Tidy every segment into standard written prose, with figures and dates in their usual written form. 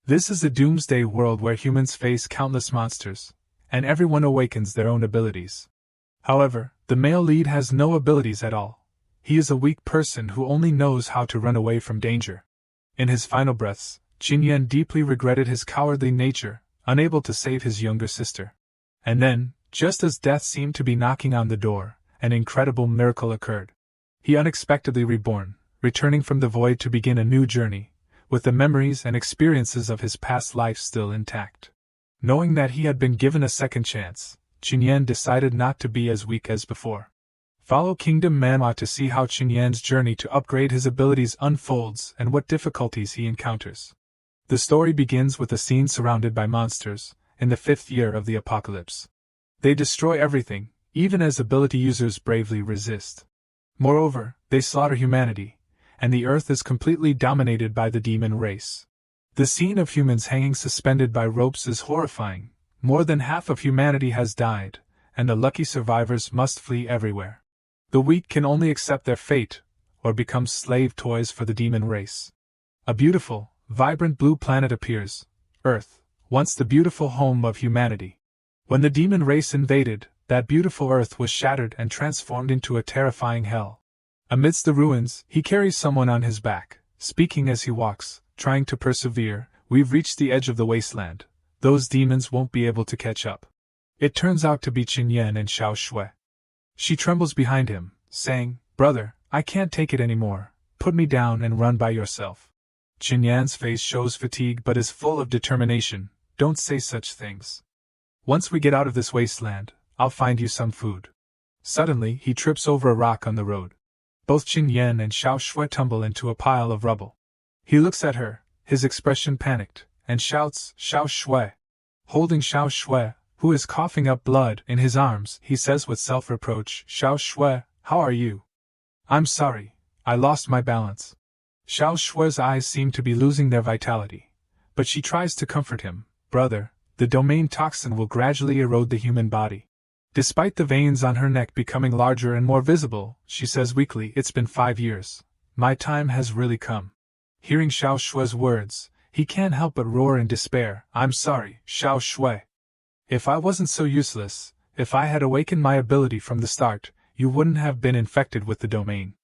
This is a doomsday world where humans face countless monsters, and everyone awakens their own abilities. However, the male lead has no abilities at all. He is a weak person who only knows how to run away from danger. In his final breaths, Qin deeply regretted his cowardly nature, unable to save his younger sister. And then, just as death seemed to be knocking on the door, an incredible miracle occurred. He unexpectedly reborn, returning from the void to begin a new journey, with the memories and experiences of his past life still intact. Knowing that he had been given a second chance, Qin decided not to be as weak as before. Follow Kingdom Manhwa to see how Qin's journey to upgrade his abilities unfolds and what difficulties he encounters. The story begins with a scene surrounded by monsters, in the 5th year of the apocalypse. They destroy everything, even as ability users bravely resist. Moreover, they slaughter humanity, and the earth is completely dominated by the demon race. The scene of humans hanging suspended by ropes is horrifying. More than half of humanity has died, and the lucky survivors must flee everywhere. The weak can only accept their fate, or become slave toys for the demon race. A beautiful, vibrant blue planet appears, Earth, once the beautiful home of humanity. When the demon race invaded, that beautiful Earth was shattered and transformed into a terrifying hell. Amidst the ruins, he carries someone on his back, speaking as he walks, trying to persevere. We've reached the edge of the wasteland. Those demons won't be able to catch up. It turns out to be Qin and Xiao Shui. She trembles behind him, saying, "Brother, I can't take it anymore. Put me down and run by yourself." Qin's face shows fatigue but is full of determination. "Don't say such things. Once we get out of this wasteland, I'll find you some food." Suddenly, he trips over a rock on the road. Both Qin and Xiao Shui tumble into a pile of rubble. He looks at her, his expression panicked, and shouts, "Xiao Shui!" Holding Xiao Shui, who is coughing up blood, in his arms, he says with self-reproach, "Xiao Shui, how are you?" "I'm sorry, I lost my balance." Xiao Shui's eyes seem to be losing their vitality, but she tries to comfort him. "Brother, the domain toxin will gradually erode the human body." Despite the veins on her neck becoming larger and more visible, she says weakly, "It's been 5 years. My time has really come." Hearing Xiao Shui's words, he can't help but roar in despair. "I'm sorry, Xiao Shui. If I wasn't so useless, if I had awakened my ability from the start, you wouldn't have been infected with the domain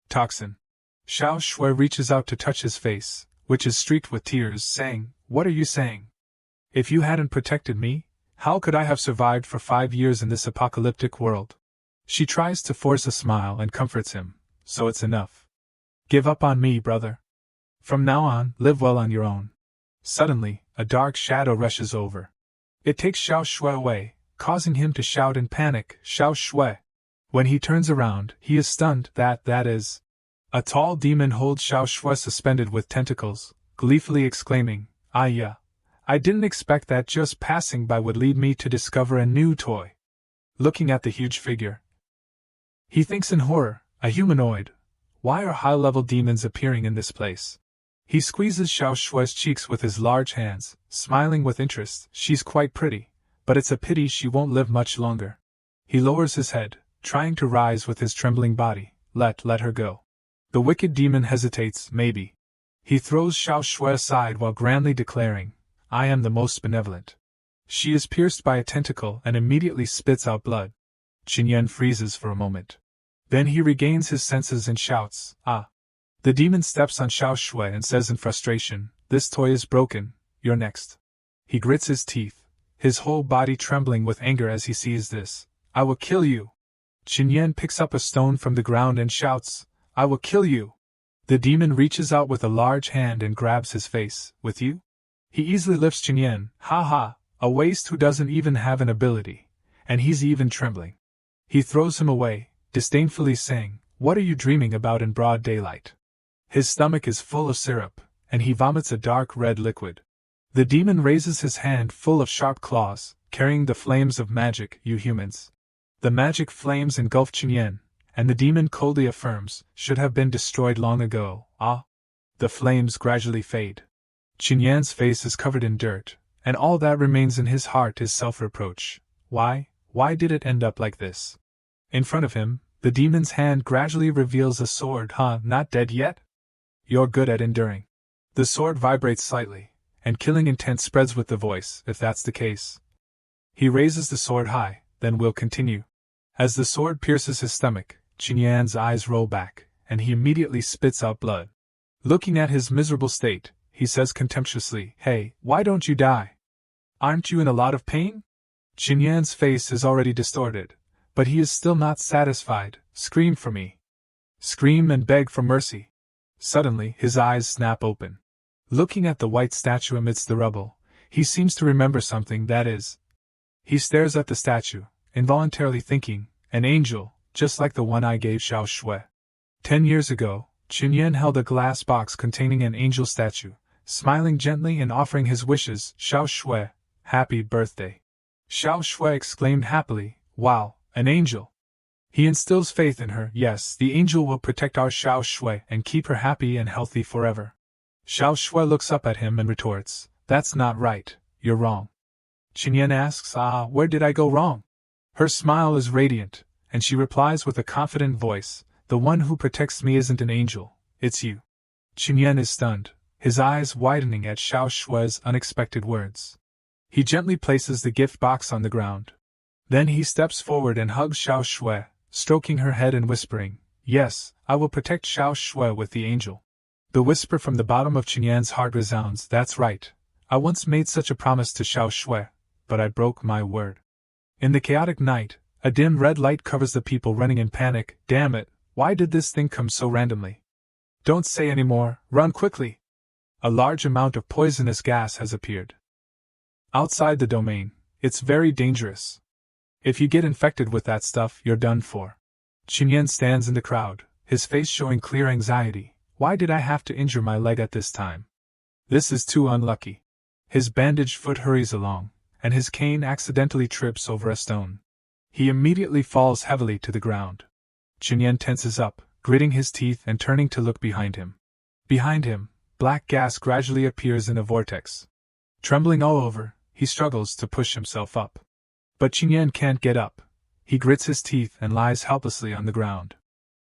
toxin." Xiao Shui reaches out to touch his face, which is streaked with tears, saying, "What are you saying? If you hadn't protected me, how could I have survived for 5 years in this apocalyptic world?" She tries to force a smile and comforts him, "So it's enough. Give up on me, brother. From now on, live well on your own." Suddenly, a dark shadow rushes over. It takes Xiao Shui away, causing him to shout in panic, "Xiao Shui!" When he turns around, he is stunned. That is. A tall demon holds Xiao Shui suspended with tentacles, gleefully exclaiming, "Yeah. I didn't expect that just passing by would lead me to discover a new toy." Looking at the huge figure, he thinks in horror, a humanoid. Why are high-level demons appearing in this place? He squeezes Xiao Shui's cheeks with his large hands, smiling with interest. "She's quite pretty, but it's a pity she won't live much longer." He lowers his head, trying to rise with his trembling body. Let her go." The wicked demon hesitates. "Maybe." He throws Xiao Shui aside while grandly declaring, "I am the most benevolent." She is pierced by a tentacle and immediately spits out blood. Qin freezes for a moment. Then he regains his senses and shouts, "Ah!" The demon steps on Xiao Shui and says in frustration, "This toy is broken, you're next." He grits his teeth, his whole body trembling with anger as he sees this. "I will kill you." Qin picks up a stone from the ground and shouts, "I will kill you." The demon reaches out with a large hand and grabs his face. "With you?" He easily lifts Qin. "Ha ha, a waste who doesn't even have an ability, and he's even trembling." He throws him away, disdainfully saying, "What are you dreaming about in broad daylight?" His stomach is full of syrup, and he vomits a dark red liquid. The demon raises his hand full of sharp claws, carrying the flames of magic. "You humans." The magic flames engulf Qin, and the demon coldly affirms, "Should have been destroyed long ago." "Ah!" The flames gradually fade. Qin's face is covered in dirt, and all that remains in his heart is self-reproach. Why did it end up like this? In front of him, the demon's hand gradually reveals a sword. "Not dead yet? You're good at enduring." The sword vibrates slightly, and killing intent spreads with the voice, if that's the case. He raises the sword high, then we'll continue. As the sword pierces his stomach, Qinyan's eyes roll back, and he immediately spits out blood. Looking at his miserable state, he says contemptuously, "Hey, why don't you die? Aren't you in a lot of pain?" Qinyan's face is already distorted, but he is still not satisfied. "Scream for me. Scream and beg for mercy." Suddenly, his eyes snap open. Looking at the white statue amidst the rubble, he seems to remember something, that is. He stares at the statue, involuntarily thinking, an angel, just like the one I gave Xiao Shui. 10 years ago, Qinyan held a glass box containing an angel statue, smiling gently and offering his wishes. "Xiao Shui, happy birthday." Xiao Shui exclaimed happily, "Wow, an angel." He instills faith in her. Yes, the angel will protect our Xiao Shui and keep her happy and healthy forever. Xiao Shui looks up at him and retorts, "That's not right, you're wrong." Qinyan asks, "Where did I go wrong?" Her smile is radiant, and she replies with a confident voice, "The one who protects me isn't an angel, it's you." Qinyan is stunned, his eyes widening at Xiao Shui's unexpected words. He gently places the gift box on the ground. Then he steps forward and hugs Xiao Shui, stroking her head and whispering, "Yes, I will protect Xiao Shui with the angel." The whisper from the bottom of Qinyan's heart resounds, "That's right. I once made such a promise to Xiao Shui, but I broke my word." In the chaotic night, a dim red light covers the people running in panic. "Damn it, why did this thing come so randomly? Don't say any more, run quickly!" A large amount of poisonous gas has appeared outside the domain. It's very dangerous. If you get infected with that stuff, you're done for. Qinyan stands in the crowd, his face showing clear anxiety. "Why did I have to injure my leg at this time? This is too unlucky." His bandaged foot hurries along, and his cane accidentally trips over a stone. He immediately falls heavily to the ground. Qinyan tenses up, gritting his teeth and turning to look behind him. Behind him, black gas gradually appears in a vortex. Trembling all over, he struggles to push himself up. But Qinyan can't get up. He grits his teeth and lies helplessly on the ground.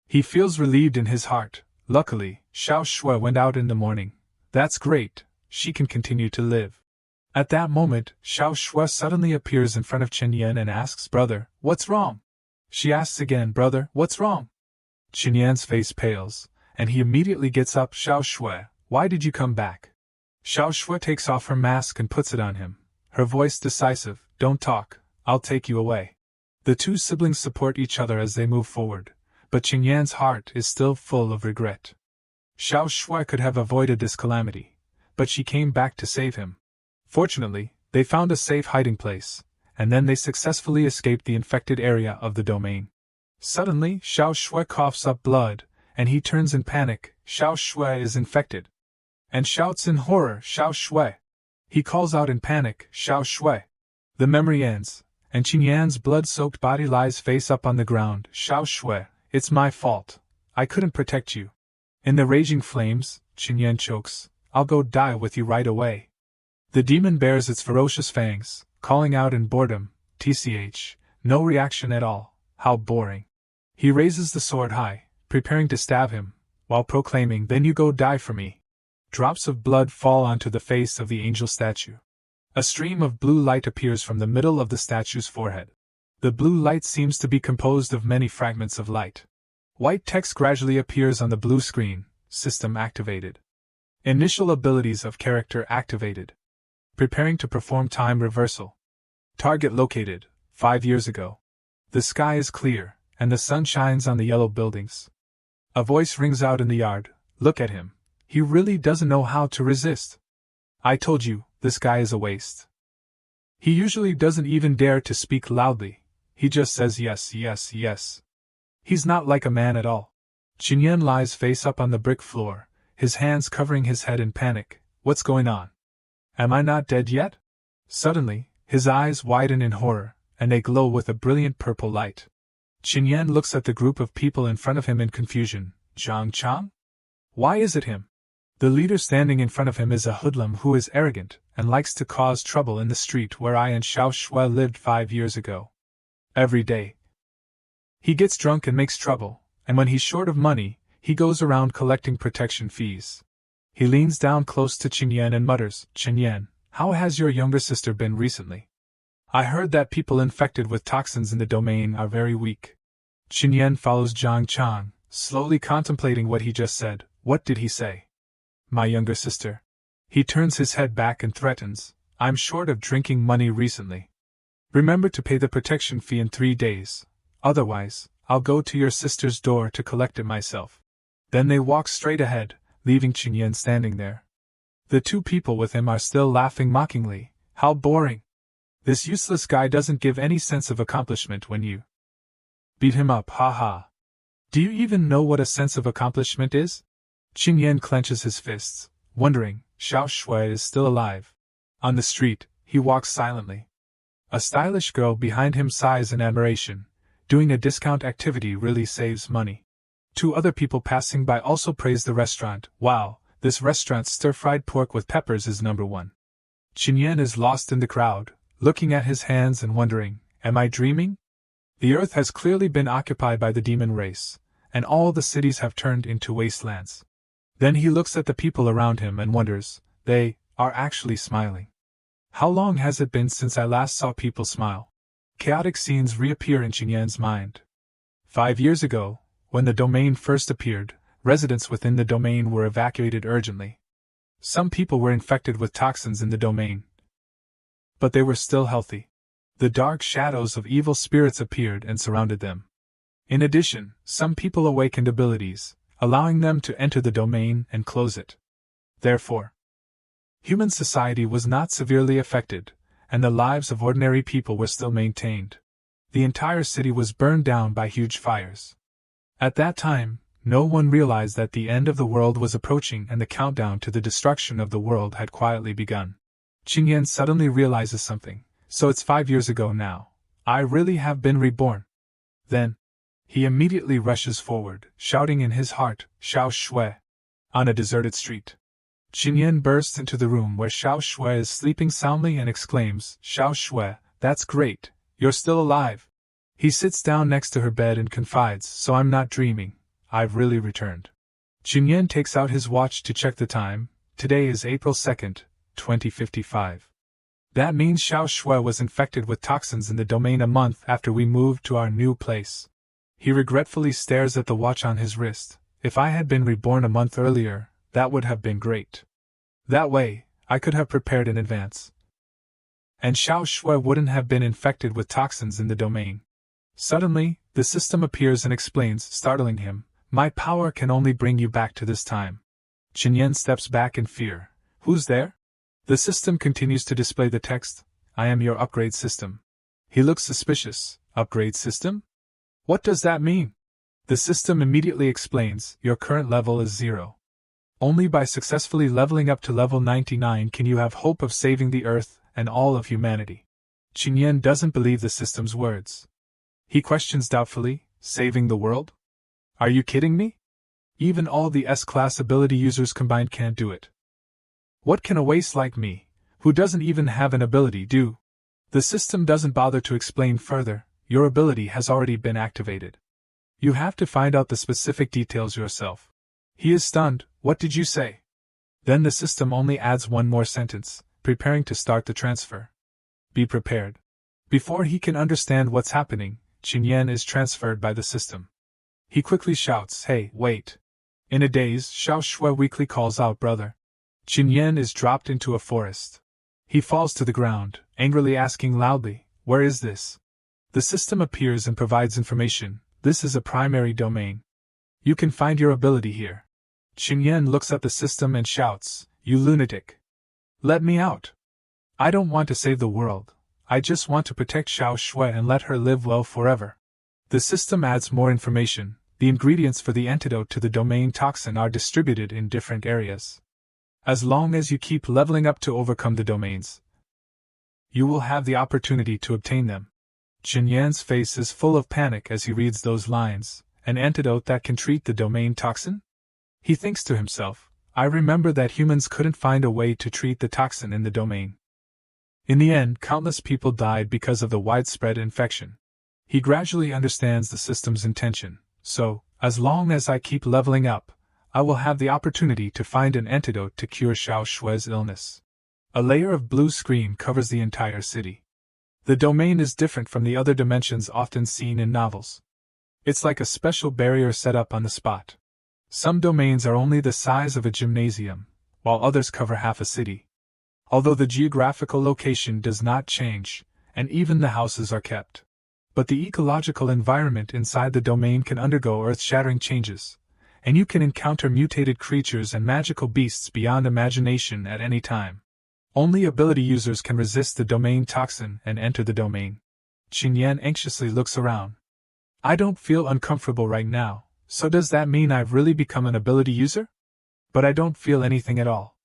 He feels relieved in his heart. Luckily, Xiao Shui went out in the morning. That's great, she can continue to live. At that moment, Xiao Shui suddenly appears in front of Qinyan and asks, "Brother, what's wrong?" She asks again, "Brother, what's wrong?" Qinyan's face pales, and he immediately gets up. "Xiao Shui, why did you come back?" Xiao Shui takes off her mask and puts it on him, her voice decisive, "Don't talk, I'll take you away." The two siblings support each other as they move forward, but Qinyan's heart is still full of regret. Xiao Shui could have avoided this calamity, but she came back to save him. Fortunately, they found a safe hiding place, and then they successfully escaped the infected area of the domain. Suddenly, Xiao Shui coughs up blood, and he turns in panic. Xiao Shui is infected, and shouts in horror, "Xiao Shui!" He calls out in panic, "Xiao Shui!" The memory ends, and Qinyan's blood-soaked body lies face up on the ground. "Xiao Shui, it's my fault. I couldn't protect you." In the raging flames, Qinyan chokes, "I'll go die with you right away." The demon bares its ferocious fangs, calling out in boredom, "Tch, no reaction at all, how boring." He raises the sword high, preparing to stab him, while proclaiming, "Then you go die for me." Drops of blood fall onto the face of the angel statue. A stream of blue light appears from the middle of the statue's forehead. The blue light seems to be composed of many fragments of light. White text gradually appears on the blue screen. System activated. Initial abilities of character activated. Preparing to perform time reversal. Target located, 5 years ago. The sky is clear, and the sun shines on the yellow buildings. A voice rings out in the yard, "Look at him. He really doesn't know how to resist. I told you, this guy is a waste. He usually doesn't even dare to speak loudly, he just says yes, yes, yes. He's not like a man at all." Qinyan lies face up on the brick floor, his hands covering his head in panic. "What's going on? Am I not dead yet?" Suddenly, his eyes widen in horror, and they glow with a brilliant purple light. Qinyan looks at the group of people in front of him in confusion. Zhang Chang? Why is it him? The leader standing in front of him is a hoodlum who is arrogant and likes to cause trouble in the street where I and Xiao Shui lived 5 years ago. Every day, he gets drunk and makes trouble, and when he's short of money, he goes around collecting protection fees. He leans down close to Qingyan and mutters, "Qingyan, how has your younger sister been recently? I heard that people infected with toxins in the domain are very weak." Qingyan follows Zhang Chang, slowly contemplating what he just said. What did he say? My younger sister. He turns his head back and threatens, "I'm short of drinking money recently. Remember to pay the protection fee in 3 days. Otherwise, I'll go to your sister's door to collect it myself." Then they walk straight ahead, leaving Qingyan standing there. The 2 people with him are still laughing mockingly. How boring! This useless guy doesn't give any sense of accomplishment when you beat him up, ha. Do you even know what a sense of accomplishment is? Qingyan clenches his fists, wondering, Xiao Shui is still alive. On the street, he walks silently. A stylish girl behind him sighs in admiration. Doing a discount activity really saves money. 2 other people passing by also praise the restaurant. Wow, this restaurant's stir-fried pork with peppers is number 1. Qingyan is lost in the crowd, looking at his hands and wondering, am I dreaming? The earth has clearly been occupied by the demon race, and all the cities have turned into wastelands. Then he looks at the people around him and wonders, they are actually smiling. How long has it been since I last saw people smile? Chaotic scenes reappear in Qingyan's mind. 5 years ago, when the domain first appeared, residents within the domain were evacuated urgently. Some people were infected with toxins in the domain, but they were still healthy. The dark shadows of evil spirits appeared and surrounded them. In addition, some people awakened abilities, allowing them to enter the domain and close it. Therefore, human society was not severely affected, and the lives of ordinary people were still maintained. The entire city was burned down by huge fires. At that time, no one realized that the end of the world was approaching and the countdown to the destruction of the world had quietly begun. Qingyan suddenly realizes something. So it's 5 years ago now. I really have been reborn. Then, he immediately rushes forward, shouting in his heart, Xiao Shui. On a deserted street, Qingyan bursts into the room where Xiao Shui is sleeping soundly and exclaims, Xiao Shui, that's great, you're still alive. He sits down next to her bed and confides, so I'm not dreaming, I've really returned. Qingyan takes out his watch to check the time. Today is April 2nd, 2055. That means Xiao Shui was infected with toxins in the domain a month after we moved to our new place. He regretfully stares at the watch on his wrist. If I had been reborn a month earlier, that would have been great. That way, I could have prepared in advance. And Xiao Shui wouldn't have been infected with toxins in the domain. Suddenly, the system appears and explains, startling him, my power can only bring you back to this time. Qingyan steps back in fear. Who's there? The system continues to display the text, I am your upgrade system. He looks suspicious. Upgrade system? What does that mean? The system immediately explains, your current level is 0. Only by successfully leveling up to level 99 can you have hope of saving the Earth and all of humanity. Qingyan doesn't believe the system's words. He questions doubtfully, saving the world? Are you kidding me? Even all the S-class ability users combined can't do it. What can a waste like me, who doesn't even have an ability, do? The system doesn't bother to explain further, your ability has already been activated. You have to find out the specific details yourself. He is stunned, what did you say? Then the system only adds one more sentence, preparing to start the transfer. Be prepared. Before he can understand what's happening, Qingyan is transferred by the system. He quickly shouts, hey, wait. In a daze, Xiao Shui weakly calls out, brother. Qingyan is dropped into a forest. He falls to the ground, angrily asking loudly, where is this? The system appears and provides information, this is a primary domain. You can find your ability here. Qingyan looks at the system and shouts, you lunatic. Let me out. I don't want to save the world, I just want to protect Xiao Shui and let her live well forever. The system adds more information, the ingredients for the antidote to the domain toxin are distributed in different areas. As long as you keep leveling up to overcome the domains, you will have the opportunity to obtain them. Qingyan's face is full of panic as he reads those lines, an antidote that can treat the domain toxin? He thinks to himself, I remember that humans couldn't find a way to treat the toxin in the domain. In the end, countless people died because of the widespread infection. He gradually understands the system's intention, so, as long as I keep leveling up, I will have the opportunity to find an antidote to cure Xiao Shui's illness. A layer of blue screen covers the entire city. The domain is different from the other dimensions often seen in novels. It's like a special barrier set up on the spot. Some domains are only the size of a gymnasium, while others cover half a city. Although the geographical location does not change, and even the houses are kept. But the ecological environment inside the domain can undergo earth-shattering changes, and you can encounter mutated creatures and magical beasts beyond imagination at any time. Only ability users can resist the domain toxin and enter the domain. Qingyan anxiously looks around. I don't feel uncomfortable right now, so does that mean I've really become an ability user? But I don't feel anything at all.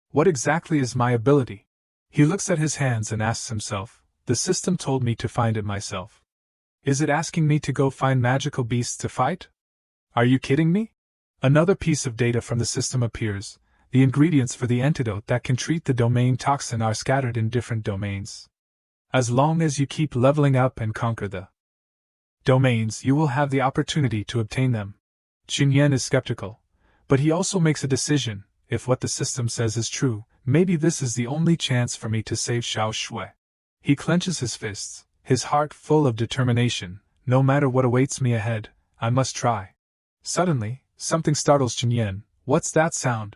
What exactly is my ability? He looks at his hands and asks himself, the system told me to find it myself. Is it asking me to go find magical beasts to fight? Are you kidding me? Another piece of data from the system appears. The ingredients for the antidote that can treat the domain toxin are scattered in different domains. As long as you keep leveling up and conquer the domains, you will have the opportunity to obtain them. Qingyan is skeptical, but he also makes a decision. If what the system says is true, maybe this is the only chance for me to save Xiao Shui. He clenches his fists, his heart full of determination. No matter what awaits me ahead, I must try. Suddenly, something startles Qingyan. What's that sound?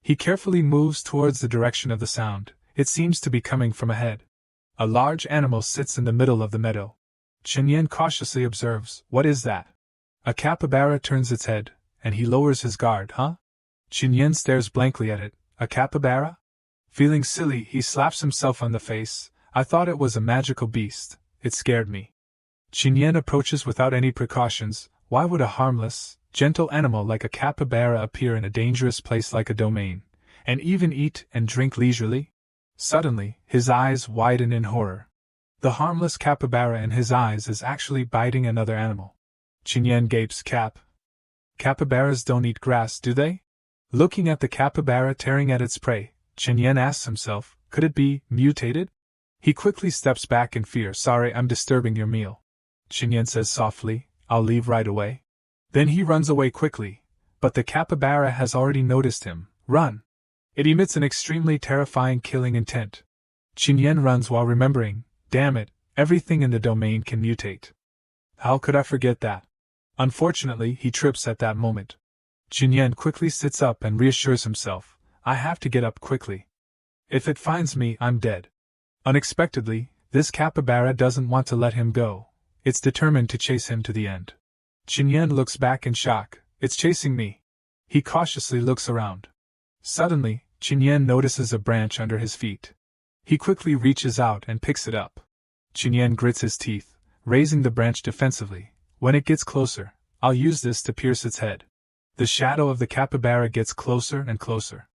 He carefully moves towards the direction of the sound. It seems to be coming from ahead. A large animal sits in the middle of the meadow. Qingyan cautiously observes. What is that? A capybara turns its head, and he lowers his guard. Huh? Qingyan stares blankly at it. A capybara? Feeling silly, he slaps himself on the face. I thought it was a magical beast. It scared me. Qingyan approaches without any precautions. Why would a harmless, gentle animal like a capybara appear in a dangerous place like a domain, and even eat and drink leisurely? Suddenly, his eyes widen in horror. The harmless capybara in his eyes is actually biting another animal. Qingyan gapes. Capybaras don't eat grass, do they? Looking at the capybara tearing at its prey, Qingyan asks himself, could it be mutated? He quickly steps back in fear. Sorry, I'm disturbing your meal. Qingyan says softly, I'll leave right away. Then he runs away quickly, but the capybara has already noticed him. Run! It emits an extremely terrifying killing intent. Qingyan runs while remembering, damn it, everything in the domain can mutate. How could I forget that? Unfortunately, he trips at that moment. Qingyan quickly sits up and reassures himself, I have to get up quickly. If it finds me, I'm dead. Unexpectedly, this capybara doesn't want to let him go. It's determined to chase him to the end. Qingyan looks back in shock. It's chasing me. He cautiously looks around. Suddenly, Qingyan notices a branch under his feet. He quickly reaches out and picks it up. Qingyan grits his teeth, raising the branch defensively. When it gets closer, I'll use this to pierce its head. The shadow of the capybara gets closer and closer.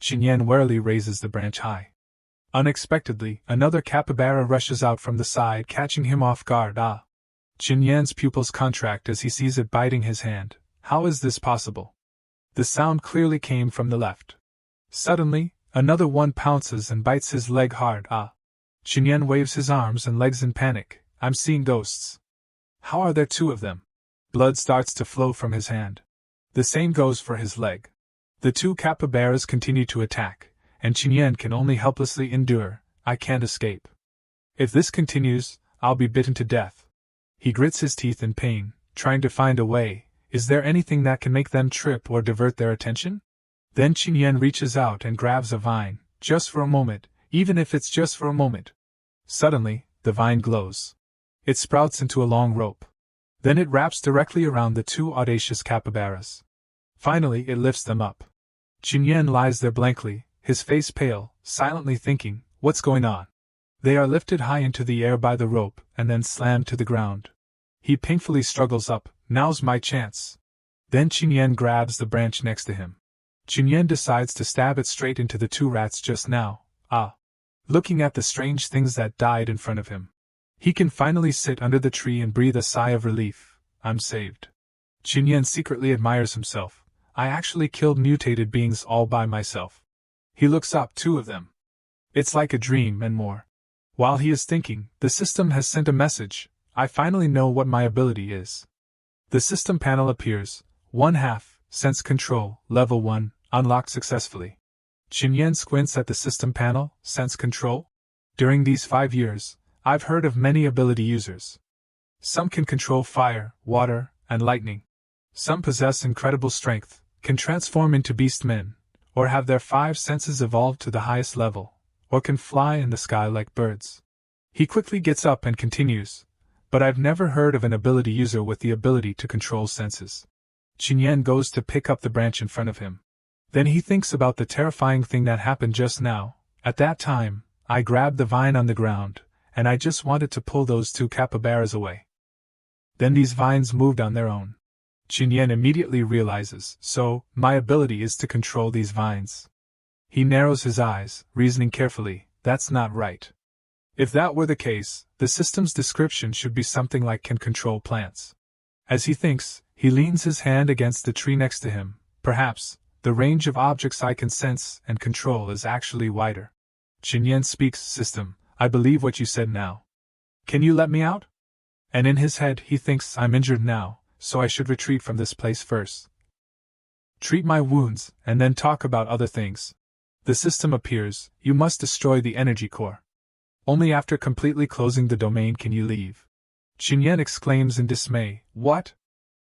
Qingyan warily raises the branch high. Unexpectedly, another capybara rushes out from the side, catching him off guard. Qingyan's pupils contract as he sees it biting his hand. How is this possible? The sound clearly came from the left. Suddenly, another one pounces and bites his leg hard. Qingyan waves his arms and legs in panic. I'm seeing ghosts. How are there two of them? Blood starts to flow from his hand. The same goes for his leg. The two capybaras continue to attack, and Qingyan can only helplessly endure. I can't escape. If this continues, I'll be bitten to death. He grits his teeth in pain, trying to find a way. Is there anything that can make them trip or divert their attention? Then Qingyan reaches out and grabs a vine, just for a moment, even if it's just for a moment. Suddenly, the vine glows. It sprouts into a long rope. Then it wraps directly around the two audacious capybaras. Finally, it lifts them up. Qingyan lies there blankly, his face pale, silently thinking, what's going on? They are lifted high into the air by the rope, and then slammed to the ground. He painfully struggles up. Now's my chance. Then Qingyan grabs the branch next to him. Qingyan decides to stab it straight into the two rats just now. Looking at the strange things that died in front of him, he can finally sit under the tree and breathe a sigh of relief. I'm saved. Qingyan secretly admires himself. I actually killed mutated beings all by myself. He looks up, two of them. It's like a dream and more. While he is thinking, the system has sent a message. I finally know what my ability is. The system panel appears. 1/2, Sense Control, Level 1, unlocked successfully. Qin squints at the system panel, Sense Control? During these 5 years, I've heard of many ability users. Some can control fire, water, and lightning. Some possess incredible strength, can transform into beastmen, or have their 5 senses evolved to the highest level, or can fly in the sky like birds. He quickly gets up and continues, but I've never heard of an ability user with the ability to control senses. Qin goes to pick up the branch in front of him. Then he thinks about the terrifying thing that happened just now. At that time, I grabbed the vine on the ground, and I just wanted to pull those 2 capybaras away. Then these vines moved on their own. Qin immediately realizes, so, my ability is to control these vines. He narrows his eyes, reasoning carefully, that's not right. If that were the case, the system's description should be something like can control plants. As he thinks, he leans his hand against the tree next to him. Perhaps, the range of objects I can sense and control is actually wider. Qin speaks, System, I believe what you said now. Can you let me out? And in his head he thinks I'm injured now, so I should retreat from this place first. Treat my wounds, and then talk about other things. The system appears, you must destroy the energy core. Only after completely closing the domain can you leave. Qin exclaims in dismay, what?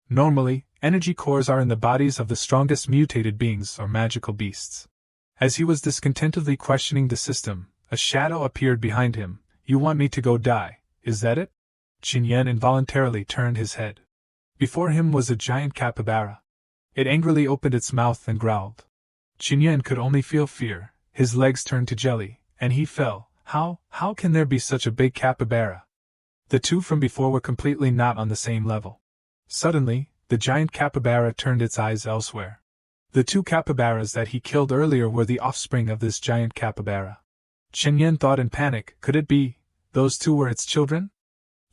Normally, energy cores are in the bodies of the strongest mutated beings or magical beasts. As he was discontentedly questioning the system, a shadow appeared behind him. You want me to go die, is that it? Qin involuntarily turned his head. Before him was a giant capybara. It angrily opened its mouth and growled. Qin could only feel fear, his legs turned to jelly, and he fell. How can there be such a big capybara? The 2 from before were completely not on the same level. Suddenly, the giant capybara turned its eyes elsewhere. The 2 capybaras that he killed earlier were the offspring of this giant capybara. Qin thought in panic, could it be, those 2 were its children?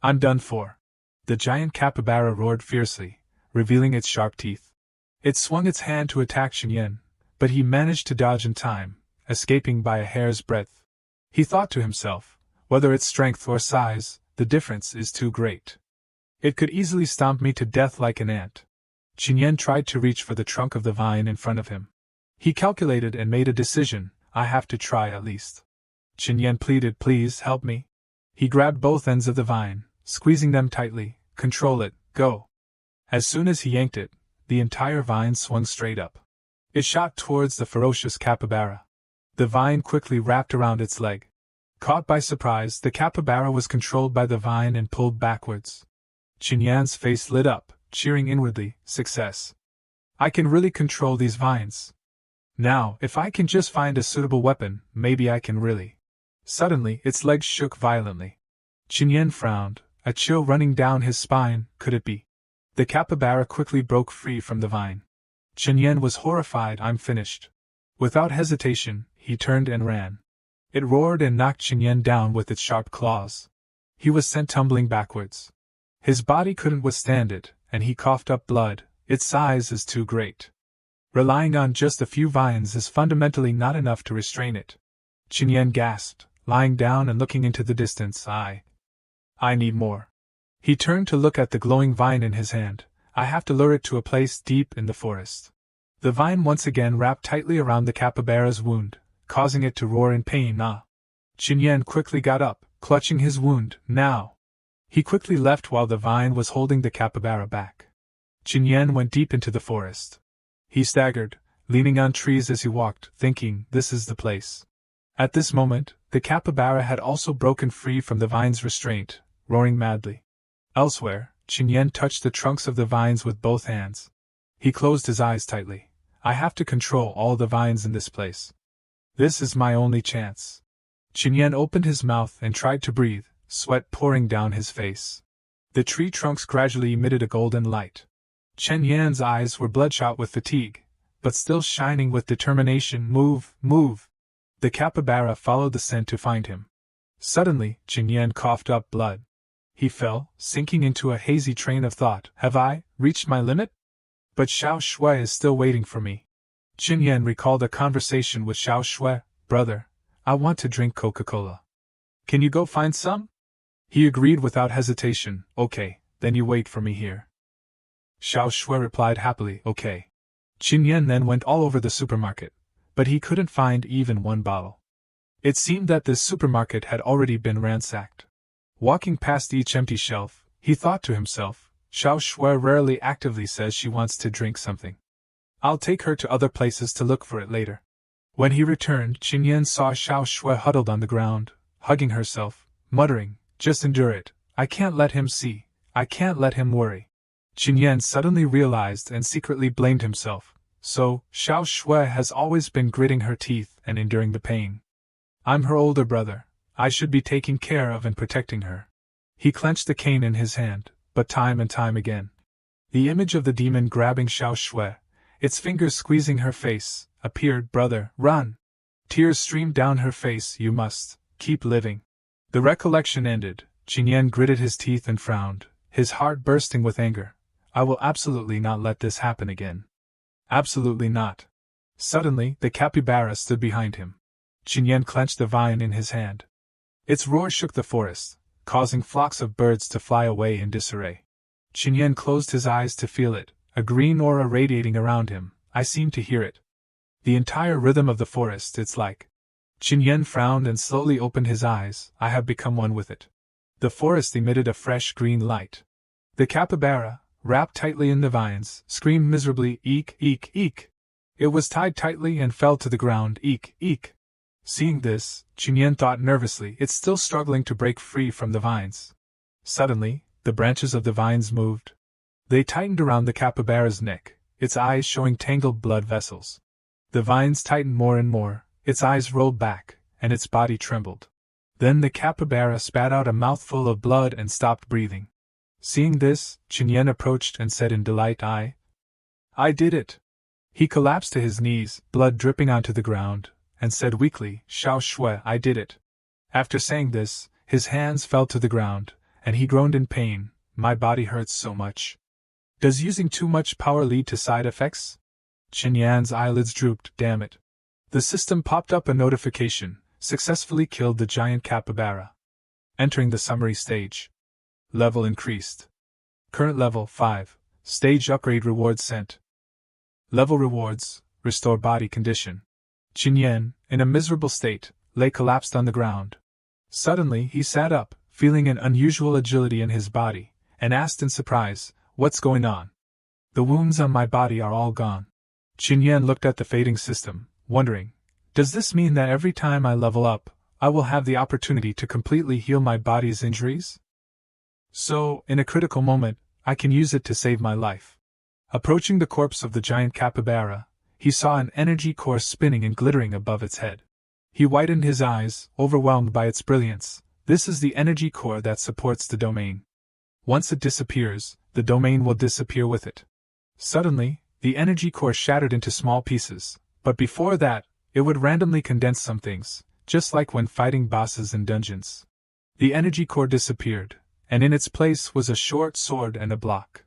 I'm done for. The giant capybara roared fiercely, revealing its sharp teeth. It swung its hand to attack Qin, but he managed to dodge in time, escaping by a hair's breadth. He thought to himself, whether its strength or size, the difference is too great. It could easily stomp me to death like an ant. Qin tried to reach for the trunk of the vine in front of him. He calculated and made a decision, I have to try at least. Qin pleaded, please help me. He grabbed both ends of the vine, squeezing them tightly, control it, go. As soon as he yanked it, the entire vine swung straight up. It shot towards the ferocious capybara. The vine quickly wrapped around its leg. Caught by surprise, the capybara was controlled by the vine and pulled backwards. Qin's face lit up, cheering inwardly, success. I can really control these vines. Now, if I can just find a suitable weapon, maybe I can really. Suddenly, its legs shook violently. Qin frowned, a chill running down his spine, could it be? The capybara quickly broke free from the vine. Qin was horrified, I'm finished. Without hesitation, he turned and ran. It roared and knocked Qin down with its sharp claws. He was sent tumbling backwards. His body couldn't withstand it, and he coughed up blood. Its size is too great. Relying on just a few vines is fundamentally not enough to restrain it. Qin gasped, lying down and looking into the distance. I need more. He turned to look at the glowing vine in his hand. I have to lure it to a place deep in the forest. The vine once again wrapped tightly around the capybara's wound, causing it to roar in pain. Qin quickly got up, clutching his wound. Now. He quickly left while the vine was holding the capybara back. Qin went deep into the forest. He staggered, leaning on trees as he walked, thinking, this is the place. At this moment, the capybara had also broken free from the vine's restraint, roaring madly. Elsewhere, Qin touched the trunks of the vines with both hands. He closed his eyes tightly. I have to control all the vines in this place. This is my only chance. Qin opened his mouth and tried to breathe, sweat pouring down his face. The tree trunks gradually emitted a golden light. Qin's eyes were bloodshot with fatigue, but still shining with determination. Move, move! The capybara followed the scent to find him. Suddenly, Qin coughed up blood. He fell, sinking into a hazy train of thought. Have I reached my limit? But Xiao Shui is still waiting for me. Qin recalled a conversation with Xiao Shui. Brother, I want to drink Coca-Cola. Can you go find some? He agreed without hesitation. Okay, then you wait for me here. Xiao Shui replied happily. Okay. Qin Yan then went all over the supermarket, but he couldn't find even one bottle. It seemed that this supermarket had already been ransacked. Walking past each empty shelf, he thought to himself, Xiao Shui rarely actively says she wants to drink something. I'll take her to other places to look for it later. When he returned, Qin Yan saw Xiao Shui huddled on the ground, hugging herself, muttering, just endure it, I can't let him see, I can't let him worry. Qin Yan suddenly realized and secretly blamed himself. So, Xiao Shui has always been gritting her teeth and enduring the pain. I'm her older brother, I should be taking care of and protecting her. He clenched the cane in his hand, but time and time again. The image of the demon grabbing Xiao Shui, its fingers squeezing her face, appeared. Brother, run! Tears streamed down her face. You must keep living. The recollection ended. Qin Yan gritted his teeth and frowned, his heart bursting with anger. I will absolutely not let this happen again. Absolutely not. Suddenly, the capybara stood behind him. Qin Yan clenched the vine in his hand. Its roar shook the forest, causing flocks of birds to fly away in disarray. Qin Yan closed his eyes to feel it, a green aura radiating around him. I seem to hear it. The entire rhythm of the forest, it's like. Qin Yan frowned and slowly opened his eyes. I have become one with it. The forest emitted a fresh green light. The capybara, wrapped tightly in the vines, screamed miserably, eek, eek, eek. It was tied tightly and fell to the ground, eek, eek. Seeing this, Qin Yan thought nervously, it's still struggling to break free from the vines. Suddenly, the branches of the vines moved. They tightened around the capybara's neck, its eyes showing tangled blood vessels. The vines tightened more and more, its eyes rolled back, and its body trembled. Then the capybara spat out a mouthful of blood and stopped breathing. Seeing this, Qin Yan approached and said in delight, I did it. He collapsed to his knees, blood dripping onto the ground, and said weakly, Xiao Shui, I did it. After saying this, his hands fell to the ground, and he groaned in pain, my body hurts so much. Does using too much power lead to side effects? Qin Yan's eyelids drooped, damn it. The system popped up a notification, successfully killed the giant capybara. Entering the summary stage. Level increased. Current level 5. Stage upgrade rewards sent. Level rewards, restore body condition. Qin Yan, in a miserable state, lay collapsed on the ground. Suddenly he sat up, feeling an unusual agility in his body, and asked in surprise, what's going on? The wounds on my body are all gone. Qin Yan looked at the fading system, wondering, does this mean that every time I level up, I will have the opportunity to completely heal my body's injuries? So, in a critical moment, I can use it to save my life. Approaching the corpse of the giant capybara, he saw an energy core spinning and glittering above its head. He widened his eyes, overwhelmed by its brilliance. This is the energy core that supports the domain. Once it disappears, the domain will disappear with it. Suddenly, the energy core shattered into small pieces, but before that, it would randomly condense some things, just like when fighting bosses in dungeons. The energy core disappeared, and in its place was a short sword and a block.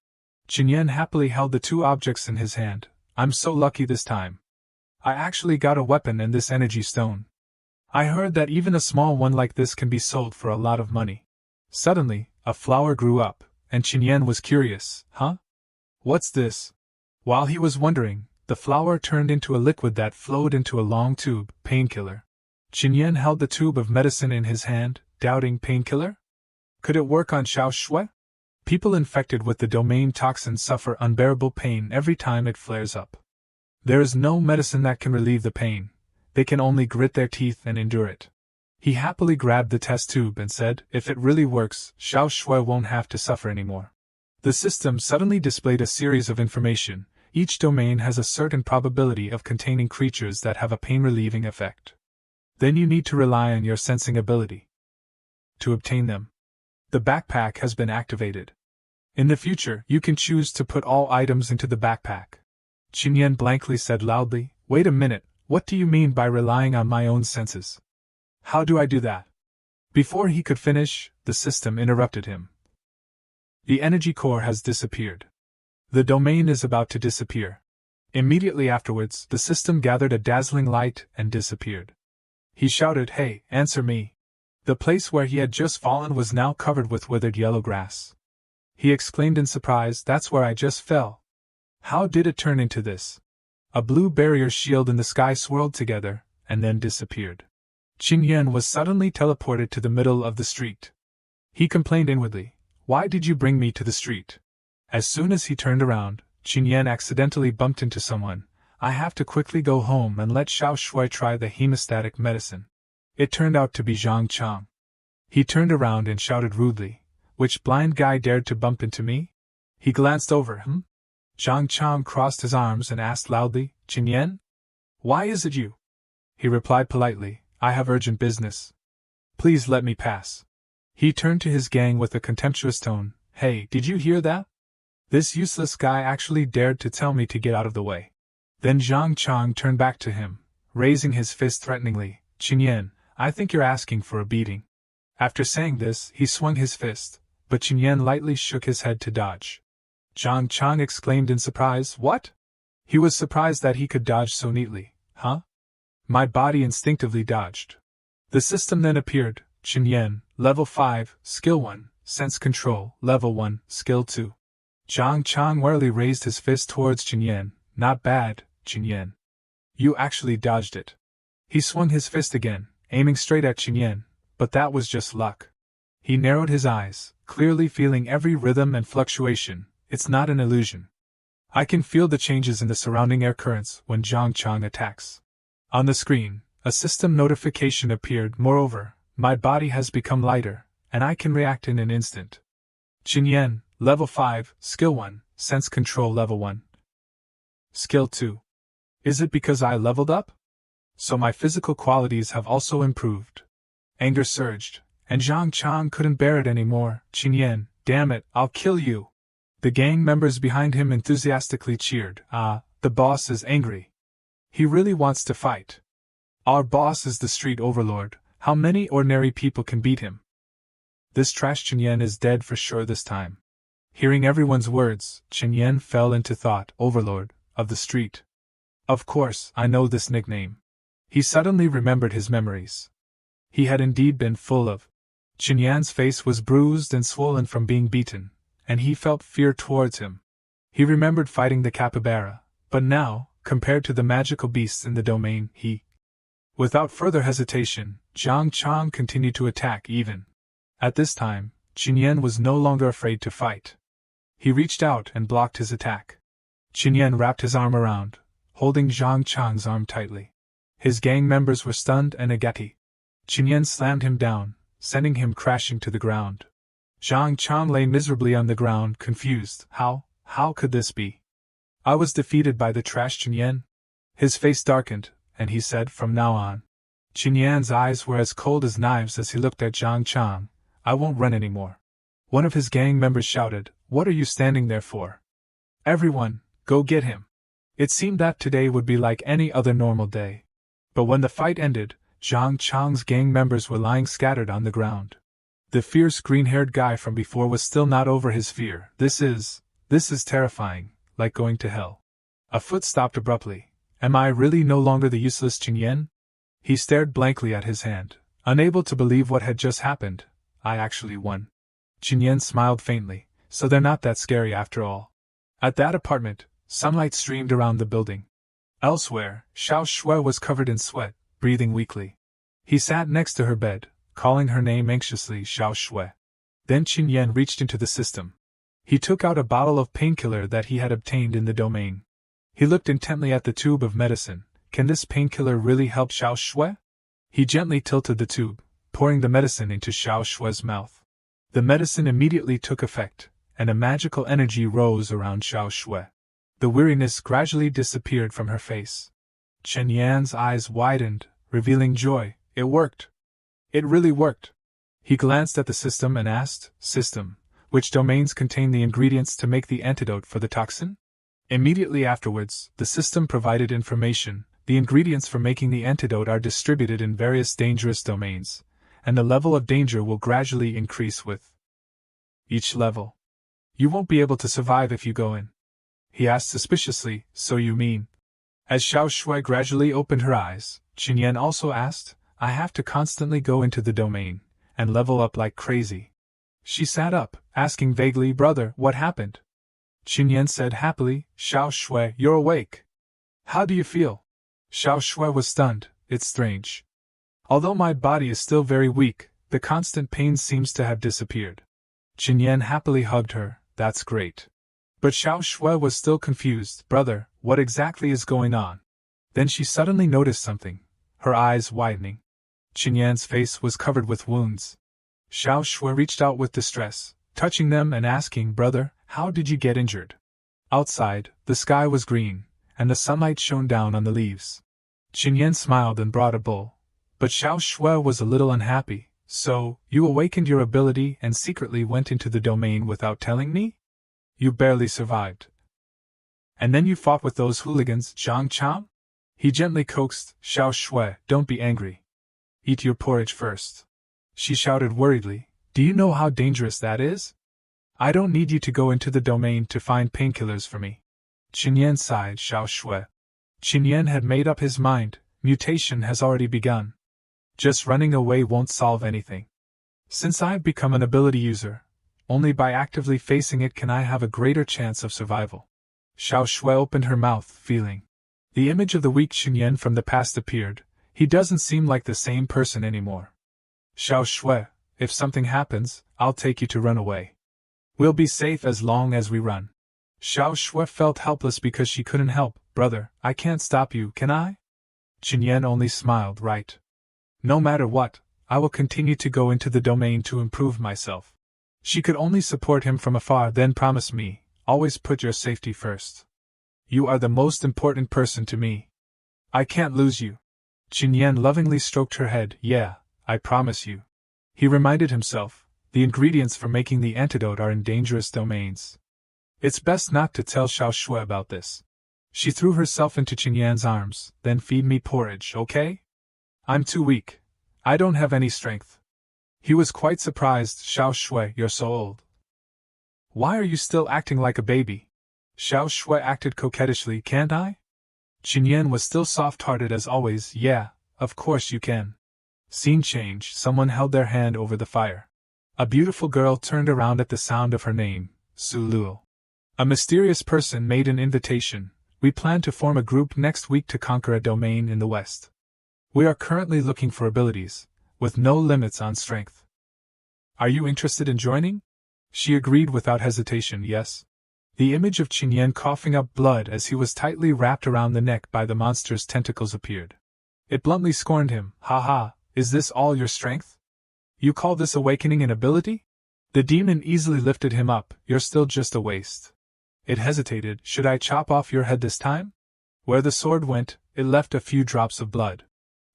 Qin Yan happily held the two objects in his hand. I'm so lucky this time. I actually got a weapon and this energy stone. I heard that even a small one like this can be sold for a lot of money. Suddenly, a flower grew up, and Qin Yan was curious. Huh? What's this? While he was wondering, the flower turned into a liquid that flowed into a long tube, painkiller. Qin Yan held the tube of medicine in his hand, doubting painkiller? Could it work on Xiao Shui? People infected with the domain toxin suffer unbearable pain every time it flares up. There is no medicine that can relieve the pain. They can only grit their teeth and endure it. He happily grabbed the test tube and said, if it really works, Xiao Shui won't have to suffer anymore. The system suddenly displayed a series of information. Each domain has a certain probability of containing creatures that have a pain-relieving effect. Then you need to rely on your sensing ability to obtain them. The backpack has been activated. In the future, you can choose to put all items into the backpack. Qin Yan blankly said loudly, wait a minute, what do you mean by relying on my own senses? How do I do that? Before he could finish, the system interrupted him. The energy core has disappeared. The domain is about to disappear. Immediately afterwards, the system gathered a dazzling light and disappeared. He shouted, hey, answer me. The place where he had just fallen was now covered with withered yellow grass. He exclaimed in surprise, that's where I just fell. How did it turn into this? A blue barrier shield in the sky swirled together, and then disappeared. Qin Yan was suddenly teleported to the middle of the street. He complained inwardly, "Why did you bring me to the street?" As soon as he turned around, Qin Yan accidentally bumped into someone. "I have to quickly go home and let Xiao Shui try the hemostatic medicine." It turned out to be Zhang Chang. He turned around and shouted rudely, "Which blind guy dared to bump into me?" He glanced over him. Zhang Chang crossed his arms and asked loudly, "Qin Yan? Why is it you?" He replied politely, "I have urgent business. Please let me pass." He turned to his gang with a contemptuous tone, "Hey, did you hear that? This useless guy actually dared to tell me to get out of the way." Then Zhang Chang turned back to him, raising his fist threateningly, "Qin Yan, I think you're asking for a beating." After saying this, he swung his fist, but Qin Yan lightly shook his head to dodge. Zhang Chang exclaimed in surprise, "What?" He was surprised that he could dodge so neatly. "Huh?" My body instinctively dodged. The system then appeared, Qin Yan, Level 5, Skill 1, Sense Control, Level 1, Skill 2. Zhang Chang warily raised his fist towards Qin Yan. "Not bad, Qin Yan. You actually dodged it." He swung his fist again, aiming straight at Qin Yan, but that was just luck. He narrowed his eyes, clearly feeling every rhythm and fluctuation. It's not an illusion. I can feel the changes in the surrounding air currents when Zhang Chang attacks. On the screen, a system notification appeared. Moreover, my body has become lighter, and I can react in an instant. Qin Yan, Level 5, Skill 1, Sense Control Level 1. Skill 2. Is it because I leveled up? So my physical qualities have also improved. Anger surged, and Zhang Chang couldn't bear it anymore. "Qin Yan, damn it, I'll kill you." The gang members behind him enthusiastically cheered. "Ah, the boss is angry. He really wants to fight. Our boss is the street overlord. How many ordinary people can beat him? This trash Qin Yan is dead for sure this time." Hearing everyone's words, Qin Yan fell into thought. Overlord of the street. Of course, I know this nickname. He suddenly remembered his memories. He had indeed been full of. Qin Yan's face was bruised and swollen from being beaten, and he felt fear towards him. He remembered fighting the capybara, but now, compared to the magical beasts in the domain, Without further hesitation, Zhang Chang continued to attack even. At this time, Qin Yan was no longer afraid to fight. He reached out and blocked his attack. Qin Yan wrapped his arm around, holding Zhang Chang's arm tightly. His gang members were stunned and agati. Qin Yan slammed him down, sending him crashing to the ground. Zhang Chang lay miserably on the ground, confused. How could this be? I was defeated by the trash Qin Yan? His face darkened, and he said, "From now on." Qin Yan's eyes were as cold as knives as he looked at Zhang Chang. "I won't run anymore." One of his gang members shouted, "What are you standing there for? Everyone, go get him." It seemed that today would be like any other normal day. But when the fight ended, Zhang Chang's gang members were lying scattered on the ground. The fierce green-haired guy from before was still not over his fear. This is terrifying, like going to hell. A foot stopped abruptly. Am I really no longer the useless Qin Yan? He stared blankly at his hand, unable to believe what had just happened. I actually won. Qin Yan smiled faintly, so they're not that scary after all. At that apartment, sunlight streamed around the building. Elsewhere, Xiao Shui was covered in sweat, breathing weakly. He sat next to her bed, calling her name anxiously, Xiao Shui. Then Qin Yan reached into the system. He took out a bottle of painkiller that he had obtained in the domain. He looked intently at the tube of medicine. Can this painkiller really help Xiao Shui? He gently tilted the tube, pouring the medicine into Xiao Shui's mouth. The medicine immediately took effect, and a magical energy rose around Xiao Shui. The weariness gradually disappeared from her face. Qin Yan's eyes widened, revealing joy. It worked. It really worked. He glanced at the system and asked, "System, which domains contain the ingredients to make the antidote for the toxin?" Immediately afterwards, the system provided information. The ingredients for making the antidote are distributed in various dangerous domains, and the level of danger will gradually increase with each level. You won't be able to survive if you go in. He asked suspiciously, "So you mean?" As Xiao Shui gradually opened her eyes, Qin Yan also asked, "I have to constantly go into the domain and level up like crazy." She sat up, asking vaguely, "Brother, what happened?" Qin Yan said happily, "Xiao Shui, you're awake. How do you feel? Xiao Shui was stunned. It's strange. Although my body is still very weak, the constant pain seems to have disappeared. Qin Yan happily hugged her. That's great. But Xiao Shui was still confused. Brother, what exactly is going on? Then she suddenly noticed something, her eyes widening. Qin Yan's face was covered with wounds. Xiao Shui reached out with distress, touching them and asking, Brother, how did you get injured? Outside, the sky was green, and the sunlight shone down on the leaves. Qin Yan smiled and brought a bowl. But Xiao Shui was a little unhappy. So, you awakened your ability and secretly went into the domain without telling me? You barely survived. And then you fought with those hooligans, Zhang Chang? He gently coaxed. Xiao Shui, don't be angry. Eat your porridge first. She shouted worriedly. Do you know how dangerous that is? I don't need you to go into the domain to find painkillers for me. Qin Yan sighed. Xiao Shui. Qin Yan had made up his mind. Mutation has already begun. Just running away won't solve anything. Since I've become an ability user, only by actively facing it can I have a greater chance of survival. Xiao Shui opened her mouth, feeling. The image of the weak Qin Yan from the past appeared. He doesn't seem like the same person anymore. Xiao Shui, if something happens, I'll take you to run away. We'll be safe as long as we run. Xiao Shui felt helpless because she couldn't help. Brother, I can't stop you, can I? Qin Yan only smiled. Right. No matter what, I will continue to go into the domain to improve myself. She could only support him from afar. Then promise me, always put your safety first. You are the most important person to me. I can't lose you. Qin Yan lovingly stroked her head. Yeah, I promise you. He reminded himself, the ingredients for making the antidote are in dangerous domains. It's best not to tell Xiao Shui about this. She threw herself into Qin Yan's arms. Then feed me porridge, okay? I'm too weak. I don't have any strength. He was quite surprised. Xiao Shui, you're so old. Why are you still acting like a baby? Xiao Shui acted coquettishly. Can't I? Qin Yan was still soft-hearted as always. Yeah, of course you can. Scene change. Someone held their hand over the fire. A beautiful girl turned around at the sound of her name, Su Luo. A mysterious person made an invitation. We plan to form a group next week to conquer a domain in the west. We are currently looking for abilities, with no limits on strength. Are you interested in joining? She agreed without hesitation. Yes. The image of Qin Yan coughing up blood as he was tightly wrapped around the neck by the monster's tentacles appeared. It bluntly scorned him. Ha ha, is this all your strength? You call this awakening an ability? The demon easily lifted him up. You're still just a waste. It hesitated. Should I chop off your head this time? Where the sword went, it left a few drops of blood.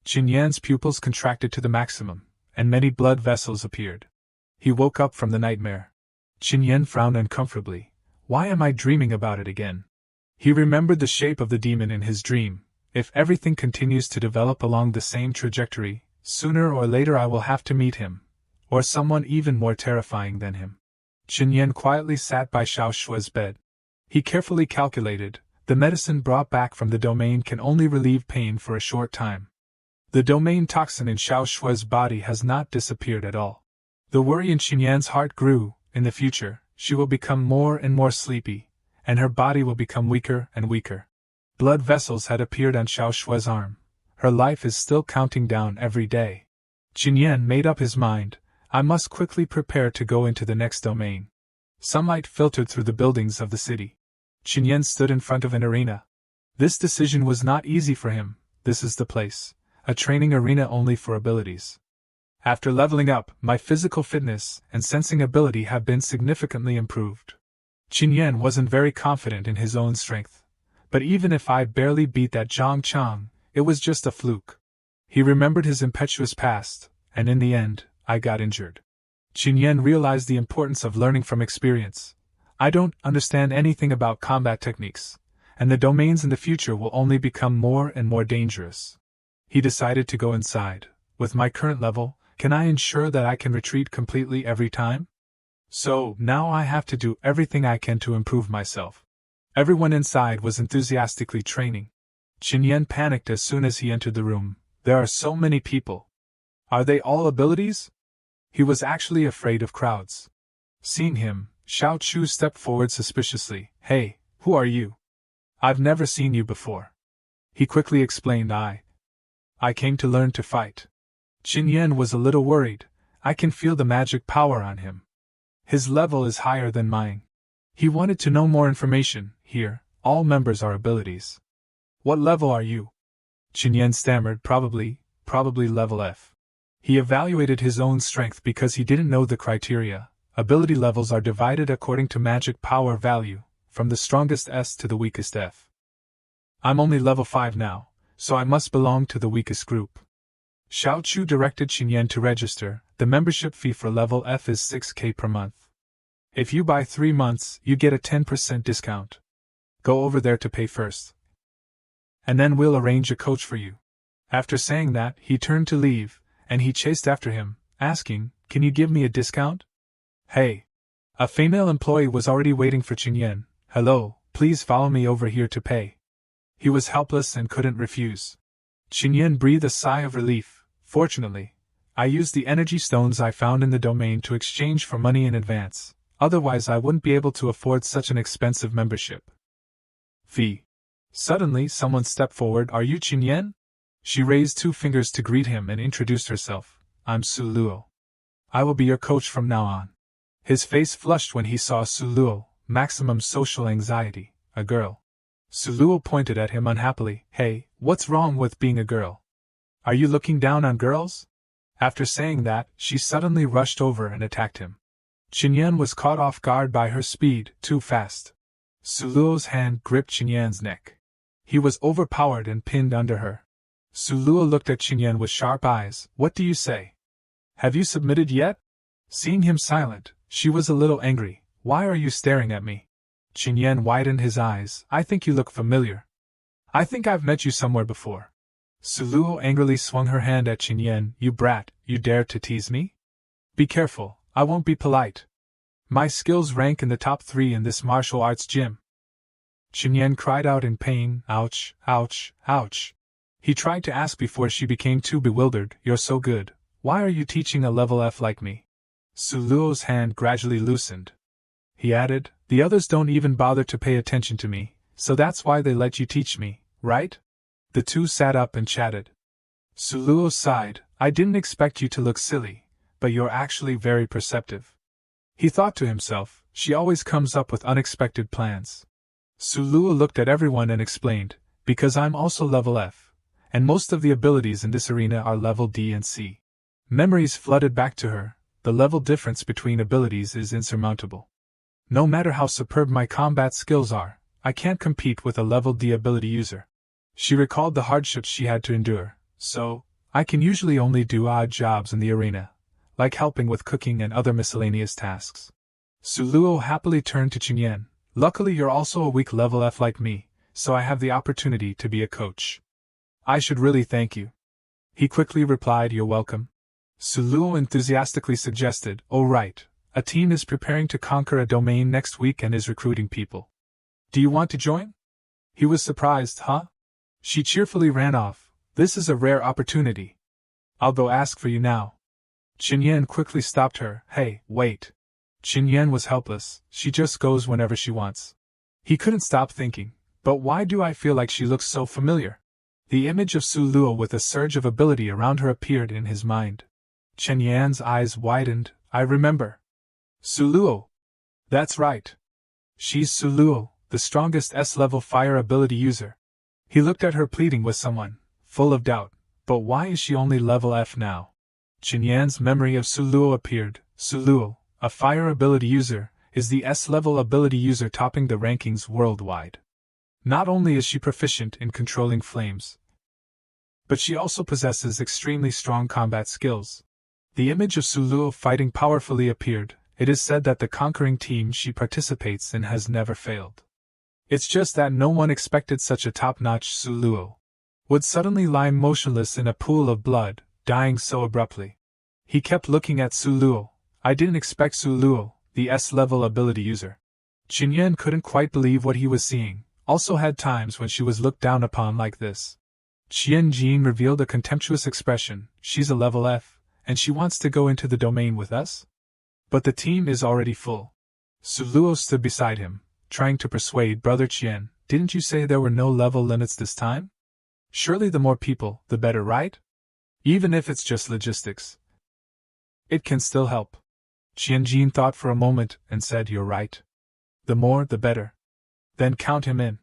Qin Yan's pupils contracted to the maximum, and many blood vessels appeared. He woke up from the nightmare. Qin Yan frowned uncomfortably. Why am I dreaming about it again? He remembered the shape of the demon in his dream. If everything continues to develop along the same trajectory, sooner or later I will have to meet him, or someone even more terrifying than him. Qin Yan quietly sat by Xiao Shui's bed. He carefully calculated, the medicine brought back from the domain can only relieve pain for a short time. The domain toxin in Xiao Shui's body has not disappeared at all. The worry in Qin Yan's heart grew. In the future, she will become more and more sleepy, and her body will become weaker and weaker. Blood vessels had appeared on Xiao Shui's arm. Her life is still counting down every day. Qin Yan made up his mind. I must quickly prepare to go into the next domain. Sunlight filtered through the buildings of the city. Qin Yan stood in front of an arena. This decision was not easy for him. This is the place. A training arena only for abilities. After leveling up, my physical fitness and sensing ability have been significantly improved. Qin Yan wasn't very confident in his own strength. But even if I barely beat that Zhang Chang, it was just a fluke. He remembered his impetuous past, and in the end, I got injured. Qin Yan realized the importance of learning from experience. I don't understand anything about combat techniques, and the domains in the future will only become more and more dangerous. He decided to go inside. With my current level, can I ensure that I can retreat completely every time? So, now I have to do everything I can to improve myself. Everyone inside was enthusiastically training. Qin Yan panicked as soon as he entered the room. There are so many people. Are they all abilities? He was actually afraid of crowds. Seeing him, Xiao Chu stepped forward suspiciously. Hey, who are you? I've never seen you before. He quickly explained, I came to learn to fight. Qin Yan was a little worried. I can feel the magic power on him. His level is higher than mine. He wanted to know more information. Here, all members are abilities. What level are you? Qin Yan stammered, probably level F. He evaluated his own strength because he didn't know the criteria. Ability levels are divided according to magic power value, from the strongest S to the weakest F. I'm only level 5 now, so I must belong to the weakest group. Xiao Chu directed Qin Yan to register. The membership fee for level F is 6K per month. If you buy 3 months, you get a 10% discount. Go over there to pay first. And then we'll arrange a coach for you. After saying that, he turned to leave, and he chased after him, asking, Can you give me a discount? Hey! A female employee was already waiting for Qin Yan. Hello, please follow me over here to pay. He was helpless and couldn't refuse. Qin Yan breathed a sigh of relief. Fortunately, I used the energy stones I found in the domain to exchange for money in advance, otherwise I wouldn't be able to afford such an expensive membership. Fee. Suddenly someone stepped forward. Are you Qin Yan? She raised 2 fingers to greet him and introduced herself. I'm Su Luo. I will be your coach from now on. His face flushed when he saw Su Luo, maximum social anxiety, a girl. Su Luo pointed at him unhappily. Hey, what's wrong with being a girl? Are you looking down on girls? After saying that, she suddenly rushed over and attacked him. Qin Yan was caught off guard by her speed, too fast. Su Luo's hand gripped Qin Yan's neck. He was overpowered and pinned under her. Su Luo looked at Qin Yan with sharp eyes. What do you say? Have you submitted yet? Seeing him silent, she was a little angry. Why are you staring at me? Qin Yan widened his eyes. I think you look familiar. I think I've met you somewhere before. Su Luo angrily swung her hand at Qin Yan. You brat, you dare to tease me? Be careful, I won't be polite. My skills rank in the top 3 in this martial arts gym. Qin Yan cried out in pain. Ouch, ouch, ouch. He tried to ask before she became too bewildered. You're so good. Why are you teaching a level F like me? Su Luo's hand gradually loosened. He added, the others don't even bother to pay attention to me, so that's why they let you teach me, right? The two sat up and chatted. Su Luo sighed. I didn't expect you to look silly, but you're actually very perceptive. He thought to himself, she always comes up with unexpected plans. Su Luo looked at everyone and explained, because I'm also level F, and most of the abilities in this arena are level D and C. Memories flooded back to her. The level difference between abilities is insurmountable. No matter how superb my combat skills are, I can't compete with a level D ability user. She recalled the hardships she had to endure, so, I can usually only do odd jobs in the arena, like helping with cooking and other miscellaneous tasks. Su Luo happily turned to Qin Yan. Luckily you're also a weak level F like me, so I have the opportunity to be a coach. I should really thank you. He quickly replied, You're welcome. Su Luo enthusiastically suggested, Oh right, a team is preparing to conquer a domain next week and is recruiting people. Do you want to join? He was surprised, huh? She cheerfully ran off. This is a rare opportunity. I'll go ask for you now. Qin Yan quickly stopped her. Hey, wait. Qin Yan was helpless. She just goes whenever she wants. He couldn't stop thinking, but why do I feel like she looks so familiar? The image of Su Luo with a surge of ability around her appeared in his mind. Qin Yan's eyes widened. I remember. Su Luo. That's right. She's Su Luo, the strongest S-level fire ability user. He looked at her pleading with someone, full of doubt. But why is she only level F now? Qin Yan's memory of Su Luo appeared. Su Luo, a fire ability user, is the S-level ability user topping the rankings worldwide. Not only is she proficient in controlling flames, but she also possesses extremely strong combat skills. The image of Su Luo fighting powerfully appeared. It is said that the conquering team she participates in has never failed. It's just that no one expected such a top-notch Su Luo would suddenly lie motionless in a pool of blood, dying so abruptly. He kept looking at Su Luo. I didn't expect Su Luo, the S-level ability user. Qin Yan couldn't quite believe what he was seeing, also had times when she was looked down upon like this. Qian Jing revealed a contemptuous expression. She's a level F, and she wants to go into the domain with us? But the team is already full. Su Luo stood beside him, trying to persuade Brother Qian. Didn't you say there were no level limits this time? Surely the more people, the better, right? Even if it's just logistics. It can still help. Qianjin thought for a moment and said, "You're right. The more, the better. Then count him in."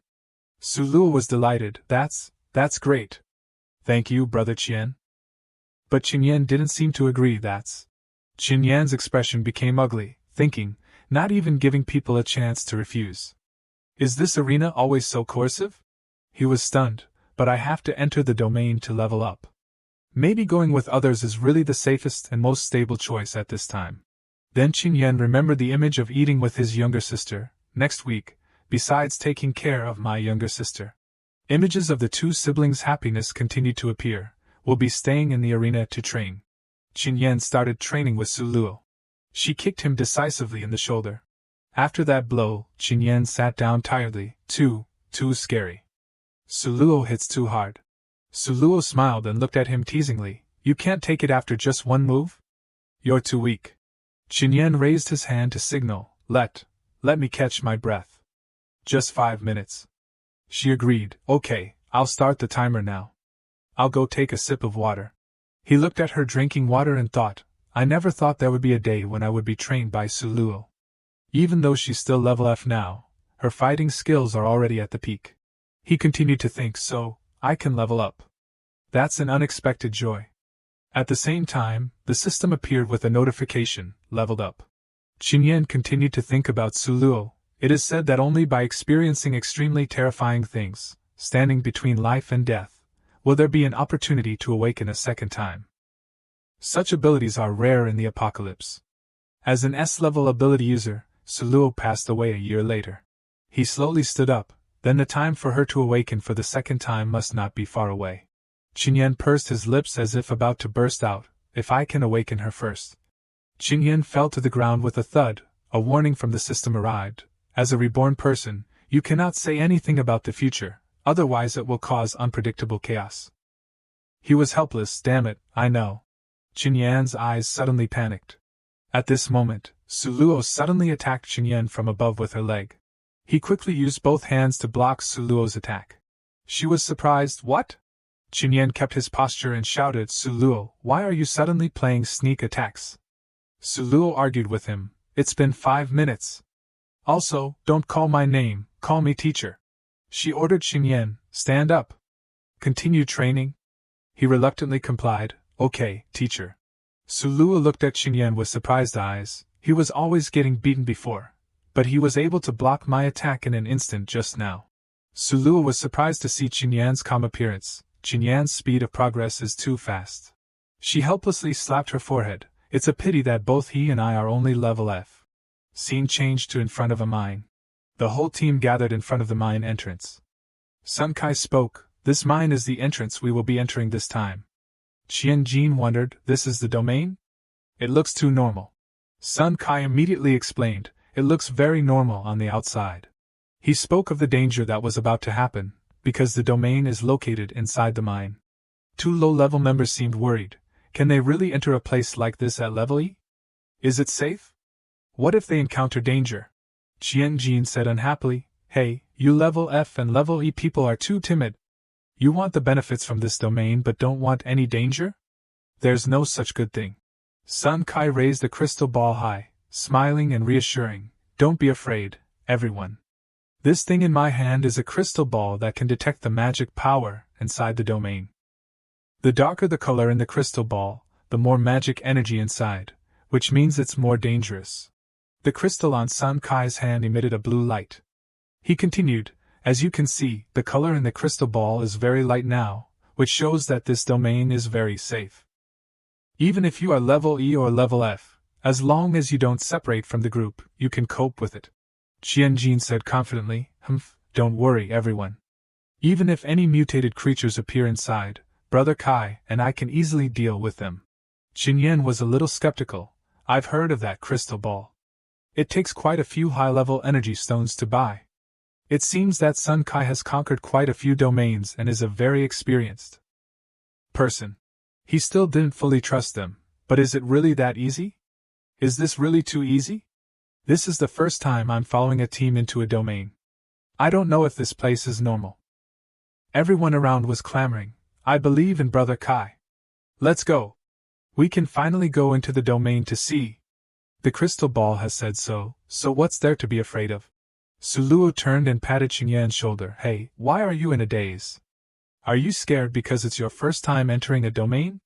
Suluo was delighted. That's great. Thank you, Brother Qian. But Qinyan didn't seem to agree. Qinyan's expression became ugly, thinking, not even giving people a chance to refuse. Is this arena always so coercive? He was stunned, but I have to enter the domain to level up. Maybe going with others is really the safest and most stable choice at this time. Then Qinyan remembered the image of eating with his younger sister, next week, besides taking care of my younger sister. Images of the two siblings' happiness continued to appear. We'll be staying in the arena to train. Qinyan started training with Suluo. She kicked him decisively in the shoulder. After that blow, Qinyan sat down tiredly. Too scary. Suluo hits too hard. Suluo smiled and looked at him teasingly. You can't take it after just one move? You're too weak. Qinyan raised his hand to signal, let me catch my breath. Just 5 minutes. She agreed. Okay, I'll start the timer now. I'll go take a sip of water. He looked at her drinking water and thought, I never thought there would be a day when I would be trained by Suluo. Even though she's still level F now, her fighting skills are already at the peak. He continued to think, so, I can level up. That's an unexpected joy. At the same time, the system appeared with a notification, leveled up. Qinyan continued to think about Suluo. It is said that only by experiencing extremely terrifying things, standing between life and death, will there be an opportunity to awaken a second time. Such abilities are rare in the apocalypse. As an S-level ability user, Suluo passed away a year later. He slowly stood up, then the time for her to awaken for the second time must not be far away. Qinyan pursed his lips as if about to burst out, if I can awaken her first. Qinyan fell to the ground with a thud. A warning from the system arrived. As a reborn person, you cannot say anything about the future, otherwise it will cause unpredictable chaos. He was helpless. Damn it, I know. Qinyan's eyes suddenly panicked. At this moment, Suluo suddenly attacked Qinyan from above with her leg. He quickly used both hands to block Suluo's attack. She was surprised. What? Qinyan kept his posture and shouted, Suluo, why are you suddenly playing sneak attacks? Suluo argued with him. It's been 5 minutes. Also, don't call my name, call me teacher. She ordered Qinyan, stand up. Continue training? He reluctantly complied. Okay, teacher. Suluo looked at Qinyan with surprised eyes. He was always getting beaten before, but he was able to block my attack in an instant just now. Suluo was surprised to see Qinyan's calm appearance. Qinyan's speed of progress is too fast. She helplessly slapped her forehead. It's a pity that both he and I are only level F. Scene changed to in front of a mine. The whole team gathered in front of the mine entrance. Sun Kai spoke. This mine is the entrance we will be entering this time. Qianjin wondered, this is the domain? It looks too normal. Sun Kai immediately explained, it looks very normal on the outside. He spoke of the danger that was about to happen, because the domain is located inside the mine. 2 low-level members seemed worried. Can they really enter a place like this at level E? Is it safe? What if they encounter danger? Qianjin said unhappily, hey, you level F and level E people are too timid. You want the benefits from this domain but don't want any danger? There's no such good thing. Sun Kai raised the crystal ball high, smiling and reassuring. Don't be afraid, everyone. This thing in my hand is a crystal ball that can detect the magic power inside the domain. The darker the color in the crystal ball, the more magic energy inside, which means it's more dangerous. The crystal on Sun Kai's hand emitted a blue light. He continued, as you can see, the color in the crystal ball is very light now, which shows that this domain is very safe. Even if you are level E or level F, as long as you don't separate from the group, you can cope with it. Qianjin said confidently, don't worry everyone. Even if any mutated creatures appear inside, Brother Kai and I can easily deal with them. Qinyan was a little skeptical. I've heard of that crystal ball. It takes quite a few high-level energy stones to buy. It seems that Sun Kai has conquered quite a few domains and is a very experienced person. He still didn't fully trust them, but is it really that easy? Is this really too easy? This is the first time I'm following a team into a domain. I don't know if this place is normal. Everyone around was clamoring, I believe in Brother Kai. Let's go. We can finally go into the domain to see. The crystal ball has said so, so what's there to be afraid of? Suluo turned and patted Xinyan's shoulder. Hey, why are you in a daze? Are you scared because it's your first time entering a domain?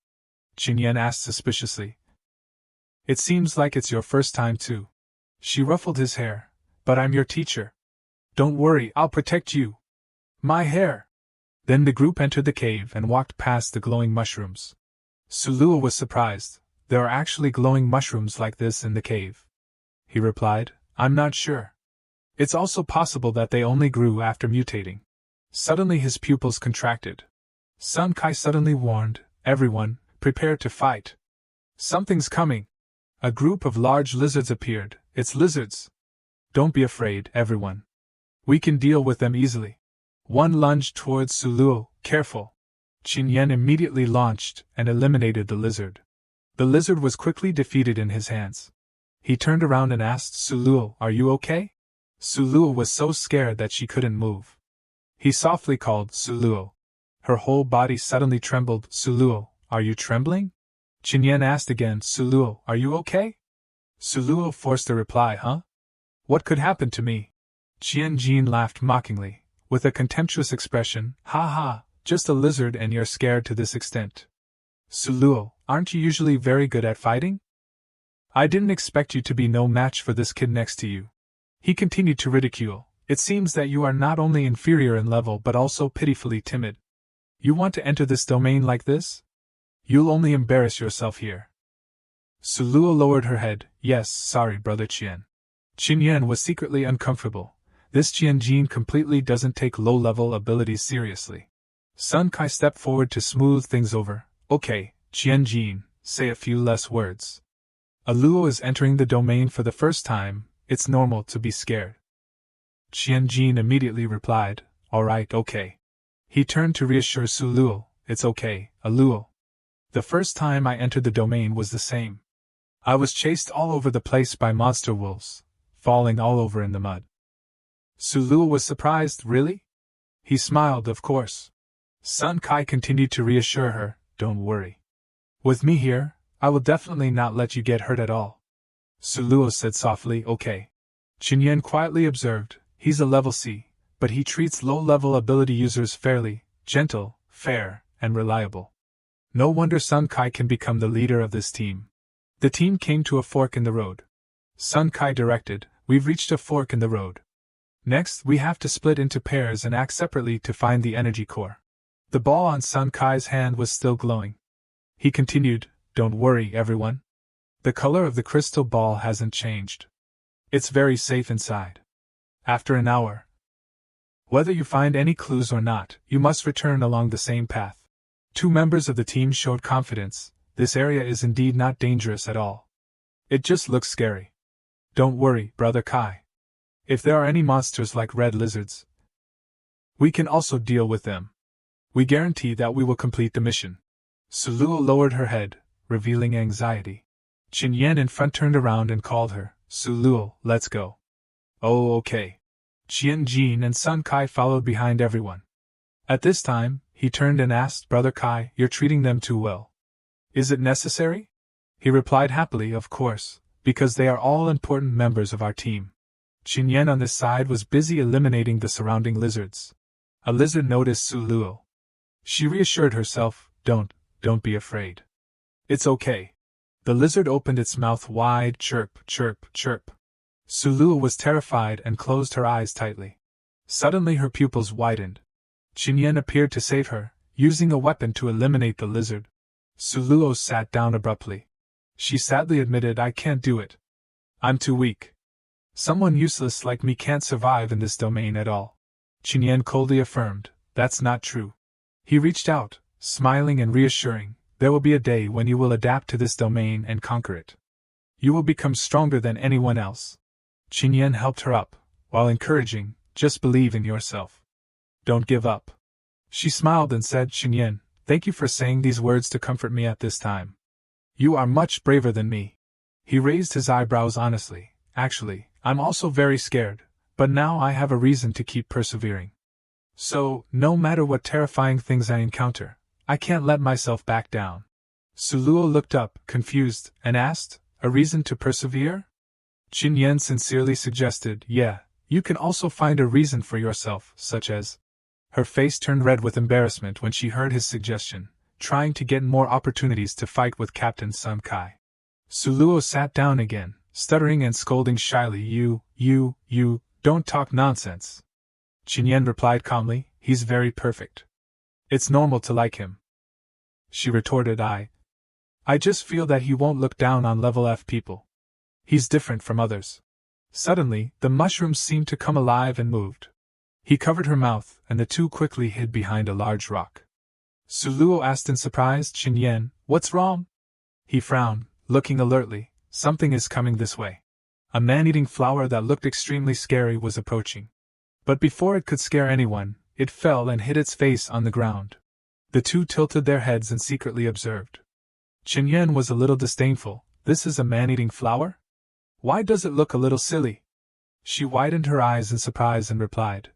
Xinyan asked suspiciously. It seems like it's your first time too. She ruffled his hair. But I'm your teacher. Don't worry, I'll protect you. My hair. Then the group entered the cave and walked past the glowing mushrooms. Suluo was surprised. There are actually glowing mushrooms like this in the cave. He replied, I'm not sure. It's also possible that they only grew after mutating. Suddenly his pupils contracted. Sun Kai suddenly warned, everyone, prepare to fight. Something's coming. A group of large lizards appeared. It's lizards. Don't be afraid, everyone. We can deal with them easily. One lunged towards Suluo, careful. Xinyan immediately launched and eliminated the lizard. The lizard was quickly defeated in his hands. He turned around and asked Suluo, are you okay? Suluo was so scared that she couldn't move. He softly called, Suluo. Her whole body suddenly trembled. Suluo, are you trembling? Xinyan asked again, Suluo, are you okay? Suluo forced a reply, huh? What could happen to me? Qianjin laughed mockingly, with a contemptuous expression, ha ha, just a lizard and you're scared to this extent. Suluo, aren't you usually very good at fighting? I didn't expect you to be no match for this kid next to you. He continued to ridicule. It seems that you are not only inferior in level but also pitifully timid. You want to enter this domain like this? You'll only embarrass yourself here. Suluo lowered her head. Yes, sorry, Brother Qian. Xinyan was secretly uncomfortable. This Qianjin completely doesn't take low-level abilities seriously. Sun Kai stepped forward to smooth things over. Okay, Qianjin, say a few less words. A Luo is entering the domain for the first time, it's normal to be scared. Qianjin immediately replied, alright, okay. He turned to reassure Suluo, it's okay, a Luo. The first time I entered the domain was the same. I was chased all over the place by monster wolves, falling all over in the mud. Suluo was surprised, really? He smiled, of course. Sun Kai continued to reassure her, don't worry. With me here, I will definitely not let you get hurt at all. Suluo said softly, okay. Xinyan quietly observed, he's a level C, but he treats low-level ability users fairly, gentle, fair, and reliable. No wonder Sun Kai can become the leader of this team. The team came to a fork in the road. Sun Kai directed, we've reached a fork in the road. Next, we have to split into pairs and act separately to find the energy core. The ball on Sun Kai's hand was still glowing. He continued, don't worry, everyone. The color of the crystal ball hasn't changed. It's very safe inside. After an hour, whether you find any clues or not, you must return along the same path. 2 members of the team showed confidence. This area is indeed not dangerous at all. It just looks scary. Don't worry, Brother Kai. If there are any monsters like red lizards, we can also deal with them. We guarantee that we will complete the mission. Suluo lowered her head, revealing anxiety. Xinyan in front turned around and called her, Suluo, let's go. Oh, okay. Qianjin and Sun Kai followed behind everyone. At this time, he turned and asked, Brother Kai, you're treating them too well. Is it necessary? He replied happily, of course, because they are all important members of our team. Xinyan on this side was busy eliminating the surrounding lizards. A lizard noticed Suluo. She reassured herself, don't be afraid. It's okay. The lizard opened its mouth wide, chirp, chirp, chirp. Suluo was terrified and closed her eyes tightly. Suddenly her pupils widened. Xinyan appeared to save her, using a weapon to eliminate the lizard. Suluo sat down abruptly. She sadly admitted, I can't do it. I'm too weak. Someone useless like me can't survive in this domain at all. Xinyan coldly affirmed, that's not true. He reached out, smiling and reassuring, there will be a day when you will adapt to this domain and conquer it. You will become stronger than anyone else. Xinyan helped her up, while encouraging, just believe in yourself. Don't give up. She smiled and said, Xinyan, thank you for saying these words to comfort me at this time. You are much braver than me. He raised his eyebrows honestly. Actually, I'm also very scared, but now I have a reason to keep persevering. So, no matter what terrifying things I encounter, I can't let myself back down. Suluo looked up, confused, and asked, a reason to persevere? Qin Yan sincerely suggested, yeah, you can also find a reason for yourself, such as. Her face turned red with embarrassment when she heard his suggestion, trying to get more opportunities to fight with Captain Sun Kai. Suluo sat down again, stuttering and scolding shyly, you, don't talk nonsense. Qin Yan replied calmly, he's very perfect. It's normal to like him. She retorted, I just feel that he won't look down on level F people. He's different from others. Suddenly, the mushrooms seemed to come alive and moved. He covered her mouth, and the two quickly hid behind a large rock. Suluo asked in surprise, Qin Yan, what's wrong? He frowned, looking alertly, something is coming this way. A man-eating flower that looked extremely scary was approaching. But before it could scare anyone, it fell and hit its face on the ground. The two tilted their heads and secretly observed. Qin Yan was a little disdainful, this is a man-eating flower? Why does it look a little silly? She widened her eyes in surprise and replied.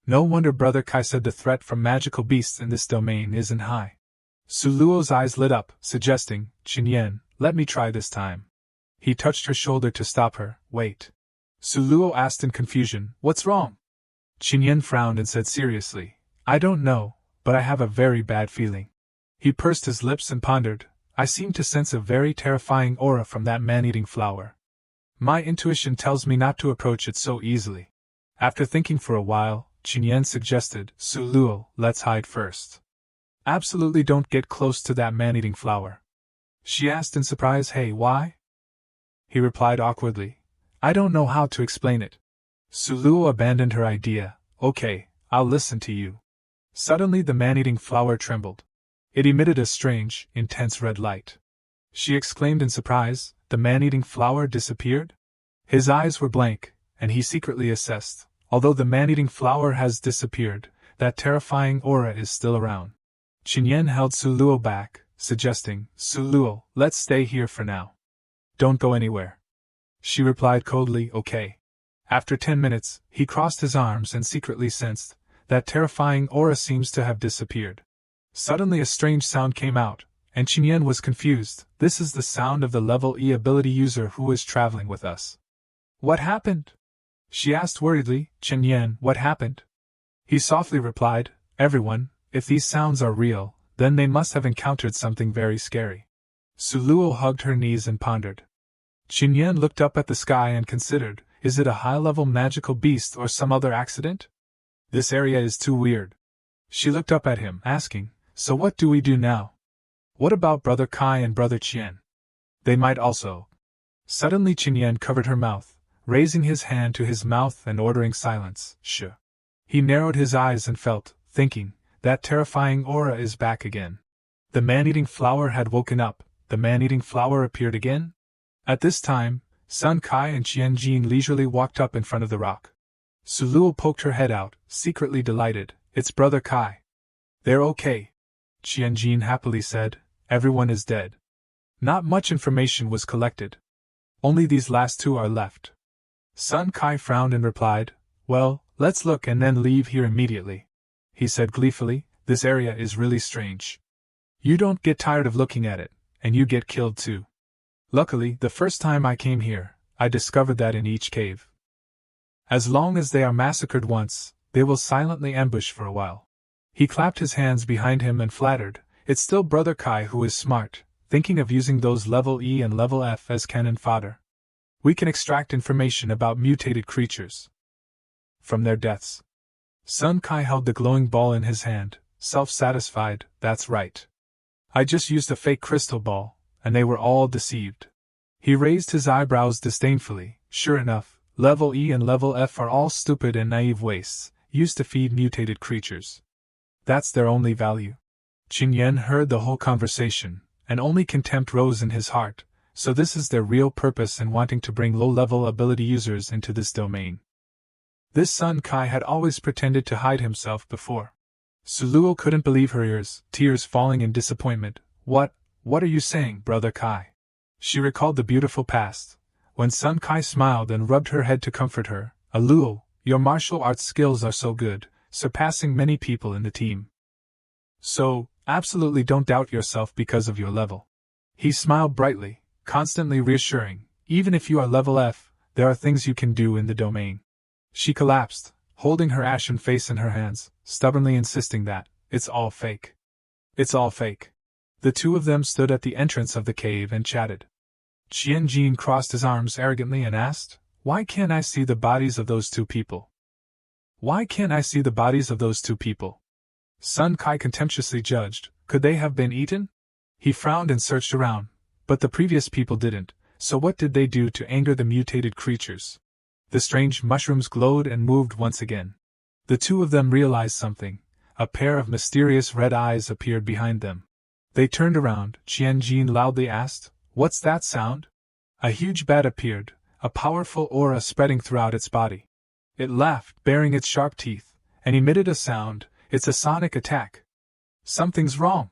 No wonder Brother Kai said the threat from magical beasts in this domain isn't high. Suluo's eyes lit up, suggesting, Qin Yan, let me try this time. He touched her shoulder to stop her. Wait. Suluo asked in confusion, what's wrong? Qin Yan frowned and said seriously, I don't know, but I have a very bad feeling. He pursed his lips and pondered, I seem to sense a very terrifying aura from that man-eating flower. My intuition tells me not to approach it so easily. After thinking for a while, Qin Yan suggested, Suluo, let's hide first. Absolutely don't get close to that man-eating flower. She asked in surprise, hey, why? He replied awkwardly, I don't know how to explain it. Suluo abandoned her idea, okay, I'll listen to you. Suddenly the man-eating flower trembled. It emitted a strange, intense red light. She exclaimed in surprise, the man-eating flower disappeared? His eyes were blank, and he secretly assessed, although the man-eating flower has disappeared, that terrifying aura is still around. Qin Yan held Suluo back, suggesting, Suluo, let's stay here for now. Don't go anywhere. She replied coldly, okay. After 10 minutes, he crossed his arms and secretly sensed, that terrifying aura seems to have disappeared. Suddenly a strange sound came out, and Qin Yan was confused. This is the sound of the level E ability user who is traveling with us. What happened? She asked worriedly, Qin Yan, what happened? He softly replied, everyone, if these sounds are real, then they must have encountered something very scary. Suluo hugged her knees and pondered. Qin Yan looked up at the sky and considered, is it a high-level magical beast or some other accident? This area is too weird. She looked up at him, asking, so what do we do now? What about Brother Kai and Brother Qian? They might also. Suddenly Qin Yan covered her mouth, raising his hand to his mouth and ordering silence. Shh. He narrowed his eyes and felt, thinking, that terrifying aura is back again. The man-eating flower had woken up, the man-eating flower appeared again? At this time, Sun Kai and Qian Jin leisurely walked up in front of the rock. Suluo poked her head out, secretly delighted, it's Brother Kai. They're okay. Qian Jin happily said, everyone is dead. Not much information was collected. Only these last two are left. Sun Kai frowned and replied, well, let's look and then leave here immediately. He said gleefully, this area is really strange. You don't get tired of looking at it, and you get killed too. Luckily, the first time I came here, I discovered that in each cave. As long as they are massacred once, they will silently ambush for a while. He clapped his hands behind him and flattered, it's still Brother Kai who is smart, thinking of using those level E and level F as cannon fodder. We can extract information about mutated creatures from their deaths. Sun Kai held the glowing ball in his hand, self-satisfied, that's right. I just used a fake crystal ball, and they were all deceived. He raised his eyebrows disdainfully, sure enough, level E and level F are all stupid and naive wastes, used to feed mutated creatures. That's their only value. Qin Yan heard the whole conversation, and only contempt rose in his heart, so this is their real purpose in wanting to bring low-level ability users into this domain. This Sun Kai had always pretended to hide himself before. Suluo couldn't believe her ears, tears falling in disappointment. What are you saying, Brother Kai? She recalled the beautiful past, when Sun Kai smiled and rubbed her head to comfort her. Aluo, your martial arts skills are so good, surpassing many people in the team. So, absolutely don't doubt yourself because of your level. He smiled brightly, constantly reassuring, even if you are level F, there are things you can do in the domain. She collapsed, holding her ashen face in her hands, stubbornly insisting that, it's all fake. It's all fake. The two of them stood at the entrance of the cave and chatted. Qianjin crossed his arms arrogantly and asked, "Why can't I see the bodies of those two people? Why can't I see the bodies of those two people?" Sun Kai contemptuously judged, could they have been eaten? He frowned and searched around, but the previous people didn't, so what did they do to anger the mutated creatures? The strange mushrooms glowed and moved once again. The two of them realized something. A pair of mysterious red eyes appeared behind them. They turned around. Qianjin loudly asked, "What's that sound?" A huge bat appeared, a powerful aura spreading throughout its body. It laughed, baring its sharp teeth, and emitted a sound. It's a sonic attack. Something's wrong.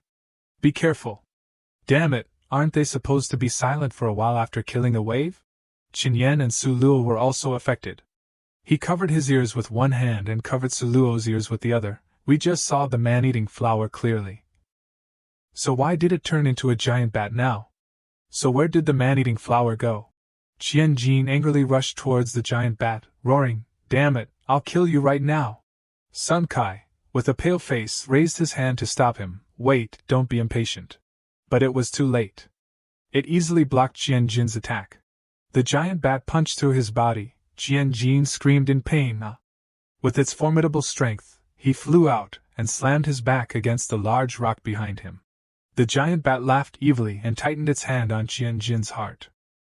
Be careful. Damn it, aren't they supposed to be silent for a while after killing a wave? Qinyan and Su Luo were also affected. He covered his ears with one hand and covered Su Luo's ears with the other. We just saw the man-eating flower clearly. So why did it turn into a giant bat now? So where did the man-eating flower go? Qianjin angrily rushed towards the giant bat, roaring, "Damn it, I'll kill you right now!" Sun Kai, with a pale face, raised his hand to stop him. "Wait, don't be impatient." But it was too late. It easily blocked Qianjin's attack. The giant bat punched through his body. Qianjin screamed in pain. With its formidable strength, he flew out and slammed his back against the large rock behind him. The giant bat laughed evilly and tightened its hand on Qianjin's heart.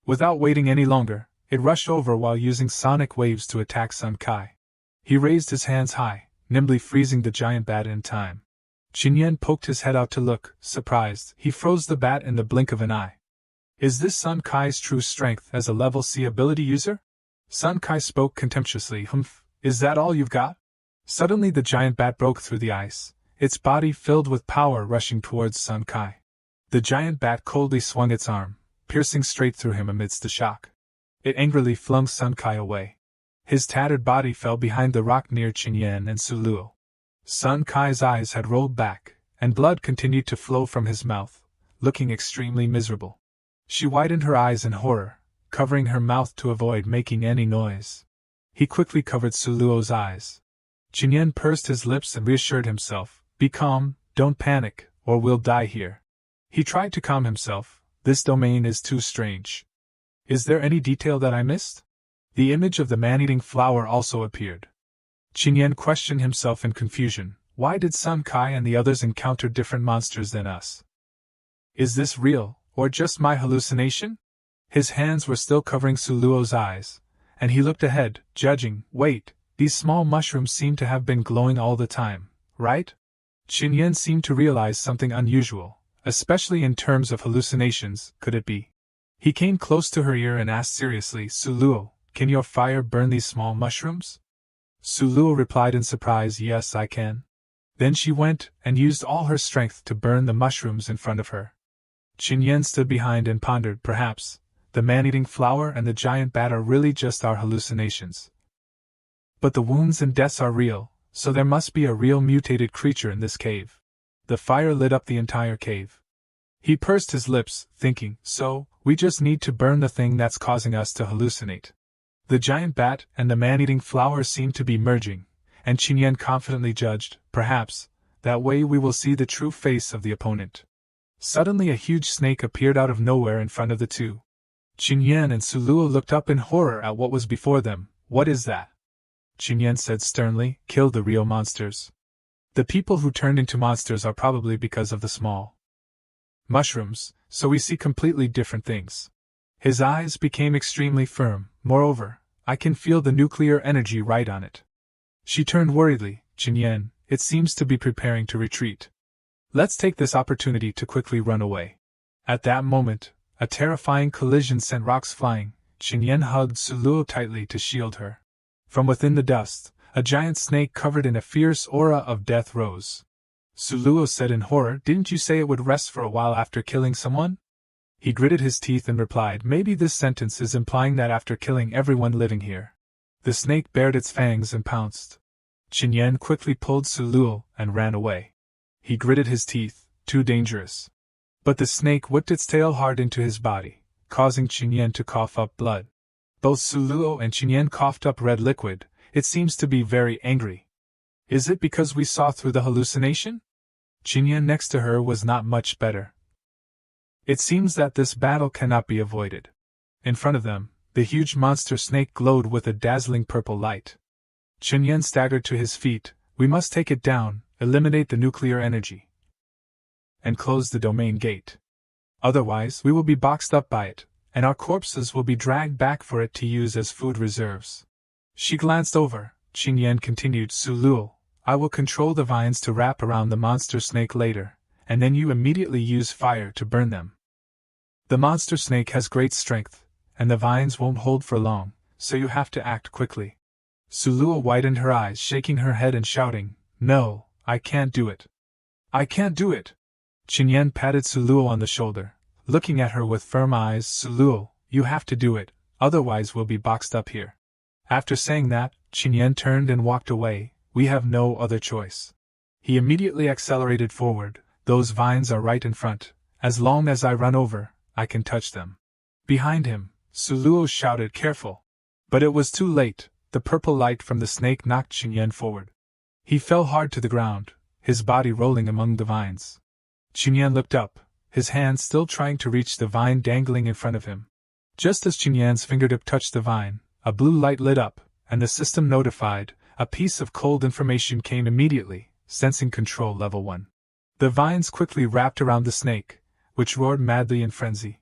Without waiting any longer, it rushed over while using sonic waves to attack Sun Kai. He raised his hands high, nimbly freezing the giant bat in time. Qinyan poked his head out to look, surprised. He froze the bat in the blink of an eye. Is this Sun Kai's true strength as a level C ability user? Sun Kai spoke contemptuously. Humph, is that all you've got? Suddenly the giant bat broke through the ice, its body filled with power rushing towards Sun Kai. The giant bat coldly swung its arm, piercing straight through him amidst the shock. It angrily flung Sun Kai away. His tattered body fell behind the rock near Qinyan and Su Luo. Sun Kai's eyes had rolled back, and blood continued to flow from his mouth, looking extremely miserable. She widened her eyes in horror, covering her mouth to avoid making any noise. He quickly covered Su Luo's eyes. Qinyan pursed his lips and reassured himself, "Be calm, don't panic, or we'll die here." He tried to calm himself. This domain is too strange. Is there any detail that I missed? The image of the man-eating flower also appeared. Qinyan questioned himself in confusion. Why did Sun Kai and the others encounter different monsters than us? Is this real, or just my hallucination? His hands were still covering Su Luo's eyes, and he looked ahead, judging. Wait, these small mushrooms seem to have been glowing all the time, right? Qinyan seemed to realize something unusual, especially in terms of hallucinations. Could it be? He came close to her ear and asked seriously, "Su Luo, can your fire burn these small mushrooms?" Su Luo replied in surprise, "Yes, I can." Then she went and used all her strength to burn the mushrooms in front of her. Qinyan stood behind and pondered. Perhaps the man-eating flower and the giant bat are really just our hallucinations. But the wounds and deaths are real, so there must be a real mutated creature in this cave. The fire lit up the entire cave. He pursed his lips, thinking, so, we just need to burn the thing that's causing us to hallucinate. The giant bat and the man-eating flower seemed to be merging, and Qinyan confidently judged, perhaps, that way we will see the true face of the opponent. Suddenly a huge snake appeared out of nowhere in front of the two. Qinyan and Su Luo looked up in horror at what was before them. What is that? Qinyan said sternly, kill the real monsters. The people who turned into monsters are probably because of the small mushrooms, so we see completely different things. His eyes became extremely firm. Moreover, I can feel the nuclear energy right on it. She turned worriedly. Qinyan, it seems to be preparing to retreat. Let's take this opportunity to quickly run away. At that moment, a terrifying collision sent rocks flying. Qinyan hugged Su Luo tightly to shield her. From within the dust, a giant snake covered in a fierce aura of death rose. Su Luo said in horror, "Didn't you say it would rest for a while after killing someone?" He gritted his teeth and replied, "Maybe this sentence is implying that after killing everyone living here." The snake bared its fangs and pounced. Qin quickly pulled Suluo and ran away. He gritted his teeth, too dangerous. But the snake whipped its tail hard into his body, causing Qin to cough up blood. Both Suluo and Qin coughed up red liquid. It seems to be very angry. Is it because we saw through the hallucination? Qin next to her was not much better. It seems that this battle cannot be avoided. In front of them, the huge monster snake glowed with a dazzling purple light. Qin staggered to his feet. We must take it down, eliminate the nuclear energy, and close the domain gate. Otherwise, we will be boxed up by it, and our corpses will be dragged back for it to use as food reserves. She glanced over. Qin continued, Suluo, I will control the vines to wrap around the monster snake later, and then you immediately use fire to burn them. The monster snake has great strength, and the vines won't hold for long, so you have to act quickly. Suluo widened her eyes, shaking her head and shouting, No, I can't do it. I can't do it. Qin patted Suluo on the shoulder, looking at her with firm eyes. Suluo, you have to do it, otherwise we'll be boxed up here. After saying that, Qin turned and walked away. We have no other choice. He immediately accelerated forward. Those vines are right in front. As long as I run over, I can touch them. Behind him, Suluo shouted, Careful! But it was too late. The purple light from the snake knocked Qin forward. He fell hard to the ground, his body rolling among the vines. Qin looked up, his hand still trying to reach the vine dangling in front of him. Just as Qin's fingertip touched the vine, a blue light lit up, and the system notified. A piece of cold information came immediately, sensing control level 1. The vines quickly wrapped around the snake, which roared madly in frenzy.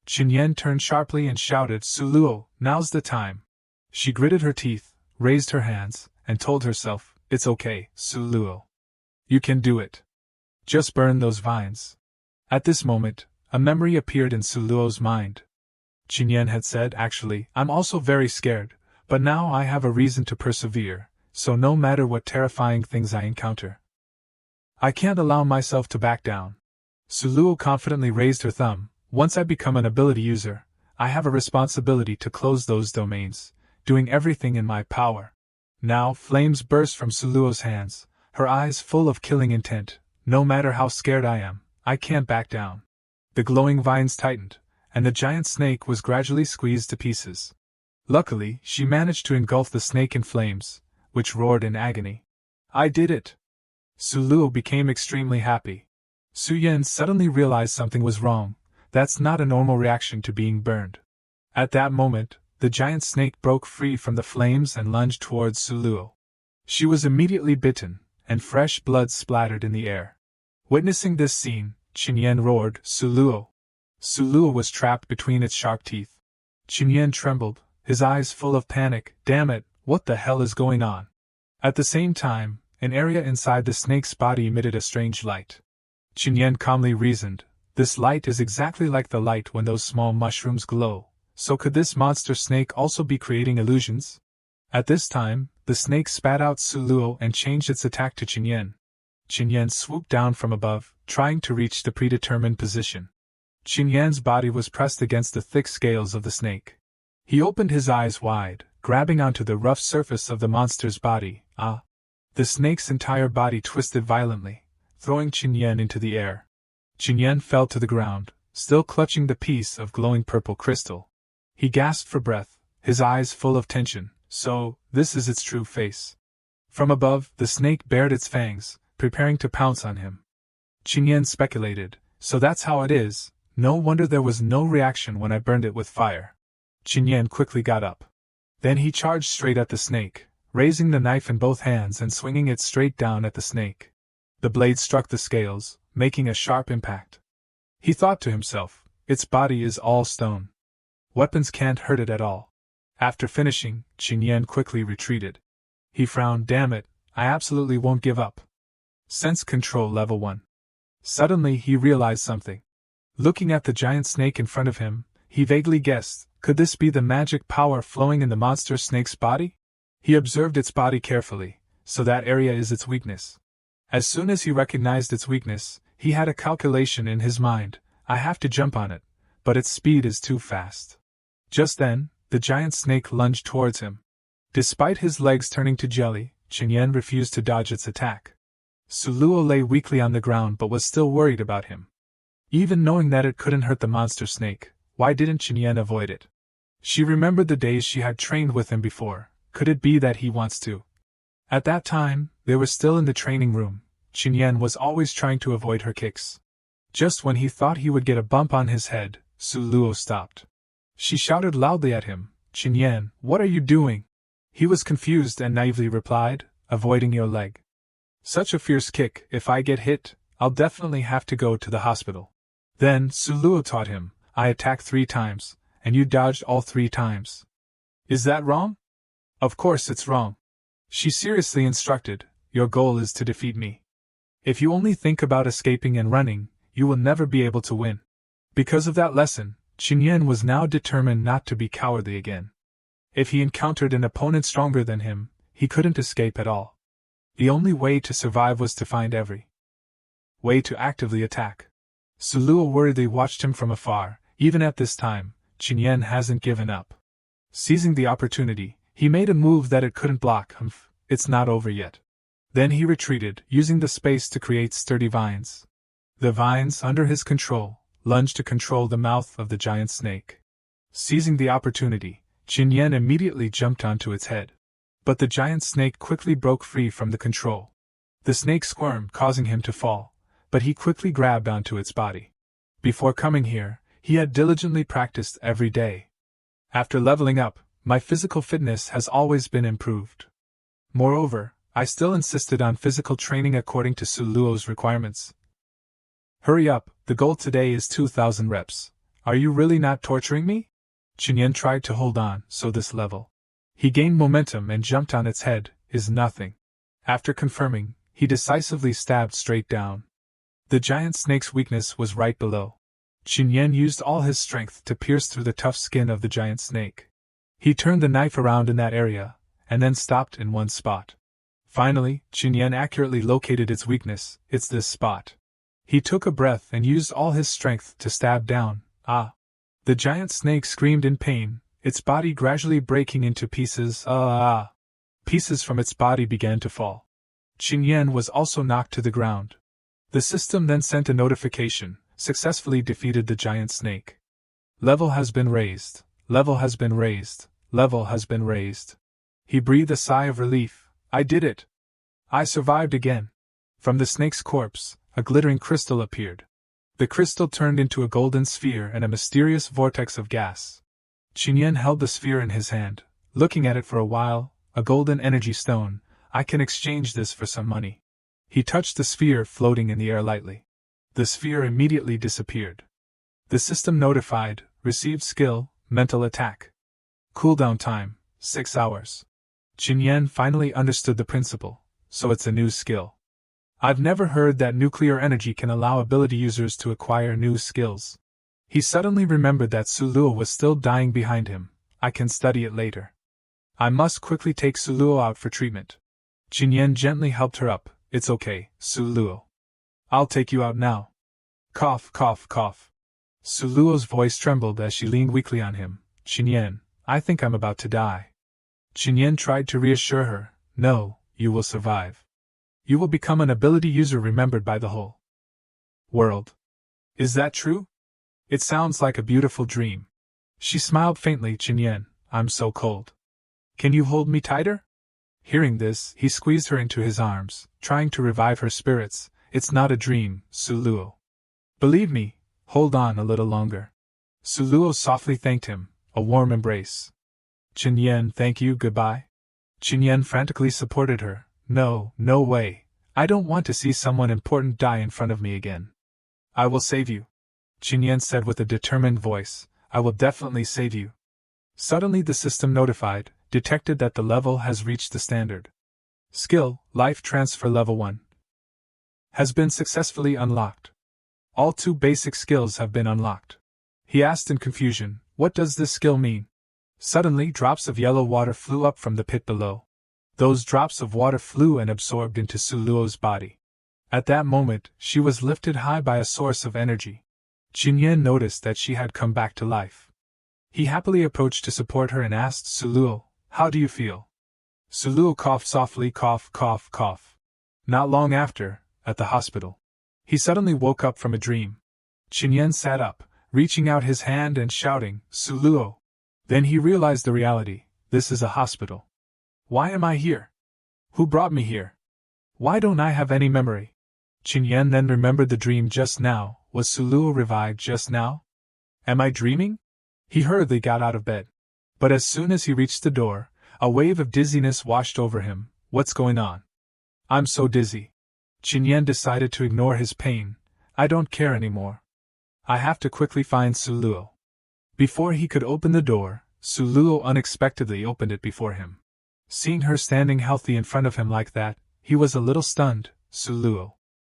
Qin turned sharply and shouted, Suluo, now's the time. She gritted her teeth, raised her hands, and told herself, It's okay, Suluo. You can do it. Just burn those vines. At this moment, a memory appeared in Suluo's mind. Qin had said, Actually, I'm also very scared, but now I have a reason to persevere, so no matter what terrifying things I encounter, I can't allow myself to back down. Suluo confidently raised her thumb. Once I become an ability user, I have a responsibility to close those domains, doing everything in my power. Now, flames burst from Suluo's hands, her eyes full of killing intent. No matter how scared I am, I can't back down. The glowing vines tightened, and the giant snake was gradually squeezed to pieces. Luckily, she managed to engulf the snake in flames, which roared in agony. I did it! Suluo became extremely happy. Suyin suddenly realized something was wrong. That's not a normal reaction to being burned. At that moment, the giant snake broke free from the flames and lunged towards Suluo. She was immediately bitten, and fresh blood splattered in the air. Witnessing this scene, Qin roared, Suluo! Suluo was trapped between its sharp teeth. Qin trembled, his eyes full of panic. Damn it, what the hell is going on? At the same time, an area inside the snake's body emitted a strange light. Qin calmly reasoned, this light is exactly like the light when those small mushrooms glow, so could this monster snake also be creating illusions? At this time, the snake spat out Suluo and changed its attack to Qin. Qin swooped down from above, trying to reach the predetermined position. Qin's body was pressed against the thick scales of the snake. He opened his eyes wide, grabbing onto the rough surface of the monster's body. The snake's entire body twisted violently, throwing Qin into the air. Qin fell to the ground, still clutching the piece of glowing purple crystal. He gasped for breath, his eyes full of tension. So, this is its true face. From above, the snake bared its fangs, preparing to pounce on him. Qin speculated, so that's how it is. No wonder there was no reaction when I burned it with fire. Qin quickly got up. Then he charged straight at the snake, raising the knife in both hands and swinging it straight down at the snake. The blade struck the scales, making a sharp impact. He thought to himself, its body is all stone. Weapons can't hurt it at all. After finishing, Qin quickly retreated. He frowned. Damn it, I absolutely won't give up. Sense control level 1. Suddenly he realized something. Looking at the giant snake in front of him, he vaguely guessed, could this be the magic power flowing in the monster snake's body? He observed its body carefully, so that area is its weakness. As soon as he recognized its weakness, he had a calculation in his mind. I have to jump on it, but its speed is too fast. Just then, the giant snake lunged towards him. Despite his legs turning to jelly, Qingyan refused to dodge its attack. Suluo lay weakly on the ground but was still worried about him. Even knowing that it couldn't hurt the monster snake, why didn't Qingyan avoid it? She remembered the days she had trained with him before. Could it be that he wants to? At that time, they were still in the training room. Qingyan was always trying to avoid her kicks. Just when he thought he would get a bump on his head, Suluo stopped. She shouted loudly at him, "Qingyan, what are you doing?" He was confused and naively replied, "Avoiding your leg. Such a fierce kick, if I get hit, I'll definitely have to go to the hospital." Then, Suluo taught him, "I attacked 3 times, and you dodged all 3 times. Is that wrong?" "Of course it's wrong." She seriously instructed, "Your goal is to defeat me. If you only think about escaping and running, you will never be able to win." Because of that lesson, Qingyan was now determined not to be cowardly again. If he encountered an opponent stronger than him, he couldn't escape at all. The only way to survive was to find every way to actively attack. Suluo worriedly watched him from afar. Even at this time, Qingyan hasn't given up. Seizing the opportunity, he made a move that it couldn't block. It's not over yet. Then he retreated, using the space to create sturdy vines. The vines, under his control, lunged to control the mouth of the giant snake. Seizing the opportunity, Qingyan immediately jumped onto its head. But the giant snake quickly broke free from the control. The snake squirmed, causing him to fall, but he quickly grabbed onto its body. Before coming here, he had diligently practiced every day. After leveling up, my physical fitness has always been improved. Moreover, I still insisted on physical training according to Suluo's requirements. Hurry up, the goal today is 2,000 reps. Are you really not torturing me? Qingyan tried to hold on, so this level. He gained momentum and jumped on its head, is nothing. After confirming, he decisively stabbed straight down. The giant snake's weakness was right below. Qingyan used all his strength to pierce through the tough skin of the giant snake. He turned the knife around in that area, and then stopped in one spot. Finally, Qingyan accurately located its weakness. It's this spot. He took a breath and used all his strength to stab down. Ah! The giant snake screamed in pain, its body gradually breaking into pieces. Pieces from its body began to fall. Qingyan was also knocked to the ground. The system then sent a notification, successfully defeated the giant snake. Level has been raised. Level has been raised. Level has been raised. He breathed a sigh of relief. I did it. I survived again. From the snake's corpse, a glittering crystal appeared. The crystal turned into a golden sphere and a mysterious vortex of gas. Qingyan held the sphere in his hand, looking at it for a while. A golden energy stone. I can exchange this for some money. He touched the sphere floating in the air lightly. The sphere immediately disappeared. The system notified, received skill, mental attack. Cooldown time, 6 hours. Qingyan finally understood the principle, so it's a new skill. I've never heard that nuclear energy can allow ability users to acquire new skills. He suddenly remembered that Suluo was still dying behind him. I can study it later. I must quickly take Suluo out for treatment. Qingyan gently helped her up. It's okay, Suluo. I'll take you out now. Cough, cough, cough. Suluo's voice trembled as she leaned weakly on him. Qingyan, I think I'm about to die. Qingyan tried to reassure her. No, you will survive. You will become an ability user remembered by the whole world. Is that true? It sounds like a beautiful dream. She smiled faintly. Qingyan, I'm so cold. Can you hold me tighter? Hearing this, he squeezed her into his arms, trying to revive her spirits. It's not a dream, Suluo. Believe me, hold on a little longer. Suluo softly thanked him, a warm embrace. Qingyan, thank you, goodbye. Qingyan frantically supported her. No, no way. I don't want to see someone important die in front of me again. I will save you. Qingyan said with a determined voice. I will definitely save you. Suddenly the system notified, detected that the level has reached the standard. Skill, Life Transfer Level 1. Has been successfully unlocked. All 2 basic skills have been unlocked. He asked in confusion, what does this skill mean? Suddenly drops of yellow water flew up from the pit below. Those drops of water flew and absorbed into Suluo's body. At that moment, she was lifted high by a source of energy. Qingyan noticed that she had come back to life. He happily approached to support her and asked, Suluo, how do you feel? Suluo coughed softly, cough, cough, cough. Not long after, at the hospital, he suddenly woke up from a dream. Qinyan sat up, reaching out his hand and shouting, Suluo. Then he realized the reality. This is a hospital. Why am I here? Who brought me here? Why don't I have any memory? Qinyan then remembered the dream just now. Was Suluo revived just now? Am I dreaming? He hurriedly got out of bed. But as soon as he reached the door, a wave of dizziness washed over him. What's going on? I'm so dizzy. Qinyan decided to ignore his pain. I don't care anymore. I have to quickly find Suluo. Before he could open the door, Suluo unexpectedly opened it before him. Seeing her standing healthy in front of him like that, he was a little stunned. Suluo.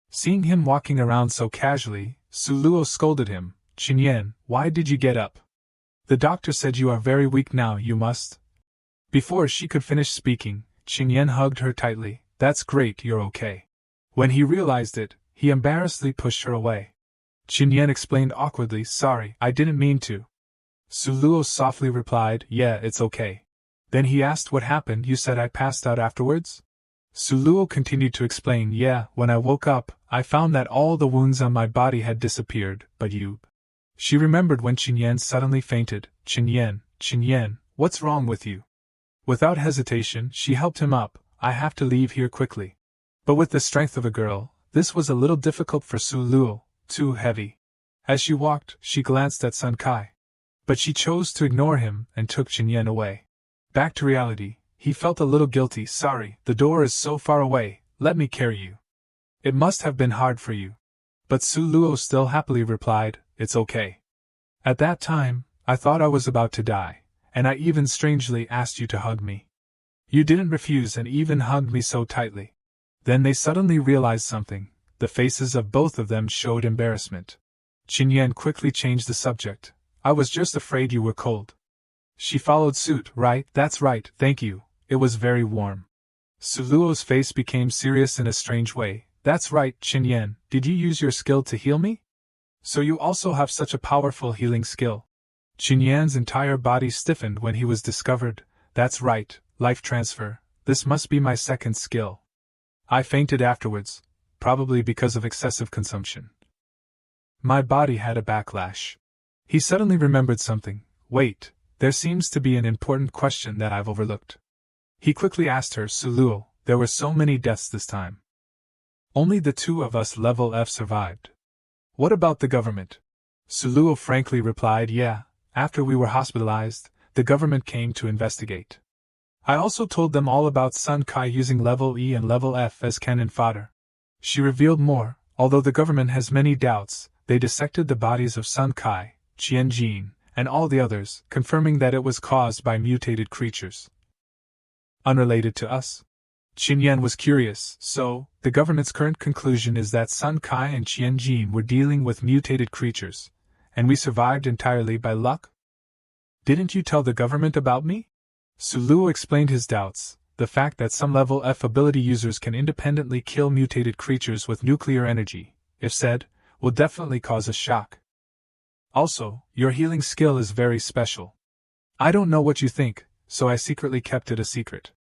Seeing him walking around so casually, Suluo scolded him. Qinyan, why did you get up? The doctor said you are very weak now, you must. Before she could finish speaking, Qinyan hugged her tightly. That's great, you're okay. When he realized it, he embarrassedly pushed her away. Qinyan explained awkwardly, sorry, I didn't mean to. Suluo softly replied, yeah, it's okay. Then he asked what happened. You said I passed out afterwards? Suluo continued to explain, yeah, when I woke up, I found that all the wounds on my body had disappeared, but you. She remembered when Qinyan suddenly fainted. Qinyan, what's wrong with you? Without hesitation, she helped him up. I have to leave here quickly. But with the strength of a girl, this was a little difficult for Suluo, too heavy. As she walked, she glanced at Sun Kai. But she chose to ignore him and took Qinyan away. Back to reality, he felt a little guilty. Sorry, the door is so far away, let me carry you. It must have been hard for you. But Suluo still happily replied, it's okay. At that time, I thought I was about to die, and I even strangely asked you to hug me. You didn't refuse and even hugged me so tightly. Then they suddenly realized something. The faces of both of them showed embarrassment. Qinyan quickly changed the subject. I was just afraid you were cold. She followed suit. Right, that's right, thank you, it was very warm. Suluo's face became serious in a strange way. That's right, Qinyan, did you use your skill to heal me? So you also have such a powerful healing skill. Qinyan's entire body stiffened when he was discovered. That's right, life transfer, this must be my second skill. I fainted afterwards, probably because of excessive consumption. My body had a backlash. He suddenly remembered something. Wait, there seems to be an important question that I've overlooked. He quickly asked her, Suluo, there were so many deaths this time. Only the two of us level F survived. What about the government? Suluo frankly replied, yeah, after we were hospitalized, the government came to investigate. I also told them all about Sun Kai using level E and level F as cannon fodder. She revealed more. Although the government has many doubts, they dissected the bodies of Sun Kai, Qianjin, and all the others, confirming that it was caused by mutated creatures. Unrelated to us? Qinyan was curious. So, the government's current conclusion is that Sun Kai and Qianjin were dealing with mutated creatures, and we survived entirely by luck? Didn't you tell the government about me? Suluo explained his doubts. The fact that some level F ability users can independently kill mutated creatures with nuclear energy, if said, will definitely cause a shock. Also, your healing skill is very special. I don't know what you think, so I secretly kept it a secret.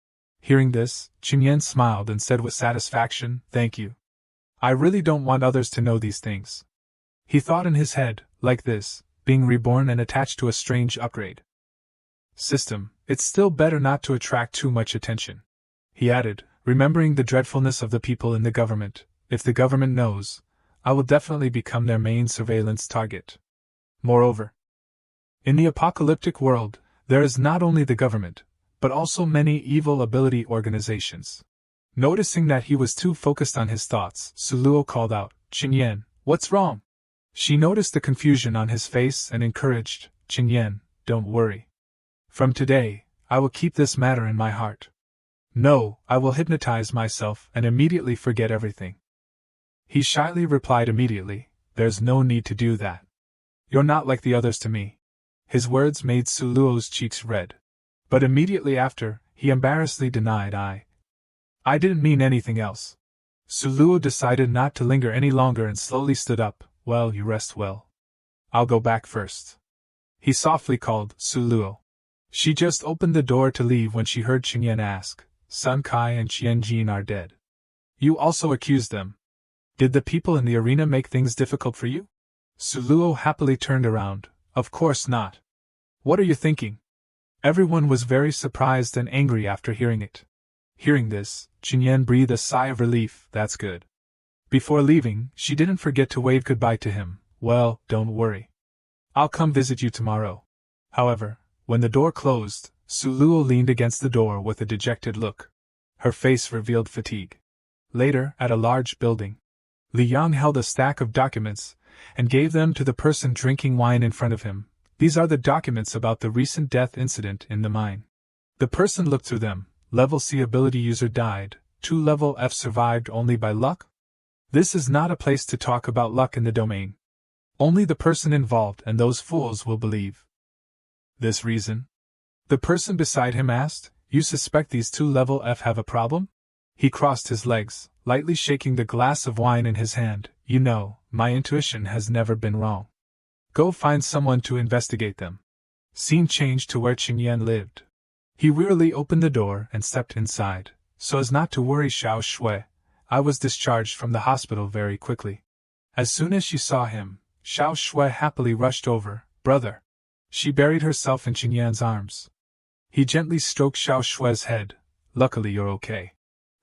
Hearing this, Qinyan smiled and said with satisfaction, thank you. I really don't want others to know these things. He thought in his head, like this, being reborn and attached to a strange upgrade system, it's still better not to attract too much attention. He added, remembering the dreadfulness of the people in the government, if the government knows, I will definitely become their main surveillance target. Moreover, in the apocalyptic world, there is not only the government, but also many evil ability organizations. Noticing that he was too focused on his thoughts, Suluo called out, Qinyan, what's wrong? She noticed the confusion on his face and encouraged, Qinyan, don't worry. From today, I will keep this matter in my heart. No, I will hypnotize myself and immediately forget everything. He shyly replied immediately, there's no need to do that. You're not like the others to me. His words made Suluo's cheeks red. But immediately after, he embarrassedly denied I didn't mean anything else. Suluo decided not to linger any longer and slowly stood up. Well, you rest well. I'll go back first. He softly called, Suluo. She just opened the door to leave when she heard Qinyan ask, Sun Kai and Qian Jin are dead. You also accused them. Did the people in the arena make things difficult for you? Suluo happily turned around. Of course not. What are you thinking? Everyone was very surprised and angry after hearing it. Hearing this, Qinyan breathed a sigh of relief. That's good. Before leaving, she didn't forget to wave goodbye to him. Well, don't worry. I'll come visit you tomorrow. However, when the door closed, Suluo leaned against the door with a dejected look. Her face revealed fatigue. Later, at a large building, Li Yang held a stack of documents and gave them to the person drinking wine in front of him. These are the documents about the recent death incident in the mine. The person looked through them. Level C ability user died. 2 level F survived only by luck? This is not a place to talk about luck in the domain. Only the person involved and those fools will believe. This reason? The person beside him asked. You suspect these 2 level F have a problem? He crossed his legs, lightly shaking the glass of wine in his hand. You know, my intuition has never been wrong. Go find someone to investigate them. Scene changed to where Qingyan lived. He wearily opened the door and stepped inside. So as not to worry Xiao Shui, I was discharged from the hospital very quickly. As soon as she saw him, Xiao Shui happily rushed over. Brother. She buried herself in Qingyan's arms. He gently stroked Xiao Shui's head. Luckily you're okay.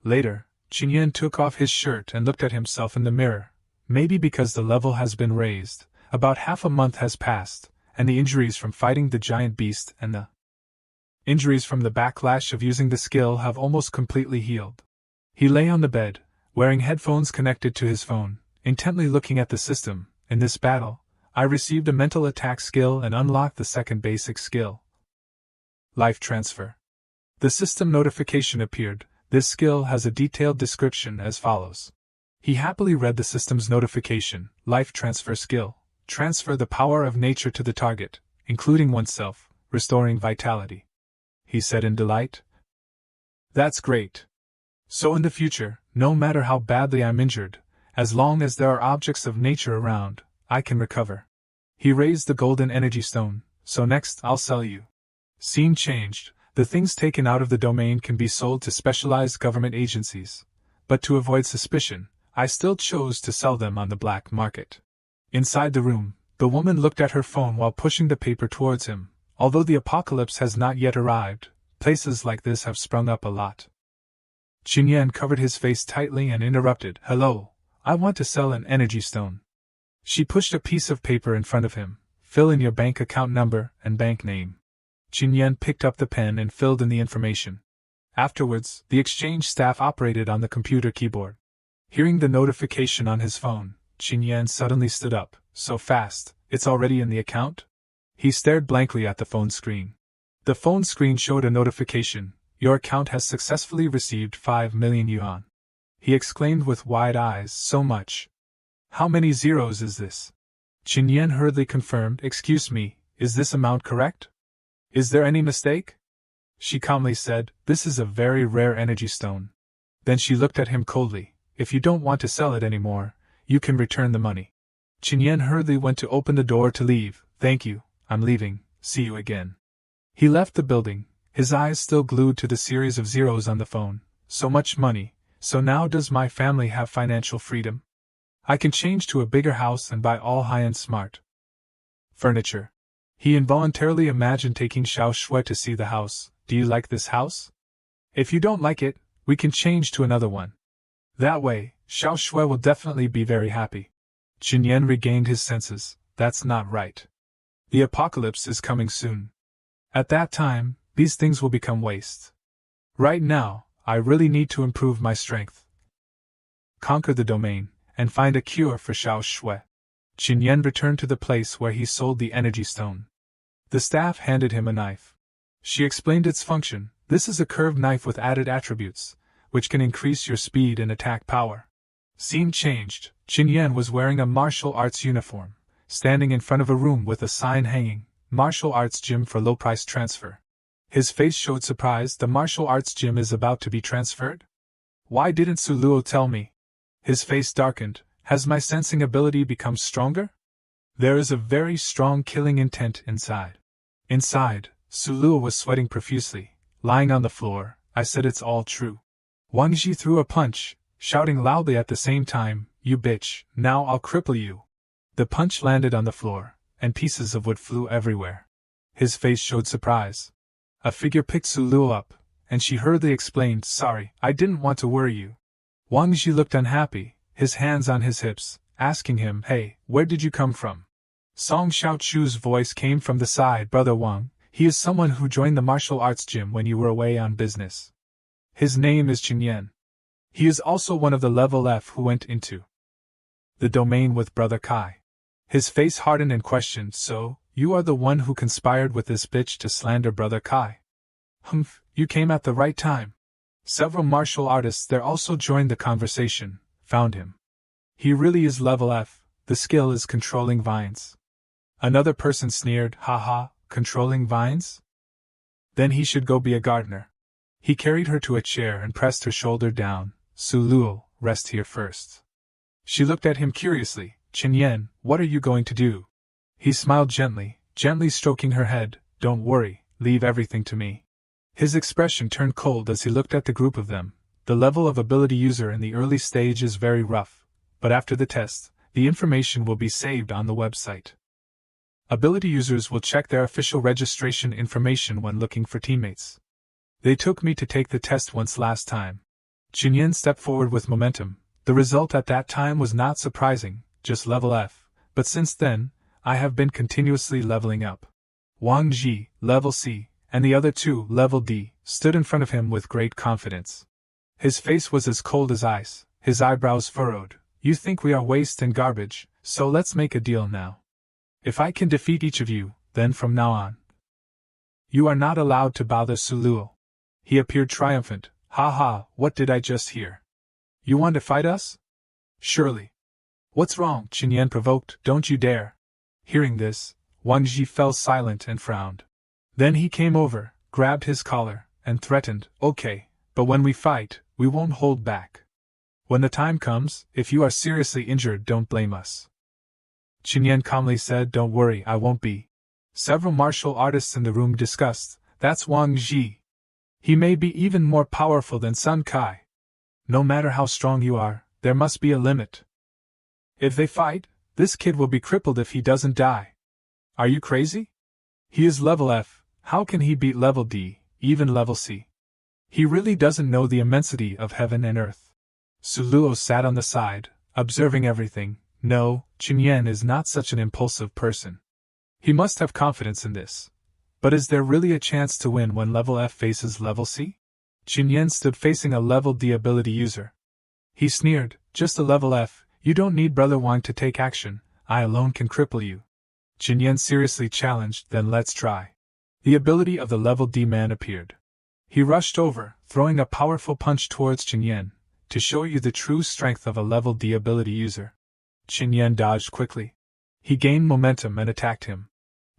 Later, Qingyan took off his shirt and looked at himself in the mirror. Maybe because the level has been raised, about half a month has passed, and the injuries from fighting the giant beast and the injuries from the backlash of using the skill have almost completely healed. He lay on the bed, wearing headphones connected to his phone, intently looking at the system. In this battle, I received a mental attack skill and unlocked the second basic skill. Life Transfer. The system notification appeared. This skill has a detailed description as follows. He happily read the system's notification. Life Transfer skill. Transfer the power of nature to the target, including oneself, restoring vitality. He said in delight. That's great. So in the future, no matter how badly I'm injured, as long as there are objects of nature around, I can recover. He raised the golden energy stone. So next, I'll sell you. Scene changed. The things taken out of the domain can be sold to specialized government agencies. But to avoid suspicion, I still chose to sell them on the black market. Inside the room, the woman looked at her phone while pushing the paper towards him. Although the apocalypse has not yet arrived, places like this have sprung up a lot. Qingyan covered his face tightly and interrupted. Hello, I want to sell an energy stone. She pushed a piece of paper in front of him. Fill in your bank account number and bank name. Qingyan picked up the pen and filled in the information. Afterwards, the exchange staff operated on the computer keyboard. Hearing the notification on his phone, Qingyan suddenly stood up. So fast, it's already in the account? He stared blankly at the phone screen. The phone screen showed a notification. Your account has successfully received 5 million yuan. He exclaimed with wide eyes. So much. How many zeros is this? Qingyan hurriedly confirmed. Excuse me, is this amount correct? Is there any mistake? She calmly said, this is a very rare energy stone. Then she looked at him coldly. If you don't want to sell it anymore, you can return the money. Qingyan hurriedly went to open the door to leave. Thank you, I'm leaving, see you again. He left the building, his eyes still glued to the series of zeros on the phone. So much money, so now does my family have financial freedom? I can change to a bigger house and buy all high-end smart furniture. He involuntarily imagined taking Xiao Shui to see the house. Do you like this house? If you don't like it, we can change to another one. That way, Xiao Shui will definitely be very happy. Qingyan regained his senses. That's not right. The apocalypse is coming soon. At that time, these things will become waste. Right now, I really need to improve my strength. Conquer the domain, and find a cure for Xiao Shui. Qingyan returned to the place where he sold the energy stone. The staff handed him a knife. She explained its function. This is a curved knife with added attributes, which can increase your speed and attack power. Scene changed. Qingyan was wearing a martial arts uniform, standing in front of a room with a sign hanging, Martial Arts Gym for Low Price Transfer. His face showed surprise. The martial arts gym is about to be transferred? Why didn't Suluo tell me? His face darkened. Has my sensing ability become stronger? There is a very strong killing intent inside. Inside, Suluo was sweating profusely, lying on the floor, I said it's all true. Wang Ji threw a punch, shouting loudly at the same time, "You bitch, now I'll cripple you." The punch landed on the floor, and pieces of wood flew everywhere. His face showed surprise. A figure picked Su Luo up, and she hurriedly explained, "Sorry, I didn't want to worry you." Wang Ji looked unhappy, his hands on his hips, asking him, "Hey, where did you come from?" Song Xiaochu's voice came from the side. "Brother Wang, he is someone who joined the martial arts gym when you were away on business. His name is Chen Yan. He is also one of the level F who went into the domain with Brother Kai." His face hardened and questioned, "So, you are the one who conspired with this bitch to slander Brother Kai?" "Humph, you came at the right time." Several martial artists there also joined the conversation, found him. "He really is level F, the skill is controlling vines." Another person sneered, "Haha, controlling vines? Then he should go be a gardener." He carried her to a chair and pressed her shoulder down. "Su Luo, rest here first." She looked at him curiously. "Chen Yan, what are you going to do?" He smiled gently, gently stroking her head. "Don't worry, leave everything to me." His expression turned cold as he looked at the group of them. The level of ability user in the early stage is very rough, but after the test, the information will be saved on the website. Ability users will check their official registration information when looking for teammates. They took me to take the test once last time. Chen Yan stepped forward with momentum. The result at that time was not surprising, just level F, but since then, I have been continuously leveling up. Wang Ji, level C, and the other two, level D, stood in front of him with great confidence. His face was as cold as ice, his eyebrows furrowed. "You think we are waste and garbage, so let's make a deal now. If I can defeat each of you, then from now on, you are not allowed to bother Su Luo." He appeared triumphant. "Ha ha, what did I just hear? You want to fight us? Surely." "What's wrong?" Chen Yan provoked. "Don't you dare." Hearing this, Wang Ji fell silent and frowned. Then he came over, grabbed his collar, and threatened, "Okay, but when we fight, we won't hold back. When the time comes, if you are seriously injured, don't blame us." Chen Yan calmly said, "Don't worry, I won't be." Several martial artists in the room discussed, "That's Wang Ji. He may be even more powerful than Sun Kai. No matter how strong you are, there must be a limit. If they fight, this kid will be crippled if he doesn't die. Are you crazy? He is level F, how can he beat level D, even level C? He really doesn't know the immensity of heaven and earth." Su Luo sat on the side, observing everything. No, Chen Yan is not such an impulsive person. He must have confidence in this. But is there really a chance to win when level F faces level C? Chen Yan stood facing a level D ability user. He sneered, "Just a level F, you don't need Brother Wang to take action, I alone can cripple you." Chen Yan seriously challenged, "Then let's try." The ability of the level D man appeared. He rushed over, throwing a powerful punch towards Chen Yan, to show you the true strength of a level D ability user. Chen Yan dodged quickly. He gained momentum and attacked him.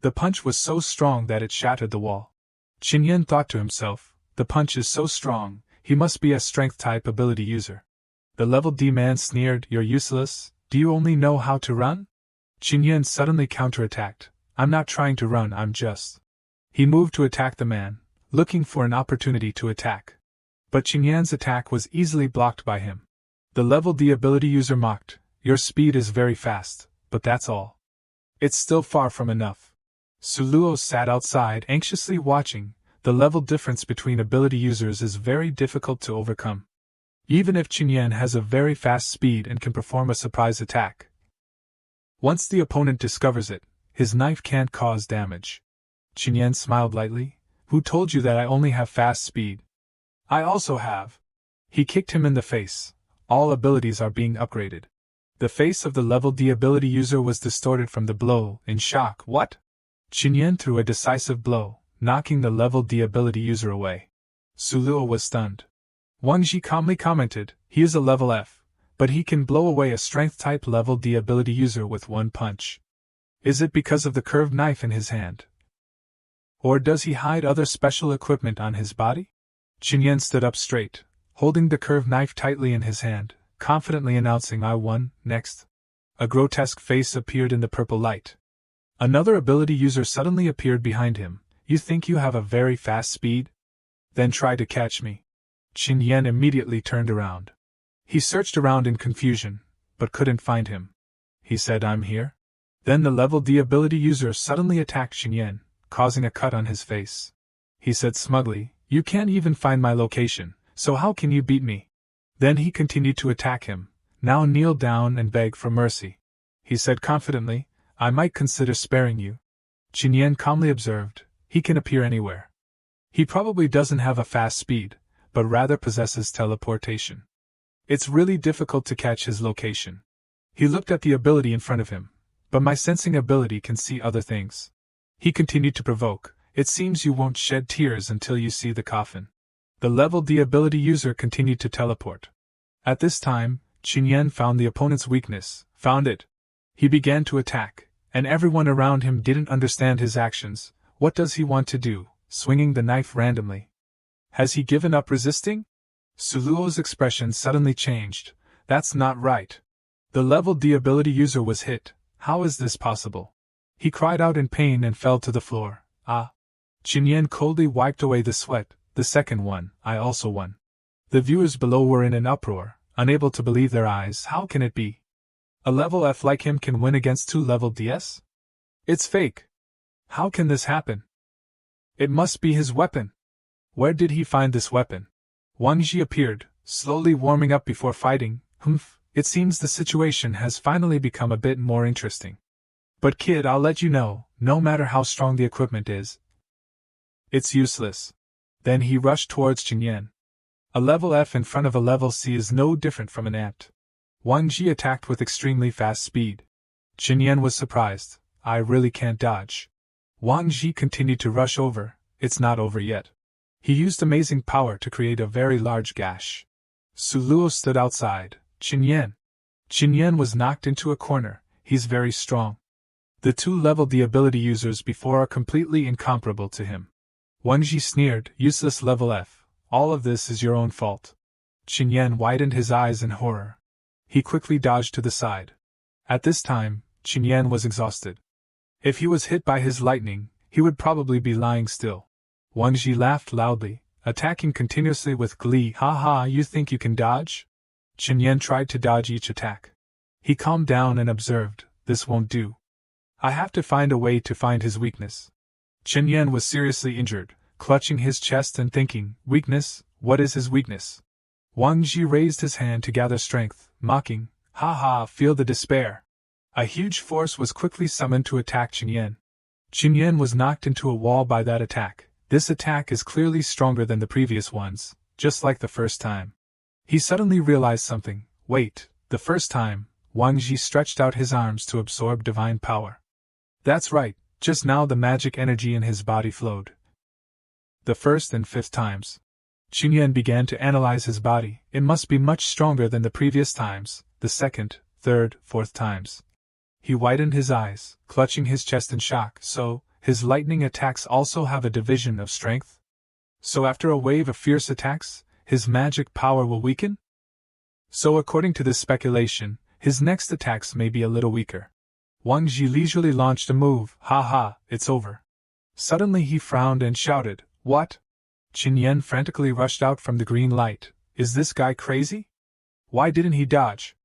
The punch was so strong that it shattered the wall. Chen Yan thought to himself, "The punch is so strong, he must be a strength-type ability user." The level D man sneered, "You're useless, do you only know how to run?" Chen Yan suddenly counterattacked, "I'm not trying to run, I'm just..." He moved to attack the man, looking for an opportunity to attack. But Chen Yan's attack was easily blocked by him. The level D ability user mocked, "Your speed is very fast, but that's all. It's still far from enough." Su Luo sat outside anxiously watching. The level difference between ability users is very difficult to overcome. Even if Chen Yan has a very fast speed and can perform a surprise attack, once the opponent discovers it, his knife can't cause damage. Chen Yan smiled lightly. "Who told you that I only have fast speed? I also have." He kicked him in the face. All abilities are being upgraded. The face of the level D ability user was distorted from the blow. In shock, "What?" Chen Yan threw a decisive blow, knocking the level D ability user away. Su Luo was stunned. Wang Ji calmly commented, "He is a level F, but he can blow away a strength-type level D ability user with one punch. Is it because of the curved knife in his hand? Or does he hide other special equipment on his body?" Chen Yan stood up straight, holding the curved knife tightly in his hand, confidently announcing, "I won." Next, a grotesque face appeared in the purple light. Another ability user suddenly appeared behind him. "You think you have a very fast speed? Then try to catch me." Qin Yan immediately turned around. He searched around in confusion, but couldn't find him. He said, "I'm here?" Then the level D ability user suddenly attacked Qin Yan, causing a cut on his face. He said smugly, "You can't even find my location, so how can you beat me?" Then he continued to attack him. "Now kneel down and beg for mercy." He said confidently, "I might consider sparing you." Qin Yan calmly observed, "He can appear anywhere. He probably doesn't have a fast speed, but rather possesses teleportation. It's really difficult to catch his location." He looked at the ability in front of him. "But my sensing ability can see other things." He continued to provoke, "It seems you won't shed tears until you see the coffin." The level D ability user continued to teleport. At this time, Qin Yan found the opponent's weakness, found it. He began to attack, and everyone around him didn't understand his actions. What does he want to do, swinging the knife randomly? Has he given up resisting? Suluo's expression suddenly changed. "That's not right." The level D ability user was hit. "How is this possible?" He cried out in pain and fell to the floor. "Ah!" Qin Yan coldly wiped away the sweat. "The second one, I also won." The viewers below were in an uproar, unable to believe their eyes. How can it be? A level F like him can win against two level DS? It's fake. How can this happen? It must be his weapon. Where did he find this weapon? Wang Ji appeared, slowly warming up before fighting. It seems the situation has finally become a bit more interesting. But kid, I'll let you know, no matter how strong the equipment is, it's useless. Then he rushed towards Qin Yan. A level F in front of a level C is no different from an ant. Wang Ji attacked with extremely fast speed. Qin Yan was surprised. "I really can't dodge." Wang Ji continued to rush over. "It's not over yet." He used amazing power to create a very large gash. Suluo stood outside. "Qin Yan." Qin Yan was knocked into a corner. "He's very strong." The two level D ability users before are completely incomparable to him. Wang Ji sneered, "Useless level F. All of this is your own fault." Qin Yan widened his eyes in horror. He quickly dodged to the side. At this time, Qin Yan was exhausted. If he was hit by his lightning, he would probably be lying still. Wang Ji laughed loudly, attacking continuously with glee. "Ha ha, you think you can dodge?" Qin Yan tried to dodge each attack. He calmed down and observed, "This won't do. I have to find a way to find his weakness." Qin Yan was seriously injured, clutching his chest and thinking, "Weakness? What is his weakness?" Wang Ji raised his hand to gather strength, mocking, "Ha ha, feel the despair." A huge force was quickly summoned to attack Qin Yan. Qin Yan was knocked into a wall by that attack. This attack is clearly stronger than the previous ones, just like the first time. He suddenly realized something. Wait, the first time, Wang Ji stretched out his arms to absorb divine power. That's right, just now the magic energy in his body flowed. The first and fifth times. Qin Yan began to analyze his body. It must be much stronger than the previous times, the second, third, fourth times. He widened his eyes, clutching his chest in shock. So, his lightning attacks also have a division of strength? So after a wave of fierce attacks, his magic power will weaken? So according to this speculation, his next attacks may be a little weaker. Wang Ji leisurely launched a move. "Ha ha, it's over." Suddenly he frowned and shouted, "What?" Qin Yan frantically rushed out from the green light. "Is this guy crazy? Why didn't he dodge?"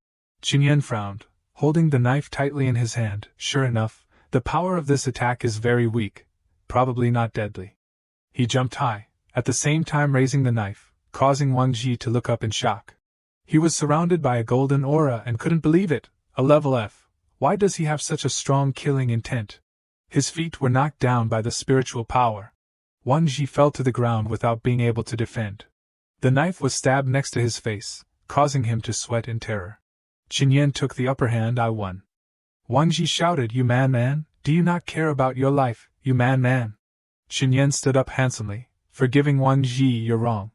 Qin Yan frowned, holding the knife tightly in his hand. Sure enough, the power of this attack is very weak, probably not deadly. He jumped high, at the same time raising the knife, causing Wang Ji to look up in shock. He was surrounded by a golden aura and couldn't believe it. A level F. Why does he have such a strong killing intent? His feet were knocked down by the spiritual power. Wang Ji fell to the ground without being able to defend. The knife was stabbed next to his face, causing him to sweat in terror. Qin Yan took the upper hand. "I won." Wang Ji shouted, "You man, do you not care about your life, you man?" Qin Yan stood up handsomely, forgiving Wang Ji. "You're wrong.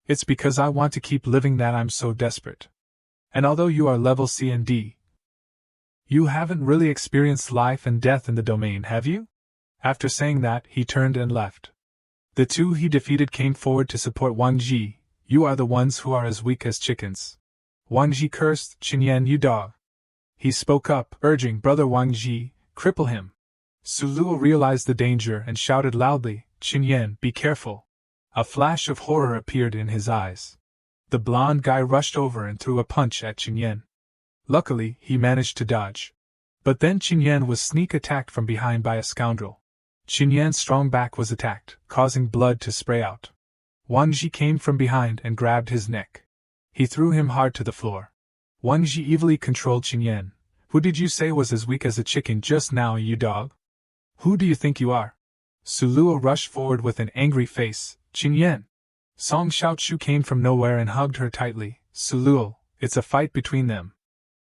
It's because I want to keep living that I'm so desperate. And although you are level C and D, you haven't really experienced life and death in the domain, have you?" After saying that, he turned and left. The two he defeated came forward to support Wang Ji. "You are the ones who are as weak as chickens." Wang Ji cursed, "Qin Yan, you dog." He spoke up, urging, "Brother Wang Ji, cripple him." Suluo realized the danger and shouted loudly, "Qin Yan, be careful. A flash of horror appeared in his eyes. The blond guy rushed over and threw a punch at Qingyan. Luckily, he managed to dodge. But then Qingyan was sneak attacked from behind by a scoundrel. Qingyan's strong back was attacked, causing blood to spray out. Wang Ji came from behind and grabbed his neck. He threw him hard to the floor. Wang Ji evilly controlled Qingyan. Who did you say was as weak as a chicken just now, you dog? Who do you think you are? Su Luo rushed forward with an angry face. Qingyan. Song Xiaochu came from nowhere and hugged her tightly. Su Luo, it's a fight between them.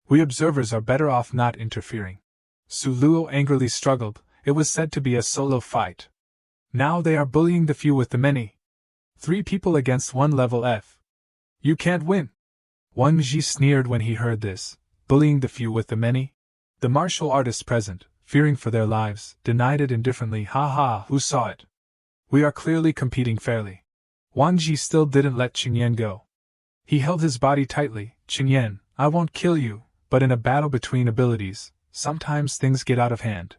We observers are better off not interfering. Su Luo angrily struggled. It was said to be a solo fight. Now they are bullying the few with the many. 3 people against 1 level F. You can't win. Wang Ji sneered when he heard this. Bullying the few with the many? The martial artists present, fearing for their lives, denied it indifferently. Ha ha, who saw it? We are clearly competing fairly. Wang Ji still didn't let Qingyan go. He held his body tightly. Qingyan, I won't kill you, but in a battle between abilities, sometimes things get out of hand.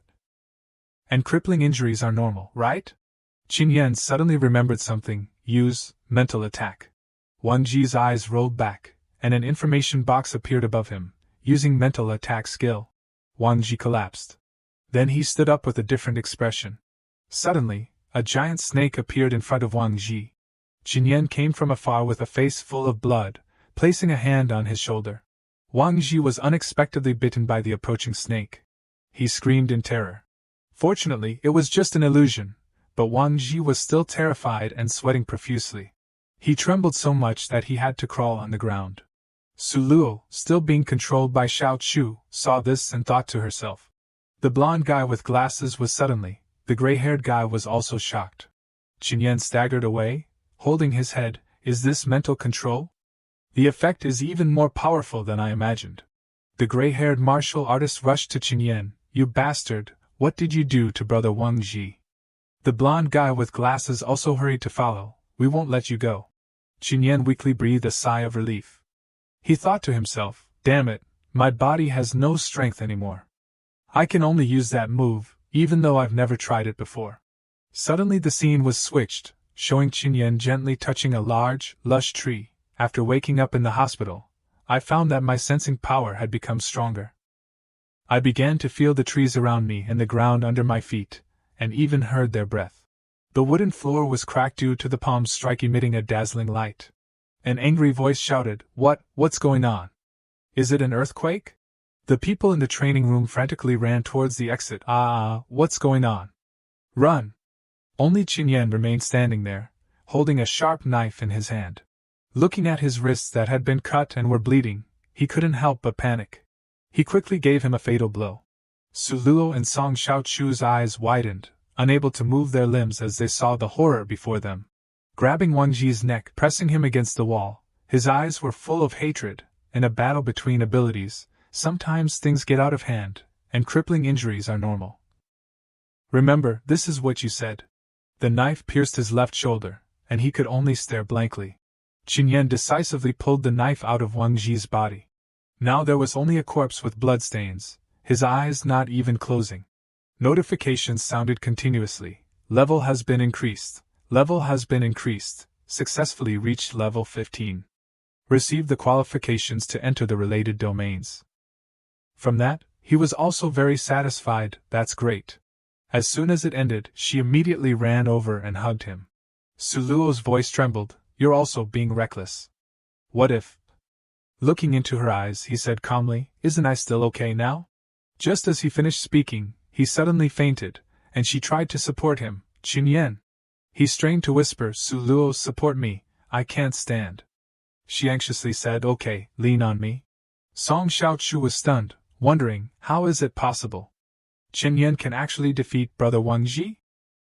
And crippling injuries are normal, right? Qingyan suddenly remembered something. Use mental attack. Wang Ji's eyes rolled back, and an information box appeared above him. Using mental attack skill. Wang Ji collapsed. Then he stood up with a different expression. Suddenly, a giant snake appeared in front of Wang Ji. Qingyan came from afar with a face full of blood, placing a hand on his shoulder. Wang Ji was unexpectedly bitten by the approaching snake. He screamed in terror. Fortunately, it was just an illusion, but Wang Ji was still terrified and sweating profusely. He trembled so much that he had to crawl on the ground. Su Luo, still being controlled by Xiao Chu, saw this and thought to herself. The blond guy with glasses was suddenly, the gray-haired guy was also shocked. Qingyan staggered away, holding his head. Is this mental control? The effect is even more powerful than I imagined. The gray-haired martial artist rushed to Qingyan. You bastard, what did you do to brother Wang Ji? The blond guy with glasses also hurried to follow. We won't let you go. Qingyan weakly breathed a sigh of relief. He thought to himself, damn it, my body has no strength anymore. I can only use that move, even though I've never tried it before. Suddenly the scene was switched, showing Qingyan gently touching a large, lush tree. After waking up in the hospital, I found that my sensing power had become stronger. I began to feel the trees around me and the ground under my feet, and even heard their breath. The wooden floor was cracked due to the palm strike emitting a dazzling light. An angry voice shouted, What's going on? Is it an earthquake? The people in the training room frantically ran towards the exit. What's going on? Run! Only Qingyan remained standing there, holding a sharp knife in his hand. Looking at his wrists that had been cut and were bleeding, he couldn't help but panic. He quickly gave him a fatal blow. Su Luo and Song Xiaochu's eyes widened, unable to move their limbs as they saw the horror before them. Grabbing Wang Ji's neck, pressing him against the wall, his eyes were full of hatred. In a battle between abilities, sometimes things get out of hand, and crippling injuries are normal. Remember, this is what you said. The knife pierced his left shoulder, and he could only stare blankly. Qingyan decisively pulled the knife out of Wang Ji's body. Now there was only a corpse with bloodstains, his eyes not even closing. Notifications sounded continuously. Level has been increased. Level has been increased. Successfully reached level 15. Received the qualifications to enter the related domains. From that, he was also very satisfied. That's great. As soon as it ended, she immediately ran over and hugged him. Su Luo's voice trembled. You're also being reckless. What if? Looking into her eyes, he said calmly, Isn't I still okay now? Just as he finished speaking, he suddenly fainted, and she tried to support him. Qingyan. He strained to whisper, Su Luo, support me, I can't stand. She anxiously said, Okay, lean on me. Song Xiaochu was stunned, wondering, how is it possible? Qingyan can actually defeat brother Wang Ji?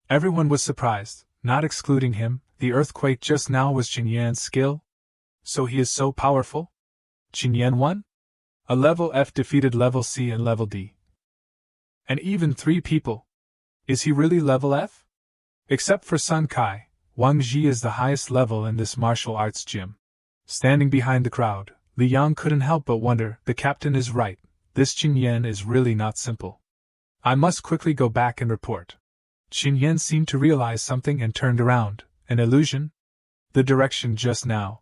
Everyone was surprised, not excluding him. The earthquake just now was Qingyan's skill? So he is so powerful? Qingyan won? A level F defeated level C and level D. And even 3 people. Is he really level F? Except for Sun Kai, Wang Ji is the highest level in this martial arts gym. Standing behind the crowd, Li Yang couldn't help but wonder, the captain is right, this Qingyan is really not simple. I must quickly go back and report. Qingyan seemed to realize something and turned around. An illusion? The direction just now.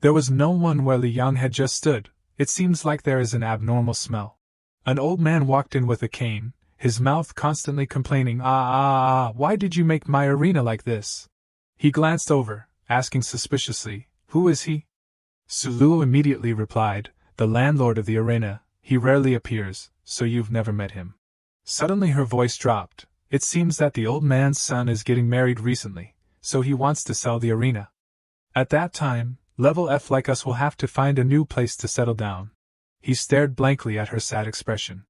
There was no one where Li Yang had just stood. It seems like there is an abnormal smell. An old man walked in with a cane, his mouth constantly complaining, why did you make my arena like this? He glanced over, asking suspiciously, who is he? Suluo immediately replied, the landlord of the arena. He rarely appears, so you've never met him. Suddenly her voice dropped. It seems that the old man's son is getting married recently, so he wants to sell the arena. At that time, level F like us will have to find a new place to settle down. He stared blankly at her sad expression.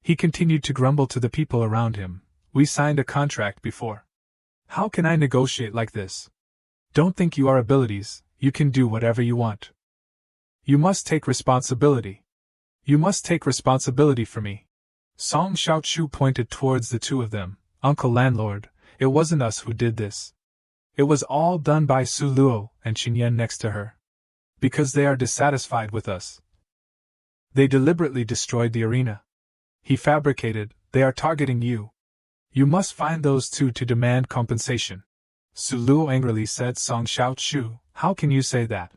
He continued to grumble to the people around him. We signed a contract before. How can I negotiate like this? Don't think you are abilities, you can do whatever you want. You must take responsibility. You must take responsibility for me. Song Xiaochu pointed towards the two of them. Uncle Landlord, it wasn't us who did this. It was all done by Su Luo and Qinyan next to her. Because they are dissatisfied with us. They deliberately destroyed the arena. He fabricated, they are targeting you. You must find those two to demand compensation. Su Luo angrily said, Song Xiaochu, how can you say that?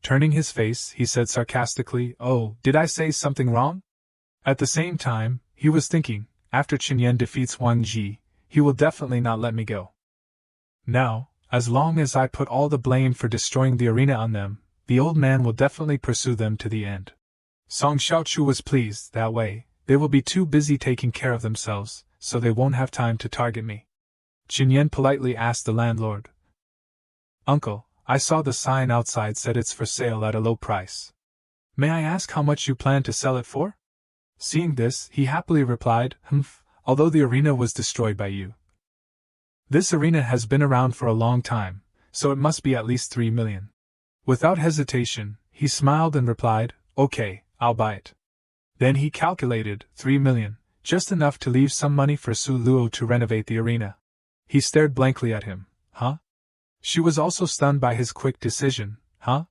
Turning his face, he said sarcastically, oh, did I say something wrong? At the same time, he was thinking, after Qinyan defeats Wang Ji, he will definitely not let me go. Now, as long as I put all the blame for destroying the arena on them, the old man will definitely pursue them to the end. Song Xiaochu was pleased. That way, they will be too busy taking care of themselves, so they won't have time to target me. Qinyan politely asked the landlord. Uncle, I saw the sign outside said it's for sale at a low price. May I ask how much you plan to sell it for? Seeing this, he happily replied, although the arena was destroyed by you. This arena has been around for a long time, so it must be at least 3 million. Without hesitation, he smiled and replied, okay, I'll buy it. Then he calculated, 3 million, just enough to leave some money for Su Luo to renovate the arena. He stared blankly at him. Huh? She was also stunned by his quick decision. Huh?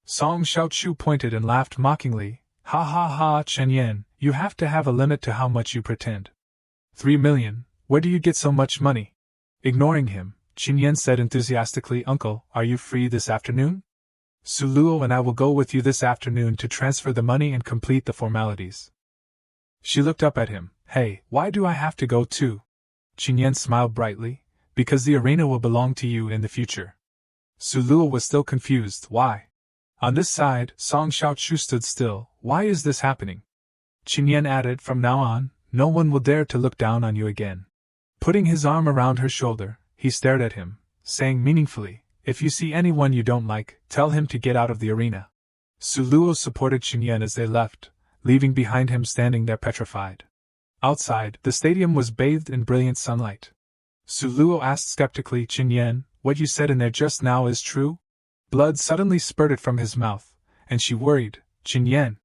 Song Xiaochu pointed and laughed mockingly. Ha ha ha, Chen Yan, you have to have a limit to how much you pretend. 3 million, where do you get so much money? Ignoring him, Chen Yan said enthusiastically, Uncle, are you free this afternoon? Su Luo and I will go with you this afternoon to transfer the money and complete the formalities. She looked up at him. Hey, why do I have to go too? Chen Yan smiled brightly. Because the arena will belong to you in the future. Su Luo was still confused. Why? On this side, Song Xiaochu stood still. Why is this happening? Chen Yan added, from now on, no one will dare to look down on you again. Putting his arm around her shoulder, he stared at him, saying meaningfully, if you see anyone you don't like, tell him to get out of the arena. Su Luo supported Chen Yan as they left, leaving behind him standing there petrified. Outside, the stadium was bathed in brilliant sunlight. Su Luo asked skeptically, Chen Yan, what you said in there just now is true? Blood suddenly spurted from his mouth, and she worried, Chen Yan.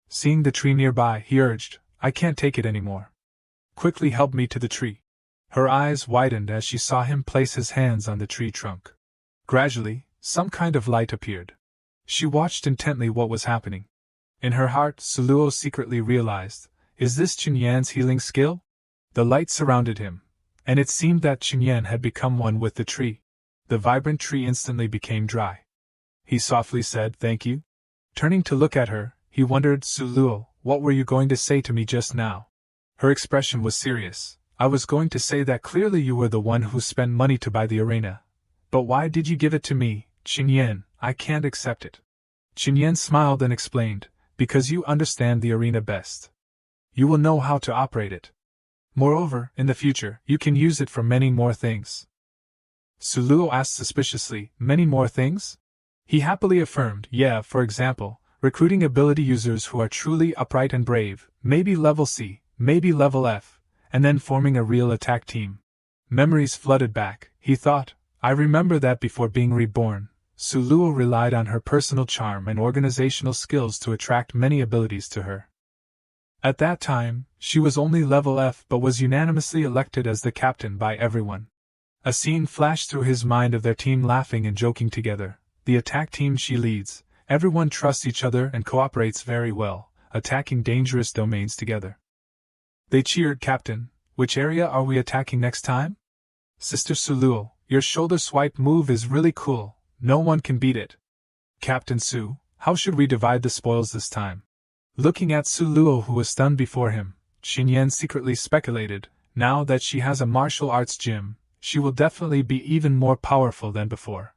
Seeing the tree nearby, he urged, I can't take it anymore. Quickly help me to the tree. Her eyes widened as she saw him place his hands on the tree trunk. Gradually, some kind of light appeared. She watched intently what was happening. In her heart, Su Luo secretly realized, is this Chen Yan's healing skill? The light surrounded him, and it seemed that Chen Yan had become one with the tree. The vibrant tree instantly became dry. He softly said, thank you. Turning to look at her, he wondered, Su Luo, what were you going to say to me just now? Her expression was serious. I was going to say that clearly you were the one who spent money to buy the arena. But why did you give it to me, Chen Yan? I can't accept it. Chen Yan smiled and explained, because you understand the arena best. You will know how to operate it. Moreover, in the future, you can use it for many more things. Su Luo asked suspiciously, many more things? He happily affirmed, yeah, for example, recruiting ability users who are truly upright and brave, maybe level C, maybe level F, and then forming a real attack team. Memories flooded back, he thought, I remember that before being reborn, Su Luo relied on her personal charm and organizational skills to attract many abilities to her. At that time, she was only level F but was unanimously elected as the captain by everyone. A scene flashed through his mind of their team laughing and joking together. The attack team she leads, everyone trusts each other and cooperates very well, attacking dangerous domains together. They cheered, Captain, which area are we attacking next time? Sister Su Luo, Your shoulder swipe move is really cool, no one can beat it. Captain Su, how should we divide the spoils this time? Looking at Su Luo, who was stunned before him, Qin Yan secretly speculated, now that she has a martial arts gym, she will definitely be even more powerful than before.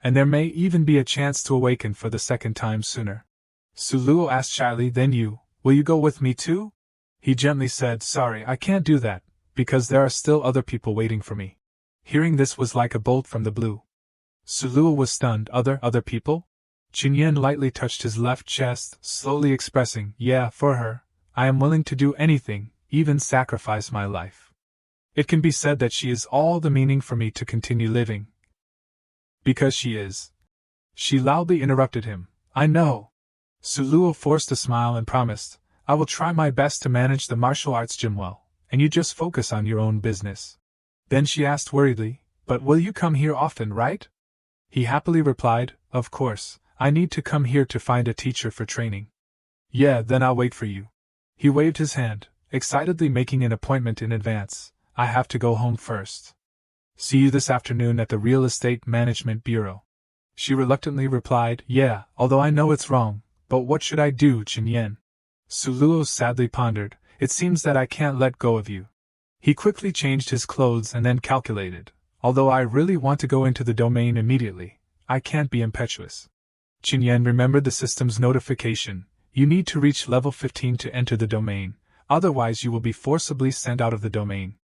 And there may even be a chance to awaken for the second time sooner. Su Luo asked shyly, then will you go with me too? He gently said, sorry, I can't do that, because there are still other people waiting for me. Hearing this was like a bolt from the blue. Su Luo was stunned. Other people? Qin Yan lightly touched his left chest, slowly expressing, yeah, for her, I am willing to do anything, even sacrifice my life. It can be said that she is all the meaning for me to continue living. Because she is. She loudly interrupted him. I know. Su Luo forced a smile and promised, I will try my best to manage the martial arts gym well, and you just focus on your own business. Then she asked worriedly, but will you come here often, right? He happily replied, of course, I need to come here to find a teacher for training. Yeah, then I'll wait for you. He waved his hand, excitedly making an appointment in advance. I have to go home first. See you this afternoon at the Real Estate Management Bureau. She reluctantly replied, yeah, although I know it's wrong, but what should I do, Qin Yan? Su Luo sadly pondered, it seems that I can't let go of you. He quickly changed his clothes and then calculated, although I really want to go into the domain immediately, I can't be impetuous. Qin Yan remembered the system's notification, you need to reach level 15 to enter the domain, otherwise you will be forcibly sent out of the domain.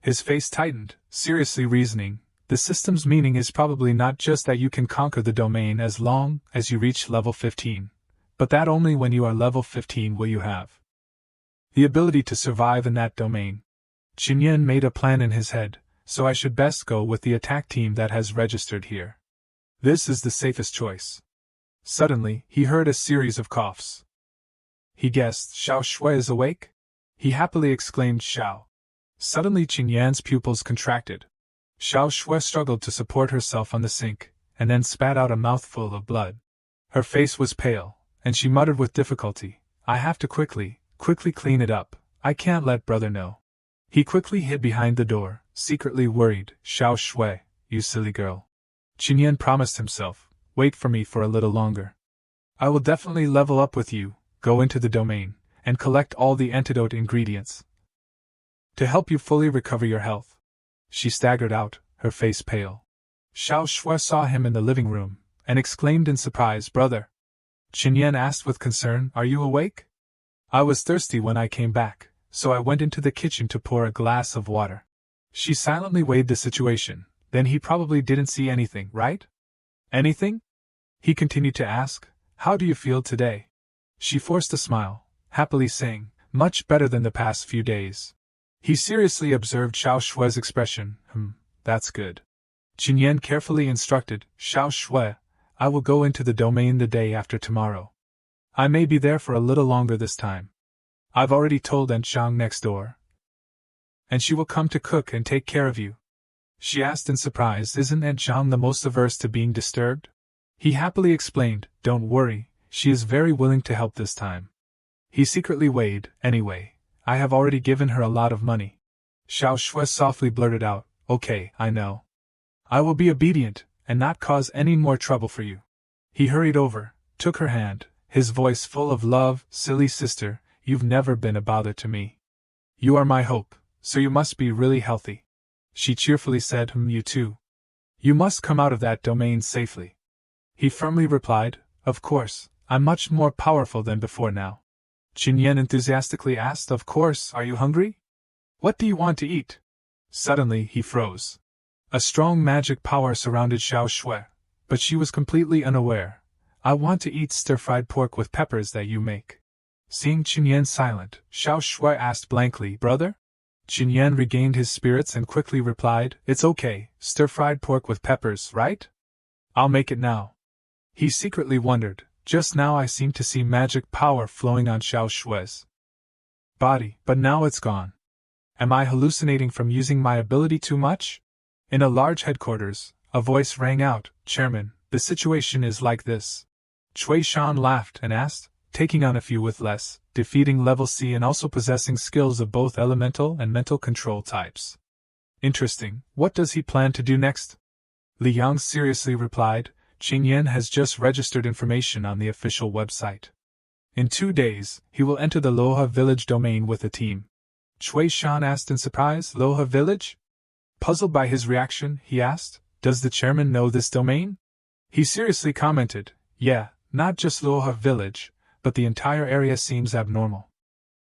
His face tightened, seriously reasoning, the system's meaning is probably not just that you can conquer the domain as long as you reach level 15, but that only when you are level 15 will you have the ability to survive in that domain. Qin Yan made a plan in his head, so I should best go with the attack team that has registered here. This is the safest choice. Suddenly, he heard a series of coughs. He guessed, Xiao Shui is awake? He happily exclaimed, Xiao. Suddenly Qin Yan's pupils contracted. Xiao Shui struggled to support herself on the sink, and then spat out a mouthful of blood. Her face was pale, and she muttered with difficulty, I have to quickly clean it up, I can't let brother know. He quickly hid behind the door, secretly worried, Xiao Shui, you silly girl. Qin Yan promised himself, wait for me for a little longer. I will definitely level up with you, go into the domain, and collect all the antidote ingredients to help you fully recover your health. She staggered out, her face pale. Xiao Shui saw him in the living room, and exclaimed in surprise, brother. Qin Yan asked with concern, are you awake? I was thirsty when I came back, so I went into the kitchen to pour a glass of water. She silently weighed the situation, then he probably didn't see anything, right? Anything? He continued to ask, how do you feel today? She forced a smile, happily saying, much better than the past few days. He seriously observed Xiao Shui's expression, that's good. Qin Yan carefully instructed, Xiao Shui, I will go into the domain the day after tomorrow. I may be there for a little longer this time. I've already told Aunt Zhang next door. And she will come to cook and take care of you. She asked in surprise, isn't Aunt Zhang the most averse to being disturbed? He happily explained, don't worry, she is very willing to help this time. He secretly weighed, anyway, I have already given her a lot of money. Xiao Shui softly blurted out, okay, I know. I will be obedient, and not cause any more trouble for you. He hurried over, took her hand, his voice full of love, silly sister, you've never been a bother to me. You are my hope, so you must be really healthy. She cheerfully said, you too. You must come out of that domain safely. He firmly replied, of course, I'm much more powerful than before now. Qin Yan enthusiastically asked, of course, are you hungry? What do you want to eat? Suddenly he froze. A strong magic power surrounded Xiao Shui, but she was completely unaware. I want to eat stir-fried pork with peppers that you make. Seeing Qin Yan silent, Xiao Shui asked blankly, brother? Qin Yan regained his spirits and quickly replied, it's okay, stir-fried pork with peppers, right? I'll make it now. He secretly wondered, just now I seemed to see magic power flowing on Xiao Shui's body, but now it's gone. Am I hallucinating from using my ability too much? In a large headquarters, a voice rang out, Chairman, the situation is like this. Cui Shan laughed and asked, taking on a few with less, defeating level C and also possessing skills of both elemental and mental control types. Interesting, what does he plan to do next? Li Yang seriously replied, Qing Yan has just registered information on the official website. In 2 days, he will enter the Loha village domain with a team. Cui Shan asked in surprise, Loha village? Puzzled by his reaction, he asked, does the chairman know this domain? He seriously commented, yeah, not just Loha village, but the entire area seems abnormal.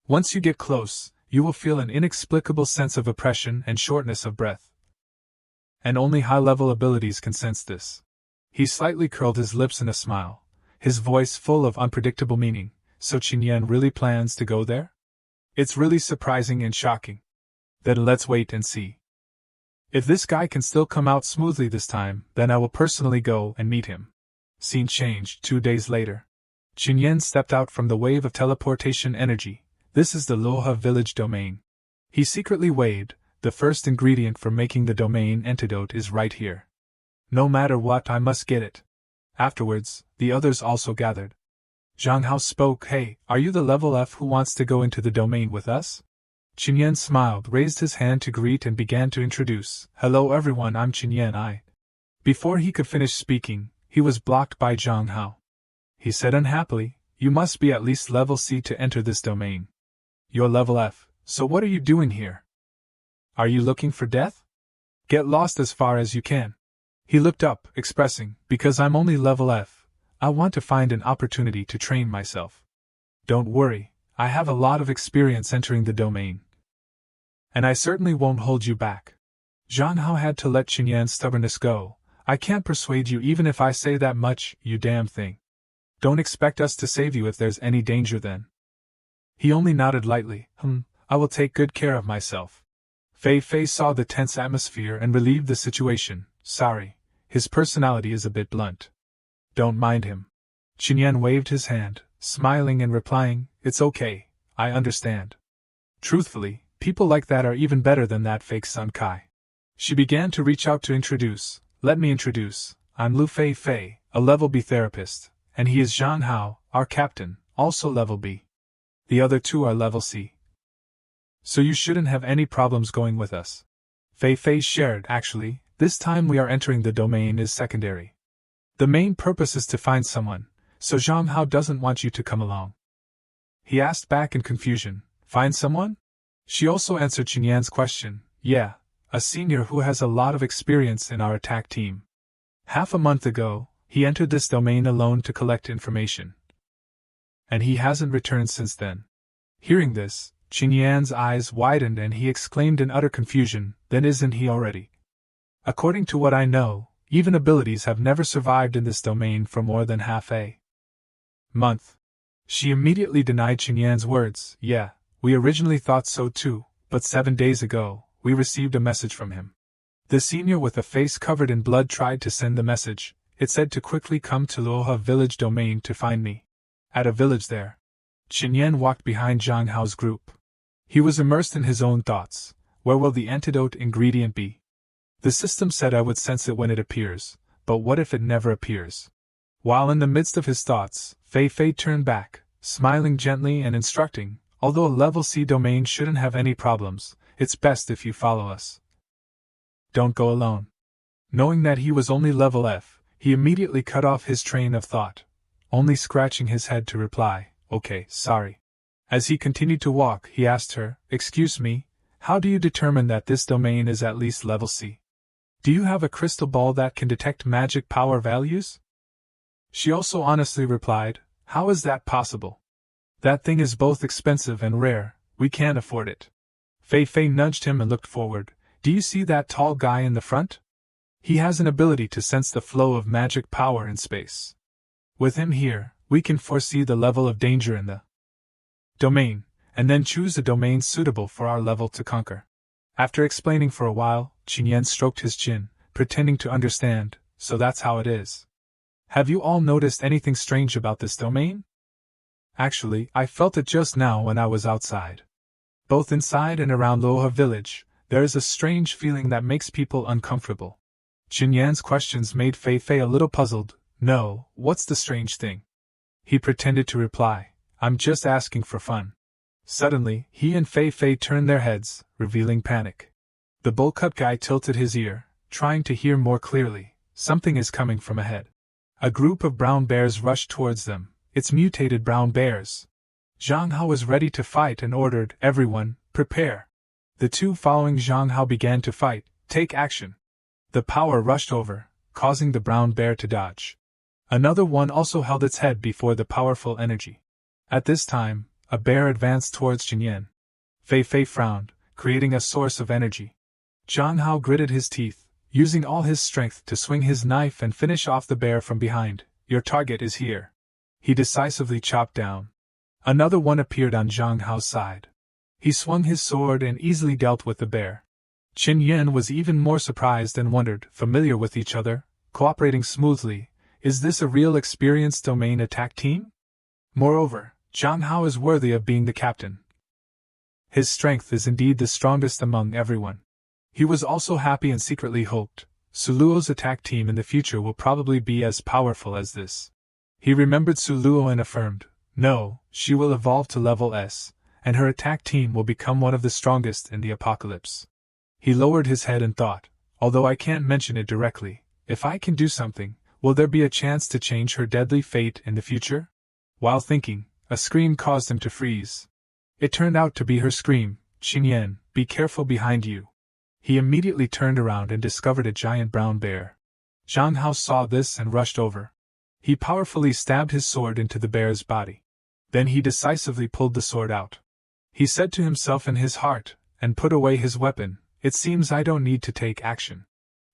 Once you get close, you will feel an inexplicable sense of oppression and shortness of breath. And only high-level abilities can sense this. He slightly curled his lips in a smile, his voice full of unpredictable meaning. So Qin Yan really plans to go there? It's really surprising and shocking. Then let's wait and see. If this guy can still come out smoothly this time, then I will personally go and meet him. Scene changed 2 days later. Qin Yan stepped out from the wave of teleportation energy. This is the Loha village domain. He secretly weighed, the first ingredient for making the domain antidote is right here. No matter what, I must get it. Afterwards, the others also gathered. Zhang Hao spoke, Hey, are you the level F who wants to go into the domain with us? Qin Yan smiled, raised his hand to greet and began to introduce, Hello everyone, I'm Qin Yan. Before he could finish speaking, he was blocked by Zhang Hao. He said unhappily, You must be at least level C to enter this domain. You're level F, so what are you doing here? Are you looking for death? Get lost as far as you can. He looked up, expressing, Because I'm only level F. I want to find an opportunity to train myself. Don't worry, I have a lot of experience entering the domain. And I certainly won't hold you back. Zhang Hao had to let Qin Yan's stubbornness go. I can't persuade you even if I say that much, you damn thing. Don't expect us to save you if there's any danger then. He only nodded lightly, I will take good care of myself. Fei Fei saw the tense atmosphere and relieved the situation. Sorry, his personality is a bit blunt. Don't mind him. Qin Yan waved his hand, smiling and replying, It's okay, I understand. Truthfully, people like that are even better than that fake Sun Kai. She began to reach out to introduce, Let me introduce, I'm Lu Fei Fei, a level B therapist, and he is Zhang Hao, our captain, also level B. The other 2 are level C. So you shouldn't have any problems going with us. Fei Fei shared, Actually, this time we are entering the domain is secondary. The main purpose is to find someone, so Zhang Hao doesn't want you to come along. He asked back in confusion, Find someone? She also answered Qin Yan's question, Yeah, a senior who has a lot of experience in our attack team. Half a month ago, he entered this domain alone to collect information. And he hasn't returned since then. Hearing this, Qin Yan's eyes widened and he exclaimed in utter confusion, Then isn't he already? According to what I know, even abilities have never survived in this domain for more than half a month. She immediately denied Qin Yan's words, Yeah, we originally thought so too, but 7 days ago, we received a message from him. The senior with a face covered in blood tried to send the message. It said to quickly come to Loha village domain to find me. At a village there. Qin Yan walked behind Zhang Hao's group. He was immersed in his own thoughts. Where will the antidote ingredient be? The system said I would sense it when it appears, but what if it never appears? While in the midst of his thoughts, Fei Fei turned back, smiling gently and instructing, Although a level C domain shouldn't have any problems, it's best if you follow us. Don't go alone. Knowing that he was only level F, he immediately cut off his train of thought, only scratching his head to reply, Okay, sorry. As he continued to walk, he asked her, Excuse me, how do you determine that this domain is at least level C? Do you have a crystal ball that can detect magic power values? She also honestly replied, How is that possible? That thing is both expensive and rare, we can't afford it. Fei Fei nudged him and looked forward. Do you see that tall guy in the front? He has an ability to sense the flow of magic power in space. With him here, we can foresee the level of danger in the domain, and then choose a domain suitable for our level to conquer. After explaining for a while, Qin Yan stroked his chin, pretending to understand, So that's how it is. Have you all noticed anything strange about this domain? Actually, I felt it just now when I was outside. Both inside and around Loha village, there is a strange feeling that makes people uncomfortable. Qin Yan's questions made Fei Fei a little puzzled. No, what's the strange thing? He pretended to reply, I'm just asking for fun. Suddenly, he and Fei Fei turned their heads, revealing panic. The bull-cut guy tilted his ear, trying to hear more clearly. Something is coming from ahead. A group of brown bears rushed towards them. It's mutated brown bears. Zhang Hao was ready to fight and ordered, "Everyone, prepare." The two following Zhang Hao began to fight. "Take action." The power rushed over, causing the brown bear to dodge. Another one also held its head before the powerful energy. At this time, a bear advanced towards Qinyan. Fei Fei frowned, creating a source of energy. Zhang Hao gritted his teeth, using all his strength to swing his knife and finish off the bear from behind. "Your target is here." He decisively chopped down. Another one appeared on Zhang Hao's side. He swung his sword and easily dealt with the bear. Qin Yan was even more surprised and wondered, familiar with each other, cooperating smoothly, is this a real experienced domain attack team? Moreover, Zhang Hao is worthy of being the captain. His strength is indeed the strongest among everyone. He was also happy and secretly hoped, Suluo's attack team in the future will probably be as powerful as this. He remembered Suluo and affirmed, no, she will evolve to level S, and her attack team will become one of the strongest in the apocalypse. He lowered his head and thought, although I can't mention it directly, if I can do something, will there be a chance to change her deadly fate in the future? While thinking, a scream caused him to freeze. It turned out to be her scream, "Qinyan, be careful behind you." He immediately turned around and discovered a giant brown bear. Zhang Hao saw this and rushed over. He powerfully stabbed his sword into the bear's body. Then he decisively pulled the sword out. He said to himself in his heart, and put away his weapon, "It seems I don't need to take action."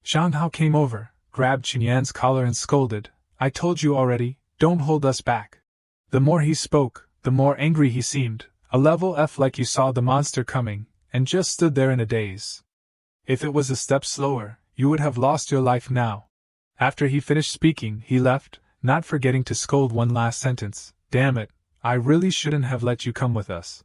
Zhang Hao came over, grabbed Qinyan's collar and scolded, "I told you already, don't hold us back." The more he spoke, the more angry he seemed, a level F like you saw the monster coming, and just stood there in a daze. If it was a step slower, you would have lost your life now. After he finished speaking, he left, not forgetting to scold one last sentence, "Damn it, I really shouldn't have let you come with us."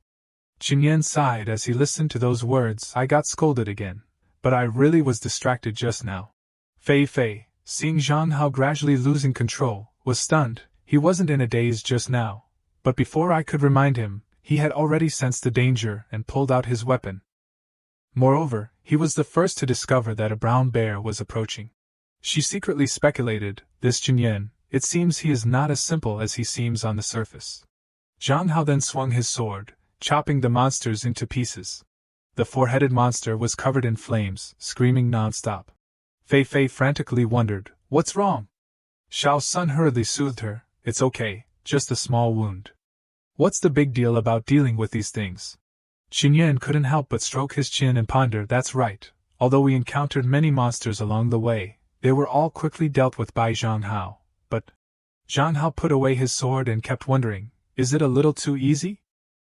Qinyan sighed as he listened to those words. "I got scolded again, but I really was distracted just now." Fei Fei, seeing Zhang Hao gradually losing control, was stunned. He wasn't in a daze just now, but before I could remind him, he had already sensed the danger and pulled out his weapon. Moreover, he was the first to discover that a brown bear was approaching. She secretly speculated, this Qinyan, it seems he is not as simple as he seems on the surface. Zhang Hao then swung his sword, chopping the monsters into pieces. The four-headed monster was covered in flames, screaming non-stop. Fei Fei frantically wondered, what's wrong? Xiao Sun hurriedly soothed her, it's okay, just a small wound. What's the big deal about dealing with these things? Qinyan couldn't help but stroke his chin and ponder, that's right, although we encountered many monsters along the way, they were all quickly dealt with by Zhang Hao, but… Zhang Hao put away his sword and kept wondering, is it a little too easy?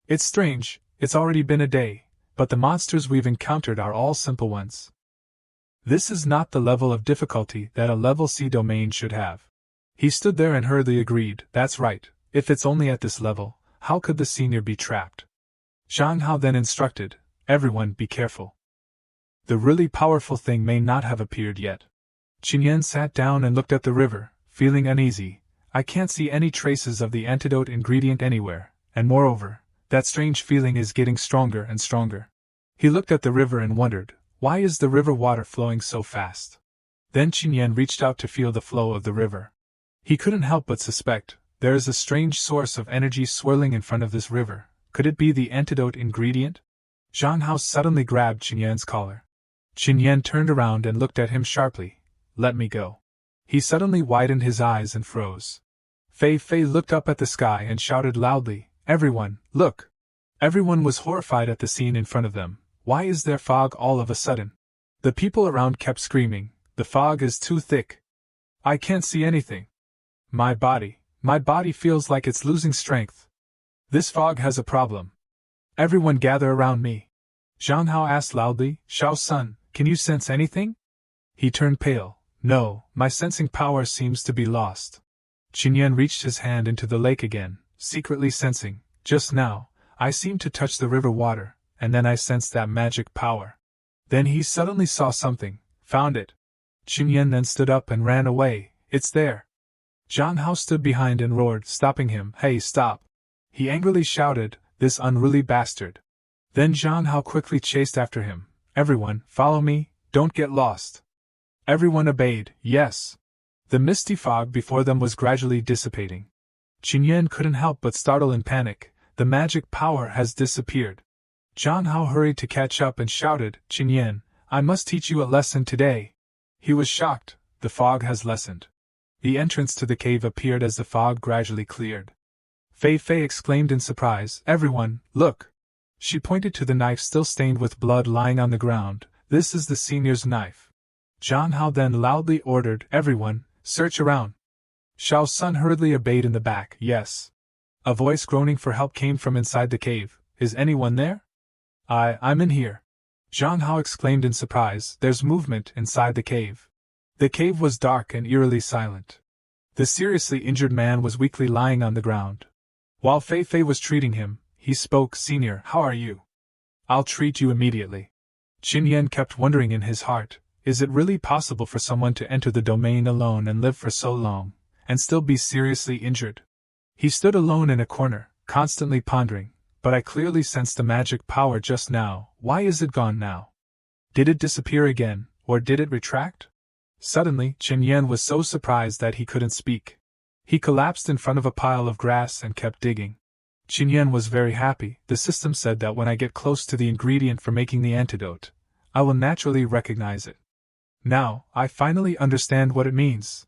It's strange, it's already been a day, but the monsters we've encountered are all simple ones. This is not the level of difficulty that a level C domain should have. He stood there and hurriedly agreed, that's right, if it's only at this level, how could the senior be trapped? Zhang Hao then instructed, everyone be careful. The really powerful thing may not have appeared yet. Qinyan sat down and looked at the river, feeling uneasy. I can't see any traces of the antidote ingredient anywhere, and moreover, that strange feeling is getting stronger and stronger. He looked at the river and wondered, why is the river water flowing so fast? Then Qinyan reached out to feel the flow of the river. He couldn't help but suspect, there is a strange source of energy swirling in front of this river. Could it be the antidote ingredient? Zhang Hao suddenly grabbed Qinyan's collar. Qinyan turned around and looked at him sharply. Let me go. He suddenly widened his eyes and froze. Fei Fei looked up at the sky and shouted loudly, everyone, look! Everyone was horrified at the scene in front of them. Why is there fog all of a sudden? The people around kept screaming, the fog is too thick. I can't see anything. My body feels like it's losing strength. This fog has a problem. Everyone gather around me. Zhang Hao asked loudly, Xiao Sun, can you sense anything? He turned pale. No, my sensing power seems to be lost. Qinyan reached his hand into the lake again, secretly sensing, just now, I seemed to touch the river water, and then I sensed that magic power. Then he suddenly saw something, found it. Qinyan then stood up and ran away, it's there. Zhang Hao stood behind and roared, stopping him, hey stop. He angrily shouted, this unruly bastard. Then Zhang Hao quickly chased after him, Everyone, follow me, don't get lost. Everyone obeyed, yes. The misty fog before them was gradually dissipating. Qinyan couldn't help but startle in panic. The magic power has disappeared. Zhang Hao hurried to catch up and shouted, Qinyan, I must teach you a lesson today. He was shocked. The fog has lessened. The entrance to the cave appeared as the fog gradually cleared. Fei Fei exclaimed in surprise, Everyone, look! She pointed to the knife still stained with blood lying on the ground. This is the senior's knife. Zhang Hao then loudly ordered, Everyone, search around. Xiao's son hurriedly obeyed in the back, yes. A voice groaning for help came from inside the cave. Is anyone there? I'm in here. Zhang Hao exclaimed in surprise, There's movement inside the cave. The cave was dark and eerily silent. The seriously injured man was weakly lying on the ground. While Fei Fei was treating him, he spoke, Senior, how are you? I'll treat you immediately. Qinyan kept wondering in his heart, is it really possible for someone to enter the domain alone and live for so long, and still be seriously injured? He stood alone in a corner, constantly pondering, but I clearly sensed the magic power just now. Why is it gone now? Did it disappear again, or did it retract? Suddenly, Qinyan was so surprised that he couldn't speak. He collapsed in front of a pile of grass and kept digging. Qinyan was very happy. The system said that when I get close to the ingredient for making the antidote, I will naturally recognize it. Now, I finally understand what it means.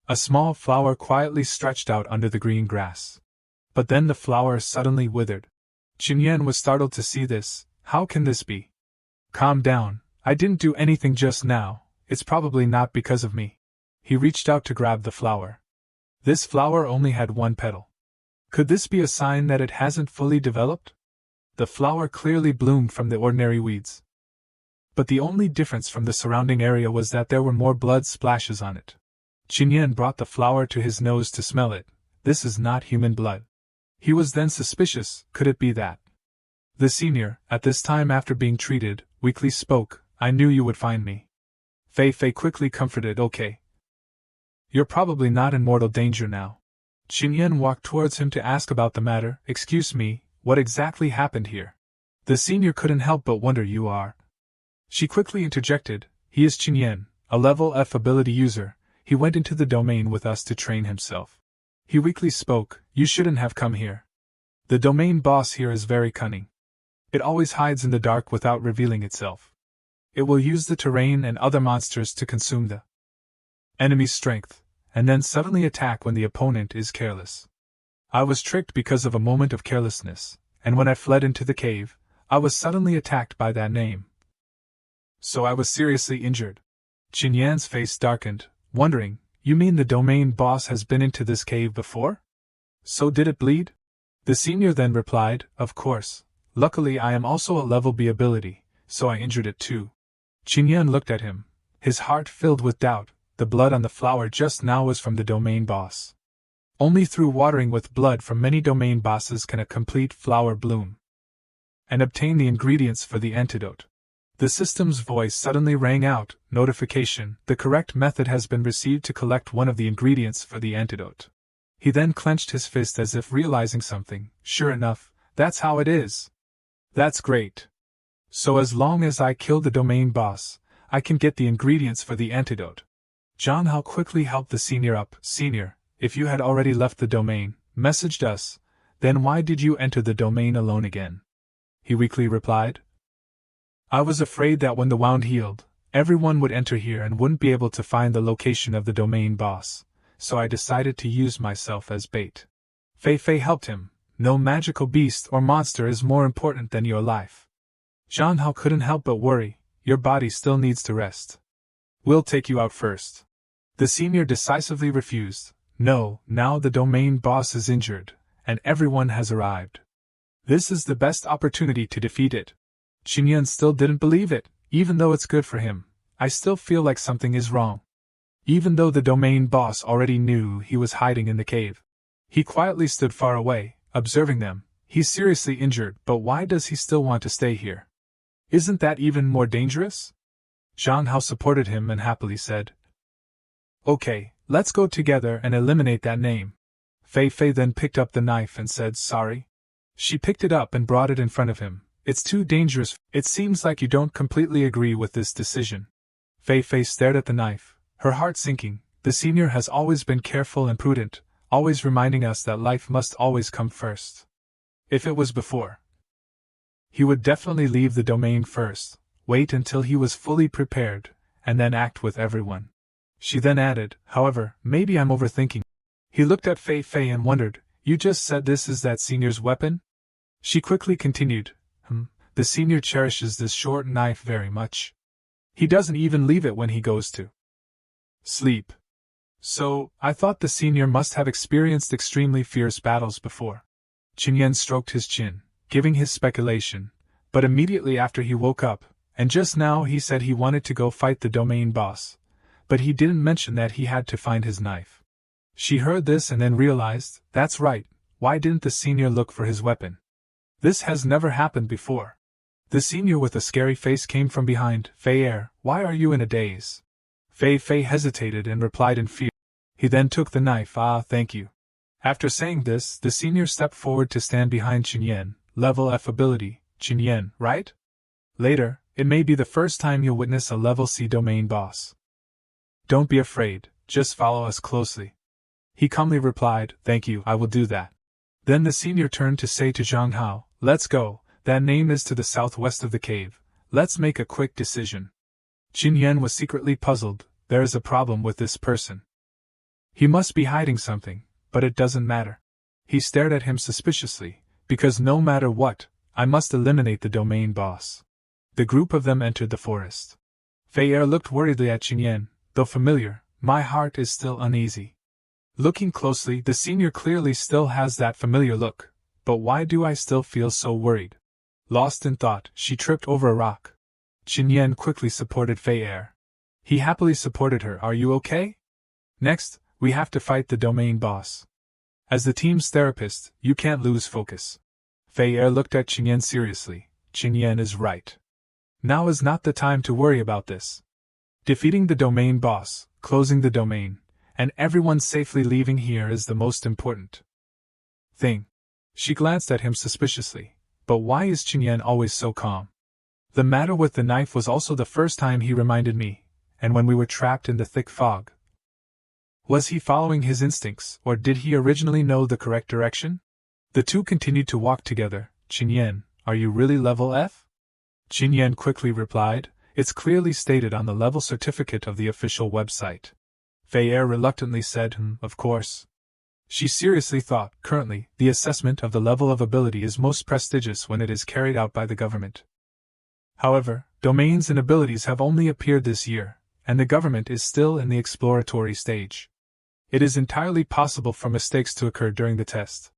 A small flower quietly stretched out under the green grass. But then the flower suddenly withered. Qinyan was startled to see this. How can this be? Calm down, I didn't do anything just now, it's probably not because of me. He reached out to grab the flower. This flower only had one petal. Could this be a sign that it hasn't fully developed? The flower clearly bloomed from the ordinary weeds. But the only difference from the surrounding area was that there were more blood splashes on it. Qinyan brought the flower to his nose to smell it. This is not human blood. He was then suspicious. Could it be that? The senior, at this time after being treated, weakly spoke, I knew you would find me. Fei Fei quickly comforted, okay. You're probably not in mortal danger now. Qinyan walked towards him to ask about the matter. Excuse me, what exactly happened here? The senior couldn't help but wonder. You are. She quickly interjected, he is Qinyan, a level F ability user. He went into the domain with us to train himself. He weakly spoke, you shouldn't have come here. The domain boss here is very cunning. It always hides in the dark without revealing itself. It will use the terrain and other monsters to consume the enemy's strength, and then suddenly attack when the opponent is careless. I was tricked because of a moment of carelessness, and when I fled into the cave, I was suddenly attacked by that name. So I was seriously injured. Qinyan's face darkened, wondering, you mean the domain boss has been into this cave before? So did it bleed? The senior then replied, of course. Luckily I am also a level B ability, so I injured it too. Qinyan looked at him, his heart filled with doubt. The blood on the flower just now was from the domain boss. Only through watering with blood from many domain bosses can a complete flower bloom and obtain the ingredients for the antidote. The system's voice suddenly rang out, notification, the correct method has been received to collect one of the ingredients for the antidote. He then clenched his fist as if realizing something. Sure enough, that's how it is. That's great. So as long as I kill the domain boss, I can get the ingredients for the antidote. Zhang Hao quickly helped the senior up. Senior, if you had already left the domain, messaged us, then why did you enter the domain alone again? He weakly replied. I was afraid that when the wound healed, everyone would enter here and wouldn't be able to find the location of the domain boss, so I decided to use myself as bait. Fei Fei helped him. No magical beast or monster is more important than your life. Zhang Hao couldn't help but worry. Your body still needs to rest. We'll take you out first. The senior decisively refused. No, now the domain boss is injured, and everyone has arrived. This is the best opportunity to defeat it. Qinyan still didn't believe it. Even though it's good for him, I still feel like something is wrong. Even though the domain boss already knew he was hiding in the cave, he quietly stood far away, observing them. He's seriously injured, but why does he still want to stay here? Isn't that even more dangerous? Zhang Hao supported him and happily said, Okay, let's go together and eliminate that name. Fei Fei then picked up the knife and said sorry. She picked it up and brought it in front of him. It's too dangerous. It seems like you don't completely agree with this decision. Fei Fei stared at the knife, her heart sinking. The senior has always been careful and prudent, always reminding us that life must always come first. If it was before, he would definitely leave the domain first, wait until he was fully prepared, and then act with everyone. She then added, however, maybe I'm overthinking. He looked at Fei Fei and wondered, you just said this is that senior's weapon? She quickly continued, the senior cherishes this short knife very much. He doesn't even leave it when he goes to sleep. So, I thought the senior must have experienced extremely fierce battles before. Qinyan stroked his chin, giving his speculation, but immediately after he woke up, and just now he said he wanted to go fight the domain boss, but he didn't mention that he had to find his knife. She heard this and then realized, that's right, why didn't the senior look for his weapon? This has never happened before. The senior with a scary face came from behind. Fei, why are you in a daze? Fei Fei hesitated and replied in fear. He then took the knife. Thank you. After saying this, the senior stepped forward to stand behind Qinyan. Level F ability, Qinyan, right? Later, it may be the first time you'll witness a level C domain boss. Don't be afraid, just follow us closely. He calmly replied, thank you, I will do that. Then the senior turned to say to Zhang Hao, let's go, that name is to the southwest of the cave. Let's make a quick decision. Qinyan was secretly puzzled. There is a problem with this person. He must be hiding something, but it doesn't matter. He stared at him suspiciously, because no matter what, I must eliminate the domain boss. The group of them entered the forest. Fei looked worriedly at Qinyan. Though familiar, my heart is still uneasy. Looking closely, the senior clearly still has that familiar look, but why do I still feel so worried? Lost in thought, she tripped over a rock. Qinyan quickly supported Fei. He happily supported her. Are you okay? Next, we have to fight the domain boss. As the team's therapist, you can't lose focus. Fei looked at Qinyan seriously. Qinyan is right. Now is not the time to worry about this. Defeating the domain boss, closing the domain, and everyone safely leaving here is the most important thing. She glanced at him suspiciously. But why is Qinyan always so calm? The matter with the knife was also the first time he reminded me, and when we were trapped in the thick fog. Was he following his instincts, or did he originally know the correct direction? The two continued to walk together. Qinyan, are you really level F? Qinyan quickly replied, it's clearly stated on the level certificate of the official website. Fei reluctantly said, of course. She seriously thought, currently, the assessment of the level of ability is most prestigious when it is carried out by the government. However, domains and abilities have only appeared this year, and the government is still in the exploratory stage. It is entirely possible for mistakes to occur during the test.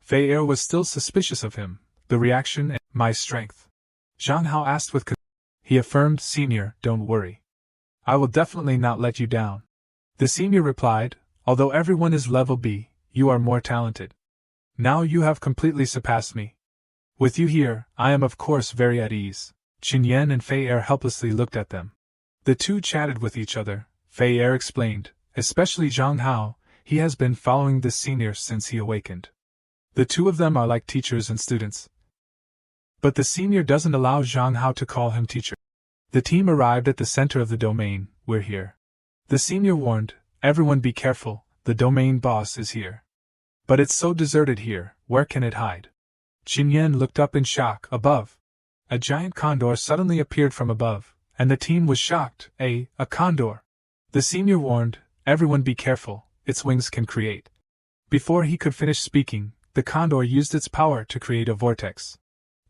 Fei was still suspicious of him. The reaction and my strength. Zhang Hao asked with He affirmed, Senior, don't worry. I will definitely not let you down. The senior replied, although everyone is level B, you are more talented. Now you have completely surpassed me. With you here, I am of course very at ease. Qinyan and Fei helplessly looked at them. The two chatted with each other. Fei explained, especially Zhang Hao, he has been following the senior since he awakened. The two of them are like teachers and students. But the senior doesn't allow Zhang Hao to call him teacher. The team arrived at the center of the domain. We're here. The senior warned, everyone be careful, the domain boss is here. But it's so deserted here, where can it hide? Qinyan looked up in shock. Above. A giant condor suddenly appeared from above, and the team was shocked. A condor. The senior warned, everyone be careful, its wings can create. Before he could finish speaking, the condor used its power to create a vortex.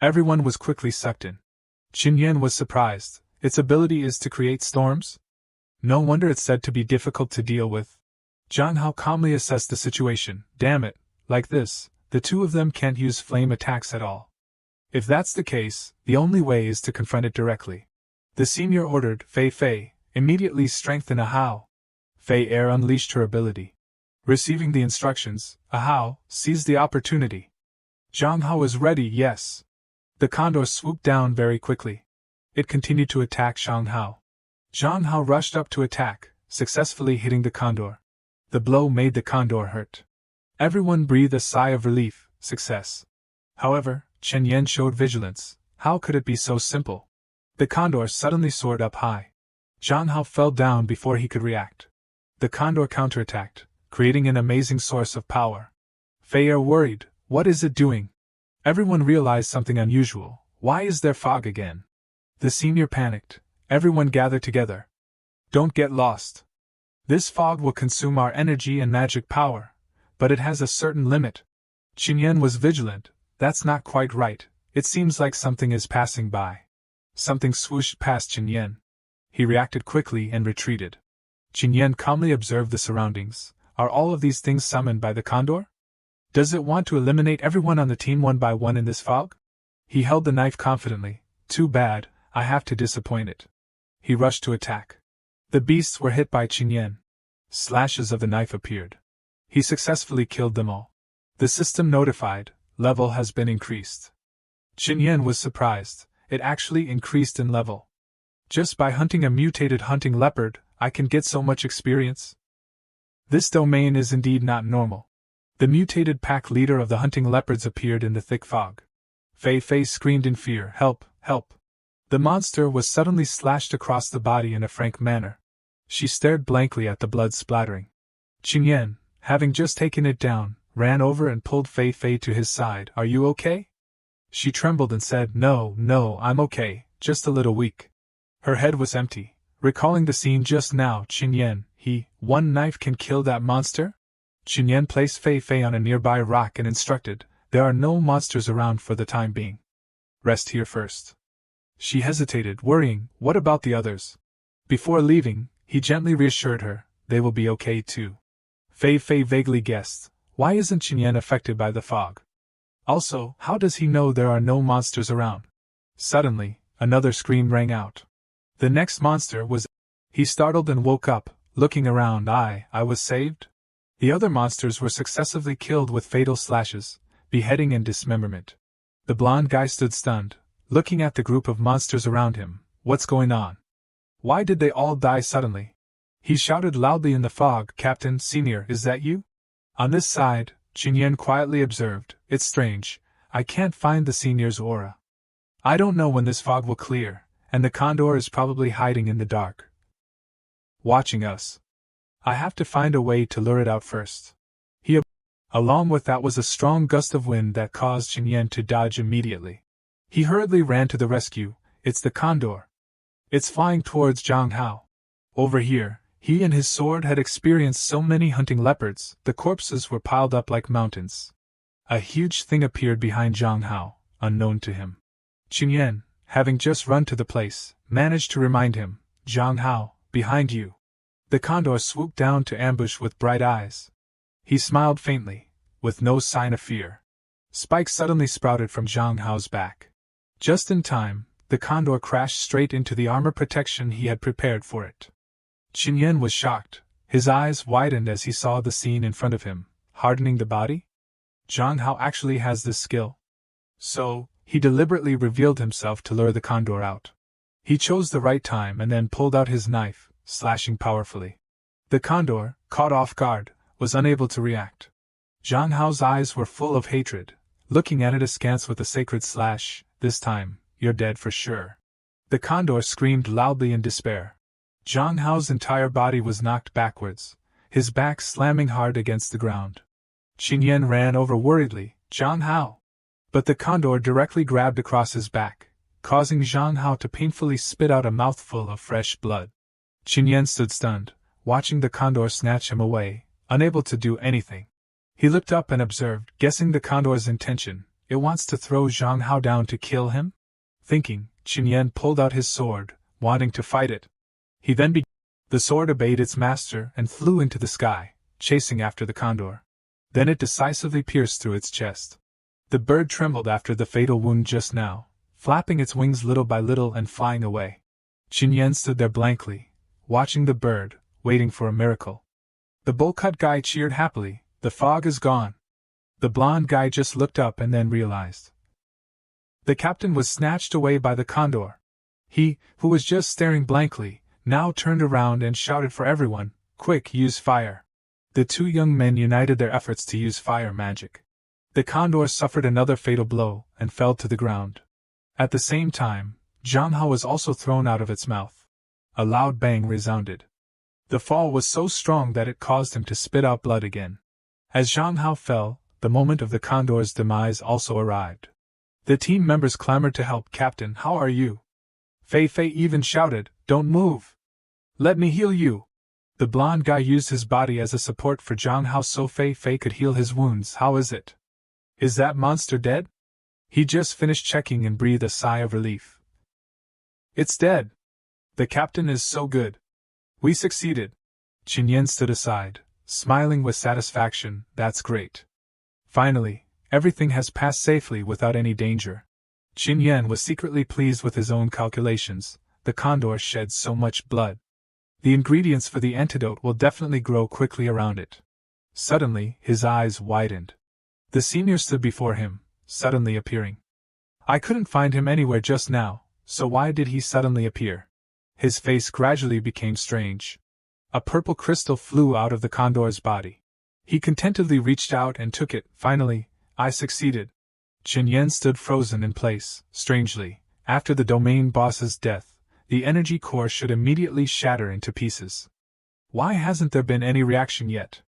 Everyone was quickly sucked in. Qinyan was surprised. Its ability is to create storms? No wonder it's said to be difficult to deal with. Zhang Hao calmly assessed the situation. Damn it, like this, the two of them can't use flame attacks at all. If that's the case, the only way is to confront it directly. The senior ordered, Fei, immediately strengthen a Hao. Fei unleashed her ability. Receiving the instructions, a Hao seized the opportunity. Zhang Hao was ready, yes. The condor swooped down very quickly. It continued to attack Zhang Hao. Zhang Hao rushed up to attack, successfully hitting the condor. The blow made the condor hurt. Everyone breathed a sigh of relief. Success. However, Chen Yan showed vigilance. How could it be so simple? The condor suddenly soared up high. Zhang Hao fell down before he could react. The condor counterattacked, creating an amazing source of power. Fei are worried. What is it doing? Everyone realized something unusual. Why is there fog again? The senior panicked. Everyone gathered together. Don't get lost. This fog will consume our energy and magic power, but it has a certain limit. Qinyan was vigilant. That's not quite right. It seems like something is passing by. Something swooshed past Qinyan. He reacted quickly and retreated. Qinyan calmly observed the surroundings. Are all of these things summoned by the condor? Does it want to eliminate everyone on the team one by one in this fog? He held the knife confidently. Too bad, I have to disappoint it. He rushed to attack. The beasts were hit by Qinyan. Slashes of the knife appeared. He successfully killed them all. The system notified, level has been increased. Qinyan was surprised. It actually increased in level. Just by hunting a mutated hunting leopard, I can get so much experience? This domain is indeed not normal. The mutated pack leader of the hunting leopards appeared in the thick fog. Fei Fei screamed in fear, help, help. The monster was suddenly slashed across the body in a frank manner. She stared blankly at the blood splattering. Qinyan, having just taken it down, ran over and pulled Fei Fei to his side. Are you okay? She trembled and said, No, I'm okay, just a little weak. Her head was empty. Recalling the scene just now, Qinyan, one knife can kill that monster? Qinyan placed Fei Fei on a nearby rock and instructed, there are no monsters around for the time being. Rest here first. She hesitated, worrying, what about the others? Before leaving, he gently reassured her, they will be okay too. Fei Fei vaguely guessed, why isn't Qinyan affected by the fog? Also, how does he know there are no monsters around? Suddenly, another scream rang out. The next monster was. He startled and woke up, looking around. I was saved? The other monsters were successively killed with fatal slashes, beheading and dismemberment. The blonde guy stood stunned, looking at the group of monsters around him. What's going on? Why did they all die suddenly? He shouted loudly in the fog, Captain, Senior, is that you? On this side, Qinyan quietly observed, it's strange, I can't find the Senior's aura. I don't know when this fog will clear, and the condor is probably hiding in the dark, watching us. I have to find a way to lure it out first. Along with that was a strong gust of wind that caused Qinyan to dodge immediately. He hurriedly ran to the rescue. It's the condor. It's flying towards Zhang Hao. Over here, he and his sword had experienced so many hunting leopards, the corpses were piled up like mountains. A huge thing appeared behind Zhang Hao, unknown to him. Qinyan, having just run to the place, managed to remind him, Zhang Hao, behind you. The condor swooped down to ambush with bright eyes. He smiled faintly, with no sign of fear. Spikes suddenly sprouted from Zhang Hao's back. Just in time, the condor crashed straight into the armor protection he had prepared for it. Qinyan was shocked. His eyes widened as he saw the scene in front of him. Hardening the body? Zhang Hao actually has this skill. So, he deliberately revealed himself to lure the condor out. He chose the right time and then pulled out his knife, slashing powerfully. The condor, caught off guard, was unable to react. Zhang Hao's eyes were full of hatred, looking at it askance with a sacred slash. This time, you're dead for sure. The condor screamed loudly in despair. Zhang Hao's entire body was knocked backwards, his back slamming hard against the ground. Qinyan ran over worriedly, Zhang Hao. But the condor directly grabbed across his back, causing Zhang Hao to painfully spit out a mouthful of fresh blood. Qinyan stood stunned, watching the condor snatch him away, unable to do anything. He looked up and observed, guessing the condor's intention, it wants to throw Zhang Hao down to kill him? Thinking, Qinyan pulled out his sword, wanting to fight it. He then the sword obeyed its master and flew into the sky, chasing after the condor. Then it decisively pierced through its chest. The bird trembled after the fatal wound just now, flapping its wings little by little and flying away. Qinyan stood there blankly, watching the bird, waiting for a miracle. The bowl-cut guy cheered happily, the fog is gone. The blonde guy just looked up and then realized. The captain was snatched away by the condor. He, who was just staring blankly, now turned around and shouted for everyone, quick, use fire. The two young men united their efforts to use fire magic. The condor suffered another fatal blow and fell to the ground. At the same time, Zhang Hao was also thrown out of its mouth. A loud bang resounded. The fall was so strong that it caused him to spit out blood again. As Zhang Hao fell, the moment of the condor's demise also arrived. The team members clamored to help. Captain, how are you? Fei Fei even shouted, don't move. Let me heal you. The blonde guy used his body as a support for Zhang Hao so Fei Fei could heal his wounds. How is it? Is that monster dead? He just finished checking and breathed a sigh of relief. It's dead. The captain is so good. We succeeded. Qin Yan stood aside, smiling with satisfaction. That's great. Finally, everything has passed safely without any danger. Qin Yan was secretly pleased with his own calculations. The condor shed so much blood. The ingredients for the antidote will definitely grow quickly around it. Suddenly, his eyes widened. The senior stood before him, suddenly appearing. I couldn't find him anywhere just now, so why did he suddenly appear? His face gradually became strange. A purple crystal flew out of the condor's body. He contentedly reached out and took it. Finally, I succeeded. Qin Yan stood frozen in place. Strangely, after the domain boss's death, the energy core should immediately shatter into pieces. Why hasn't there been any reaction yet?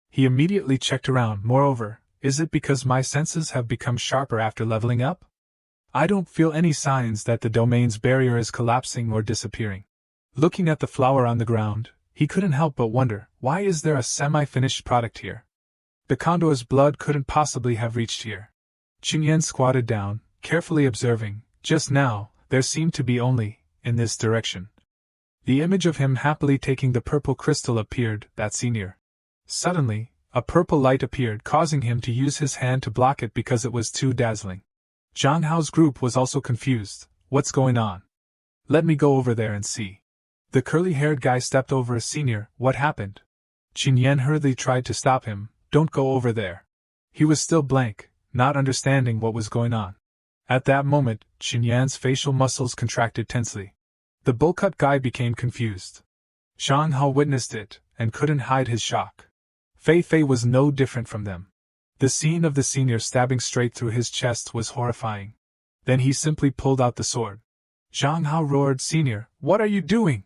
He immediately checked around. Moreover, is it because my senses have become sharper after leveling up? I don't feel any signs that the domain's barrier is collapsing or disappearing. Looking at the flower on the ground, he couldn't help but wonder, why is there a semi-finished product here? The condor's blood couldn't possibly have reached here. Qin Yan squatted down, carefully observing. Just now, there seemed to be only, in this direction. The image of him happily taking the purple crystal appeared, that senior. Suddenly, a purple light appeared, causing him to use his hand to block it because it was too dazzling. Zhang Hao's group was also confused. What's going on? Let me go over there and see. The curly-haired guy stepped over a senior. What happened? Qin Yan hurriedly tried to stop him. Don't go over there. He was still blank, not understanding what was going on. At that moment, Qin Yan's facial muscles contracted tensely. The bull-cut guy became confused. Zhang Hao witnessed it, and couldn't hide his shock. Fei Fei was no different from them. The scene of the senior stabbing straight through his chest was horrifying. Then he simply pulled out the sword. Zhang Hao roared, Senior, what are you doing?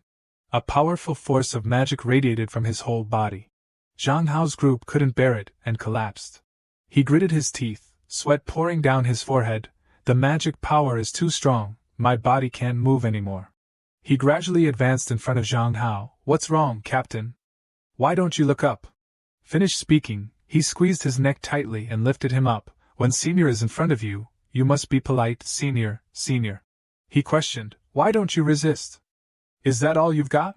A powerful force of magic radiated from his whole body. Zhang Hao's group couldn't bear it, and collapsed. He gritted his teeth, sweat pouring down his forehead. The magic power is too strong, my body can't move anymore. He gradually advanced in front of Zhang Hao. What's wrong, Captain? Why don't you look up? Finished speaking, he squeezed his neck tightly and lifted him up. When Senior is in front of you, you must be polite. Senior, Senior. He questioned, why don't you resist? Is that all you've got?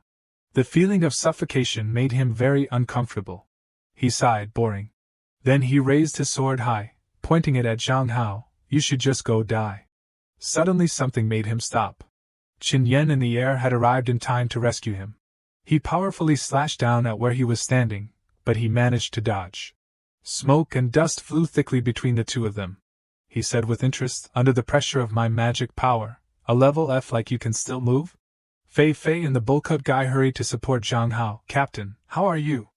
The feeling of suffocation made him very uncomfortable. He sighed, boring. Then he raised his sword high, pointing it at Zhang Hao. You should just go die. Suddenly something made him stop. Qin Yan in the air had arrived in time to rescue him. He powerfully slashed down at where he was standing, but he managed to dodge. Smoke and dust flew thickly between the two of them. He said with interest, under the pressure of my magic power, a level F like you can still move? Fei Fei and the bull-cut guy hurried to support Zhang Hao. Captain, how are you?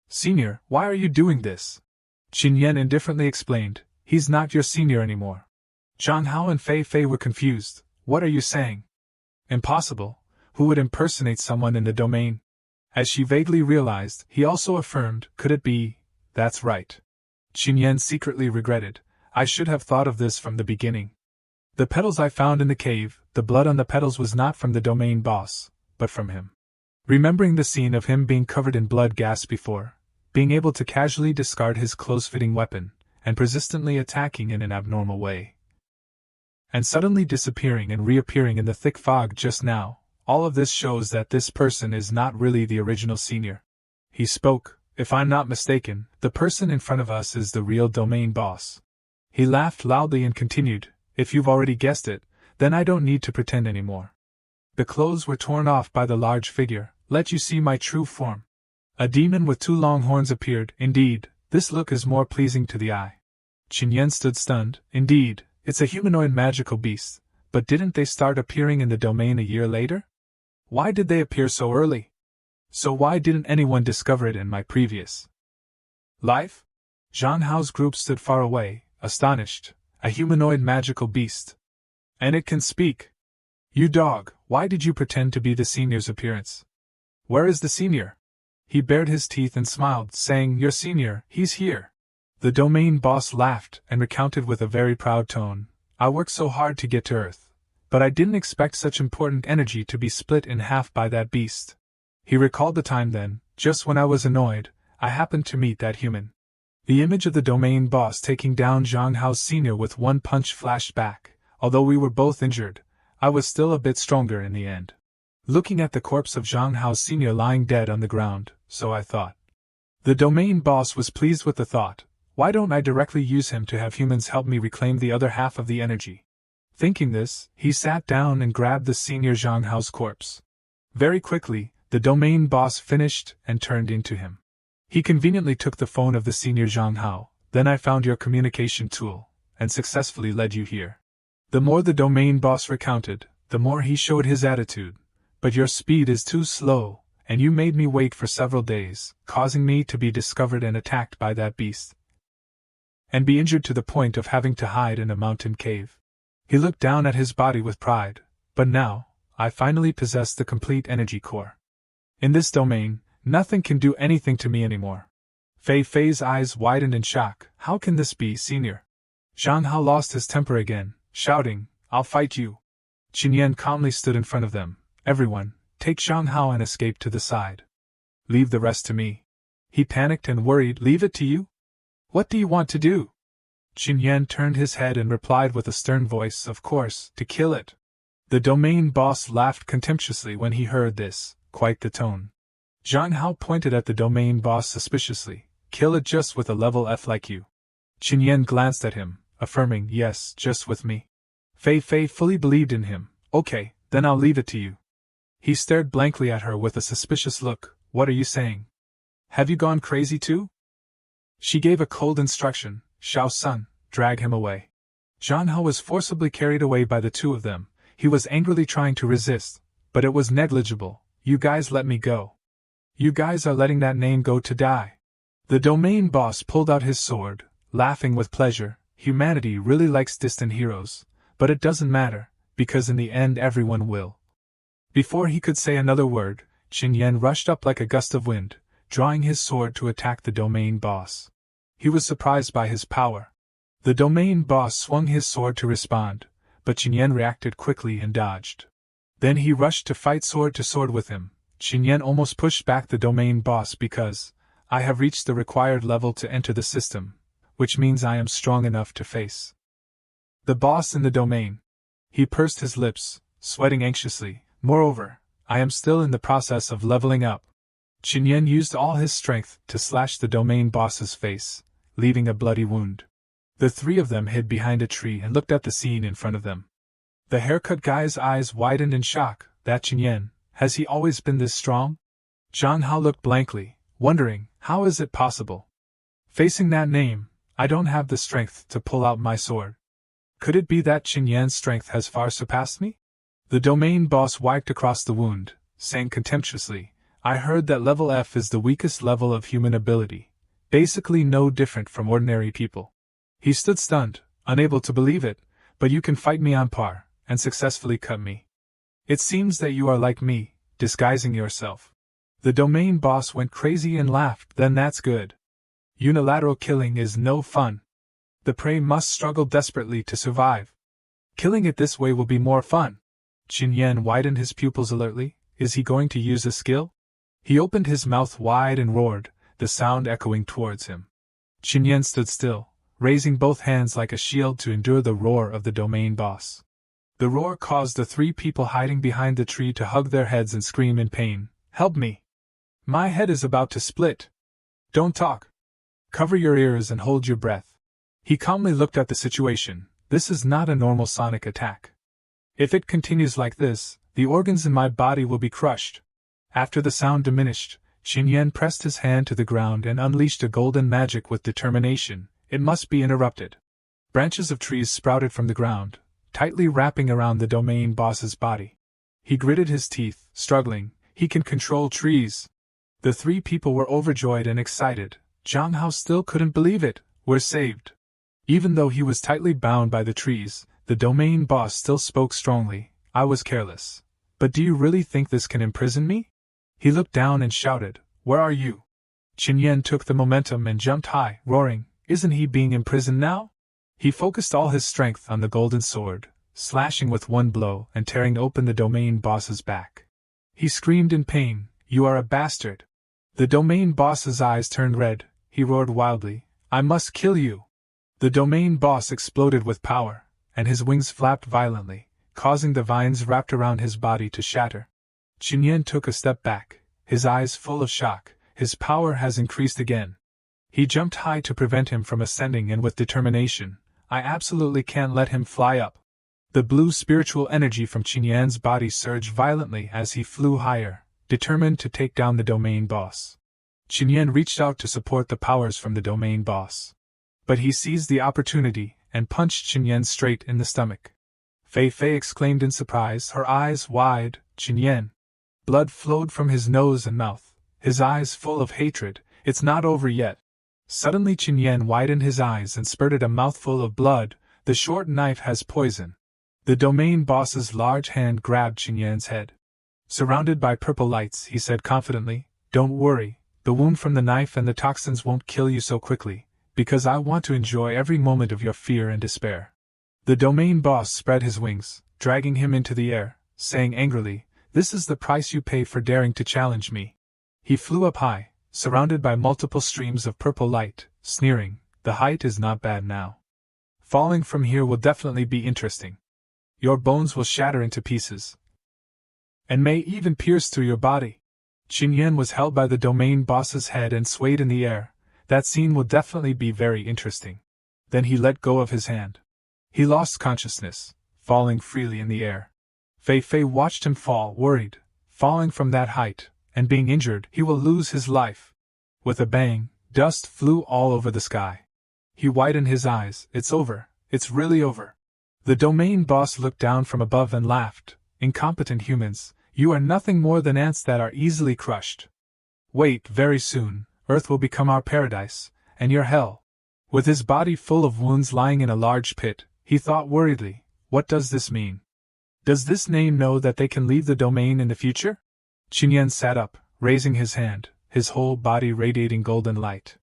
Senior, why are you doing this? Qin Yan indifferently explained, he's not your senior anymore. Zhang Hao and Fei Fei were confused. What are you saying? Impossible. Who would impersonate someone in the domain? As she vaguely realized, he also affirmed, could it be? That's right. Qin Yan secretly regretted, I should have thought of this from the beginning. The petals I found in the cave, the blood on the petals was not from the domain boss, but from him. Remembering the scene of him being covered in blood gas before, being able to casually discard his close-fitting weapon, and persistently attacking in an abnormal way, and suddenly disappearing and reappearing in the thick fog just now, all of this shows that this person is not really the original senior. He spoke, if I'm not mistaken, the person in front of us is the real domain boss. He laughed loudly and continued, if you've already guessed it, then I don't need to pretend anymore. The clothes were torn off by the large figure, let you see my true form. A demon with 2 long horns appeared. Indeed, this look is more pleasing to the eye. Qin Yan stood stunned. Indeed, it's a humanoid magical beast, but didn't they start appearing in the domain a year later? Why did they appear so early? So why didn't anyone discover it in my previous life? Zhang Hao's group stood far away, astonished. A humanoid magical beast. And it can speak. You dog, why did you pretend to be the senior's appearance? Where is the senior? He bared his teeth and smiled, saying, Your senior, he's here. The domain boss laughed and recounted with a very proud tone, I worked so hard to get to Earth, but I didn't expect such important energy to be split in half by that beast. He recalled the time then, just when I was annoyed, I happened to meet that human. The image of the domain boss taking down Zhang Hao's senior with one punch flashed back. Although we were both injured, I was still a bit stronger in the end. Looking at the corpse of Zhang Hao's senior lying dead on the ground, so I thought. The domain boss was pleased with the thought, why don't I directly use him to have humans help me reclaim the other half of the energy? Thinking this, he sat down and grabbed the senior Zhang Hao's corpse. Very quickly, the domain boss finished and turned into him. He conveniently took the phone of the senior Zhang Hao, then I found your communication tool, and successfully led you here. The more the domain boss recounted, the more he showed his attitude. But your speed is too slow, and you made me wait for several days, causing me to be discovered and attacked by that beast. And be injured to the point of having to hide in a mountain cave. He looked down at his body with pride, but now, I finally possess the complete energy core. In this domain, nothing can do anything to me anymore. Fei Fei's eyes widened in shock, how can this be, senior? Zhang Hao lost his temper again, shouting, I'll fight you. Qin Yan calmly stood in front of them. Everyone, take Zhang Hao and escape to the side. Leave the rest to me. He panicked and worried, leave it to you? What do you want to do? Qin Yan turned his head and replied with a stern voice, of course, to kill it. The domain boss laughed contemptuously when he heard this, quite the tone. Zhang Hao pointed at the domain boss suspiciously, kill it just with a level F like you. Qin Yan glanced at him, affirming, yes, just with me. Fei Fei fully believed in him, okay, then I'll leave it to you. He stared blankly at her with a suspicious look, what are you saying? Have you gone crazy too? She gave a cold instruction, Xiao Sun, drag him away. Zhang Hao was forcibly carried away by the two of them. He was angrily trying to resist, but it was negligible. You guys let me go. You guys are letting that name go to die. The domain boss pulled out his sword, laughing with pleasure. Humanity really likes distant heroes, but it doesn't matter, because in the end everyone will. Before he could say another word, Qin Yan rushed up like a gust of wind, drawing his sword to attack the domain boss. He was surprised by his power. The domain boss swung his sword to respond, but Qin Yan reacted quickly and dodged. Then he rushed to fight sword to sword with him. Qin Yan almost pushed back the domain boss because, I have reached the required level to enter the system, which means I am strong enough to face the boss in the domain. He pursed his lips, sweating anxiously. Moreover, I am still in the process of leveling up. Qin Yan used all his strength to slash the domain boss's face, leaving a bloody wound. The three of them hid behind a tree and looked at the scene in front of them. The haircut guy's eyes widened in shock. That Qin Yan, has he always been this strong? Zhang Hao looked blankly, wondering, how is it possible? Facing that name, I don't have the strength to pull out my sword. Could it be that Qin Yan's strength has far surpassed me? The domain boss wiped across the wound, saying contemptuously, I heard that level F is the weakest level of human ability, basically no different from ordinary people. He stood stunned, unable to believe it, but you can fight me on par, and successfully cut me. It seems that you are like me, disguising yourself. The domain boss went crazy and laughed, then that's good. Unilateral killing is no fun. The prey must struggle desperately to survive. Killing it this way will be more fun. Qin Yan widened his pupils alertly. Is he going to use a skill? He opened his mouth wide and roared, the sound echoing towards him. Qin Yan stood still, raising both hands like a shield to endure the roar of the domain boss. The roar caused the three people hiding behind the tree to hug their heads and scream in pain, Help me! My head is about to split! Don't talk! Cover your ears and hold your breath. He calmly looked at the situation. This is not a normal sonic attack. If it continues like this, the organs in my body will be crushed. After the sound diminished, Qin Yan pressed his hand to the ground and unleashed a golden magic with determination. It must be interrupted. Branches of trees sprouted from the ground, tightly wrapping around the domain boss's body. He gritted his teeth, struggling. He can control trees. The three people were overjoyed and excited. Zhang Hao still couldn't believe it. We're saved. Even though he was tightly bound by the trees, the domain boss still spoke strongly. I was careless. But do you really think this can imprison me? He looked down and shouted, Where are you? Qin Yan took the momentum and jumped high, roaring, Isn't he being imprisoned now? He focused all his strength on the golden sword, slashing with one blow and tearing open the domain boss's back. He screamed in pain, You are a bastard. The domain boss's eyes turned red. He roared wildly, I must kill you. The domain boss exploded with power, and his wings flapped violently, causing the vines wrapped around his body to shatter. Qin Yan took a step back, his eyes full of shock. His power has increased again. He jumped high to prevent him from ascending, and with determination, I absolutely can't let him fly up. The blue spiritual energy from Qin Yan's body surged violently as he flew higher, determined to take down the domain boss. Qin Yan reached out to support the powers from the domain boss. But he seized the opportunity and punched Qin Yan straight in the stomach. Fei Fei exclaimed in surprise, her eyes wide. Qin Yan. Blood flowed from his nose and mouth, his eyes full of hatred. It's not over yet. Suddenly Qin Yan widened his eyes and spurted a mouthful of blood. The short knife has poison. The domain boss's large hand grabbed Qin Yan's head. Surrounded by purple lights, he said confidently, Don't worry, the wound from the knife and the toxins won't kill you so quickly, because I want to enjoy every moment of your fear and despair. The domain boss spread his wings, dragging him into the air, saying angrily, This is the price you pay for daring to challenge me. He flew up high, surrounded by multiple streams of purple light, sneering, The height is not bad now. Falling from here will definitely be interesting. Your bones will shatter into pieces, and may even pierce through your body. Qin Yan was held by the domain boss's head and swayed in the air. That scene will definitely be very interesting. Then he let go of his hand. He lost consciousness, falling freely in the air. Fei Fei watched him fall, worried. Falling from that height, and being injured, he will lose his life. With a bang, dust flew all over the sky. He widened his eyes. It's over. It's really over. The domain boss looked down from above and laughed. Incompetent humans, you are nothing more than ants that are easily crushed. Wait, very soon, Earth will become our paradise, and your hell. With his body full of wounds lying in a large pit, he thought worriedly, What does this mean? Does this name know that they can leave the domain in the future? Qin Yan sat up, raising his hand, his whole body radiating golden light.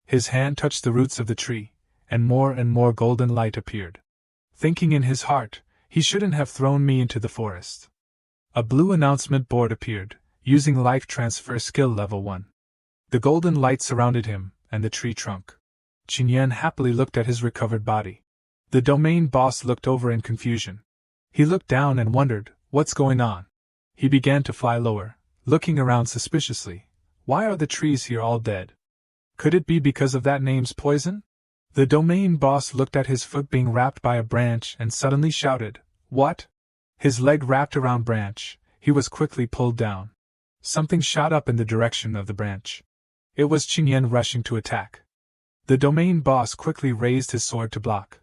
His hand touched the roots of the tree, and more golden light appeared. Thinking in his heart, he shouldn't have thrown me into the forest. A blue announcement board appeared, using life transfer skill level 1. The golden light surrounded him, and the tree trunk. Qin Yan happily looked at his recovered body. The domain boss looked over in confusion. He looked down and wondered, What's going on? He began to fly lower, looking around suspiciously. Why are the trees here all dead? Could it be because of that name's poison? The domain boss looked at his foot being wrapped by a branch and suddenly shouted, What? His leg wrapped around branch. He was quickly pulled down. Something shot up in the direction of the branch. It was Qin Yan rushing to attack. The domain boss quickly raised his sword to block.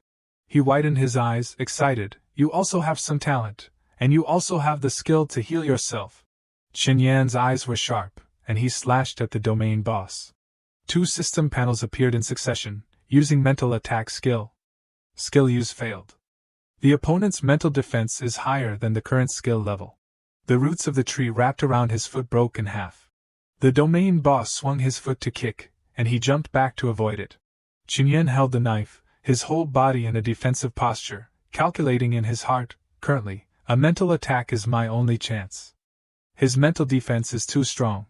He widened his eyes, excited. You also have some talent, and you also have the skill to heal yourself. Qin Yan's eyes were sharp, and he slashed at the domain boss. 2 system panels appeared in succession, using mental attack skill. Skill use failed. The opponent's mental defense is higher than the current skill level. The roots of the tree wrapped around his foot broke in half. The domain boss swung his foot to kick, and he jumped back to avoid it. Qin Yan held the knife, his whole body in a defensive posture, calculating in his heart, currently, a mental attack is my only chance. His mental defense is too strong.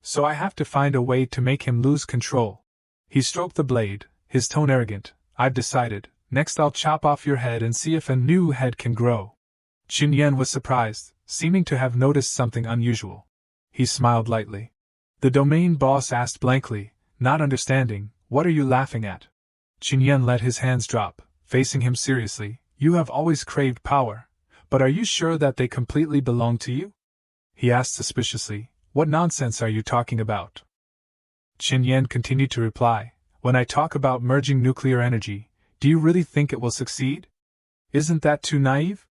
So I have to find a way to make him lose control. He stroked the blade, his tone arrogant. I've decided, next I'll chop off your head and see if a new head can grow. Qin Yan was surprised, seeming to have noticed something unusual. He smiled lightly. The domain boss asked blankly, not understanding, What are you laughing at? Qin Yan let his hands drop, facing him seriously. You have always craved power, but are you sure that they completely belong to you? He asked suspiciously, What nonsense are you talking about? Qin Yan continued to reply, When I talk about merging nuclear energy, do you really think it will succeed? Isn't that too naive?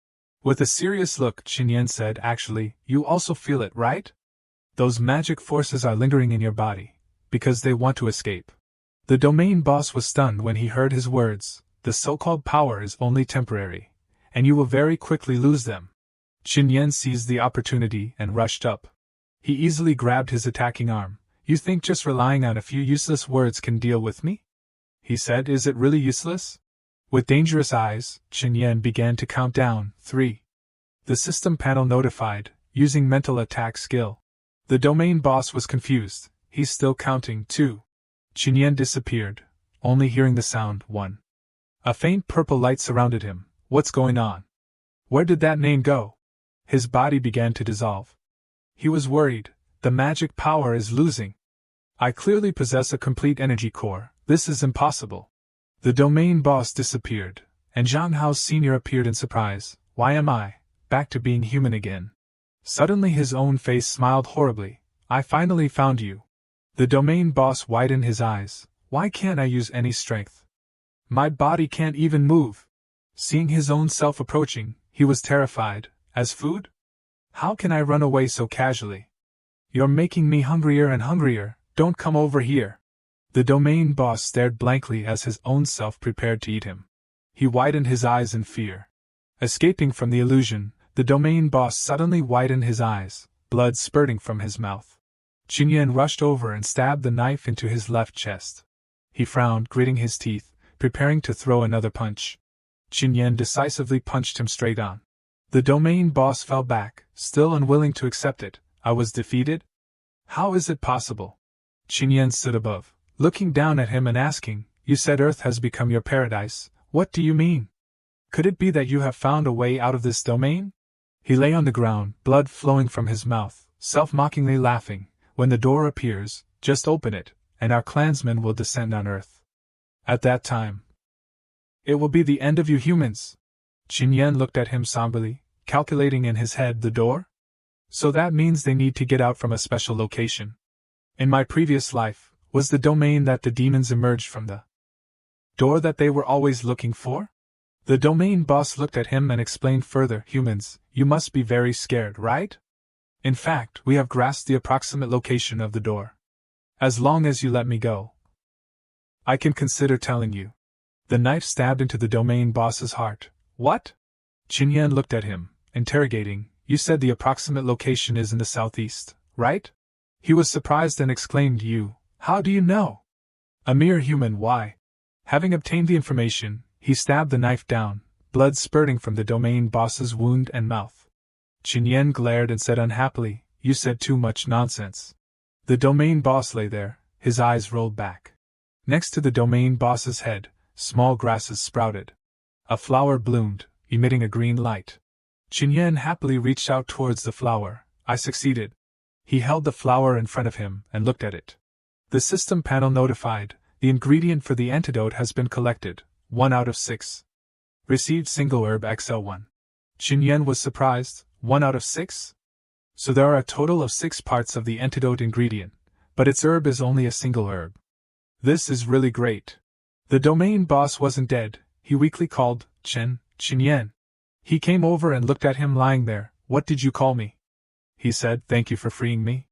With a serious look, Qin Yan said, Actually, you also feel it, right? Those magic forces are lingering in your body, because they want to escape. The domain boss was stunned when he heard his words. The so-called power is only temporary, and you will very quickly lose them. Qin Yan seized the opportunity and rushed up. He easily grabbed his attacking arm. You think just relying on a few useless words can deal with me? He said. Is it really useless? With dangerous eyes, Qin Yan began to count down. 3. The system panel notified, using mental attack skill. The domain boss was confused. He's still counting. 2. Qin Yan disappeared, only hearing the sound. 1. A faint purple light surrounded him. What's going on? Where did that name go? His body began to dissolve. He was worried. The magic power is losing. I clearly possess a complete energy core. This is impossible. The domain boss disappeared, and Zhang Hao's senior appeared in surprise. Why am I back to being human again? Suddenly his own face smiled horribly. I finally found you. The domain boss widened his eyes. Why can't I use any strength? My body can't even move. Seeing his own self approaching, he was terrified. As food? How can I run away so casually? You're making me hungrier and hungrier. Don't come over here. The domain boss stared blankly as his own self prepared to eat him. He widened his eyes in fear. Escaping from the illusion, the domain boss suddenly widened his eyes, blood spurting from his mouth. Qin Yan rushed over and stabbed the knife into his left chest. He frowned, gritting his teeth, preparing to throw another punch. Qin Yan decisively punched him straight on. The domain boss fell back, still unwilling to accept it. I was defeated? How is it possible? Qin Yan stood above, looking down at him and asking, You said Earth has become your paradise. What do you mean? Could it be that you have found a way out of this domain? He lay on the ground, blood flowing from his mouth, self-mockingly laughing. When the door appears, just open it, and our clansmen will descend on Earth. At that time, it will be the end of you humans. Qin Yan looked at him somberly, calculating in his head. The door? So that means they need to get out from a special location. In my previous life, was the domain that the demons emerged from the door that they were always looking for? The domain boss looked at him and explained further. Humans, you must be very scared, right? In fact, we have grasped the approximate location of the door. As long as you let me go, I can consider telling you. The knife stabbed into the domain boss's heart. What? Qin Yan looked at him, interrogating. You said the approximate location is in the southeast, right? He was surprised and exclaimed. How do you know? A mere human, why? Having obtained the information, he stabbed the knife down, blood spurting from the domain boss's wound and mouth. Qin Yan glared and said unhappily, You said too much nonsense. The domain boss lay there, his eyes rolled back. Next to the domain boss's head, small grasses sprouted. A flower bloomed, emitting a green light. Qin Yan happily reached out towards the flower. I succeeded. He held the flower in front of him and looked at it. The system panel notified, the ingredient for the antidote has been collected. 1 out of 6. Received single herb XL1. Qin Yan was surprised. 1 out of 6? So there are a total of 6 parts of the antidote ingredient, but its herb is only a single herb. This is really great. The domain boss wasn't dead. He weakly called, Qin Yan. He came over and looked at him lying there. What did you call me? He said, Thank you for freeing me.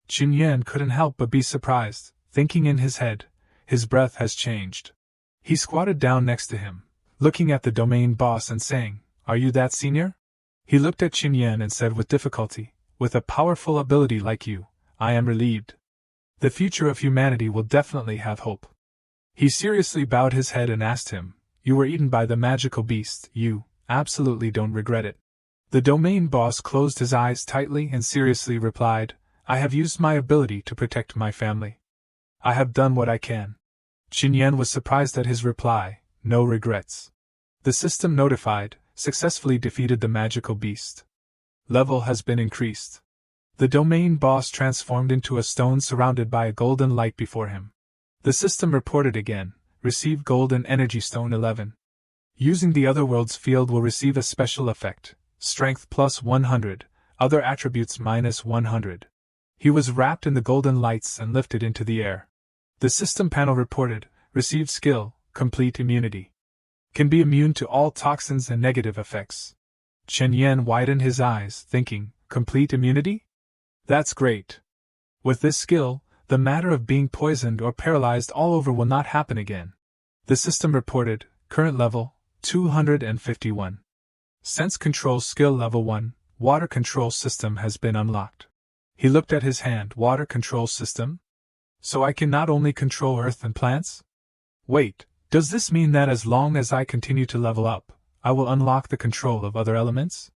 Qin Yan couldn't help but be surprised, thinking in his head, his breath has changed. He squatted down next to him, looking at the domain boss and saying, Are you that senior? He looked at Qin Yan and said with difficulty, With a powerful ability like you, I am relieved. The future of humanity will definitely have hope. He seriously bowed his head and asked him, You were eaten by the magical beast, you absolutely don't regret it. The domain boss closed his eyes tightly and seriously replied, I have used my ability to protect my family. I have done what I can. Qin Yan was surprised at his reply. No regrets. The system notified, successfully defeated the magical beast. Level has been increased. The domain boss transformed into a stone surrounded by a golden light before him. The system reported again, received golden energy stone 11. Using the otherworld's field will receive a special effect, strength plus 100, other attributes minus 100. He was wrapped in the golden lights and lifted into the air. The system panel reported, received skill, complete immunity. Can be immune to all toxins and negative effects. Qin Yan widened his eyes, thinking, complete immunity? That's great. With this skill, the matter of being poisoned or paralyzed all over will not happen again. The system reported, Current level, 251. Sense control skill level 1, water control system has been unlocked. He looked at his hand. Water control system? So I can not only control earth and plants? Wait, does this mean that as long as I continue to level up, I will unlock the control of other elements?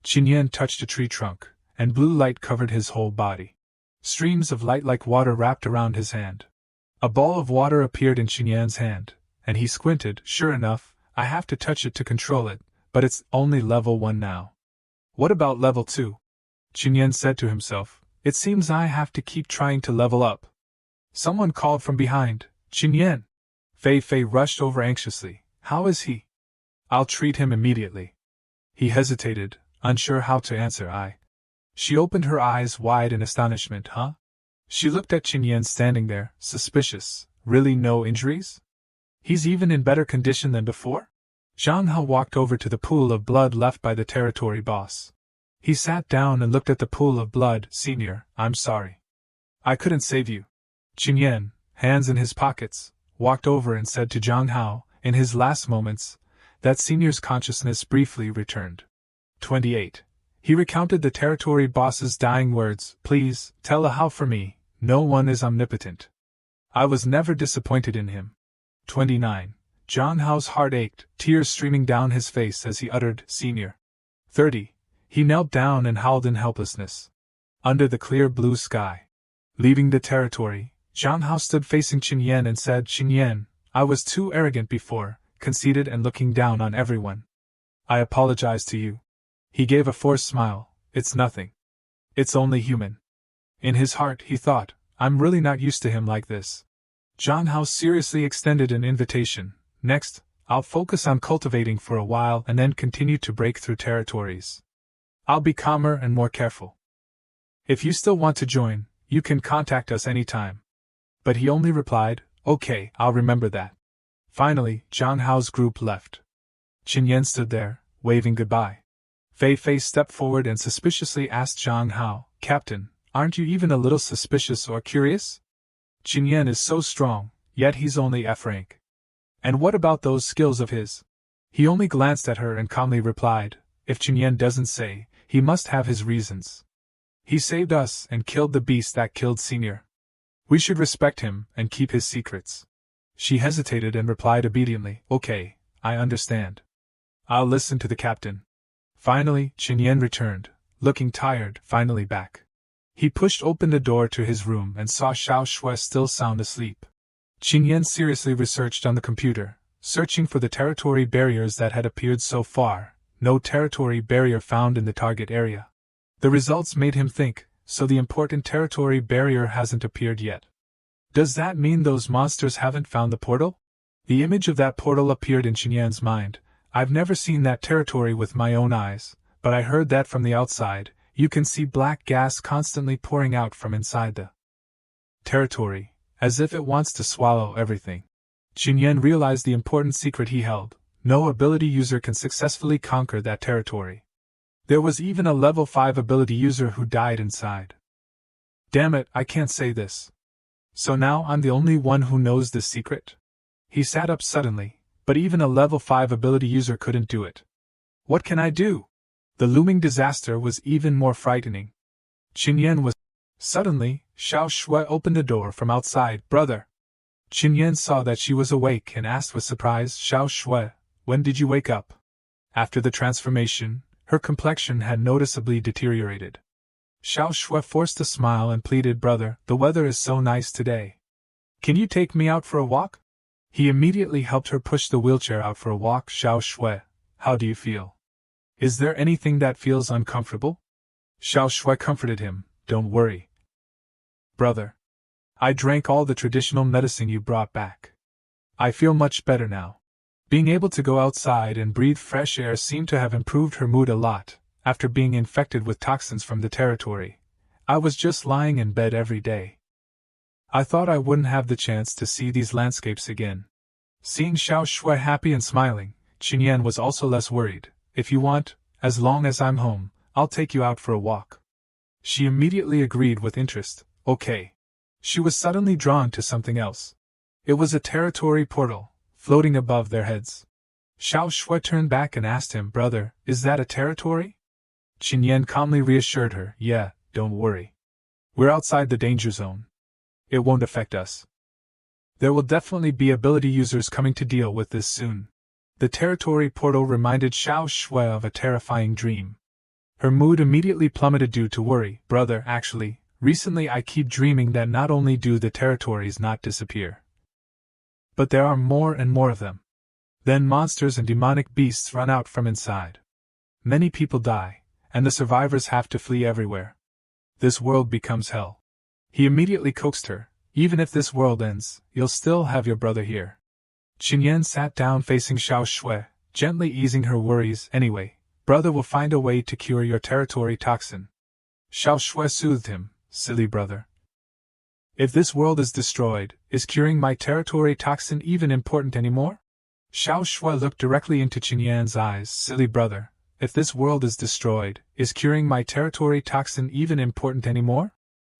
Qinyan touched a tree trunk, and blue light covered his whole body. Streams of light like water wrapped around his hand. A ball of water appeared in Qinyan's hand, and he squinted. Sure enough, I have to touch it to control it, but it's only level 1 now. What about level 2? Qinyan said to himself. It seems I have to keep trying to level up. Someone called from behind. Qinyan. Fei Fei rushed over anxiously. How is he? I'll treat him immediately. He hesitated, unsure how to answer. She opened her eyes wide in astonishment. Huh? She looked at Qinyan standing there, suspicious. Really no injuries? He's even in better condition than before? Zhang Hao walked over to the pool of blood left by the territory boss. He sat down and looked at the pool of blood. Senior, I'm sorry. I couldn't save you. Qinyan, hands in his pockets, walked over and said to Zhang Hao, in his last moments, that senior's consciousness briefly returned. 28. He recounted the territory boss's dying words. Please, tell Hao for me, no one is omnipotent. I was never disappointed in him. 29. Zhang Hao's heart ached, tears streaming down his face as he uttered, Senior. 30. He knelt down and howled in helplessness. Under the clear blue sky. Leaving the territory, Zhang Hao stood facing Qinyan and said, Qinyan, I was too arrogant before, conceited and looking down on everyone. I apologize to you. He gave a forced smile. It's nothing. It's only human. In his heart, he thought, I'm really not used to him like this. Zhang Hao seriously extended an invitation. Next, I'll focus on cultivating for a while and then continue to break through territories. I'll be calmer and more careful. If you still want to join, you can contact us anytime. But he only replied, Okay, I'll remember that. Finally, Zhang Hao's group left. Qinyan stood there, waving goodbye. Fei Fei stepped forward and suspiciously asked Zhang Hao, Captain, aren't you even a little suspicious or curious? Qinyan is so strong, yet he's only F rank. And what about those skills of his? He only glanced at her and calmly replied, If Qinyan doesn't say, he must have his reasons. He saved us and killed the beast that killed Senior. We should respect him and keep his secrets. She hesitated and replied obediently, Okay, I understand. I'll listen to the captain. Finally, Qinyan returned, looking tired, finally back. He pushed open the door to his room and saw Xiao Shui still sound asleep. Qinyan seriously researched on the computer, searching for the territory barriers that had appeared so far. No territory barrier found in the target area. The results made him think, so the important territory barrier hasn't appeared yet. Does that mean those monsters haven't found the portal? The image of that portal appeared in Qinyan's mind. I've never seen that territory with my own eyes, but I heard that from the outside, you can see black gas constantly pouring out from inside the territory, as if it wants to swallow everything. Qinyan realized the important secret he held. No ability user can successfully conquer that territory. There was even a level 5 ability user who died inside. Damn it, I can't say this. So now I'm the only one who knows this secret? He sat up suddenly, but even a level 5 ability user couldn't do it. What can I do? The looming disaster was even more frightening. Qinyan was... Suddenly, Xiao Shui opened the door from outside. Brother! Qinyan saw that she was awake and asked with surprise, Xiao Shui, when did you wake up? After the transformation, her complexion had noticeably deteriorated. Xiao Shui forced a smile and pleaded, Brother, the weather is so nice today. Can you take me out for a walk? He immediately helped her push the wheelchair out for a walk. Xiao Shui, how do you feel? Is there anything that feels uncomfortable? Xiao Shui comforted him, Don't worry. Brother. I drank all the traditional medicine you brought back. I feel much better now. Being able to go outside and breathe fresh air seemed to have improved her mood a lot. After being infected with toxins from the territory, I was just lying in bed every day. I thought I wouldn't have the chance to see these landscapes again. Seeing Xiao Shui happy and smiling, Qinyan was also less worried. If you want, as long as I'm home, I'll take you out for a walk. She immediately agreed with interest. Okay. She was suddenly drawn to something else. It was a territory portal, floating above their heads. Xiao Shui turned back and asked him, "Brother, is that a territory?" Qin Yan calmly reassured her, "Yeah, don't worry. We're outside the danger zone. It won't affect us. There will definitely be ability users coming to deal with this soon." The territory portal reminded Xiao Shui of a terrifying dream. Her mood immediately plummeted due to worry. "Brother, actually, recently I keep dreaming that not only do the territories not disappear, but there are more and more of them. Then monsters and demonic beasts run out from inside. Many people die, and the survivors have to flee everywhere. This world becomes hell." He immediately coaxed her, "Even if this world ends, you'll still have your brother here." Qin Yan sat down facing Xiao Shui, gently easing her worries. "Anyway, brother will find a way to cure your territory toxin." Xiao Shui soothed him, "Silly brother. If this world is destroyed, is curing my territory toxin even important anymore?" Xiao Shui looked directly into Qin Yan's eyes. "Silly brother, if this world is destroyed, is curing my territory toxin even important anymore?"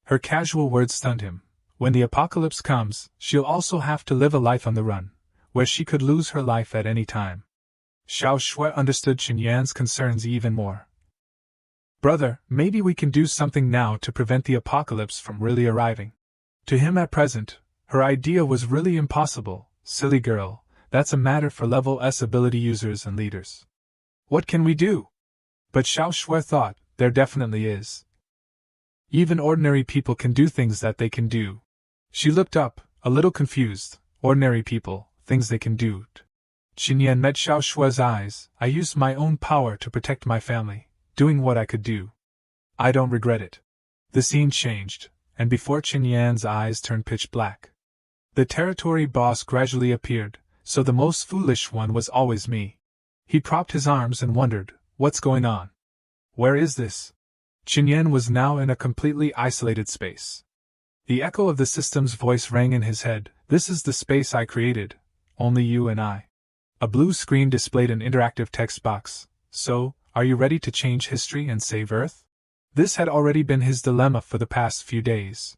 Her casual words stunned him. When the apocalypse comes, she'll also have to live a life on the run, where she could lose her life at any time. Xiao Shui understood Qin Yan's concerns even more. "Brother, maybe we can do something now to prevent the apocalypse from really arriving." To him at present, her idea was really impossible. "Silly girl, that's a matter for level S ability users and leaders. What can we do?" But Xiao Shui thought, there definitely is. Even ordinary people can do things that they can do. She looked up, a little confused. Ordinary people, things they can do. Qin Yan met Xiao Shui's eyes. "I used my own power to protect my family, doing what I could do. I don't regret it." The scene changed, and before Qin Yan's eyes turned pitch black. The territory boss gradually appeared, so the most foolish one was always me. He propped his arms and wondered, "What's going on? Where is this?" Qin Yan was now in a completely isolated space. The echo of the system's voice rang in his head. "This is the space I created. Only you and I." A blue screen displayed an interactive text box. "So, are you ready to change history and save Earth?" This had already been his dilemma for the past few days.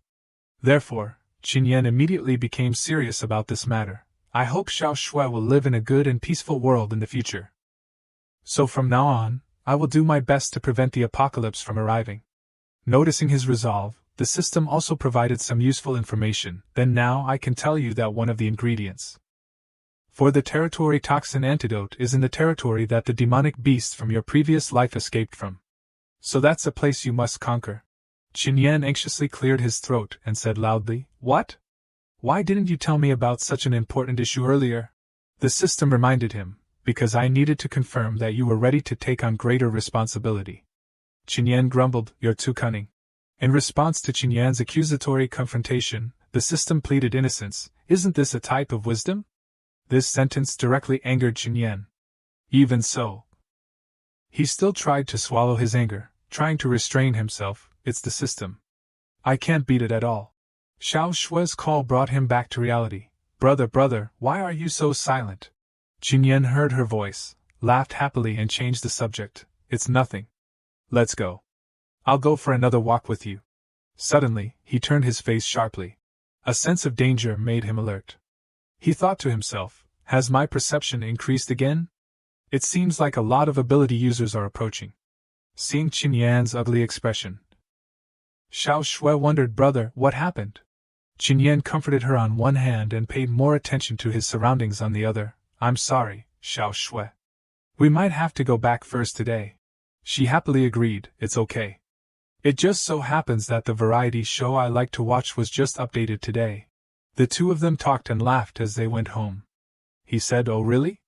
Therefore, Qin Yan immediately became serious about this matter. "I hope Xiao Shui will live in a good and peaceful world in the future. So from now on, I will do my best to prevent the apocalypse from arriving." Noticing his resolve, the system also provided some useful information. "Then now I can tell you that one of the ingredients for the territory toxin antidote is in the territory that the demonic beast from your previous life escaped from. So that's a place you must conquer." Qin Yan anxiously cleared his throat and said loudly, "What? Why didn't you tell me about such an important issue earlier?" The system reminded him, "Because I needed to confirm that you were ready to take on greater responsibility." Qin Yan grumbled, "You're too cunning." In response to Qin Yan's accusatory confrontation, the system pleaded innocence. "Isn't this a type of wisdom?" This sentence directly angered Qin Yan. Even so, he still tried to swallow his anger, trying to restrain himself. "It's the system. I can't beat it at all." Xiao Shui's call brought him back to reality. Brother, why are you so silent?" Qin Yan heard her voice, laughed happily and changed the subject. "It's nothing. Let's go. I'll go for another walk with you." Suddenly, he turned his face sharply. A sense of danger made him alert. He thought to himself, "Has my perception increased again? It seems like a lot of ability users are approaching." Seeing Qin Yan's ugly expression, Xiao Shui wondered, "Brother, what happened?" Qin Yan comforted her on one hand and paid more attention to his surroundings on the other. "I'm sorry, Xiao Shui. We might have to go back first today." She happily agreed, "It's okay. It just so happens that the variety show I like to watch was just updated today." The two of them talked and laughed as they went home. He said, "Oh really?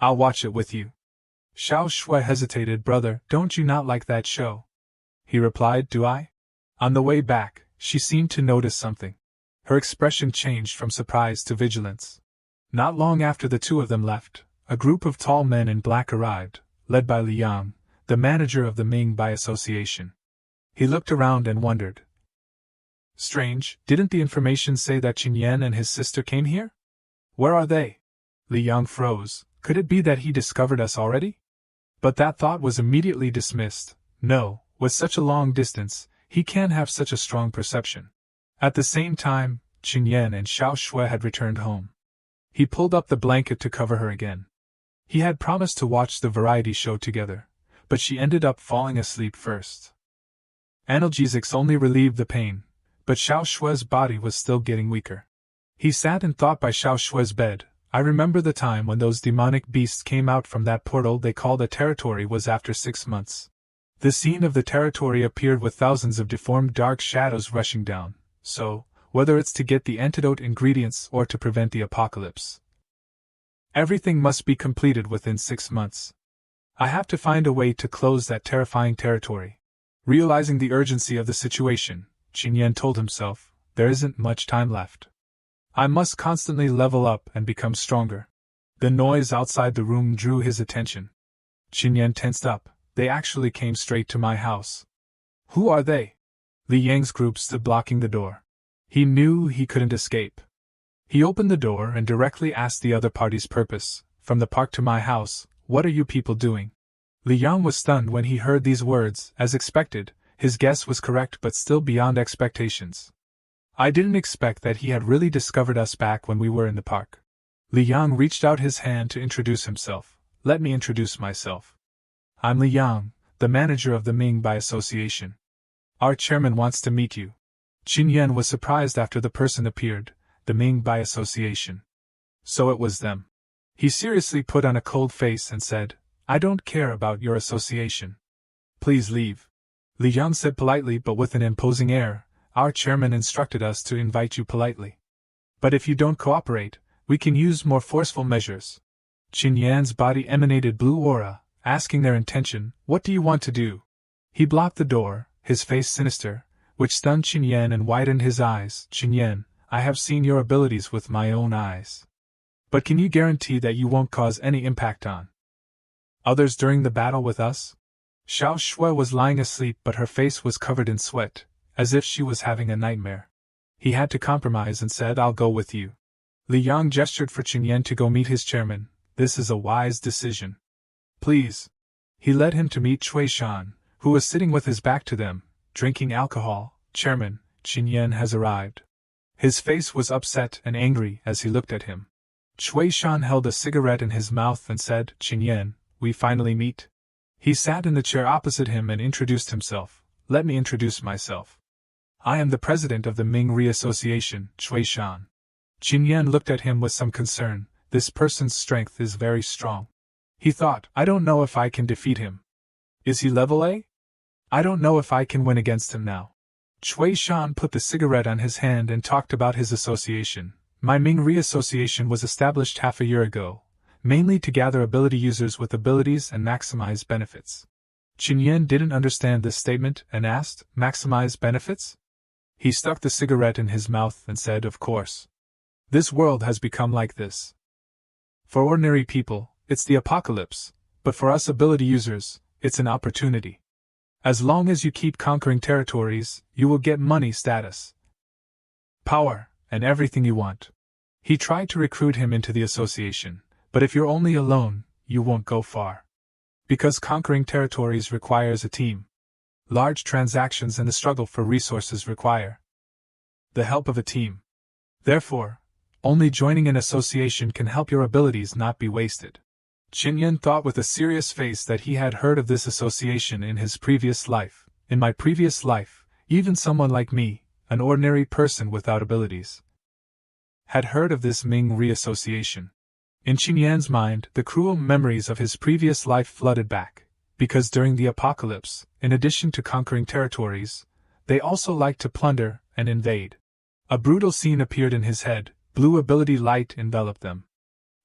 I'll watch it with you." Xiao Shui hesitated. "Brother, don't you not like that show?" He replied, "Do I?" On the way back, she seemed to notice something. Her expression changed from surprise to vigilance. Not long after the two of them left, a group of tall men in black arrived, led by Li Yang, the manager of the Ming Bai Association. He looked around and wondered. Strange, didn't the information say that Qin Yan and his sister came here? Where are they? Li Yang froze. Could it be that he discovered us already? But that thought was immediately dismissed. No, with such a long distance, he can't have such a strong perception. At the same time, Qin Yan and Xiao Shui had returned home. He pulled up the blanket to cover her again. He had promised to watch the variety show together, but she ended up falling asleep first. Analgesics only relieved the pain, but Xiao Shue's body was still getting weaker. He sat and thought by Xiao Shue's bed. I remember the time when those demonic beasts came out from that portal they called a territory was after 6 months. The scene of the territory appeared with thousands of deformed dark shadows rushing down, so, whether it's to get the antidote ingredients or to prevent the apocalypse, everything must be completed within 6 months. I have to find a way to close that terrifying territory. Realizing the urgency of the situation, Qin Yan told himself, there isn't much time left. I must constantly level up and become stronger. The noise outside the room drew his attention. Qin Yan tensed up. They actually came straight to my house. Who are they? Li Yang's group stood blocking the door. He knew he couldn't escape. He opened the door and directly asked the other party's purpose. From the park to my house, what are you people doing? Li Yang was stunned when he heard these words. As expected, his guess was correct but still beyond expectations. I didn't expect that he had really discovered us back when we were in the park. Li Yang reached out his hand to introduce himself. Let me introduce myself. I'm Li Yang, the manager of the Ming by Association. Our chairman wants to meet you. Qin Yan was surprised after the person appeared, the Ming by Association. So it was them. He seriously put on a cold face and said, I don't care about your association. Please leave. Li Yang said politely but with an imposing air, our chairman instructed us to invite you politely. But if you don't cooperate, we can use more forceful measures. Qin Yan's body emanated blue aura, asking their intention, what do you want to do? He blocked the door, his face sinister, which stunned Qin Yan and widened his eyes. Qin Yan, I have seen your abilities with my own eyes. But can you guarantee that you won't cause any impact on others during the battle with us? Xiao Shui was lying asleep but her face was covered in sweat, as if she was having a nightmare. He had to compromise and said, I'll go with you. Li Yang gestured for Qin Yan to go meet his chairman. This is a wise decision. Please. He led him to meet Cui Shan, who was sitting with his back to them, drinking alcohol. Chairman, Qin Yan has arrived. His face was upset and angry as he looked at him. Cui Shan held a cigarette in his mouth and said, Qin Yan, we finally meet. He sat in the chair opposite him and introduced himself. Let me introduce myself. I am the president of the Ming Re-Association, Cui Shan. Qin Yan looked at him with some concern. This person's strength is very strong. He thought, I don't know if I can defeat him. Is he level A? I don't know if I can win against him now. Cui Shan put the cigarette on his hand and talked about his association. My Ming Re-Association was established half a year ago, mainly to gather ability users with abilities and maximize benefits. Qin Yan didn't understand this statement and asked, maximize benefits? He stuck the cigarette in his mouth and said, of course. This world has become like this. For ordinary people, it's the apocalypse, but for us ability users, it's an opportunity. As long as you keep conquering territories, you will get money, status, power, and everything you want. He tried to recruit him into the association, but if you're only alone, you won't go far. Because conquering territories requires a team. Large transactions and the struggle for resources require the help of a team. Therefore, only joining an association can help your abilities not be wasted. Qin Yan thought with a serious face that he had heard of this association in his previous life. In my previous life, even someone like me, an ordinary person without abilities, had heard of this Ming Re-Association. In Qin Yan's mind, the cruel memories of his previous life flooded back, because during the apocalypse, in addition to conquering territories, they also liked to plunder and invade. A brutal scene appeared in his head, blue ability light enveloped them.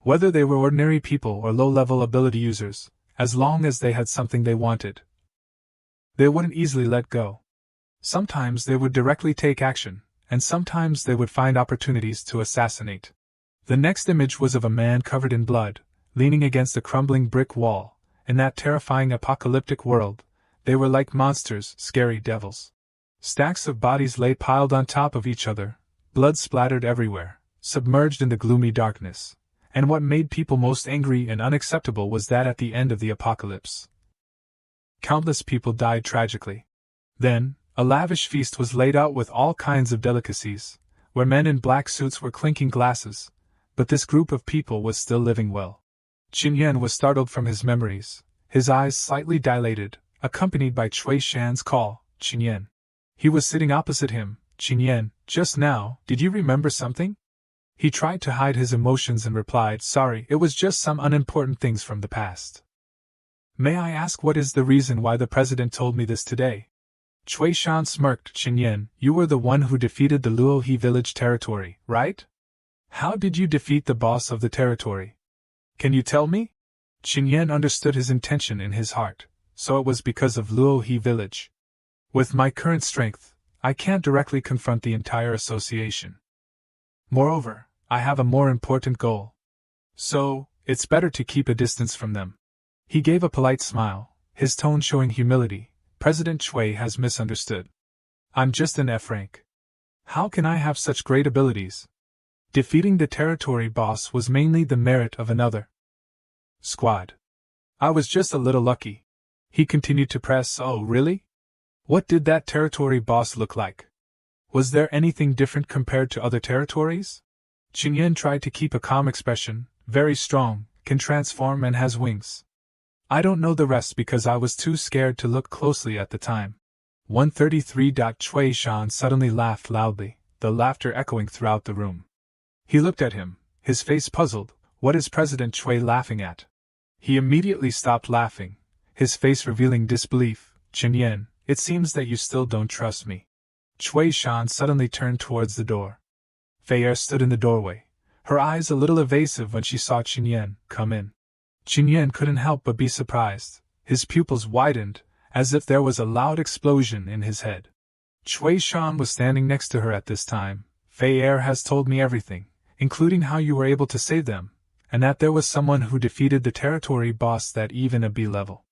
Whether they were ordinary people or low-level ability users, as long as they had something they wanted, they wouldn't easily let go. Sometimes they would directly take action, and sometimes they would find opportunities to assassinate. The next image was of a man covered in blood, leaning against a crumbling brick wall. In that terrifying apocalyptic world, they were like monsters, scary devils. Stacks of bodies lay piled on top of each other, blood splattered everywhere, submerged in the gloomy darkness. And what made people most angry and unacceptable was that at the end of the apocalypse, countless people died tragically. Then, a lavish feast was laid out with all kinds of delicacies, where men in black suits were clinking glasses, but this group of people was still living well. Qin Yan was startled from his memories, his eyes slightly dilated, accompanied by Cui Shan's call, Qin Yan. He was sitting opposite him. Qin Yan, just now, did you remember something? He tried to hide his emotions and replied, sorry, it was just some unimportant things from the past. May I ask what is the reason why the president told me this today? Cui Shan smirked. Qin Yan, you were the one who defeated the Luohe village territory, right? How did you defeat the boss of the territory? Can you tell me? Qin Yan understood his intention in his heart, so it was because of Luohe village. With my current strength, I can't directly confront the entire association. Moreover, I have a more important goal. So, it's better to keep a distance from them. He gave a polite smile, his tone showing humility. President Cui has misunderstood. I'm just an F rank. How can I have such great abilities? Defeating the territory boss was mainly the merit of another squad. I was just a little lucky. He continued to press. Oh, really? What did that territory boss look like? Was there anything different compared to other territories? Qin Yan tried to keep a calm expression. Very strong, can transform and has wings. I don't know the rest because I was too scared to look closely at the time. 133. Cui Shan suddenly laughed loudly, the laughter echoing throughout the room. He looked at him, his face puzzled. What is President Cui laughing at? He immediately stopped laughing, his face revealing disbelief. Qin Yan, it seems that you still don't trust me. Cui Shan suddenly turned towards the door. Fei Er stood in the doorway, her eyes a little evasive when she saw Qin Yan come in. Qin Yan couldn't help but be surprised. His pupils widened, as if there was a loud explosion in his head. Cui Shan was standing next to her at this time. Fei Er has told me everything, including how you were able to save them, and that there was someone who defeated the territory boss that even a B-level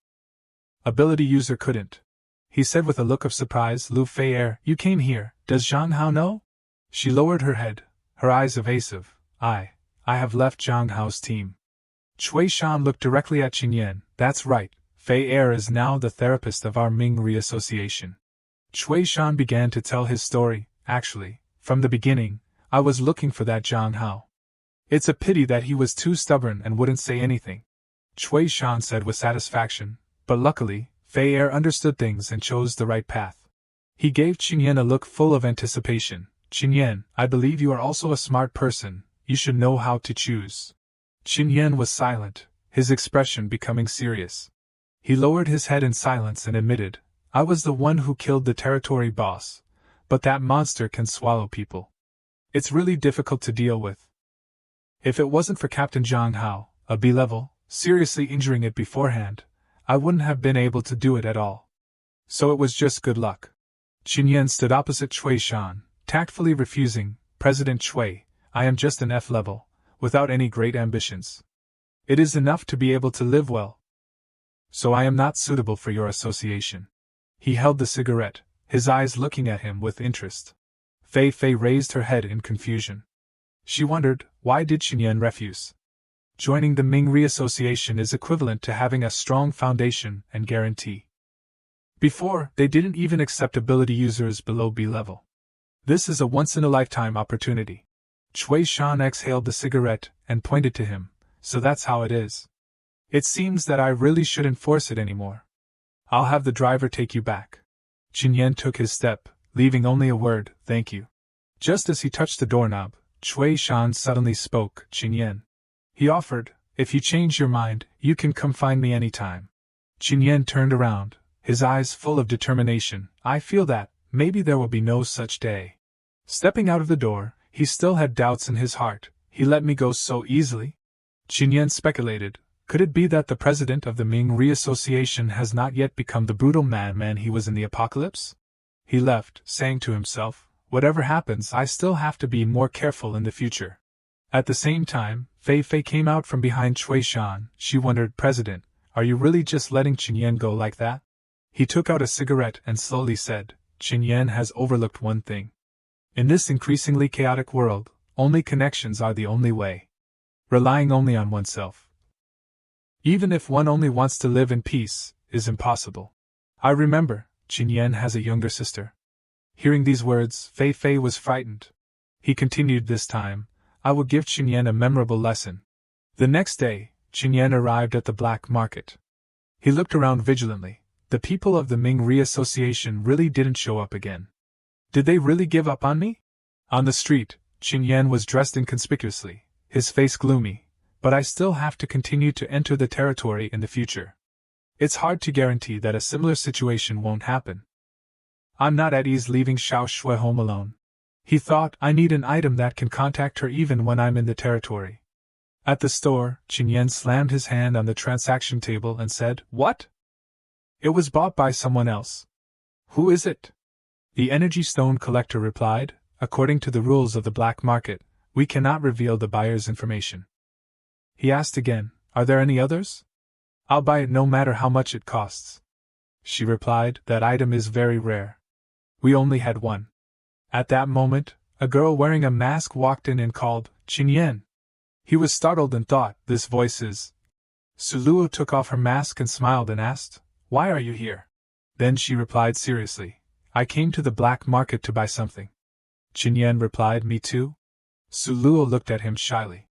ability user couldn't. He said with a look of surprise. Lu Fei Er, you came here, does Zhang Hao know? She lowered her head, her eyes evasive. I have left Zhang Hao's team. Cui Shan looked directly at Qin Yan. That's right, Fei Er is now the therapist of our Mingri Association. Cui Shan began to tell his story. Actually, from the beginning, I was looking for that Zhang Hao. It's a pity that he was too stubborn and wouldn't say anything. Cui Shan said with satisfaction, but luckily, Fei Er understood things and chose the right path. He gave Qin Yan a look full of anticipation. Qin Yan, I believe you are also a smart person, you should know how to choose. Qin Yan was silent, his expression becoming serious. He lowered his head in silence and admitted, I was the one who killed the territory boss, but that monster can swallow people. It's really difficult to deal with. If it wasn't for Captain Zhang Hao, a B-level, seriously injuring it beforehand, I wouldn't have been able to do it at all. So it was just good luck. Qin Yan stood opposite Cui Shan, tactfully refusing. President Cui, I am just an F-level, without any great ambitions. It is enough to be able to live well. So I am not suitable for your association. He held the cigarette, his eyes looking at him with interest. Fei Fei raised her head in confusion. She wondered, why did Qin Yan refuse? Joining the Mingri Association is equivalent to having a strong foundation and guarantee. Before, they didn't even accept ability users below B-level. This is a once-in-a-lifetime opportunity. Cui Shan exhaled the cigarette and pointed to him. So that's how it is. It seems that I really shouldn't force it anymore. I'll have the driver take you back. Qin Yan took his step, leaving only a word, thank you. Just as he touched the doorknob, Cui Shan suddenly spoke. Qin Yan. He offered, if you change your mind, you can come find me anytime. Qin Yan turned around, his eyes full of determination. I feel that, maybe there will be no such day. Stepping out of the door, he still had doubts in his heart. He let me go so easily? Qin Yan speculated, could it be that the president of the Mingri Association has not yet become the brutal madman he was in the apocalypse? He left, saying to himself, whatever happens, I still have to be more careful in the future. At the same time, Fei Fei came out from behind Cui Shan. She wondered, President, are you really just letting Qin Yan go like that? He took out a cigarette and slowly said, Qin Yan has overlooked one thing. In this increasingly chaotic world, only connections are the only way. Relying only on oneself, even if one only wants to live in peace, is impossible. I remember, Qin Yan has a younger sister. Hearing these words, Fei Fei was frightened. He continued, this time, I will give Qin Yan a memorable lesson. The next day, Qin Yan arrived at the black market. He looked around vigilantly. The people of the Ming Association really didn't show up again. Did they really give up on me? On the street, Qin Yan was dressed inconspicuously, his face gloomy, but I still have to continue to enter the territory in the future. It's hard to guarantee that a similar situation won't happen. I'm not at ease leaving Xiao Shui home alone. He thought, I need an item that can contact her even when I'm in the territory. At the store, Qin Yan slammed his hand on the transaction table and said, What? It was bought by someone else. Who is it? The energy stone collector replied, According to the rules of the black market, we cannot reveal the buyer's information. He asked again, Are there any others? I'll buy it no matter how much it costs. She replied, That item is very rare. We only had one. At that moment, a girl wearing a mask walked in and called, Qin Yan. He was startled and thought, This voice is. Suluo took off her mask and smiled and asked, Why are you here? Then she replied seriously, I came to the black market to buy something. Qin Yan replied, Me too. Suluo looked at him shyly.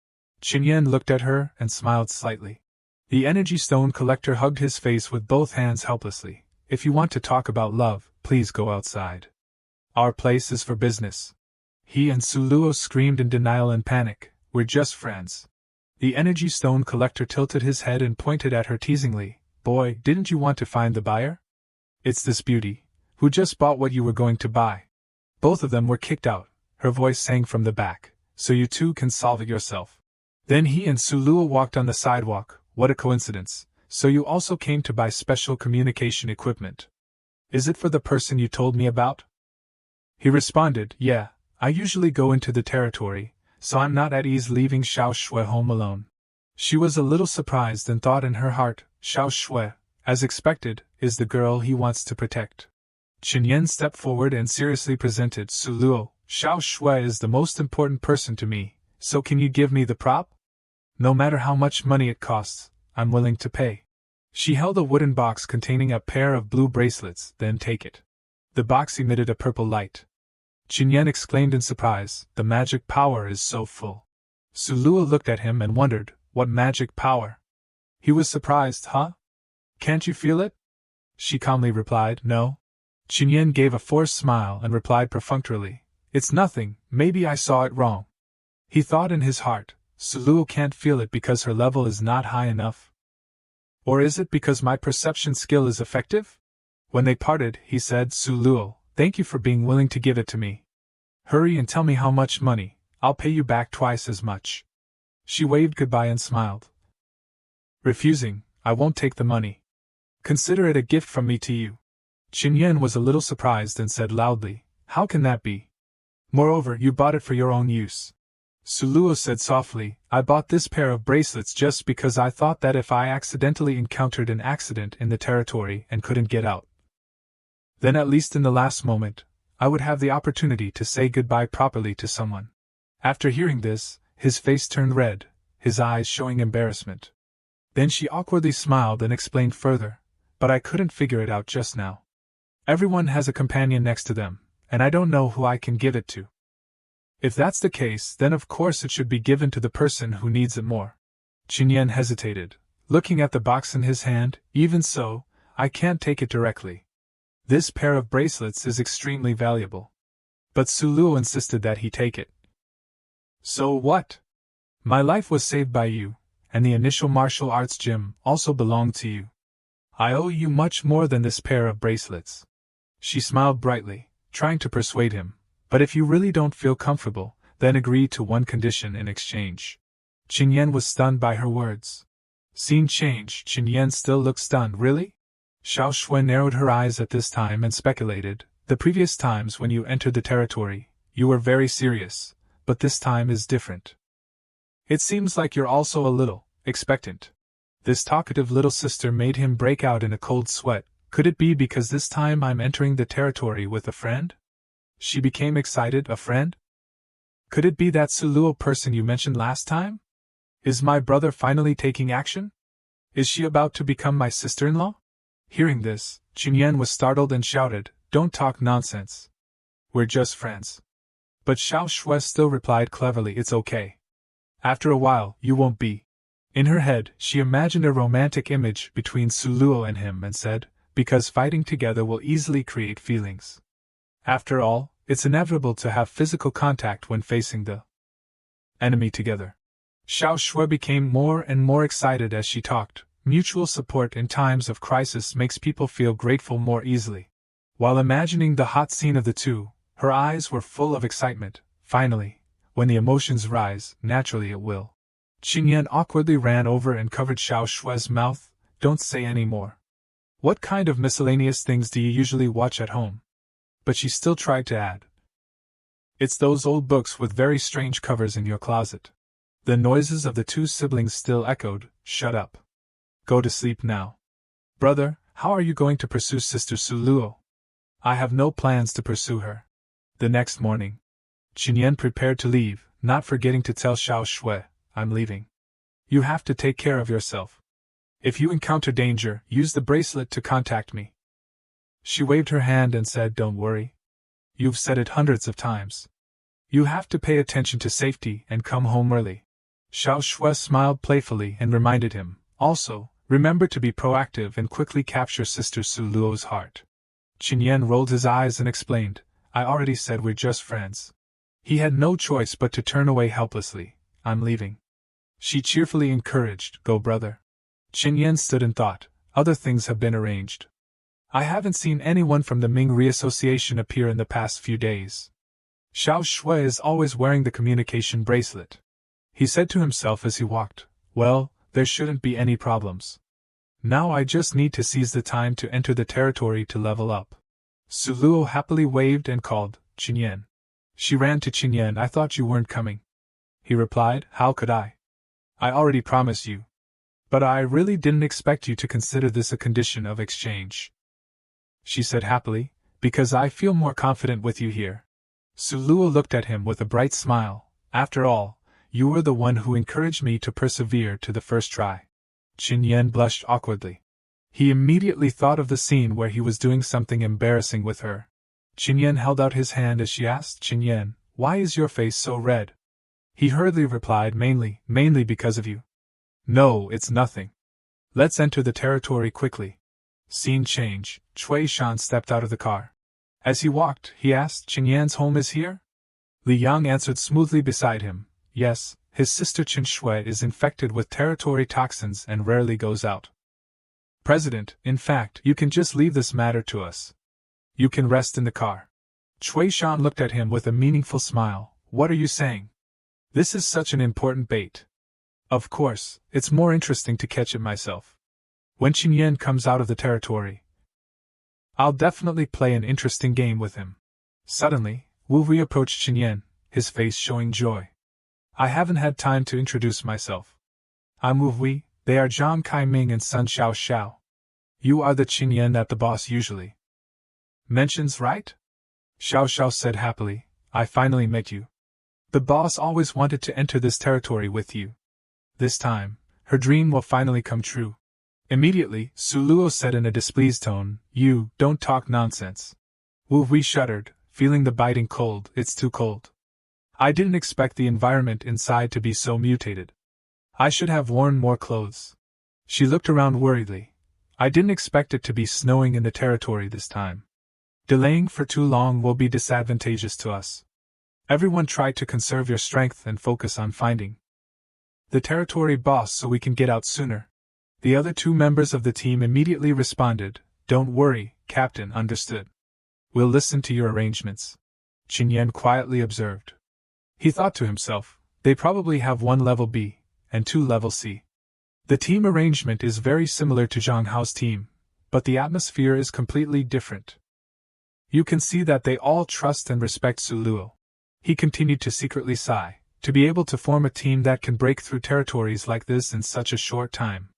Qin Yan looked at her and smiled slightly. The energy stone collector hugged his face with both hands helplessly. If you want to talk about love, please go outside. Our place is for business. He and Suluo screamed in denial and panic, We're just friends. The energy stone collector tilted his head and pointed at her teasingly, Boy, didn't you want to find the buyer? It's this beauty, who just bought what you were going to buy. Both of them were kicked out, her voice sang from the back, So you two can solve it yourself. Then he and Suluo walked on the sidewalk. What a coincidence. So you also came to buy special communication equipment. Is it for the person you told me about? He responded, Yeah, I usually go into the territory, so I'm not at ease leaving Xiao Shui home alone. She was a little surprised and thought in her heart, Xiao Shui, as expected, is the girl he wants to protect. Qin Yan stepped forward and seriously presented, Suluo, Xiao Shui is the most important person to me, so can you give me the prop? No matter how much money it costs, I'm willing to pay. She held a wooden box containing a pair of blue bracelets, then take it. The box emitted a purple light. Qin Yan exclaimed in surprise, The magic power is so full. Suluo looked at him and wondered, What magic power? He was surprised, Huh? Can't you feel it? She calmly replied, No. Qin Yan gave a forced smile and replied perfunctorily, It's nothing, maybe I saw it wrong. He thought in his heart, Suluo can't feel it because her level is not high enough. Or is it because my perception skill is effective? When they parted, he said, Suluo, thank you for being willing to give it to me. Hurry and tell me how much money, I'll pay you back twice as much. She waved goodbye and smiled. Refusing, I won't take the money. Consider it a gift from me to you. Qin Yan was a little surprised and said loudly, How can that be? Moreover, you bought it for your own use. Suluo said softly, I bought this pair of bracelets just because I thought that if I accidentally encountered an accident in the territory and couldn't get out, then at least in the last moment, I would have the opportunity to say goodbye properly to someone. After hearing this, his face turned red, his eyes showing embarrassment. Then she awkwardly smiled and explained further, But I couldn't figure it out just now. Everyone has a companion next to them, and I don't know who I can give it to. If that's the case, then of course it should be given to the person who needs it more. Qin Yan hesitated, looking at the box in his hand. Even so, I can't take it directly. This pair of bracelets is extremely valuable. But Suluo insisted that he take it. So what? My life was saved by you, and the initial martial arts gym also belonged to you. I owe you much more than this pair of bracelets. She smiled brightly, trying to persuade him, but if you really don't feel comfortable, then agree to one condition in exchange. Qin Yan was stunned by her words. Scene changed. Qin Yan still looked stunned. Really? Xiao Shui narrowed her eyes at this time and speculated, The previous times when you entered the territory, you were very serious, but this time is different. It seems like you're also a little expectant. This talkative little sister made him break out in a cold sweat. Could it be because this time I'm entering the territory with a friend? She became excited. A friend? Could it be that Suluo person you mentioned last time? Is my brother finally taking action? Is she about to become my sister-in-law? Hearing this, Qin Yan was startled and shouted, Don't talk nonsense. We're just friends. But Xiao Shui still replied cleverly, It's okay. After a while, you won't be. In her head, she imagined a romantic image between Suluo and him and said, because fighting together will easily create feelings. After all, it's inevitable to have physical contact when facing the enemy together. Xiao Shui became more and more excited as she talked. Mutual support in times of crisis makes people feel grateful more easily. While imagining the hot scene of the two, her eyes were full of excitement. Finally, when the emotions rise, naturally it will. Qingyan awkwardly ran over and covered Xiao Shui's mouth. Don't say any more. What kind of miscellaneous things do you usually watch at home? But she still tried to add. It's those old books with very strange covers in your closet. The noises of the two siblings still echoed. Shut up. Go to sleep now. Brother, how are you going to pursue Sister Suluo? I have no plans to pursue her. The next morning, Qingyan prepared to leave, not forgetting to tell Xiao Shui, I'm leaving. You have to take care of yourself. If you encounter danger, use the bracelet to contact me. She waved her hand and said, Don't worry. You've said it hundreds of times. You have to pay attention to safety and come home early. Xiao Shui smiled playfully and reminded him, also, remember to be proactive and quickly capture Sister Suluo's heart. Qingyan rolled his eyes and explained, I already said we're just friends. He had no choice but to turn away helplessly. I'm leaving. She cheerfully encouraged, Go brother. Qingyan stood and thought, other things have been arranged. I haven't seen anyone from the Ming Reassociation appear in the past few days. Xiao Shui is always wearing the communication bracelet. He said to himself as he walked, Well, there shouldn't be any problems. Now I just need to seize the time to enter the territory to level up. Suluo happily waved and called, Qingyan. She ran to Qingyan. I thought you weren't coming. He replied, How could I? I already promised you. But I really didn't expect you to consider this a condition of exchange. She said happily, Because I feel more confident with you here. Suluo looked at him with a bright smile. After all, you were the one who encouraged me to persevere to the first try. Qingyan blushed awkwardly. He immediately thought of the scene where he was doing something embarrassing with her. Qingyan held out his hand as she asked, Qingyan, why is your face so red? He hurriedly replied, Mainly because of you. No, it's nothing. Let's enter the territory quickly. Scene change. Cui Shan stepped out of the car. As he walked, he asked, Qingyan's home is here? Li Yang answered smoothly beside him, Yes, his sister Qin Shui is infected with territory toxins and rarely goes out. President, in fact, you can just leave this matter to us. You can rest in the car. Cui Shan looked at him with a meaningful smile. What are you saying? This is such an important bait. Of course, it's more interesting to catch it myself. When Qingyan comes out of the territory, I'll definitely play an interesting game with him. Suddenly, Wu Wei approached Qingyan, his face showing joy. I haven't had time to introduce myself. I'm Wu Wei, they are Zhang Kaiming and Sun Xiao Xiao. You are the Qingyan that the boss usually mentions, right? Xiao Xiao said happily, I finally met you. The boss always wanted to enter this territory with you. This time, her dream will finally come true. Immediately, Suluo said in a displeased tone, You don't talk nonsense. Wu Wei shuddered, feeling the biting cold. It's too cold. I didn't expect the environment inside to be so mutated. I should have worn more clothes. She looked around worriedly. I didn't expect it to be snowing in the territory this time. Delaying for too long will be disadvantageous to us. Everyone try to conserve your strength and focus on finding the territory boss so we can get out sooner. The other two members of the team immediately responded, Don't worry, Captain, understood. We'll listen to your arrangements. Qingyan quietly observed. He thought to himself, they probably have one level B, and two level C. The team arrangement is very similar to Zhang Hao's team, but the atmosphere is completely different. You can see that they all trust and respect Suluo. He continued to secretly sigh, to be able to form a team that can break through territories like this in such a short time.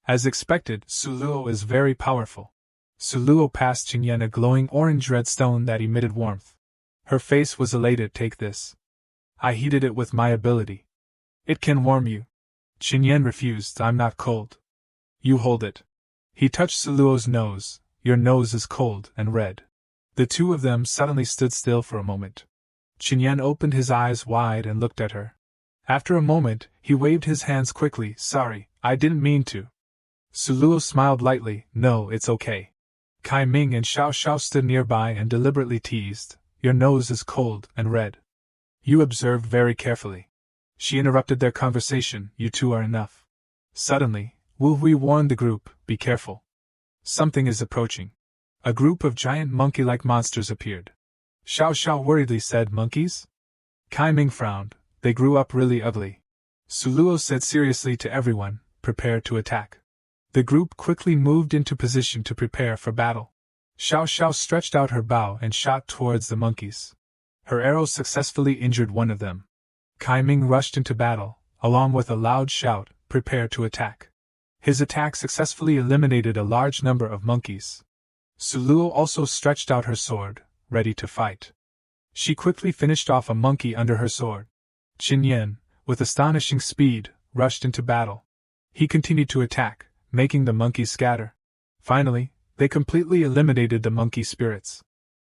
As expected, Suluo is very powerful. Suluo passed Qingyan a glowing orange red stone that emitted warmth. Her face was elated. Take this. I heated it with my ability. It can warm you. Qingyan refused. I'm not cold. You hold it. He touched Suluo's nose. Your nose is cold and red. The two of them suddenly stood still for a moment. Qingyan opened his eyes wide and looked at her. After a moment, he waved his hands quickly. Sorry, I didn't mean to. Suluo smiled lightly. No, it's okay. Kai Ming and Xiao Xiao stood nearby and deliberately teased. Your nose is cold and red. You observed very carefully. She interrupted their conversation. You two are enough. Suddenly, Wu Hui warned the group, be careful. Something is approaching. A group of giant monkey-like monsters appeared. Xiao Xiao worriedly said, monkeys? Kai Ming frowned. They grew up really ugly. Suluo said seriously to everyone, prepare to attack. The group quickly moved into position to prepare for battle. Xiao Xiao stretched out her bow and shot towards the monkeys. Her arrow successfully injured one of them. Kai Ming rushed into battle, along with a loud shout, prepare to attack. His attack successfully eliminated a large number of monkeys. Suluo also stretched out her sword, ready to fight. She quickly finished off a monkey under her sword. Qin Yan, with astonishing speed, rushed into battle. He continued to attack, making the monkeys scatter. Finally, they completely eliminated the monkey spirits.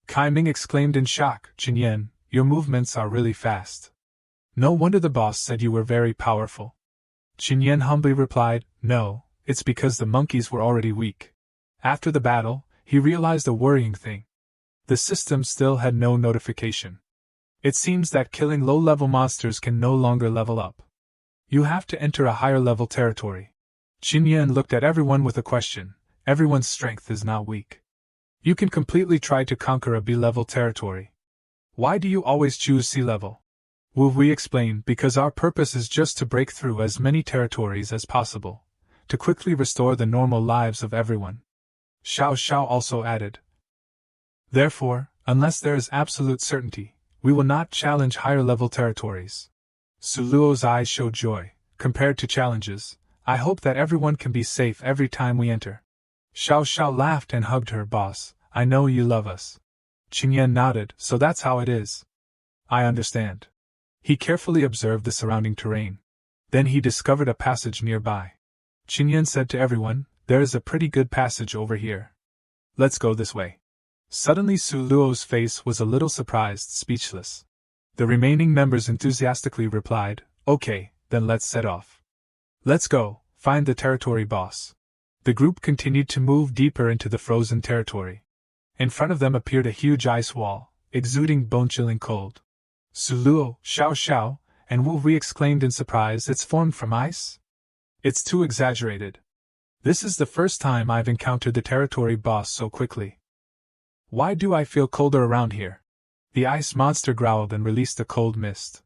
Kai Ming exclaimed in shock, Qin Yan, your movements are really fast. No wonder the boss said you were very powerful. Qin Yan humbly replied, no, it's because the monkeys were already weak. After the battle, he realized a worrying thing. The system still had no notification. It seems that killing low-level monsters can no longer level up. You have to enter a higher-level territory. Qin Yan looked at everyone with a question. Everyone's strength is not weak. You can completely try to conquer a B-level territory. Why do you always choose C-level? Wu Hui explained, because our purpose is just to break through as many territories as possible, to quickly restore the normal lives of everyone. Xiao Xiao also added. Therefore, unless there is absolute certainty, we will not challenge higher-level territories. Suluo's eyes showed joy. Compared to challenges, I hope that everyone can be safe every time we enter. Xiao Xiao laughed and hugged her. Boss, I know you love us. Qin Yan nodded. So that's how it is. I understand. He carefully observed the surrounding terrain. Then he discovered a passage nearby. Qin Yan said to everyone, there is a pretty good passage over here. Let's go this way. Suddenly Suluo's face was a little surprised, speechless. The remaining members enthusiastically replied, okay, then let's set off. Let's go, find the territory boss. The group continued to move deeper into the frozen territory. In front of them appeared a huge ice wall, exuding bone-chilling cold. Suluo, Xiao Xiao, and Wu Hui exclaimed in surprise, it's formed from ice? It's too exaggerated. This is the first time I've encountered the territory boss so quickly. Why do I feel colder around here? The ice monster growled and released a cold mist.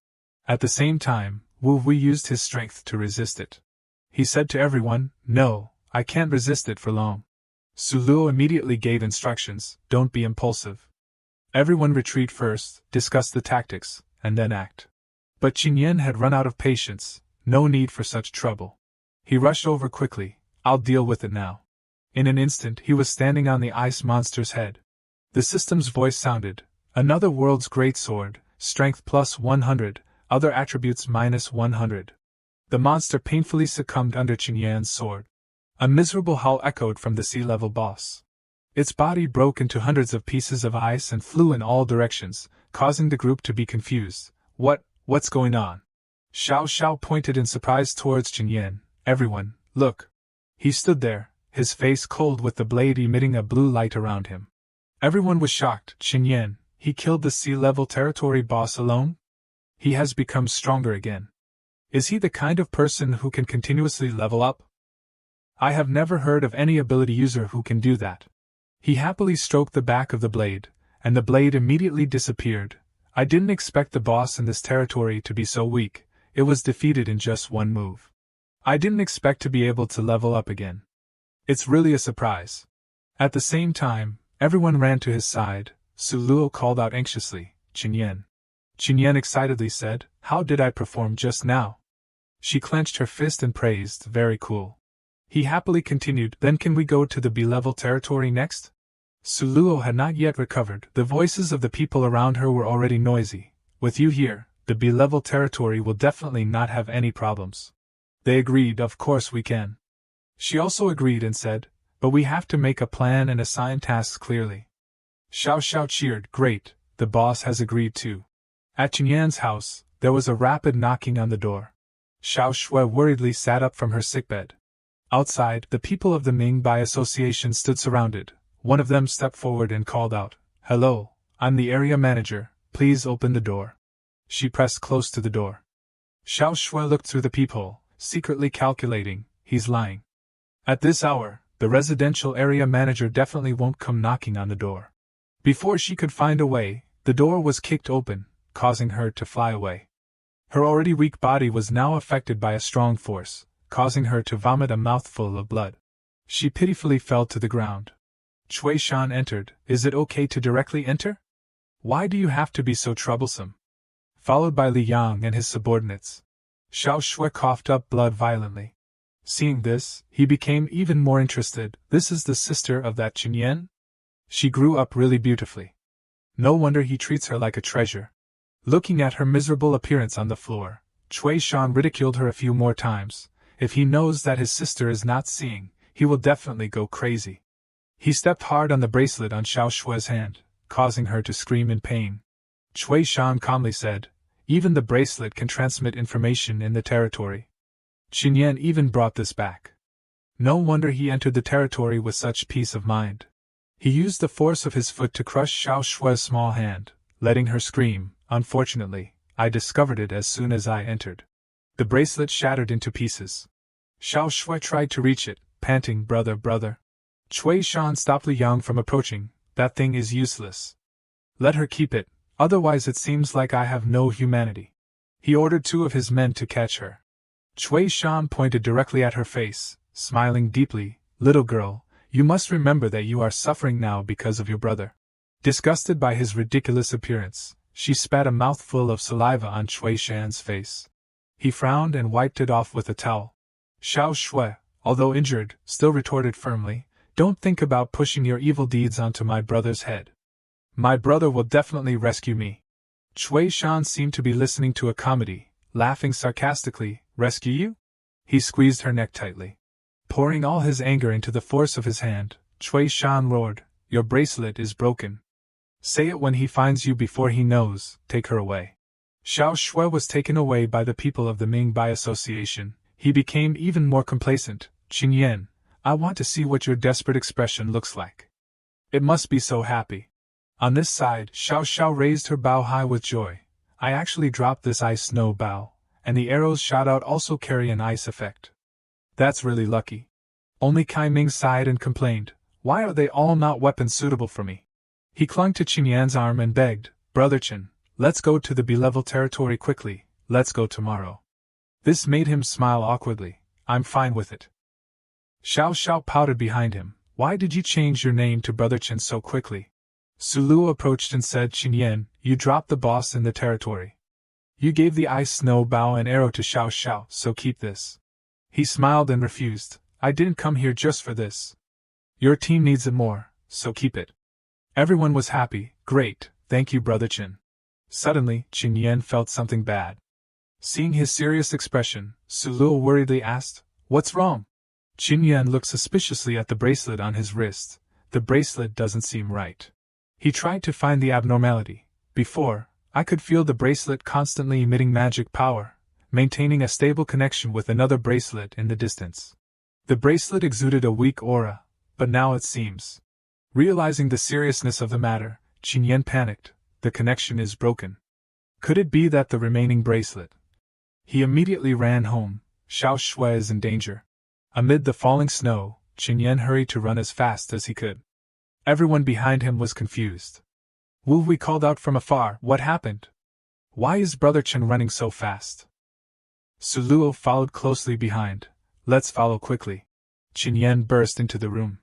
At the same time, Wu Hui used his strength to resist it. He said to everyone, no, I can't resist it for long. Suluo immediately gave instructions, don't be impulsive. Everyone retreat first, discuss the tactics, and then act. But Qin Yan had run out of patience, no need for such trouble. He rushed over quickly, I'll deal with it now. In an instant he was standing on the ice monster's head. The system's voice sounded, another world's great sword, strength plus 100, other attributes minus 100. The monster painfully succumbed under Qin Yan's sword. A miserable howl echoed from the sea-level boss. Its body broke into hundreds of pieces of ice and flew in all directions, causing the group to be confused. What's going on? Xiao Xiao pointed in surprise towards Qin Yan. Everyone, look. He stood there, his face cold with the blade emitting a blue light around him. Everyone was shocked. Qin Yan, he killed the sea-level territory boss alone? He has become stronger again. Is he the kind of person who can continuously level up? I have never heard of any ability user who can do that. He happily stroked the back of the blade, and the blade immediately disappeared. I didn't expect the boss in this territory to be so weak. It was defeated in just one move. I didn't expect to be able to level up again. It's really a surprise. At the same time, everyone ran to his side. Suluo called out anxiously, Qin Yan. Qin Yan excitedly said, how did I perform just now? She clenched her fist and praised, very cool. He happily continued, then can we go to the B-level territory next? Suluo had not yet recovered. The voices of the people around her were already noisy. With you here, the B-level territory will definitely not have any problems. They agreed, of course we can. She also agreed and said, but we have to make a plan and assign tasks clearly. Xiao Xiao cheered, great, the boss has agreed too. At Qin Yan's house, There was a rapid knocking on the door. Xiao Shui worriedly sat up from her sickbed. Outside, the people of the Ming Bai Association stood surrounded. One of them stepped forward and called out, "Hello, I'm the area manager, please open the door." She pressed close to the door. Xiao Shui looked through the peephole, secretly calculating, he's lying. At this hour, the residential area manager definitely won't come knocking on the door. Before she could find a way, the door was kicked open, causing her to fly away. Her already weak body was now affected by a strong force, causing her to vomit a mouthful of blood. She pitifully fell to the ground. Cui Shan entered. "Is it okay to directly enter? Why do you have to be so troublesome?" Followed by Li Yang and his subordinates. Xiao Shui coughed up blood violently. Seeing this, he became even more interested. "This is the sister of that Qin Yan? She grew up really beautifully. No wonder he treats her like a treasure." Looking at her miserable appearance on the floor, Cui Shan ridiculed her a few more times. If he knows that his sister is not seeing, he will definitely go crazy. He stepped hard on the bracelet on Xiao Shui's hand, causing her to scream in pain. Cui Shan calmly said, "Even the bracelet can transmit information in the territory. Qin Yan even brought this back. No wonder he entered the territory with such peace of mind." He used the force of his foot to crush Xiao Shui's small hand, letting her scream. "Unfortunately, I discovered it as soon as I entered." The bracelet shattered into pieces. Xiao Shui tried to reach it, panting, brother. Cui Shan stopped Li Yang from approaching. "That thing is useless. Let her keep it, otherwise it seems like I have no humanity." He ordered 2 of his men to catch her. Cui Shan pointed directly at her face, smiling deeply. "Little girl, you must remember that you are suffering now because of your brother." Disgusted by his ridiculous appearance, she spat a mouthful of saliva on Cui Shan's face. He frowned and wiped it off with a towel. Xiao Shui, although injured, still retorted firmly, "Don't think about pushing your evil deeds onto my brother's head. My brother will definitely rescue me." Cui Shan seemed to be listening to a comedy, laughing sarcastically. "Rescue you?" He squeezed her neck tightly. Pouring all his anger into the force of his hand, Cui Shan roared, "Your bracelet is broken. Say it when he finds you before he knows, take her away." Xiao Shui was taken away by the people of the Ming Bai Association. He became even more complacent. "Qin Yan, I want to see what your desperate expression looks like. It must be so happy." On this side, Xiao raised her bow high with joy. "I actually dropped this ice snow bow, and the arrows shot out also carry an ice effect. That's really lucky." Only Kai Ming sighed and complained, "Why are they all not weapons suitable for me?" He clung to Qin Yan's arm and begged, "Brother Qin, let's go to the B-level territory quickly, let's go tomorrow." This made him smile awkwardly. "I'm fine with it." Xiao pouted behind him. "Why did you change your name to Brother Qin so quickly?" Sulu approached and said, "Qin Yan, you dropped the boss in the territory. You gave the ice snow bow and arrow to Xiao, so keep this." He smiled and refused. "I didn't come here just for this. Your team needs it more, so keep it." Everyone was happy. "Great, thank you Brother Qin." Suddenly, Qin Yan felt something bad. Seeing his serious expression, Sulu worriedly asked, "What's wrong?" Qin Yan looked suspiciously at the bracelet on his wrist. The bracelet doesn't seem right. He tried to find the abnormality. "Before, I could feel the bracelet constantly emitting magic power, maintaining a stable connection with another bracelet in the distance. The bracelet exuded a weak aura, but now it seems." Realizing the seriousness of the matter, Qin Yan panicked. "The connection is broken. Could it be that the remaining bracelet?" He immediately ran home. Xiao Shui is in danger. Amid the falling snow, Qin Yan hurried to run as fast as he could. Everyone behind him was confused. Wu Wei called out from afar, "What happened? Why is Brother Qin running so fast?" Suluo followed closely behind. "Let's follow quickly." Qin Yan burst into the room.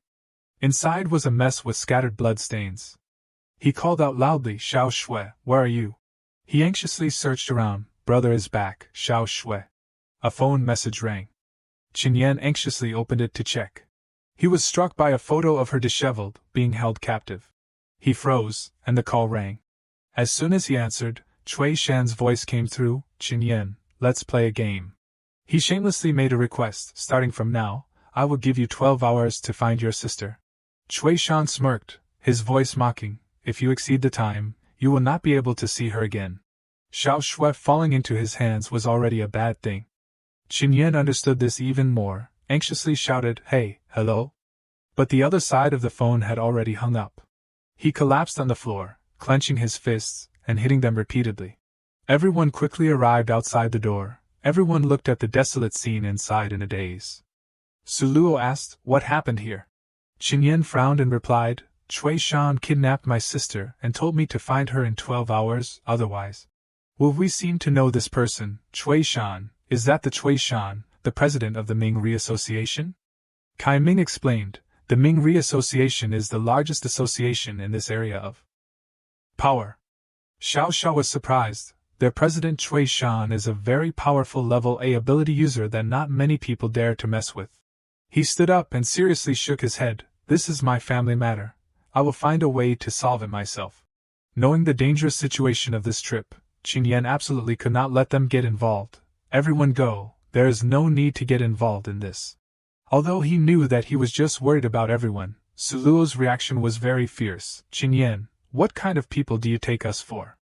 Inside was a mess with scattered blood stains. He called out loudly, "Xiao Shui, where are you?" He anxiously searched around. "Brother is back, Xiao Shui." A phone message rang. Qin Yan anxiously opened it to check. He was struck by a photo of her disheveled, being held captive. He froze, and the call rang. As soon as he answered, Cui Shan's voice came through, "Qin Yan, let's play a game." He shamelessly made a request. "Starting from now, I will give you 12 hours to find your sister." Cui Shan smirked, his voice mocking, "If you exceed the time, you will not be able to see her again." Xiao Shui falling into his hands was already a bad thing. Qin Yan understood this even more, anxiously shouted, "Hey, hello?" But the other side of the phone had already hung up. He collapsed on the floor, clenching his fists, and hitting them repeatedly. Everyone quickly arrived outside the door. Everyone looked at the desolate scene inside in a daze. Suluo asked, "What happened here?" Qin Yan frowned and replied, "Cui Shan kidnapped my sister and told me to find her in 12 hours, otherwise. Will we seem to know this person, Cui Shan? Is that the Cui Shan, the president of the Ming Ri Association?" Kai Ming explained, "The Ming Ri Association is the largest association in this area of power." Xiao Xiao was surprised. Their president Cui Shan is a very powerful level A ability user that not many people dare to mess with. He stood up and seriously shook his head. "This is my family matter. I will find a way to solve it myself." Knowing the dangerous situation of this trip, Qin Yan absolutely could not let them get involved. "Everyone go, there is no need to get involved in this." Although he knew that he was just worried about everyone, Suluo's reaction was very fierce. "Qin Yan, what kind of people do you take us for?"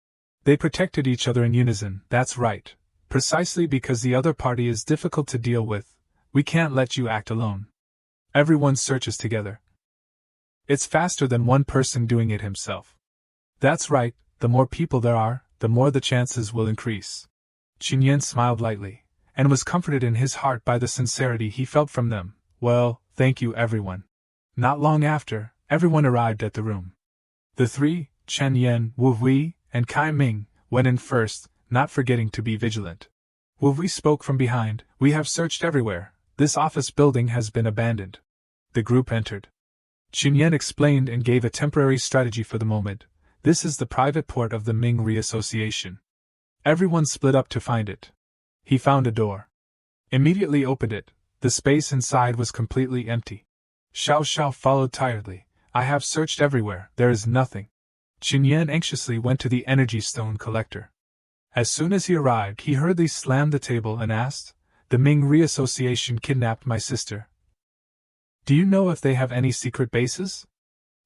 They protected each other in unison. "That's right. Precisely because the other party is difficult to deal with, we can't let you act alone. Everyone searches together. It's faster than one person doing it himself." "That's right, the more people there are, the more the chances will increase." Qin Yan smiled lightly, and was comforted in his heart by the sincerity he felt from them. "Well, thank you everyone." Not long after, everyone arrived at the room. The three, Chen Yan, Wu Hui, and Kai Ming, went in first, not forgetting to be vigilant. Wu Hui spoke from behind, "We have searched everywhere. This office building has been abandoned." The group entered. Qin Yan explained and gave a temporary strategy for the moment. "This is the private port of the Ming Ri Association." Everyone split up to find it. He found a door. Immediately opened it. The space inside was completely empty. Xiao Xiao followed tiredly. "I have searched everywhere, there is nothing." Qin Yan anxiously went to the energy stone collector. As soon as he arrived, he hurriedly slammed the table and asked, "The Ming Ri Association kidnapped my sister. Do you know if they have any secret bases?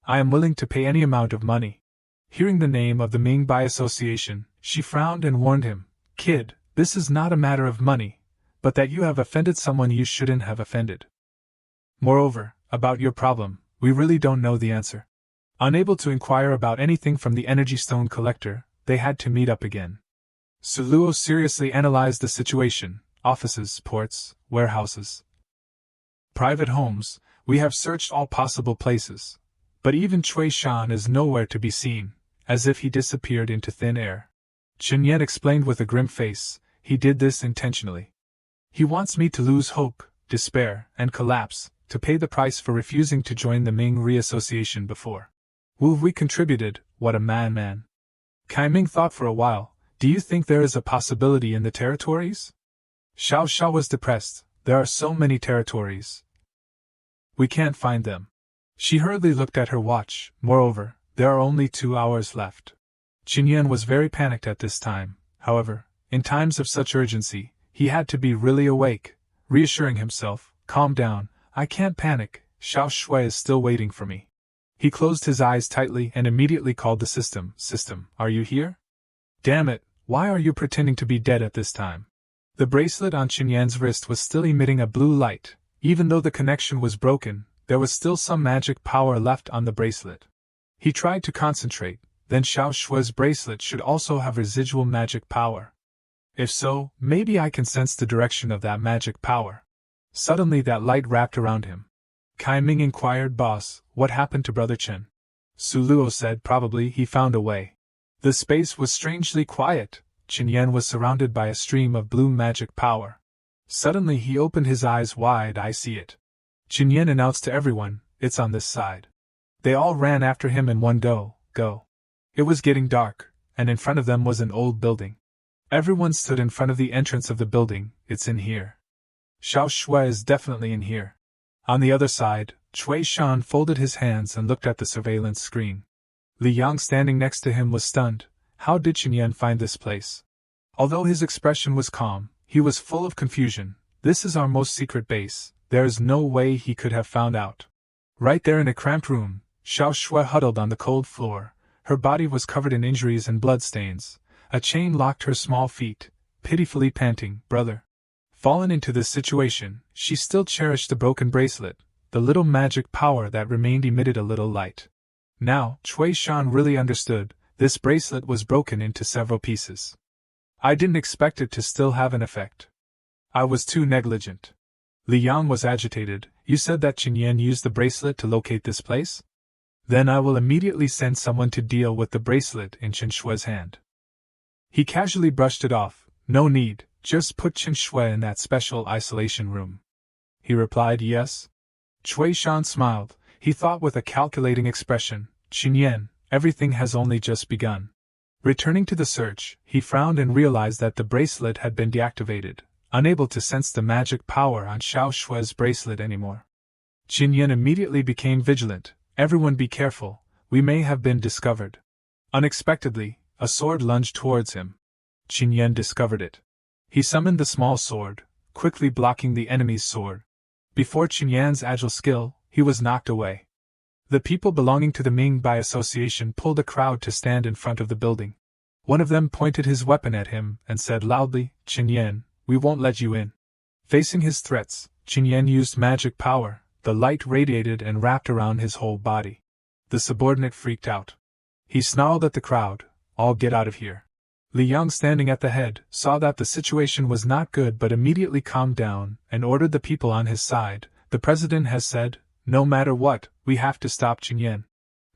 I am willing to pay any amount of money." Hearing the name of the Ming Bai Association, she frowned and warned him, "Kid, this is not a matter of money, but that you have offended someone you shouldn't have offended. Moreover, about your problem, we really don't know the answer." Unable to inquire about anything from the energy stone collector, they had to meet up again. Suluo seriously analyzed the situation. "Offices, ports, warehouses, private homes, we have searched all possible places. But even Cui Shan is nowhere to be seen, as if he disappeared into thin air." Qin Yan explained with a grim face, "He did this intentionally. He wants me to lose hope, despair, and collapse, to pay the price for refusing to join the Ming Ri Association before." Wu Hui contributed, "What a madman." Kai Ming thought for a while, "Do you think there is a possibility in the territories?" Xiao Xiao was depressed. "There are so many territories. We can't find them." She hurriedly looked at her watch. "Moreover, there are only 2 hours left." Qin Yan was very panicked at this time. However, in times of such urgency, he had to be really awake, reassuring himself, "Calm down, I can't panic, Xiao Shui is still waiting for me." He closed his eyes tightly and immediately called the system. "System, are you here? Damn it, why are you pretending to be dead at this time?" The bracelet on Qin Yan's wrist was still emitting a blue light. Even though the connection was broken, there was still some magic power left on the bracelet. He tried to concentrate, then Xiao Shui's bracelet should also have residual magic power. If so, maybe I can sense the direction of that magic power. Suddenly that light wrapped around him. Kai Ming inquired, "Boss, what happened to Brother Chen?" Suluo said, "Probably he found a way." The space was strangely quiet. Qin Yan was surrounded by a stream of blue magic power. Suddenly he opened his eyes wide. "I see it." Qin Yan announced to everyone, "It's on this side." They all ran after him in one go. It was getting dark, and in front of them was an old building. Everyone stood in front of the entrance of the building. "It's in here. Xiao Shui is definitely in here." On the other side, Cui Shan folded his hands and looked at the surveillance screen. Li Yang standing next to him was stunned. How did Qin Yan find this place? Although his expression was calm, he was full of confusion. "This is our most secret base. There is no way he could have found out." Right there in a cramped room, Xiao Shui huddled on the cold floor. Her body was covered in injuries and bloodstains. A chain locked her small feet, pitifully panting, "Brother." Fallen into this situation, she still cherished the broken bracelet. The little magic power that remained emitted a little light. Now, Cui Shan really understood, this bracelet was broken into several pieces. I didn't expect it to still have an effect. I was too negligent. Li Yang was agitated. You said that Qin Yan used the bracelet to locate this place? Then I will immediately send someone to deal with the bracelet in Chen Shui's hand. He casually brushed it off. No need, just put Chen Shui in that special isolation room. He replied yes. Cui Shan smiled. He thought with a calculating expression, Qin Yan, everything has only just begun. Returning to the search, he frowned and realized that the bracelet had been deactivated, unable to sense the magic power on Xiao Shui's bracelet anymore. Qin Yan immediately became vigilant. Everyone be careful, we may have been discovered. Unexpectedly, a sword lunged towards him. Qin Yan discovered it. He summoned the small sword, quickly blocking the enemy's sword. Before Qin Yan's agile skill, he was knocked away. The people belonging to the Ming by association pulled a crowd to stand in front of the building. One of them pointed his weapon at him and said loudly, Qin Yan, we won't let you in. Facing his threats, Qin Yan used magic power. The light radiated and wrapped around his whole body. The subordinate freaked out. He snarled at the crowd, all get out of here. Li Yang, standing at the head, saw that the situation was not good but immediately calmed down and ordered the people on his side. The president has said, no matter what, we have to stop Qin Yan.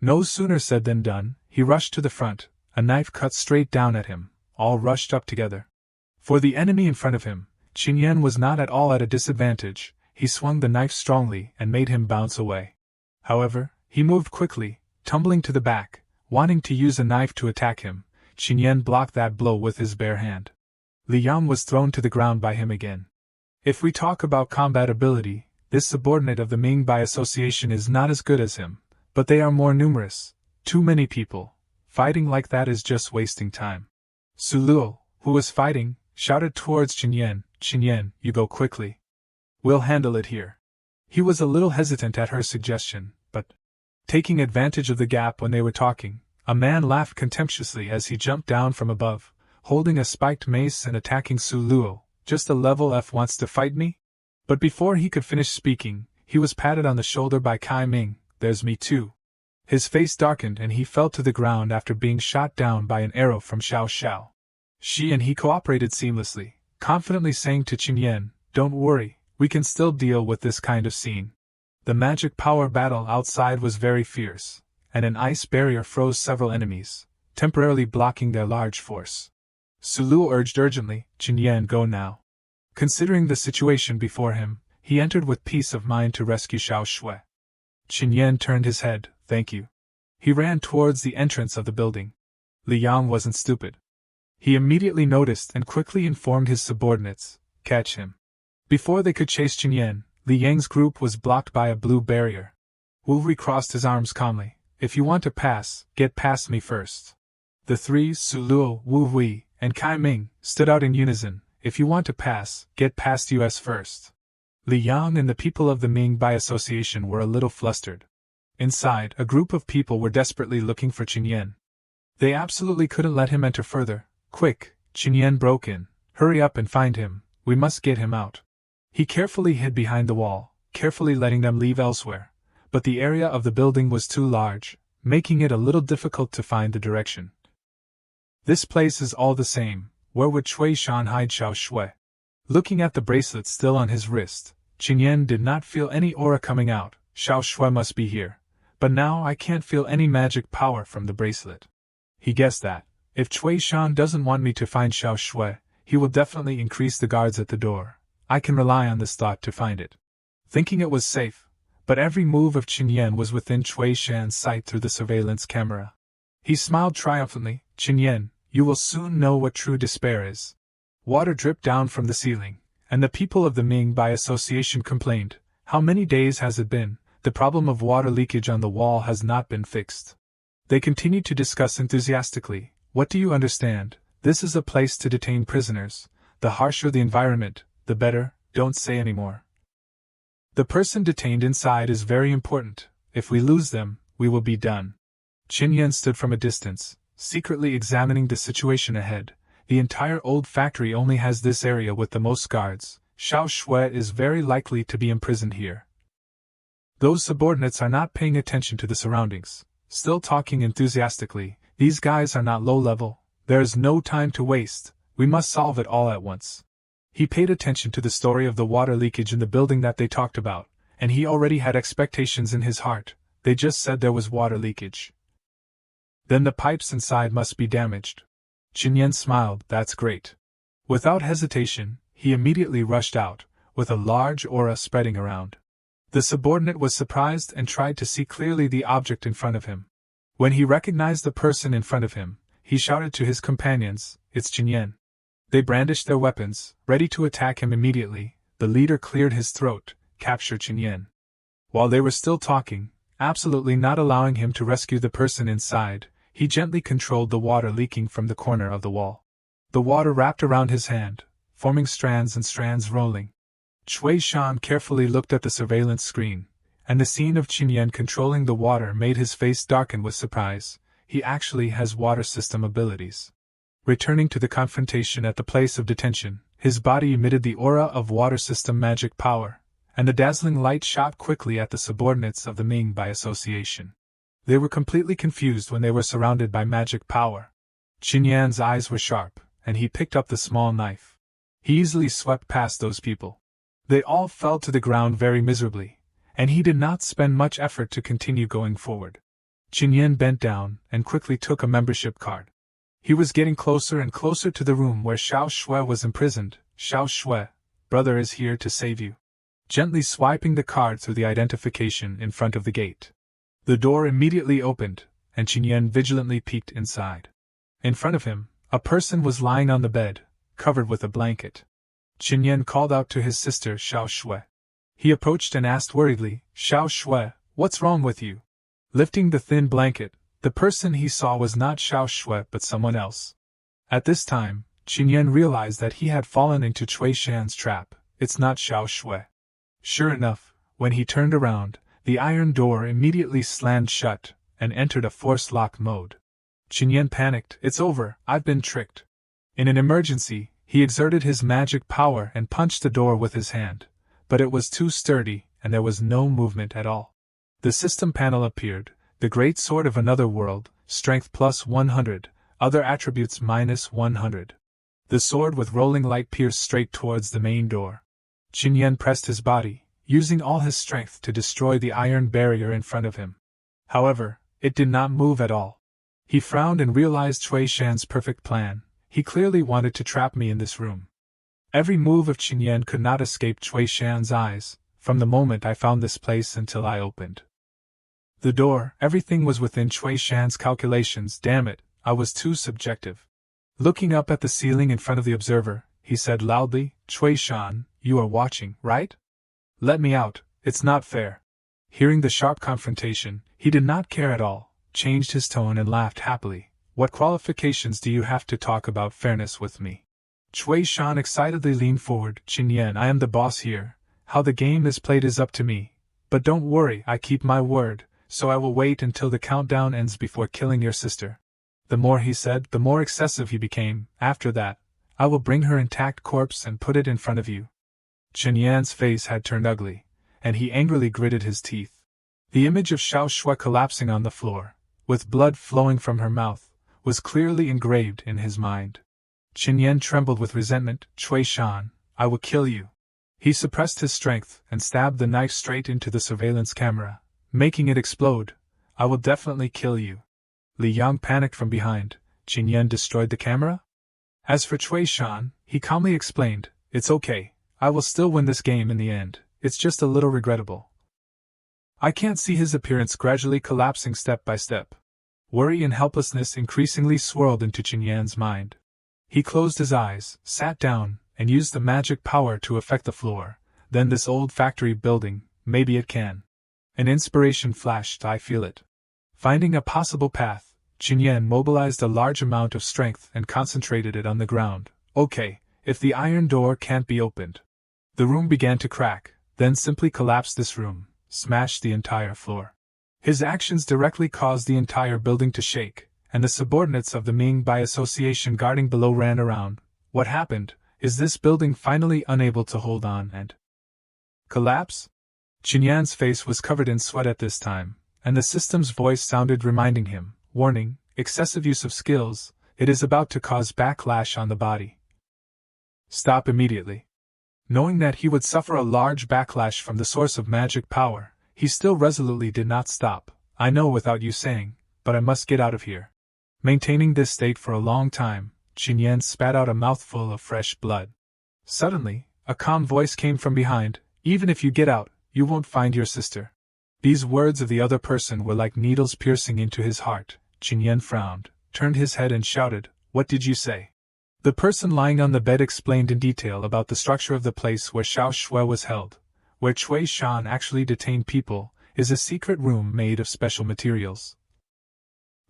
No sooner said than done, he rushed to the front, a knife cut straight down at him, all rushed up together. For the enemy in front of him, Qin Yan was not at all at a disadvantage. He swung the knife strongly and made him bounce away. However, he moved quickly, tumbling to the back, wanting to use a knife to attack him. Qin Yan blocked that blow with his bare hand. Li Yang was thrown to the ground by him again. If we talk about combat ability, this subordinate of the Ming by association is not as good as him, but they are more numerous. Too many people. Fighting like that is just wasting time. Su Luo, who was fighting, shouted towards Qin Yan, Qin Yan, you go quickly. We'll handle it here. He was a little hesitant at her suggestion, but, taking advantage of the gap when they were talking, a man laughed contemptuously as he jumped down from above, holding a spiked mace and attacking Su Luo. Just a level F wants to fight me? But before he could finish speaking, he was patted on the shoulder by Kai Ming. There's me too. His face darkened and he fell to the ground after being shot down by an arrow from Xiao Xiao. She and he cooperated seamlessly, confidently saying to Qin Yan, don't worry. We can still deal with this kind of scene. The magic power battle outside was very fierce, and an ice barrier froze several enemies, temporarily blocking their large force. Su Luo urged urgently, Qin Yan, go now. Considering the situation before him, he entered with peace of mind to rescue Xiao Shui. Qin Yan turned his head, thank you. He ran towards the entrance of the building. Li Yang wasn't stupid. He immediately noticed and quickly informed his subordinates, catch him. Before they could chase Qin Yan, Li Yang's group was blocked by a blue barrier. Wu recrossed his arms calmly. If you want to pass, get past me first. The three, Su Luo, Wu Hui, and Kai Ming, stood out in unison. If you want to pass, get past us first. Li Yang and the people of the Ming by association were a little flustered. Inside, a group of people were desperately looking for Qin Yan. They absolutely couldn't let him enter further. Quick, Qin Yan broke in. Hurry up and find him. We must get him out. He carefully hid behind the wall, carefully letting them leave elsewhere, but the area of the building was too large, making it a little difficult to find the direction. This place is all the same. Where would Cui Shan hide Xiao Shui? Looking at the bracelet still on his wrist, Qin Yan did not feel any aura coming out. Xiao Shui must be here. But now I can't feel any magic power from the bracelet. He guessed that, if Cui Shan doesn't want me to find Xiao Shui, he will definitely increase the guards at the door. I can rely on this thought to find it. Thinking it was safe, but every move of Qin Yan was within Cui Shan's sight through the surveillance camera. He smiled triumphantly, Qin Yan, you will soon know what true despair is. Water dripped down from the ceiling, and the people of the Ming by association complained, how many days has it been? The problem of water leakage on the wall has not been fixed. They continued to discuss enthusiastically, what do you understand? This is a place to detain prisoners. The harsher the environment, the better, don't say any more. The person detained inside is very important. If we lose them, we will be done. Qin Yan stood from a distance. secretly examining the situation ahead. The entire old factory only has this area with the most guards. Xiao Shui is very likely to be imprisoned here. Those subordinates are not paying attention to the surroundings, still talking enthusiastically. These guys are not low level. There is no time to waste. We must solve it all at once. He paid attention to the story of the water leakage in the building that they talked about, and he already had expectations in his heart. They just said there was water leakage. Then the pipes inside must be damaged. Qin Yan smiled. That's great. Without hesitation, he immediately rushed out, with a large aura spreading around. The subordinate was surprised and tried to see clearly the object in front of him. When he recognized the person in front of him, he shouted to his companions, "It's Qin Yan." They brandished their weapons, ready to attack him immediately. The leader cleared his throat, captured Qin Yan. While they were still talking, absolutely not allowing him to rescue the person inside, he gently controlled the water leaking from the corner of the wall. The water wrapped around his hand, forming strands and strands rolling. Cui Shan carefully looked at the surveillance screen, and the scene of Qin Yan controlling the water made his face darken with surprise. He actually has water system abilities. Returning to the confrontation at the place of detention, his body emitted the aura of water system magic power, and the dazzling light shot quickly at the subordinates of the Ming by association. They were completely confused when they were surrounded by magic power. Qin Yan's eyes were sharp, and he picked up the small knife. He easily swept past those people. They all fell to the ground very miserably, and he did not spend much effort to continue going forward. Qin Yan bent down and quickly took a membership card. He was getting closer and closer to the room where Xiao Shui was imprisoned. "Xiao Shui, brother is here to save you." Gently swiping the card through the identification in front of the gate. The door immediately opened, and Qin Yan vigilantly peeked inside. In front of him, a person was lying on the bed, covered with a blanket. Qin Yan called out to his sister Xiao Shui. He approached and asked worriedly, "Xiao Shui, what's wrong with you?" Lifting the thin blanket, the person he saw was not Xiao Shui but someone else. At this time, Qin Yan realized that he had fallen into Cui Shan's trap. It's not Xiao Shui. Sure enough, when he turned around, the iron door immediately slammed shut, and entered a force lock mode. Qin Yan panicked. "It's over, I've been tricked." In an emergency, he exerted his magic power and punched the door with his hand, but it was too sturdy, and there was no movement at all. The system panel appeared, the great sword of another world, strength plus 100, other attributes minus 100. The sword with rolling light pierced straight towards the main door. Qin Yan pressed his body, using all his strength to destroy the iron barrier in front of him. However, it did not move at all. He frowned and realized Cui Shan's perfect plan. He clearly wanted to trap me in this room. Every move of Qin Yan could not escape Cui Shan's eyes, from the moment I found this place until I opened the door. Everything was within Cui Shan's calculations. Damn it, I was too subjective. Looking up at the ceiling in front of the observer, he said loudly, "Cui Shan, you are watching, right? Let me out, it's not fair." Hearing the sharp confrontation, he did not care at all, changed his tone and laughed happily. "What qualifications do you have to talk about fairness with me?" Cui Shan excitedly leaned forward. "Qin Yan, I am the boss here. How the game is played is up to me. But don't worry, I keep my word, so I will wait until the countdown ends before killing your sister." The more he said, the more excessive he became. "After that, I will bring her intact corpse and put it in front of you." Qin Yan's face had turned ugly, and he angrily gritted his teeth. The image of Xiao Shui collapsing on the floor, with blood flowing from her mouth, was clearly engraved in his mind. Qin Yan trembled with resentment. "Cui Shan, I will kill you." He suppressed his strength and stabbed the knife straight into the surveillance camera, making it explode. "I will definitely kill you." Li Yang panicked from behind. "Qin Yan destroyed the camera?" As for Cui Shan, he calmly explained, "It's okay, I will still win this game in the end, it's just a little regrettable." I can't see his appearance gradually collapsing step by step. Worry and helplessness increasingly swirled into Qin Yan's mind. He closed his eyes, sat down, and used the magic power to affect the floor. Then this old factory building, maybe it can. An inspiration flashed. I feel it. Finding a possible path, Qin Yan mobilized a large amount of strength and concentrated it on the ground. Okay, if the iron door can't be opened. The room began to crack, then simply collapsed. This room smashed the entire floor. His actions directly caused the entire building to shake, and the subordinates of the Ming by association guarding below ran around. What happened? Is this building finally unable to hold on and collapse? Qinyan's face was covered in sweat at this time, and the system's voice sounded reminding him, warning, excessive use of skills, it is about to cause backlash on the body. Stop immediately. Knowing that he would suffer a large backlash from the source of magic power, he still resolutely did not stop. I know without you saying, but I must get out of here. Maintaining this state for a long time, Qinyan spat out a mouthful of fresh blood. Suddenly, a calm voice came from behind, even if you get out, you won't find your sister. These words of the other person were like needles piercing into his heart. Qinyan frowned, turned his head and shouted, "What did you say?" The person lying on the bed explained in detail about the structure of the place where Xiao Shui was held. Where Cui Shan actually detained people, is a secret room made of special materials.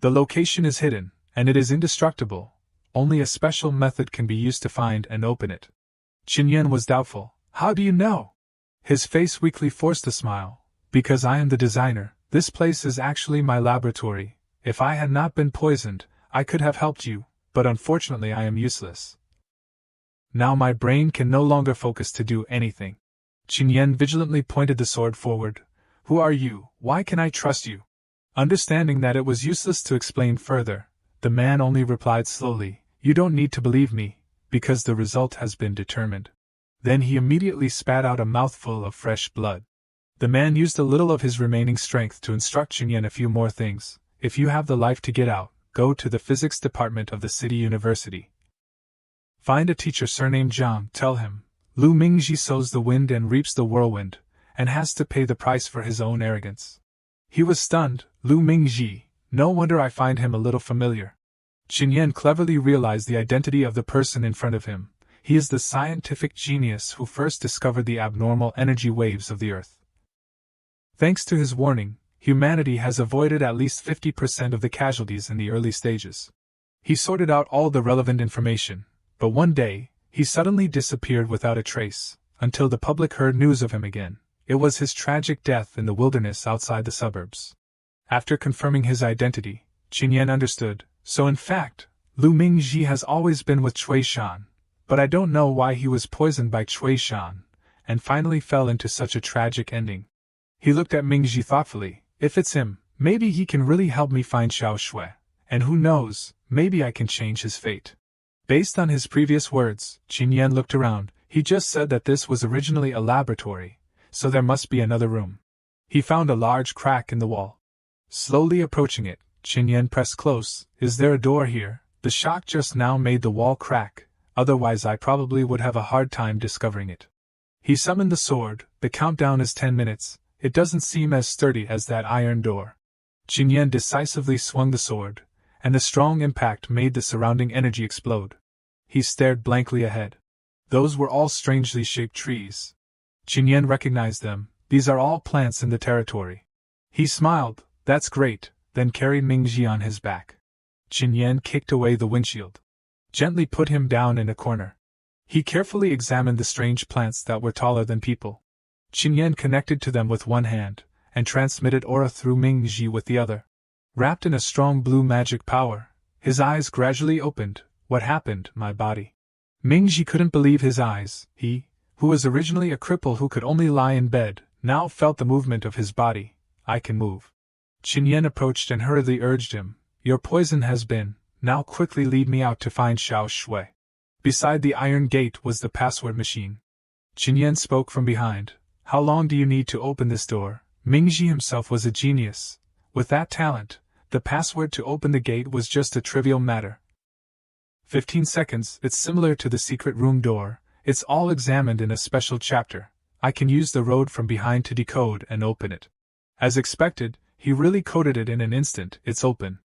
The location is hidden, and it is indestructible. Only a special method can be used to find and open it. Qinyan was doubtful. How do you know? His face weakly forced a smile. Because I am the designer, this place is actually my laboratory. If I had not been poisoned, I could have helped you, but unfortunately I am useless. Now my brain can no longer focus to do anything. Qinyan vigilantly pointed the sword forward. Who are you? Why can I trust you? Understanding that it was useless to explain further, the man only replied slowly, You don't need to believe me, because the result has been determined. Then he immediately spat out a mouthful of fresh blood. The man used a little of his remaining strength to instruct Qinyan a few more things. If you have the life to get out, go to the physics department of the city university. Find a teacher surnamed Zhang, tell him, Lu Mingji sows the wind and reaps the whirlwind, and has to pay the price for his own arrogance. He was stunned. Lu Mingji, no wonder I find him a little familiar. Qinyan cleverly realized the identity of the person in front of him. He is the scientific genius who first discovered the abnormal energy waves of the Earth. Thanks to his warning, humanity has avoided at least 50% of the casualties in the early stages. He sorted out all the relevant information, but one day, he suddenly disappeared without a trace, until the public heard news of him again. It was his tragic death in the wilderness outside the suburbs. After confirming his identity, Qinyan understood, so in fact, Lu Mingji has always been with Cui Shan, but I don't know why he was poisoned by Cui Shan, and finally fell into such a tragic ending. He looked at Mingji thoughtfully. If it's him, maybe he can really help me find Xiao Shui, and who knows, maybe I can change his fate. Based on his previous words, Qinyan looked around. He just said that this was originally a laboratory, so there must be another room. He found a large crack in the wall. Slowly approaching it, Qinyan pressed close. Is there a door here? The shock just now made the wall crack, otherwise I probably would have a hard time discovering it. He summoned the sword. The countdown is 10 minutes. It doesn't seem as sturdy as that iron door. Qinyan decisively swung the sword, and the strong impact made the surrounding energy explode. He stared blankly ahead. Those were all strangely shaped trees. Qinyan recognized them. These are all plants in the territory. He smiled. That's great, then carried Mingji on his back. Qinyan kicked away the windshield. Gently put him down in a corner. He carefully examined the strange plants that were taller than people. Qinyan connected to them with one hand, and transmitted aura through Mingji with the other. Wrapped in a strong blue magic power, his eyes gradually opened. What happened, my body? Mingji couldn't believe his eyes. He, who was originally a cripple who could only lie in bed, now felt the movement of his body. I can move. Qinyan approached and hurriedly urged him. Your poison has been, now quickly lead me out to find Xiao Shui. Beside the iron gate was the password machine. Qinyan spoke from behind. How long do you need to open this door? Mingji himself was a genius. With that talent, the password to open the gate was just a trivial matter. 15 seconds. It's similar to the secret room door. It's all examined in a special chapter. I can use the road from behind to decode and open it. As expected, he really coded it in an instant. It's open.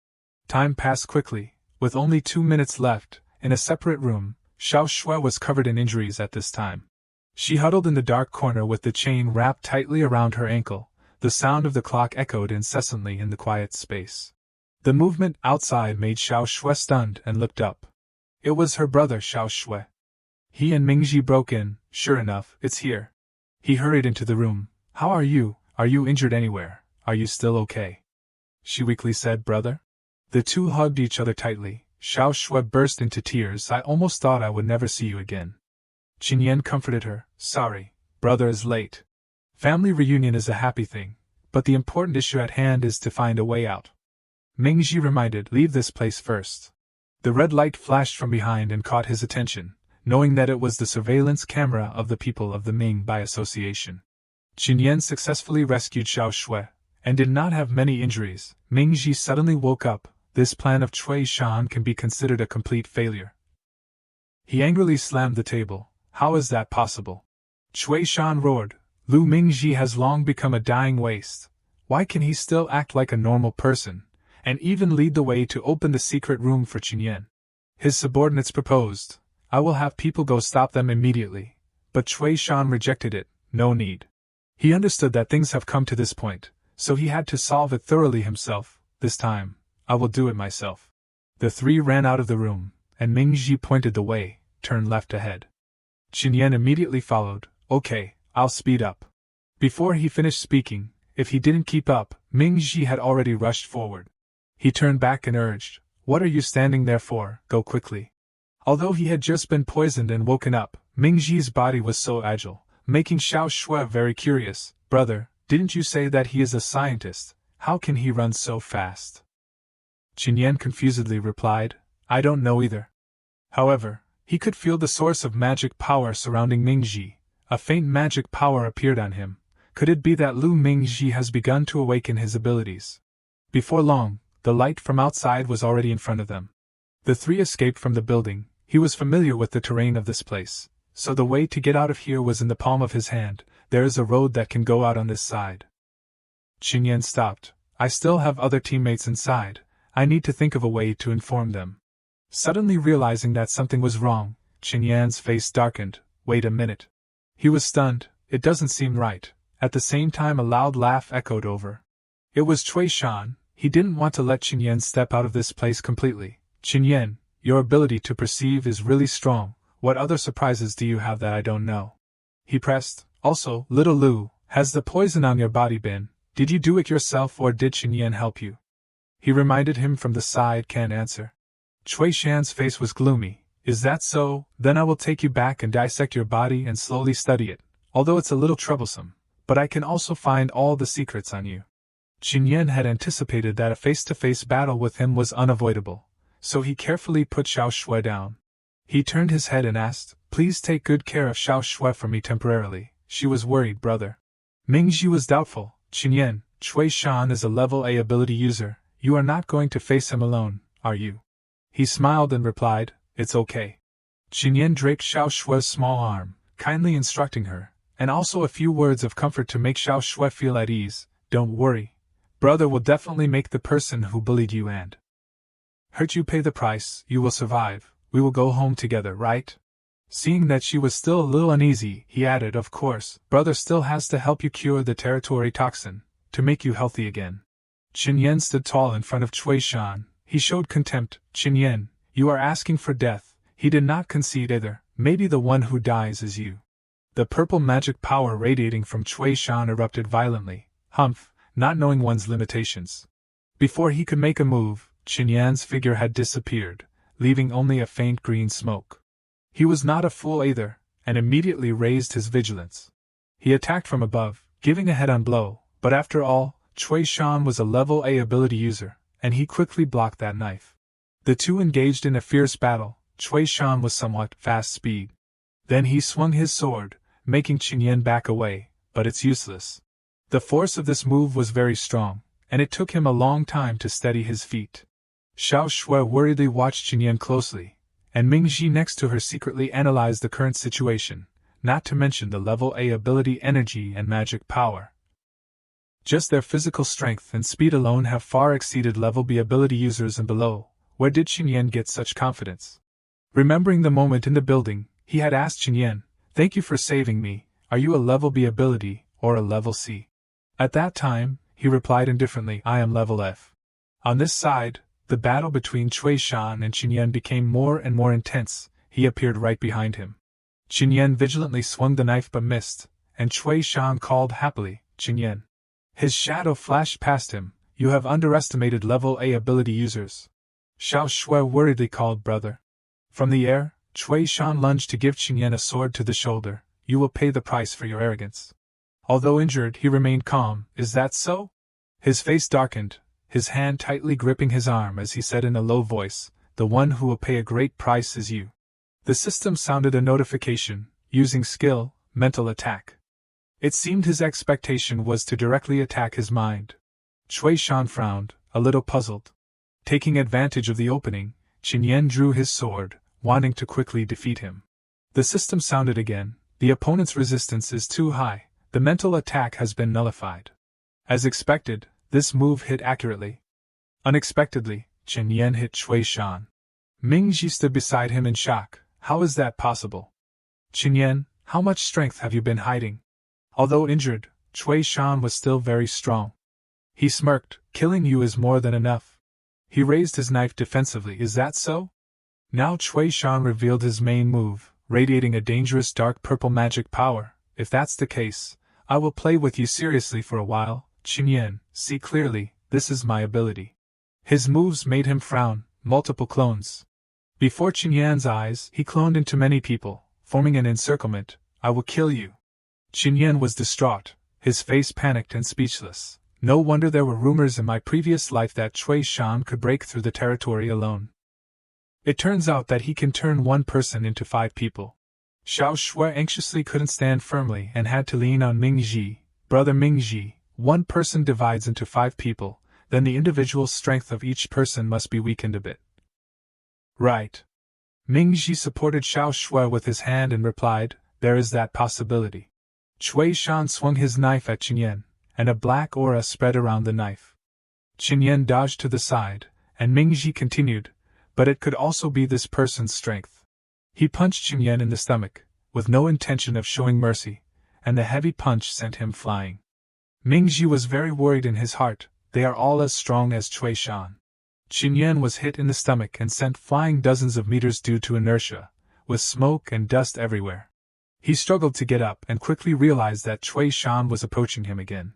Time passed quickly. With only 2 minutes left, in a separate room, Xiao Shui was covered in injuries at this time. She huddled in the dark corner with the chain wrapped tightly around her ankle. The sound of the clock echoed incessantly in the quiet space. The movement outside made Xiao Shui stunned and looked up. It was her brother Xiao Shui. He and Mingji broke in. Sure enough, it's here. He hurried into the room. How are you? Are you injured anywhere? Are you still okay? She weakly said, Brother? The two hugged each other tightly. Xiao Shui burst into tears. I almost thought I would never see you again. Qin Yan comforted her. Sorry, brother is late. Family reunion is a happy thing, but the important issue at hand is to find a way out. Mingji reminded, leave this place first. The red light flashed from behind and caught his attention, knowing that it was the surveillance camera of the people of the Ming by association. Qin Yan successfully rescued Xiao Shui, and did not have many injuries. Mingji suddenly woke up. This plan of Cui Shan can be considered a complete failure. He angrily slammed the table. How is that possible? Cui Shan roared. Lu Mingji has long become a dying waste. Why can he still act like a normal person, and even lead the way to open the secret room for Qin Yan? His subordinates proposed, I will have people go stop them immediately, but Cui Shan rejected it. No need. He understood that things have come to this point, so he had to solve it thoroughly himself. This time, I will do it myself. The three ran out of the room, and Mingji pointed the way, turn left ahead. Qin Yan immediately followed. Okay, I'll speed up. Before he finished speaking, if he didn't keep up, Mingji had already rushed forward. He turned back and urged, what are you standing there for? Go quickly. Although he had just been poisoned and woken up, Mingji's body was so agile, making Xiao Shui very curious. Brother, didn't you say that he is a scientist? How can he run so fast? Qin Yan confusedly replied, I don't know either. However, he could feel the source of magic power surrounding Mingji. A faint magic power appeared on him. Could it be that Lu Mingji has begun to awaken his abilities? Before long, the light from outside was already in front of them. The three escaped from the building. He was familiar with the terrain of this place, so the way to get out of here was in the palm of his hand. There is a road that can go out on this side. Qin Yan stopped. I still have other teammates inside. I need to think of a way to inform them. Suddenly realizing that something was wrong, Qin Yan's face darkened. Wait a minute. He was stunned. It doesn't seem right. At the same time a loud laugh echoed over. It was Cui Shan. He didn't want to let Qin Yan step out of this place completely. Qin Yan, your ability to perceive is really strong. What other surprises do you have that I don't know? He pressed. Also, little Lu, has the poison on your body been? Did you do it yourself or did Qin Yan help you? He reminded him from the side. Can't answer. Cui Shan's face was gloomy. Is that so? Then I will take you back and dissect your body and slowly study it, although it's a little troublesome, but I can also find all the secrets on you. Qin Yan had anticipated that a face-to-face battle with him was unavoidable, so he carefully put Xiao Shui down. He turned his head and asked, please take good care of Xiao Shui for me temporarily. She was worried, brother. Mingji was doubtful. Qin Yan, Cui Shan is a level A ability user. You are not going to face him alone, are you? He smiled and replied, it's okay. Qin Yan draped Xiao Shui's small arm, kindly instructing her, and also a few words of comfort to make Xiao Shui feel at ease. Don't worry. Brother will definitely make the person who bullied you and hurt you pay the price. You will survive. We will go home together, right? Seeing that she was still a little uneasy, he added, of course, brother still has to help you cure the territory toxin, to make you healthy again. Qin Yan stood tall in front of Cui Shan. He showed contempt. Qin Yan, you are asking for death. He did not concede either. Maybe the one who dies is you. The purple magic power radiating from Cui Shan erupted violently. Humph, not knowing one's limitations. Before he could make a move, Qin Yan's figure had disappeared, leaving only a faint green smoke. He was not a fool either, and immediately raised his vigilance. He attacked from above, giving a head-on blow, but after all, Cui Shan was a level A ability user, and he quickly blocked that knife. The two engaged in a fierce battle. Cui Shan was somewhat fast speed. Then he swung his sword, making Qin Yan back away, but it's useless. The force of this move was very strong, and it took him a long time to steady his feet. Xiao Shui worriedly watched Qin Yan closely, and Mingji next to her secretly analyzed the current situation, not to mention the level A ability energy and magic power. Just their physical strength and speed alone have far exceeded level B ability users and below. Where did Qin Yan get such confidence? Remembering the moment in the building, he had asked Qin Yan, thank you for saving me, are you a level B ability, or a level C? At that time, he replied indifferently, I am level F. On this side, the battle between Cui Shan and Qin Yan became more and more intense. He appeared right behind him. Qin Yan vigilantly swung the knife but missed, and Cui Shan called happily, Qin Yan. His shadow flashed past him. You have underestimated level A ability users. Xiao Shui worriedly called brother. From the air, Cui Shan lunged to give Qingyan a sword to the shoulder. You will pay the price for your arrogance. Although injured, he remained calm. Is that so? His face darkened, his hand tightly gripping his arm as he said in a low voice, the one who will pay a great price is you. The system sounded a notification, using skill, mental attack. It seemed his expectation was to directly attack his mind. Cui Shan frowned, a little puzzled. Taking advantage of the opening, Qingyan drew his sword, wanting to quickly defeat him. The system sounded again, the opponent's resistance is too high, the mental attack has been nullified. As expected, this move hit accurately. Unexpectedly, Qingyan hit Cui Shan. Mingji stood beside him in shock. How is that possible? Qingyan, how much strength have you been hiding? Although injured, Cui Shan was still very strong. He smirked, killing you is more than enough. He raised his knife defensively, is that so? Now Cui Shan revealed his main move, radiating a dangerous dark purple magic power. If that's the case, I will play with you seriously for a while. Qingyan, see clearly, this is my ability. His moves made him frown, multiple clones. Before Qingyan's eyes, he cloned into many people, forming an encirclement. I will kill you. Qingyan was distraught, his face panicked and speechless. No wonder there were rumors in my previous life that Cui Shan could break through the territory alone. It turns out that he can turn one person into 5 people. Xiao Shui anxiously couldn't stand firmly and had to lean on Mingji. Brother Mingji, one person divides into 5 people, then the individual strength of each person must be weakened a bit. Right. Mingji supported Xiao Shui with his hand and replied, there is that possibility. Cui Shan swung his knife at Qingyan, and a black aura spread around the knife. Qingyan dodged to the side, and Mingji continued, but it could also be this person's strength. He punched Qingyan in the stomach, with no intention of showing mercy, and the heavy punch sent him flying. Mingji was very worried in his heart, they are all as strong as Cui Shan. Qingyan was hit in the stomach and sent flying dozens of meters due to inertia, with smoke and dust everywhere. He struggled to get up and quickly realized that Cui Shan was approaching him again.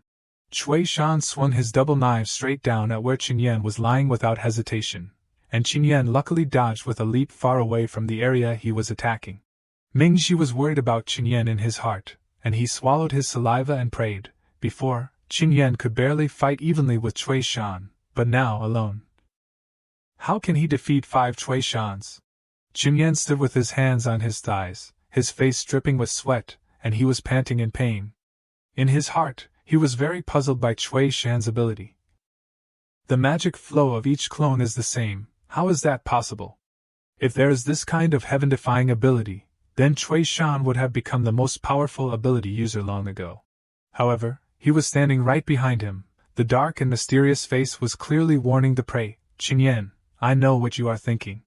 Cui Shan swung his double knife straight down at where Qingyan was lying without hesitation, and Qingyan luckily dodged with a leap far away from the area he was attacking. Mingji was worried about Qingyan in his heart, and he swallowed his saliva and prayed. Before, Qingyan could barely fight evenly with Cui Shan, but now alone. How can he defeat 5 Cui Shans? Qingyan stood with his hands on his thighs, his face dripping with sweat, and he was panting in pain. In his heart, he was very puzzled by Cui Shan's ability. The magic flow of each clone is the same, how is that possible? If there is this kind of heaven-defying ability, then Cui Shan would have become the most powerful ability user long ago. However, he was standing right behind him, the dark and mysterious face was clearly warning the prey. Qingyan, I know what you are thinking.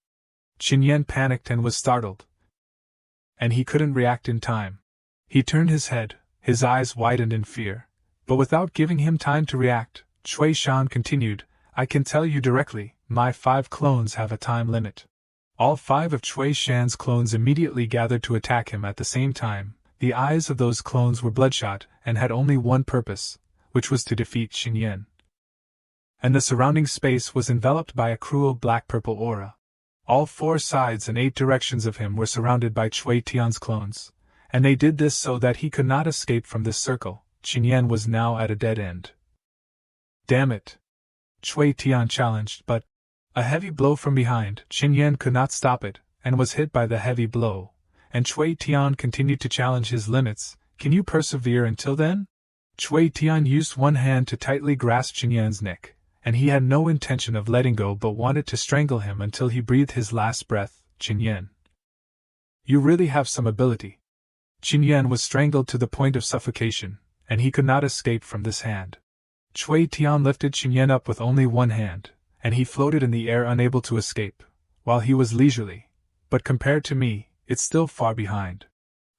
Qingyan panicked and was startled. And he couldn't react in time. He turned his head, his eyes widened in fear. But without giving him time to react, Cui Shan continued, I can tell you directly, my 5 clones have a time limit. All 5 of Cui Shan's clones immediately gathered to attack him at the same time. The eyes of those clones were bloodshot and had only one purpose, which was to defeat Qingyan. And the surrounding space was enveloped by a cruel black-purple aura. All 4 sides and 8 directions of him were surrounded by Cui Tian's clones, and they did this so that he could not escape from this circle. Qingyan was now at a dead end. Damn it! Cui Tian challenged, but a heavy blow from behind. Qingyan could not stop it, and was hit by the heavy blow, and Cui Tian continued to challenge his limits. Can you persevere until then? Cui Tian used one hand to tightly grasp Qingyan's neck, and he had no intention of letting go but wanted to strangle him until he breathed his last breath. Qingyan, you really have some ability. Qingyan was strangled to the point of suffocation, and he could not escape from this hand. Cui Tian lifted Qingyan up with only one hand, and he floated in the air unable to escape, while he was leisurely, but compared to me, it's still far behind.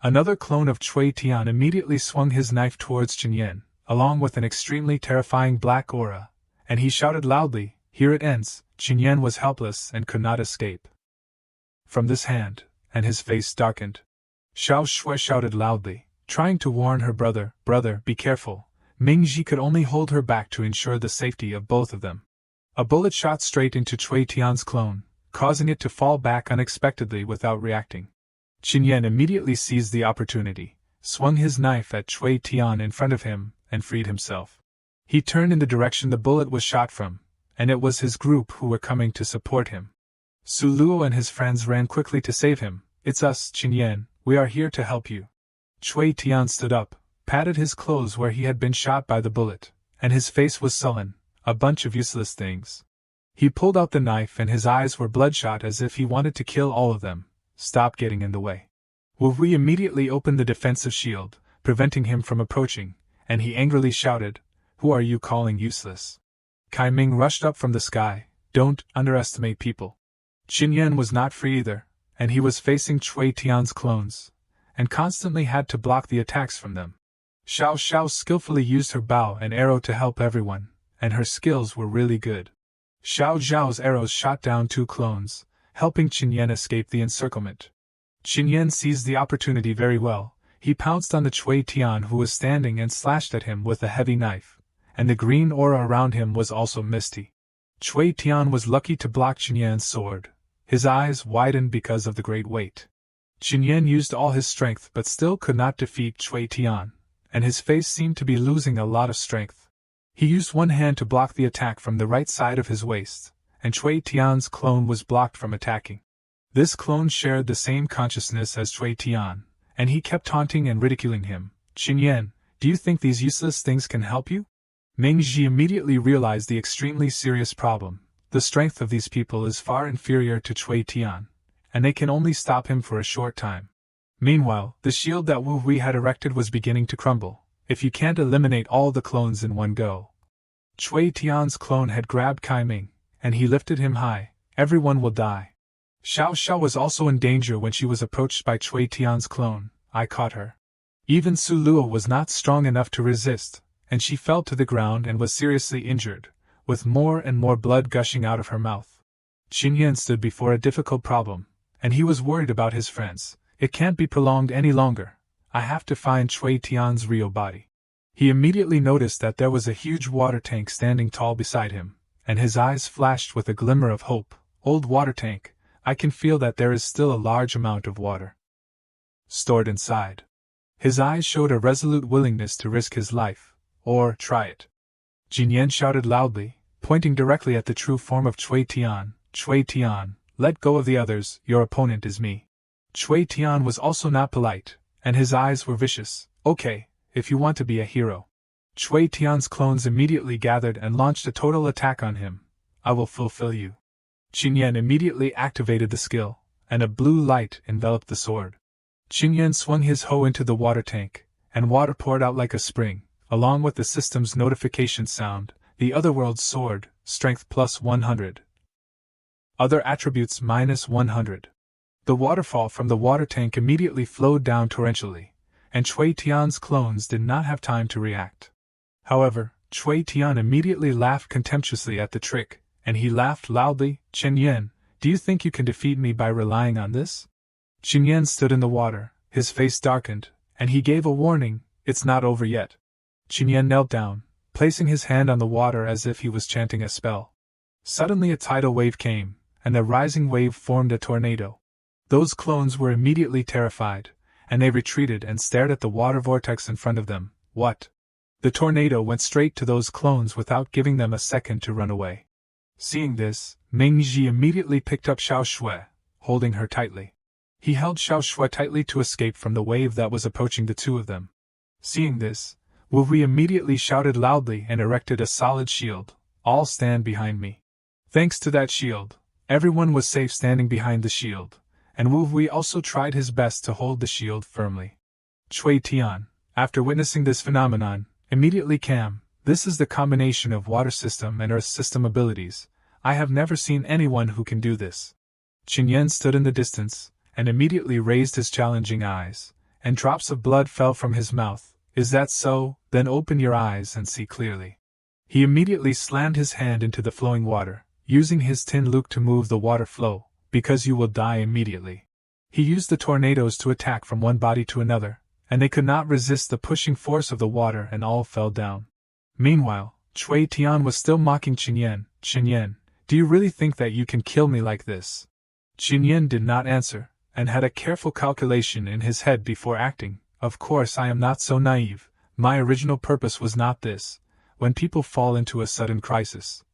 Another clone of Cui Tian immediately swung his knife towards Qingyan, along with an extremely terrifying black aura, and he shouted loudly, here it ends. Qingyan was helpless and could not escape from this hand, and his face darkened. Xiao Shui shouted loudly, trying to warn her brother, Brother, be careful, Mingji could only hold her back to ensure the safety of both of them. A bullet shot straight into Cui Tian's clone, causing it to fall back unexpectedly without reacting. Qin Yan immediately seized the opportunity, swung his knife at Cui Tian in front of him, and freed himself. He turned in the direction the bullet was shot from, and it was his group who were coming to support him. Su Luo and his friends ran quickly to save him. "It's us, Qin Yan, we are here to help you." Cui Tian stood up, patted his clothes where he had been shot by the bullet, and his face was sullen. "A bunch of useless things." He pulled out the knife and his eyes were bloodshot as if he wanted to kill all of them. "Stop getting in the way." Wu Hui immediately opened the defensive shield, preventing him from approaching, and he angrily shouted, "Who are you calling useless?" Kai Ming rushed up from the sky. "Don't underestimate people." Qin Yan was not free either, and he was facing Cui Tian's clones, and constantly had to block the attacks from them. Xiao Xiao skillfully used her bow and arrow to help everyone, and her skills were really good. Xiao Zhao's arrows shot down 2 clones, helping Qin Yan escape the encirclement. Qin Yan seized the opportunity very well. He pounced on the Cui Tian who was standing and slashed at him with a heavy knife, and the green aura around him was also misty. Cui Tian was lucky to block Qin Yan's sword. His eyes widened because of the great weight. Qin Yan used all his strength but still could not defeat Cui Tian, and his face seemed to be losing a lot of strength. He used one hand to block the attack from the right side of his waist, and Cui Tian's clone was blocked from attacking. This clone shared the same consciousness as Cui Tian, and he kept taunting and ridiculing him. "Qin Yan, do you think these useless things can help you?" Mingji immediately realized the extremely serious problem. The strength of these people is far inferior to Cui Tian, and they can only stop him for a short time. Meanwhile, the shield that Wu Hui had erected was beginning to crumble. If you can't eliminate all the clones in one go. Cui Tian's clone had grabbed Kai Ming, and he lifted him high. "Everyone will die." Xiao Xiao was also in danger when she was approached by Cui Tian's clone. "I caught her." Even Su Luo was not strong enough to resist, and she fell to the ground and was seriously injured, with more and more blood gushing out of her mouth. Qin Yan stood before a difficult problem, and he was worried about his friends. "It can't be prolonged any longer. I have to find Cui Tian's real body." He immediately noticed that there was a huge water tank standing tall beside him, and his eyes flashed with a glimmer of hope. "Old water tank, I can feel that there is still a large amount of water stored inside." His eyes showed a resolute willingness to risk his life, or try it. Qin Yan shouted loudly, pointing directly at the true form of Cui Tian. "Cui Tian, let go of the others, your opponent is me." Cui Tian was also not polite, and his eyes were vicious. "Okay, if you want to be a hero." Cui Tian's clones immediately gathered and launched a total attack on him. "I will fulfill you." Qin Yan immediately activated the skill, and a blue light enveloped the sword. Qin Yan swung his hoe into the water tank, and water poured out like a spring, along with the system's notification sound. The Otherworld sword, strength plus 100. Other attributes minus 100. The waterfall from the water tank immediately flowed down torrentially, and Cui Tian's clones did not have time to react. However, Cui Tian immediately laughed contemptuously at the trick, and he laughed loudly. "Qin Yan, do you think you can defeat me by relying on this?" Qin Yan stood in the water, his face darkened, and he gave a warning, "It's not over yet." Qin Yan knelt down, placing his hand on the water as if he was chanting a spell. Suddenly a tidal wave came, and the rising wave formed a tornado. Those clones were immediately terrified, and they retreated and stared at the water vortex in front of them. "What?" The tornado went straight to those clones without giving them a second to run away. Seeing this, Mingji immediately picked up Xiao Shui, holding her tightly. He held Xiao Shui tightly to escape from the wave that was approaching the two of them. Seeing this, Wu Hui immediately shouted loudly and erected a solid shield. "All stand behind me." Thanks to that shield, everyone was safe standing behind the shield, and Wu Hui also tried his best to hold the shield firmly. Cui Tian, after witnessing this phenomenon, immediately calm. "This is the combination of water system and earth system abilities. I have never seen anyone who can do this." Qin Yan stood in the distance, and immediately raised his challenging eyes, and drops of blood fell from his mouth. "Is that so? Then open your eyes and see clearly." He immediately slammed his hand into the flowing water, using his tin luke to move the water flow, "because you will die immediately." He used the tornadoes to attack from one body to another, and they could not resist the pushing force of the water and all fell down. Meanwhile, Cui Tian was still mocking Qin Yan, do you really think that you can kill me like this? Qin Yan did not answer, and had a careful calculation in his head before acting. Of course I am not so naive, my original purpose was not this. When people fall into a sudden crisis,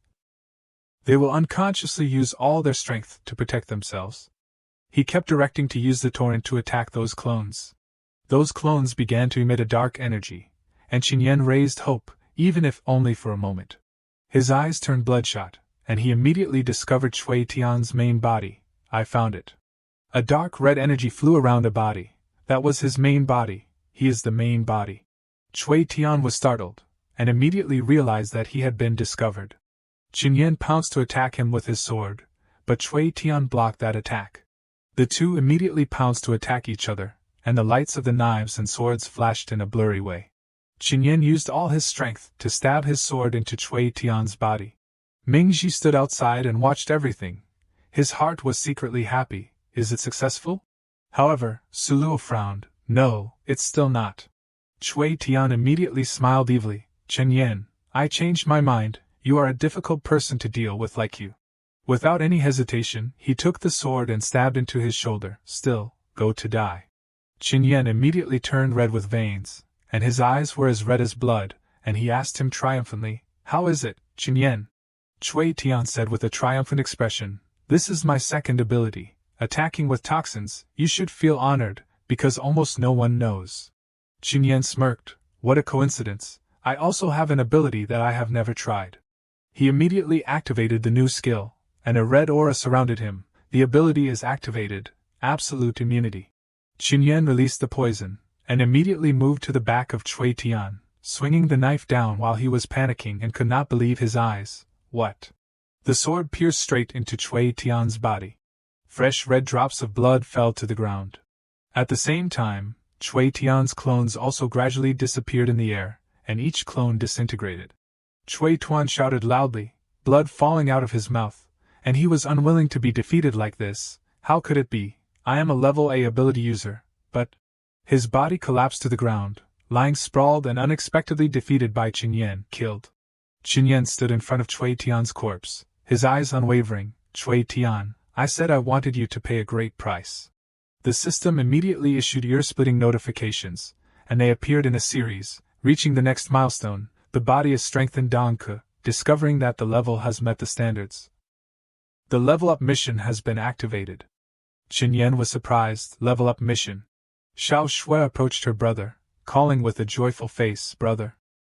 they will unconsciously use all their strength to protect themselves. He kept directing to use the torrent to attack those clones. Those clones began to emit a dark energy, and Qin Yan raised hope, even if only for a moment. His eyes turned bloodshot, and he immediately discovered Cui Tian's main body. I found it. A dark red energy flew around a body. That was his main body. He is the main body. Cui Tian was startled, and immediately realized that he had been discovered. Qin Yan pounced to attack him with his sword, but Cui Tian blocked that attack. The two immediately pounced to attack each other, and the lights of the knives and swords flashed in a blurry way. Qin Yan used all his strength to stab his sword into Cui Tian's body. Mingji stood outside and watched everything. His heart was secretly happy. Is it successful? However, Suluo frowned. No, it's still not. Cui Tian immediately smiled evilly. Qin Yan, I changed my mind, you are a difficult person to deal with like you. Without any hesitation, he took the sword and stabbed into his shoulder. Still, go to die. Qin Yan immediately turned red with veins, and his eyes were as red as blood, and he asked him triumphantly, how is it, Qin Yan? Cui Tian said with a triumphant expression, this is my second ability, attacking with toxins. You should feel honored, because almost no one knows. Qin Yan smirked, what a coincidence, I also have an ability that I have never tried. He immediately activated the new skill, and a red aura surrounded him. The ability is activated, absolute immunity. Qin Yan released the poison, and immediately moved to the back of Cui Tian, swinging the knife down while he was panicking and could not believe his eyes. What? The sword pierced straight into Cui Tian's body. Fresh red drops of blood fell to the ground. At the same time, Cui Tian's clones also gradually disappeared in the air, and each clone disintegrated. Cui Tuan shouted loudly, blood falling out of his mouth, and he was unwilling to be defeated like this. How could it be? I am a level A ability user, but... His body collapsed to the ground, lying sprawled and unexpectedly defeated by Qin Yan, killed. Qin Yan stood in front of Cui Tian's corpse, his eyes unwavering. Cui Tian, I said I wanted you to pay a great price. The system immediately issued ear-splitting notifications, and they appeared in a series. Reaching the next milestone, the body is strengthened Dongke, discovering that the level has met the standards. The level up mission has been activated. Qin Yan was surprised. Level up mission. Xiao Shui approached her brother, calling with a joyful face, brother.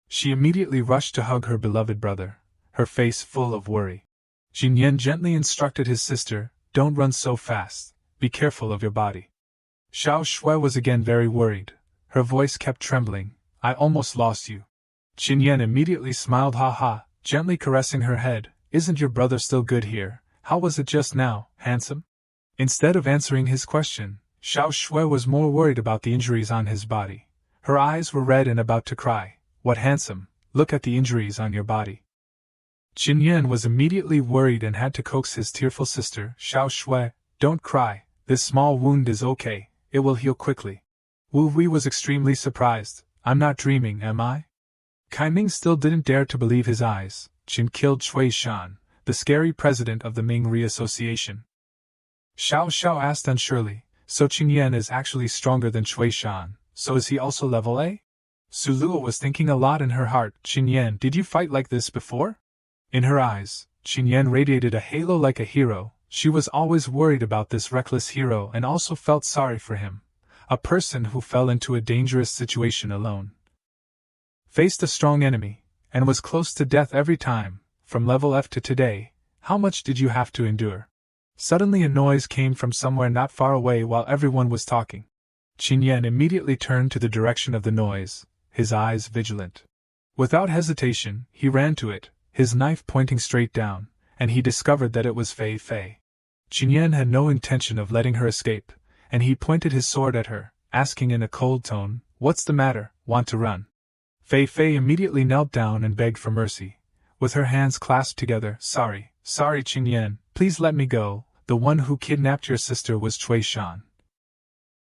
She immediately rushed to hug her beloved brother, her face full of worry. Qin Yan gently instructed his sister, don't run so fast, be careful of your body. Xiao Shui was again very worried. Her voice kept trembling, I almost lost you. Qin Yan immediately smiled, ha, gently caressing her head, isn't your brother still good here? How was it just now, handsome? Instead of answering his question, Xiao Shui was more worried about the injuries on his body. Her eyes were red and about to cry. What handsome, look at the injuries on your body. Qin Yan was immediately worried and had to coax his tearful sister, Xiao Shui, don't cry, this small wound is okay, it will heal quickly. Wu Wei was extremely surprised, I'm not dreaming, am I? Kai Ming still didn't dare to believe his eyes. Qin killed Cui Shan, the scary president of the Ming Re-Association. Xiao Xiao asked unsurely, so Qin Yan is actually stronger than Cui Shan, so is he also level A? Suluo was thinking a lot in her heart. Qin Yan, did you fight like this before? In her eyes, Qin Yan radiated a halo like a hero. She was always worried about this reckless hero and also felt sorry for him. A person who fell into a dangerous situation alone. Faced a strong enemy, and was close to death every time, from level F to today. How much did you have to endure? Suddenly a noise came from somewhere not far away while everyone was talking. Qin Yan immediately turned to the direction of the noise, his eyes vigilant. Without hesitation, he ran to it, his knife pointing straight down, and he discovered that it was Fei Fei. Qin Yan had no intention of letting her escape, and he pointed his sword at her, asking in a cold tone, what's the matter, want to run? Fei Fei immediately knelt down and begged for mercy. With her hands clasped together, sorry, Qin Yan, please let me go, the one who kidnapped your sister was Cui Shan.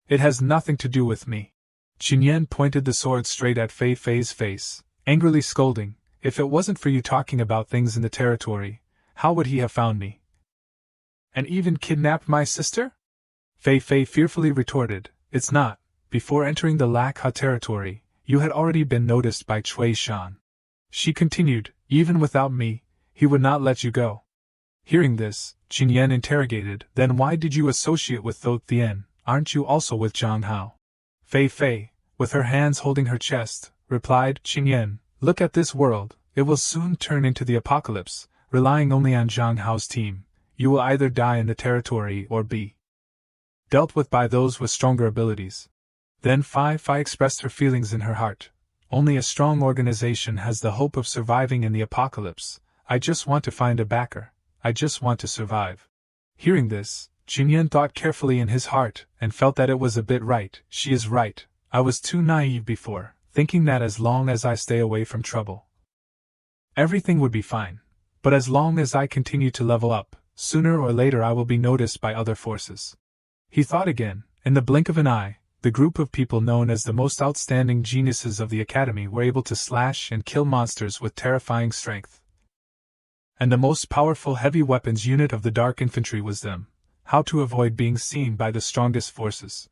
It has nothing to do with me. Qin Yan pointed the sword straight at Fei Fei's face, angrily scolding, "If it wasn't for you talking about things in the territory, how would he have found me? And even kidnapped my sister?" Fei Fei fearfully retorted, "It's not. Before entering the Lakha territory, you had already been noticed by Cui Shan." She continued, "Even without me, he would not let you go." Hearing this, Qin Yan interrogated, "Then why did you associate with Tho Thien? Aren't you also with Zhang Hao?" Fei Fei, with her hands holding her chest, replied, "Qin Yan, look at this world, it will soon turn into the apocalypse. Relying only on Zhang Hao's team, you will either die in the territory or be dealt with by those with stronger abilities." Then Fei Fei expressed her feelings in her heart. "Only a strong organization has the hope of surviving in the apocalypse. I just want to find a backer. I just want to survive." Hearing this, Qin Yan thought carefully in his heart, and felt that it was a bit right. She is right. I was too naive before, thinking that as long as I stay away from trouble, everything would be fine. But as long as I continue to level up, sooner or later I will be noticed by other forces. He thought again. In the blink of an eye, the group of people known as the most outstanding geniuses of the academy were able to slash and kill monsters with terrifying strength. And the most powerful heavy weapons unit of the Dark Infantry was them. How to avoid being seen by the strongest forces?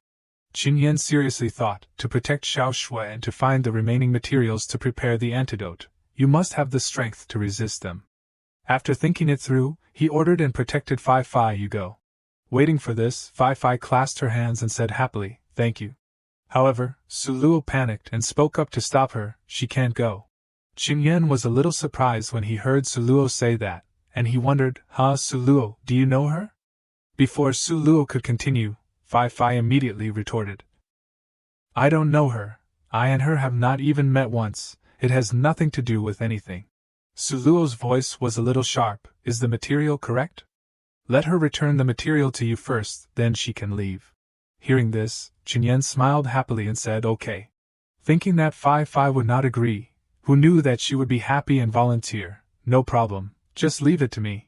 Qin Yan seriously thought, to protect Xiao Shui and to find the remaining materials to prepare the antidote, you must have the strength to resist them. After thinking it through, he ordered and protected Fei Fei. "You go." Waiting for this, Fei Fei clasped her hands and said happily, "Thank you." However, Su Luo panicked and spoke up to stop her. "She can't go." Qin Yan was a little surprised when he heard Su Luo say that, and he wondered, Su Luo, do you know her?" Before Su Luo could continue, Fei Fei immediately retorted, "I don't know her. I and her have not even met once. It has nothing to do with anything." Su Luo's voice was a little sharp. "Is the material correct? Let her return the material to you first, then she can leave." Hearing this, Qin Yan smiled happily and said, "Okay." Thinking that Fei Fei would not agree, who knew that she would be happy and volunteer, "No problem, just leave it to me."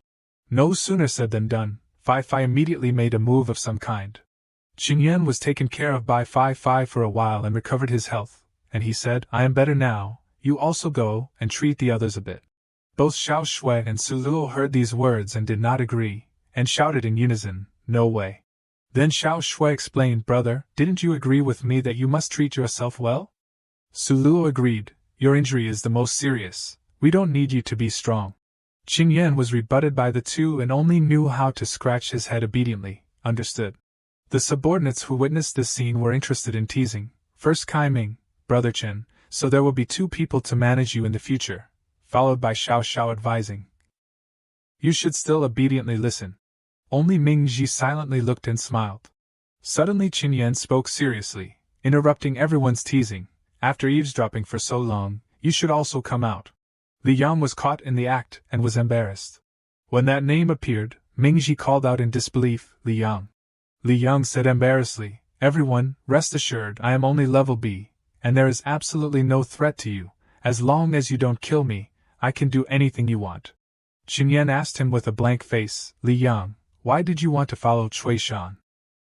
No sooner said than done. Fei Fei immediately made a move of some kind. Qin Yan was taken care of by Fei Fei for a while and recovered his health, and he said, "I am better now, you also go and treat the others a bit." Both Xiao Shui and Su Luo heard these words and did not agree, and shouted in unison, "No way." Then Xiao Shui explained, "Brother, didn't you agree with me that you must treat yourself well?" Su Luo agreed, "Your injury is the most serious, we don't need you to be strong." Qin Yan was rebutted by the two and only knew how to scratch his head obediently, understood. The subordinates who witnessed this scene were interested in teasing, first Kai Ming, "Brother Chen, so there will be two people to manage you in the future," followed by Xiao Xiao advising, "You should still obediently listen." Only Ming Ji silently looked and smiled. Suddenly Qin Yan spoke seriously, interrupting everyone's teasing, "After eavesdropping for so long, you should also come out." Li Yang was caught in the act and was embarrassed. When that name appeared, Ming Ji called out in disbelief, "Li Yang." Li Yang said embarrassedly, "Everyone, rest assured I am only level B, and there is absolutely no threat to you. As long as you don't kill me, I can do anything you want." Qin Yan asked him with a blank face, "Li Yang, why did you want to follow Cui Shan?"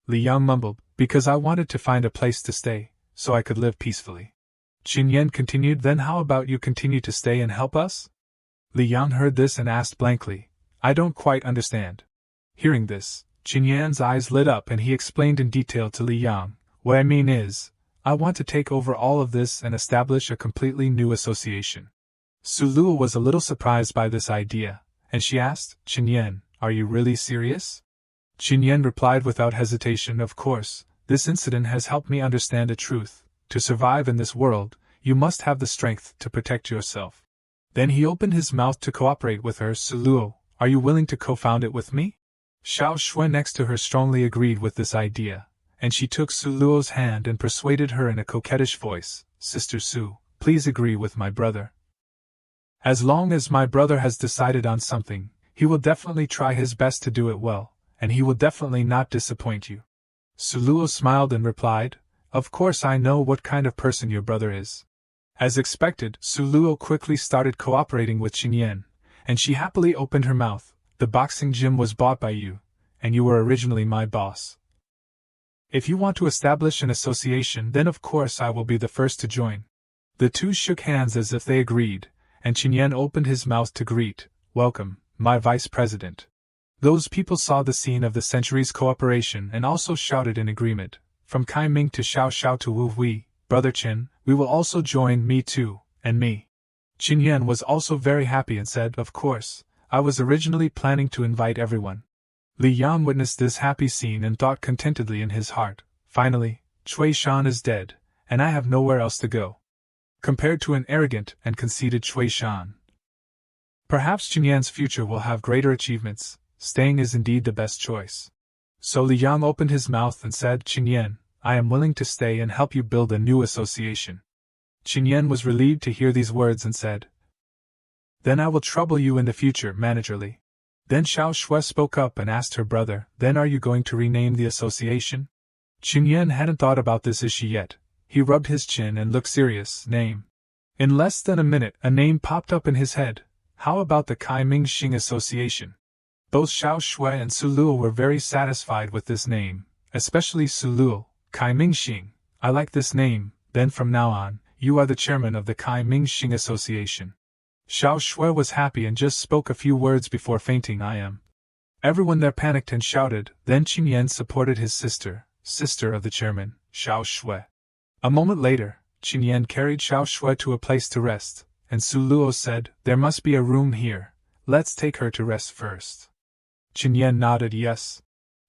Li Yang mumbled, "Because I wanted to find a place to stay, so I could live peacefully." Qin Yan continued, "Then how about you continue to stay and help us?" Li Yang heard this and asked blankly, "I don't quite understand." Hearing this, Qin Yan's eyes lit up and he explained in detail to Li Yang, "What I mean is, I want to take over all of this and establish a completely new association." Su Luo was a little surprised by this idea, and she asked, "Qin Yan, are you really serious?" Qin Yan replied without hesitation, "Of course, this incident has helped me understand a truth. To survive in this world, you must have the strength to protect yourself." Then he opened his mouth to cooperate with her. "Su Luo, are you willing to co-found it with me?" Xiao Shui next to her strongly agreed with this idea, and she took Su Luo's hand and persuaded her in a coquettish voice, "Sister Su, please agree with my brother. As long as my brother has decided on something, he will definitely try his best to do it well, and he will definitely not disappoint you." Su Luo smiled and replied, "Of course I know what kind of person your brother is." As expected, Su Luo quickly started cooperating with Qin Yan, and she happily opened her mouth, "The boxing gym was bought by you, and you were originally my boss. If you want to establish an association, then of course I will be the first to join. The two shook hands as if they agreed, and Qinyan opened his mouth to greet, "Welcome, my vice president." Those people saw the scene of the century's cooperation and also shouted in agreement, from Kai Ming to Xiao Xiao to Wu Hui, "Brother Qin, we will also join, me too, and me." Qinyan was also very happy and said, "Of course, I was originally planning to invite everyone." Li Yang witnessed this happy scene and thought contentedly in his heart, "Finally, Cui Shan is dead, and I have nowhere else to go." Compared to an arrogant and conceited Cui Shan, perhaps Qinyan's future will have greater achievements. Staying is indeed the best choice. So Li Yang opened his mouth and said, "Qinyan, I am willing to stay and help you build a new association." Qinyan was relieved to hear these words and said, "Then I will trouble you in the future, managerly." Then Xiao Shui spoke up and asked her brother, "Then are you going to rename the association?" Qinyan hadn't thought about this issue yet. He rubbed his chin and looked serious. "Name." In less than a minute, a name popped up in his head. How about the Kai Ming Xing Association? Both Xiao Shui and Su Luo were very satisfied with this name, especially Su Luo. "Kai Ming Xing, I like this name, then from now on, you are the chairman of the Kai Ming Xing Association." Xiao Shui was happy and just spoke a few words before fainting. "I am." Everyone there panicked and shouted. Then Qinyan supported his sister of the chairman, Xiao Shui. A moment later, Qinyan carried Xiao Shui to a place to rest, and Su Luo said, "There must be a room here. Let's take her to rest first." Qinyan nodded yes.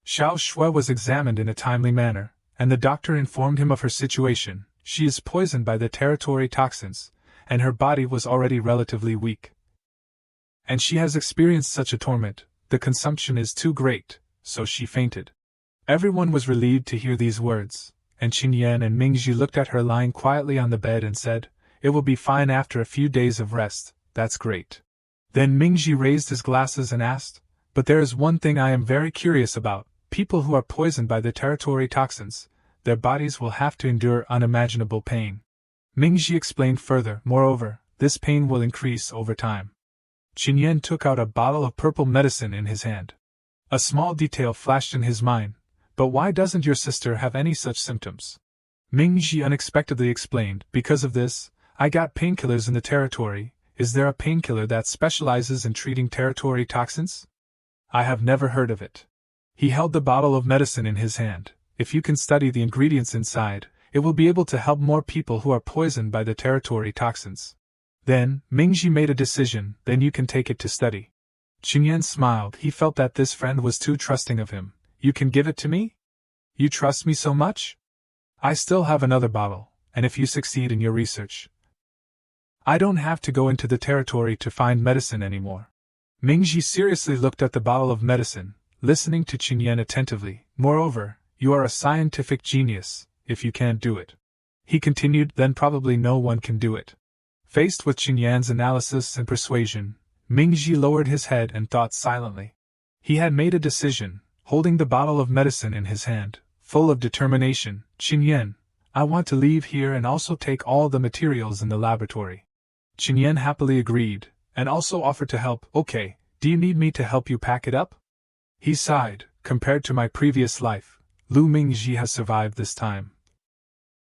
Xiao Shui was examined in a timely manner, and the doctor informed him of her situation. She is poisoned by the territory toxins, and her body was already relatively weak. And she has experienced such a torment, the consumption is too great, so she fainted. Everyone was relieved to hear these words, and Qinyan and Mingji looked at her lying quietly on the bed and said, "It will be fine after a few days of rest, that's great." Then Mingji raised his glasses and asked, "But there is one thing I am very curious about. People who are poisoned by the territory toxins, their bodies will have to endure unimaginable pain." Mingji explained further, "Moreover, this pain will increase over time." Qinyan took out a bottle of purple medicine in his hand. A small detail flashed in his mind. "But why doesn't your sister have any such symptoms?" Mingji unexpectedly explained, "Because of this, I got painkillers in the territory. Is there a painkiller that specializes in treating territory toxins? I have never heard of it." He held the bottle of medicine in his hand. "If you can study the ingredients inside, it will be able to help more people who are poisoned by the territory toxins." Then, Mingji made a decision, "Then you can take it to study." Qinyan smiled. He felt that this friend was too trusting of him. "You can give it to me? You trust me so much? I still have another bottle, and if you succeed in your research, I don't have to go into the territory to find medicine anymore." Mingji seriously looked at the bottle of medicine, listening to Qinyan attentively. "Moreover, you are a scientific genius. If you can't do it," he continued, "then probably no one can do it." Faced with Qinyan's analysis and persuasion, Mingji lowered his head and thought silently. He had made a decision, holding the bottle of medicine in his hand, full of determination. "Qinyan, I want to leave here and also take all the materials in the laboratory." Qinyan happily agreed, and also offered to help. "Okay, do you need me to help you pack it up?" He sighed. "Compared to my previous life, Lu Mingji has survived this time.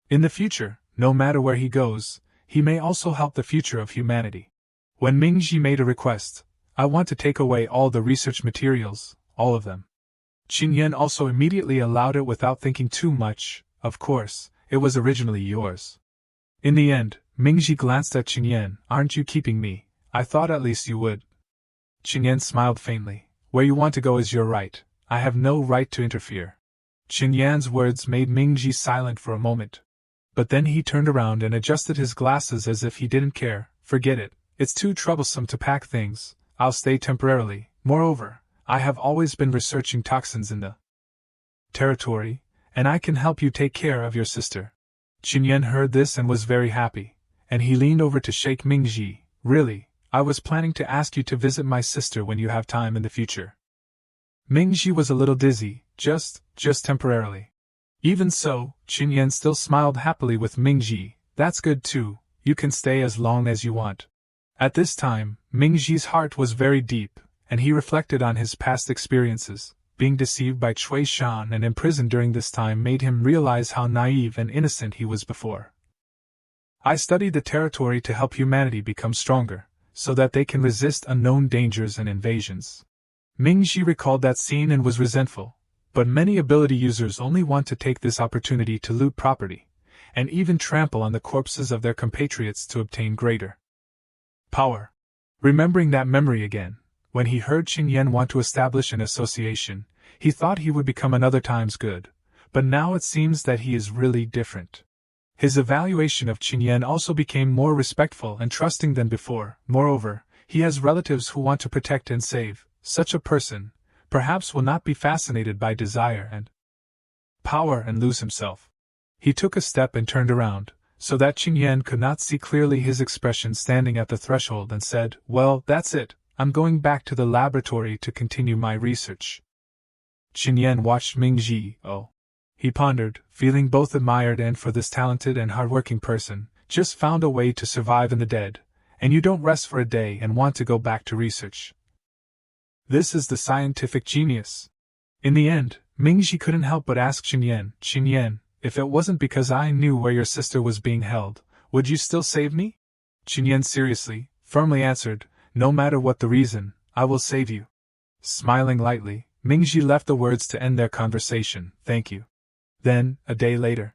In the future, no matter where he goes, he may also help the future of humanity." When Mingji made a request, "I want to take away all the research materials, all of them," Qinyan also immediately allowed it without thinking too much. "Of course, it was originally yours." In the end, Mingji glanced at Qinyan. "Aren't you keeping me? I thought at least you would." Qinyan smiled faintly. "Where you want to go is your right. I have no right to interfere." Qinyan's words made Mingji silent for a moment. But then he turned around and adjusted his glasses as if he didn't care. "Forget it. It's too troublesome to pack things. I'll stay temporarily. Moreover, I have always been researching toxins in the territory, and I can help you take care of your sister." Qinyan heard this and was very happy, and he leaned over to shake Mingji. "Really, I was planning to ask you to visit my sister when you have time in the future." Mingji was a little dizzy, just temporarily. Even so, Qinyan still smiled happily with Mingji. "That's good too, you can stay as long as you want." At this time, Mingji's heart was very deep, and he reflected on his past experiences. being deceived by Cui Shan and imprisoned during this time made him realize how naive and innocent he was before. I studied the territory to help humanity become stronger, so that they can resist unknown dangers and invasions. Mingxi recalled that scene and was resentful, but many ability users only want to take this opportunity to loot property, and even trample on the corpses of their compatriots to obtain greater power. Remembering that memory again, when he heard Qin Yan want to establish an association, he thought he would become another times good, but now it seems that he is really different. His evaluation of Qin Yan also became more respectful and trusting than before. Moreover, he has relatives who want to protect and save. Such a person, perhaps, will not be fascinated by desire and power and lose himself. He took a step and turned around, so that Qin Yan could not see clearly his expression standing at the threshold, and said, "Well, that's it. I'm going back to the laboratory to continue my research." Qin Yan watched Mingxi. Oh. He pondered, feeling both admired and for this talented and hardworking person, just found a way to survive in the dead, and you don't rest for a day and want to go back to research. This is the scientific genius. In the end, Mingxi couldn't help but ask Qin Yan, if it wasn't because I knew where your sister was being held, would you still save me? Qin Yan seriously, firmly answered, no matter what the reason, I will save you. Smiling lightly, Mingxi left the words to end their conversation, thank you. Then, a day later.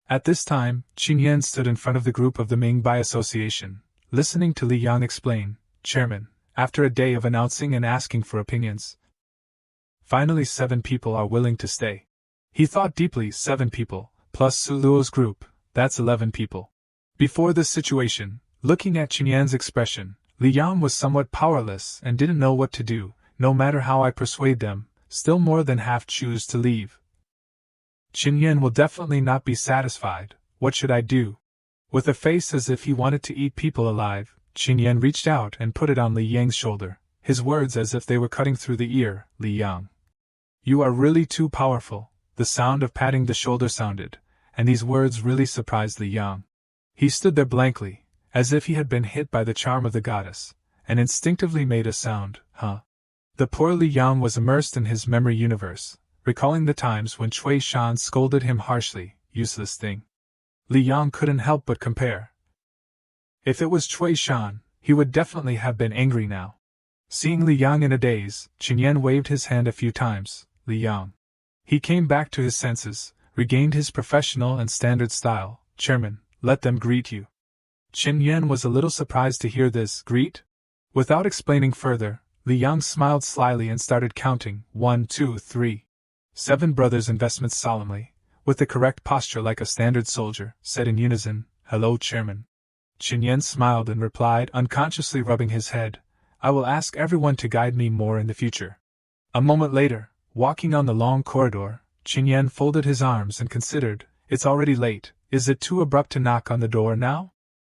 At this time, Qin Yan stood in front of the group of the Ming by association, listening to Li Yang explain, Chairman, after a day of announcing and asking for opinions, finally 7 people are willing to stay. He thought deeply, 7 people, plus Su Luo's group, that's 11 people. Before this situation, looking at Qin Yan's expression, Li Yang was somewhat powerless and didn't know what to do. No matter how I persuade them, still more than half choose to leave. Qin Yan will definitely not be satisfied. What should I do? With a face as if he wanted to eat people alive, Qin Yan reached out and put it on Li Yang's shoulder, his words as if they were cutting through the ear. Li Yang, you are really too powerful. The sound of patting the shoulder sounded, and these words really surprised Li Yang. He stood there blankly, as if he had been hit by the charm of the goddess, and instinctively made a sound, huh? The poor Li Yang was immersed in his memory universe, recalling the times when Cui Shan scolded him harshly, useless thing. Li Yang couldn't help but compare. If it was Cui Shan, he would definitely have been angry now. Seeing Li Yang in a daze, Qin Yan waved his hand a few times, Li Yang. He came back to his senses, regained his professional and standard style, Chairman, let them greet you. Qin Yan was a little surprised to hear this, greet? Without explaining further, Li Yang smiled slyly and started counting, 1, 2, 3. 7 brothers investments solemnly, with the correct posture like a standard soldier, said in unison, Hello, Chairman. Qin Yan smiled and replied, unconsciously rubbing his head, I will ask everyone to guide me more in the future. A moment later, walking on the long corridor, Qin Yan folded his arms and considered, it's already late, is it too abrupt to knock on the door now?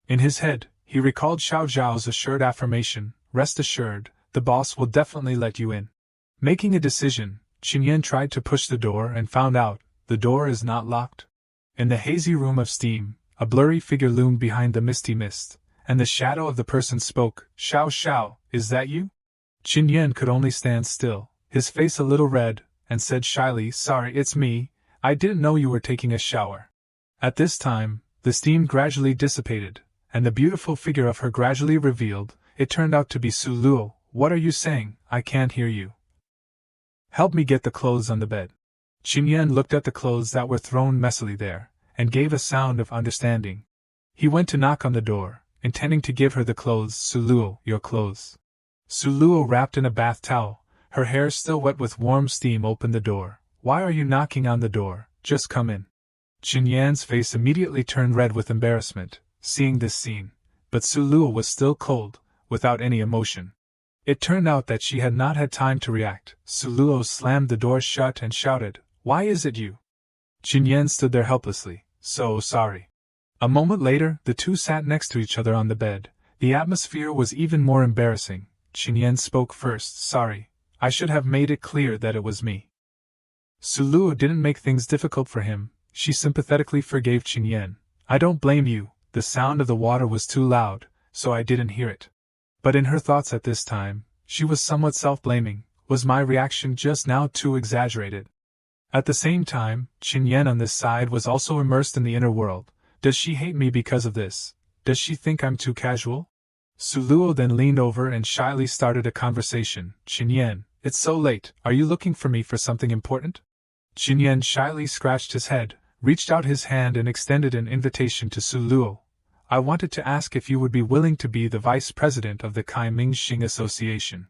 In his head, he recalled Xiao Zhao's assured affirmation, rest assured, the boss will definitely let you in. Making a decision, Qin Yan tried to push the door and found out, the door is not locked. In the hazy room of steam, a blurry figure loomed behind the misty mist, and the shadow of the person spoke, Xiao, is that you? Qin Yan could only stand still, his face a little red, and said shyly, sorry, it's me, I didn't know you were taking a shower. At this time, the steam gradually dissipated, and the beautiful figure of her gradually revealed. It turned out to be Su Luo. What are you saying? I can't hear you. Help me get the clothes on the bed. Qin Yan looked at the clothes that were thrown messily there, and gave a sound of understanding. He went to knock on the door, intending to give her the clothes. Su Luo, your clothes. Su Luo, wrapped in a bath towel, her hair still wet with warm steam, opened the door. Why are you knocking on the door? Just come in. Qin Yan's face immediately turned red with embarrassment, seeing this scene, but Su Luo was still cold, without any emotion. It turned out that she had not had time to react. Su Luo slammed the door shut and shouted, Why is it you? Qin Yan stood there helplessly, so sorry. A moment later, the two sat next to each other on the bed. The atmosphere was even more embarrassing. Qin Yan spoke first, sorry, I should have made it clear that it was me. Su Luo didn't make things difficult for him. She sympathetically forgave Qin Yan. I don't blame you, the sound of the water was too loud, so I didn't hear it. But in her thoughts at this time, she was somewhat self-blaming. Was my reaction just now too exaggerated? At the same time, Qin Yan on this side was also immersed in the inner world. Does she hate me because of this? Does she think I'm too casual? Su Luo then leaned over and shyly started a conversation. Qin Yan, it's so late, are you looking for me for something important? Qin Yan shyly scratched his head, reached out his hand and extended an invitation to Su Luo. I wanted to ask if you would be willing to be the vice president of the Kai Ming Xing Association.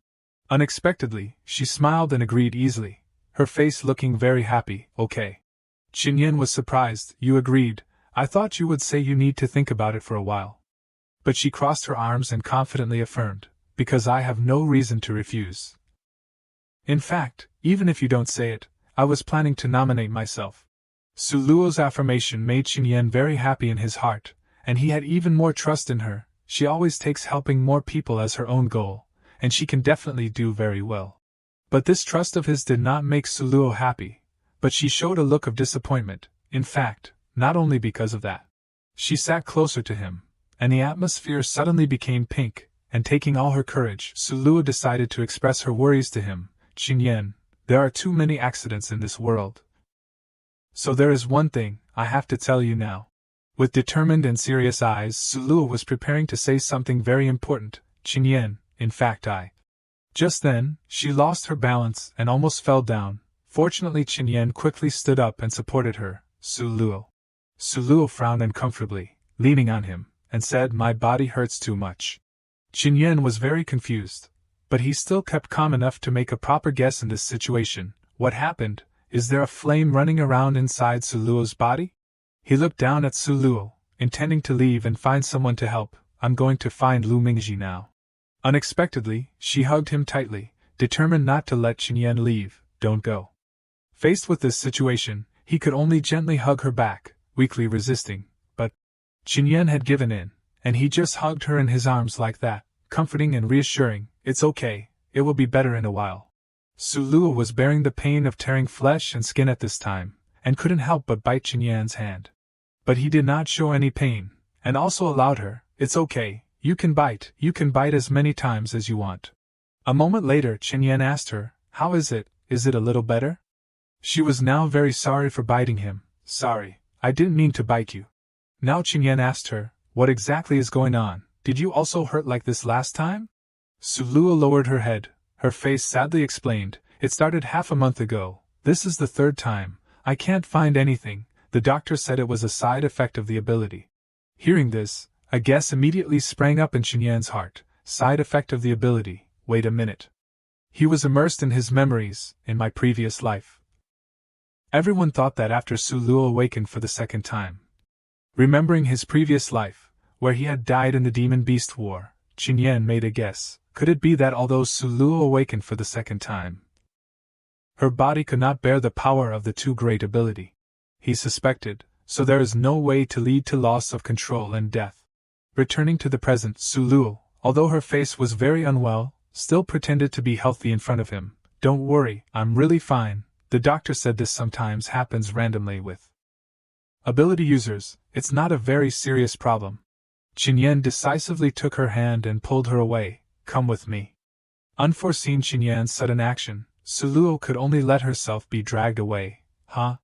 Unexpectedly, she smiled and agreed easily, her face looking very happy. Okay. Qin Yan was surprised. You agreed? I thought you would say you need to think about it for a while. But she crossed her arms and confidently affirmed, because I have no reason to refuse. In fact, even if you don't say it, I was planning to nominate myself. Su Luo's affirmation made Qin Yan very happy in his heart, and he had even more trust in her. She always takes helping more people as her own goal, and she can definitely do very well. But this trust of his did not make Su Luo happy, but she showed a look of disappointment. In fact, not only because of that. She sat closer to him, and the atmosphere suddenly became pink, and taking all her courage, Su Luo decided to express her worries to him. Qin Yan, there are too many accidents in this world. So there is one thing I have to tell you now. With determined and serious eyes, Su Luo was preparing to say something very important. Qin Yan, in fact Just then, she lost her balance and almost fell down. Fortunately Qin Yan quickly stood up and supported her. Su Luo. Su Luo frowned uncomfortably, leaning on him, and said, my body hurts too much. Qin Yan was very confused, but he still kept calm enough to make a proper guess in this situation. What happened? Is there a flame running around inside Su Luo's body? He looked down at Su Luo, intending to leave and find someone to help. I'm going to find Lu Mingji now. Unexpectedly, she hugged him tightly, determined not to let Qin Yan leave. Don't go. Faced with this situation, he could only gently hug her back, weakly resisting, but Qin Yan had given in, and he just hugged her in his arms like that, comforting and reassuring. It's okay, it will be better in a while. Su Luo was bearing the pain of tearing flesh and skin at this time, and couldn't help but bite Qin Yan's hand. But he did not show any pain, and also allowed her, it's okay, you can bite as many times as you want. A moment later Qin Yan asked her, how is it a little better? She was now very sorry for biting him. Sorry, I didn't mean to bite you. Now Qin Yan asked her, what exactly is going on? Did you also hurt like this last time? Su Luo lowered her head, her face sadly explained, it started half a month ago, this is the third time, I can't find anything, the doctor said it was a side effect of the ability. Hearing this, a guess immediately sprang up in Qin Yan's heart, side effect of the ability, wait a minute. He was immersed in his memories, in my previous life. Everyone thought that after Su Luo awakened for the second time. Remembering his previous life, where he had died in the Demon Beast War, Qin Yan made a guess. Could it be that although Su Luo awakened for the second time, her body could not bear the power of the too great ability? He suspected, so there is no way to lead to loss of control and death. Returning to the present, Su Luo, although her face was very unwell, still pretended to be healthy in front of him. Don't worry, I'm really fine. The doctor said this sometimes happens randomly with ability users, it's not a very serious problem. Qin Yan decisively took her hand and pulled her away. Come with me. Unforeseen Qin Yan's sudden action, Su Luo could only let herself be dragged away. Huh?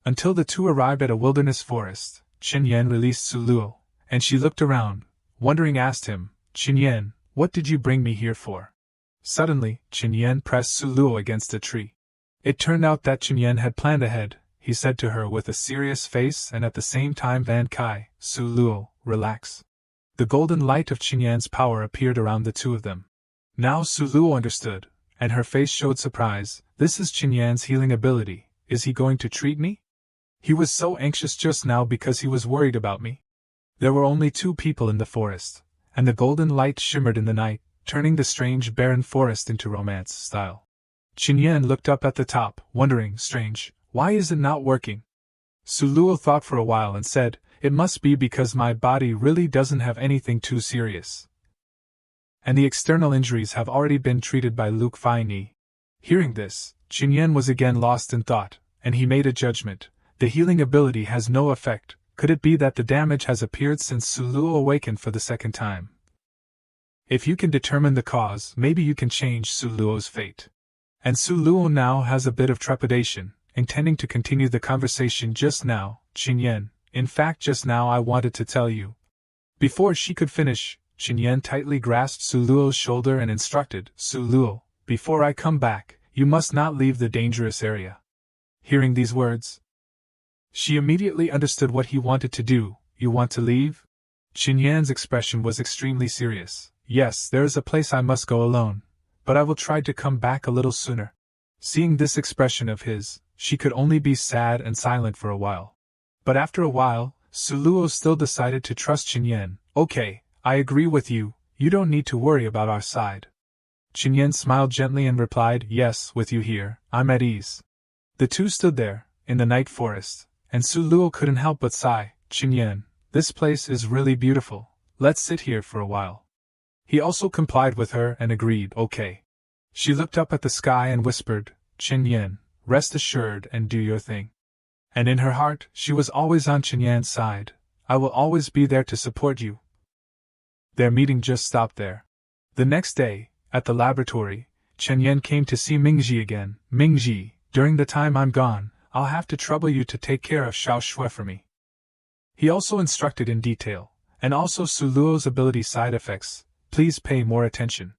Until the two arrived at a wilderness forest, Qin Yan released Su Luo, and she looked around, wondering asked him, Qin Yan, what did you bring me here for? Suddenly, Qin Yan pressed Su Luo against a tree. It turned out that Qin Yan had planned ahead, he said to her with a serious face and at the same time Van Kai, Su Luo, relax. The golden light of Qin Yan's power appeared around the two of them. Now Su Luo understood, and her face showed surprise. This is Qin Yan's healing ability, is he going to treat me? He was so anxious just now because he was worried about me. There were only two people in the forest, and the golden light shimmered in the night, turning the strange barren forest into romance style. Qin Yan looked up at the top, wondering, strange, why is it not working? Su Luo thought for a while and said, it must be because my body really doesn't have anything too serious. And the external injuries have already been treated by Luke Fai Ni. Hearing this, Qin Yan was again lost in thought, and he made a judgment. The healing ability has no effect. Could it be that the damage has appeared since Su Luo awakened for the second time? If you can determine the cause, maybe you can change Su Luo's fate. And Su Luo now has a bit of trepidation, intending to continue the conversation just now, Qinyan, in fact just now I wanted to tell you. Before she could finish, Qinyan tightly grasped Su Luo's shoulder and instructed, Su Luo, before I come back, you must not leave the dangerous area. Hearing these words, she immediately understood what he wanted to do. You want to leave? Qinyan's expression was extremely serious. Yes, there is a place I must go alone, but I will try to come back a little sooner. Seeing this expression of his, she could only be sad and silent for a while. But after a while, Su Luo still decided to trust Qinyan. Okay, I agree with you, you don't need to worry about our side. Qinyan smiled gently and replied, yes, with you here, I'm at ease. The two stood there, in the night forest, and Su Luo couldn't help but sigh, Qinyan, this place is really beautiful, let's sit here for a while. He also complied with her and agreed, okay. She looked up at the sky and whispered, Qinyan, rest assured and do your thing. And in her heart, she was always on Qinyan's side. I will always be there to support you. Their meeting just stopped there. The next day, at the laboratory, Qinyan came to see Mingji again. Mingji, during the time I'm gone, I'll have to trouble you to take care of Xiao Shui for me. He also instructed in detail, and also Su Luo's ability side effects. Please pay more attention.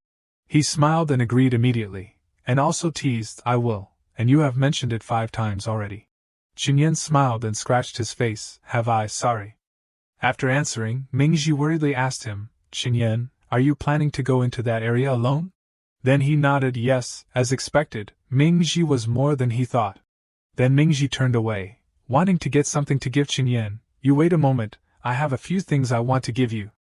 He smiled and agreed immediately, and also teased, I will, and you have mentioned it 5 times already. Qinyan smiled and scratched his face, have I, sorry. After answering, Mingji worriedly asked him, Qinyan, are you planning to go into that area alone? Then he nodded yes, as expected. Mingji was more than he thought. Then Mingji turned away, wanting to get something to give Qinyan. You wait a moment, I have a few things I want to give you.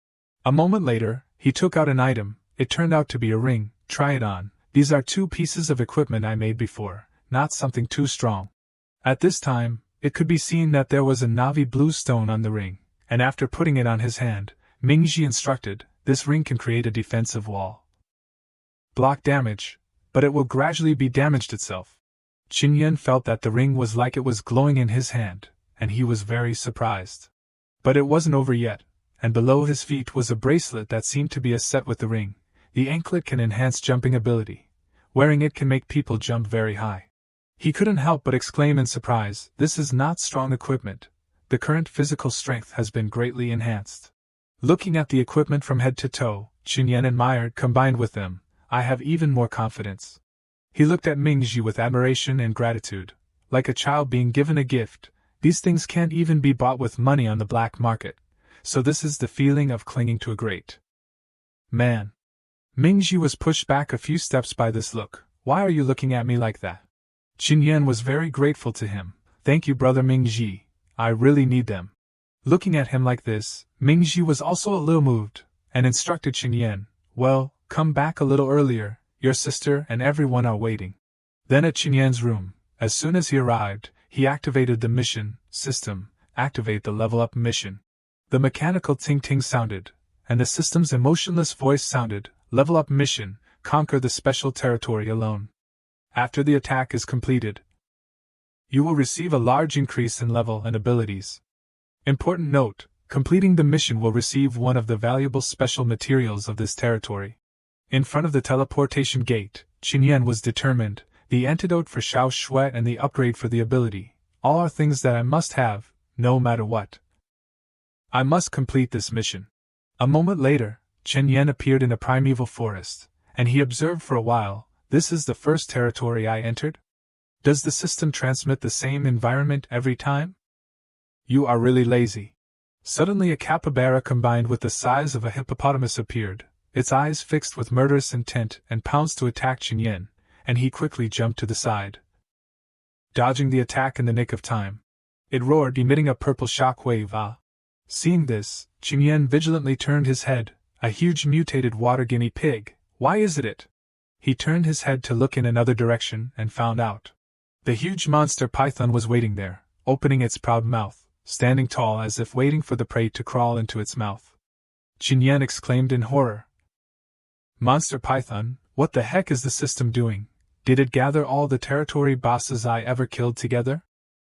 A moment later, he took out an item. It turned out to be a ring. Try it on. These are 2 pieces of equipment I made before, not something too strong. At this time, it could be seen that there was a navy blue stone on the ring, and after putting it on his hand, Mingji instructed, this ring can create a defensive wall. Block damage, but it will gradually be damaged itself. Qinyan felt that the ring was like it was glowing in his hand, and he was very surprised. But it wasn't over yet, and below his feet was a bracelet that seemed to be a set with the ring. The anklet can enhance jumping ability. Wearing it can make people jump very high. He couldn't help but exclaim in surprise, this is not strong equipment. The current physical strength has been greatly enhanced. Looking at the equipment from head to toe, Qinyan admired. Combined with them, I have even more confidence. He looked at Mingji with admiration and gratitude. Like a child being given a gift, these things can't even be bought with money on the black market. So this is the feeling of clinging to a great man. Mingji was pushed back a few steps by this look. Why are you looking at me like that? Qinyan was very grateful to him. Thank you, brother Mingji. I really need them. Looking at him like this, Mingji was also a little moved, and instructed Qinyan, well, come back a little earlier, your sister and everyone are waiting. Then at Qinyan's room, as soon as he arrived, he activated the mission system, activate the level up mission. The mechanical ting-ting sounded, and the system's emotionless voice sounded, level up mission, conquer the special territory alone. After the attack is completed, you will receive a large increase in level and abilities. Important note, completing the mission will receive one of the valuable special materials of this territory. In front of the teleportation gate, Qinyan was determined, the antidote for Xiao Shui and the upgrade for the ability, all are things that I must have, no matter what. I must complete this mission. A moment later, Qinyan appeared in a primeval forest, and he observed for a while, this is the first territory I entered? Does the system transmit the same environment every time? You are really lazy. Suddenly a capybara combined with the size of a hippopotamus appeared, its eyes fixed with murderous intent, and pounced to attack Qinyan, and he quickly jumped to the side, dodging the attack in the nick of time. It roared, emitting a purple shock wave. Seeing this, Qinyan vigilantly turned his head, a huge mutated water guinea pig. Why is it? He turned his head to look in another direction and found out. The huge monster python was waiting there, opening its proud mouth, standing tall as if waiting for the prey to crawl into its mouth. Qinyan exclaimed in horror. Monster python, what the heck is the system doing? Did it gather all the territory bosses I ever killed together?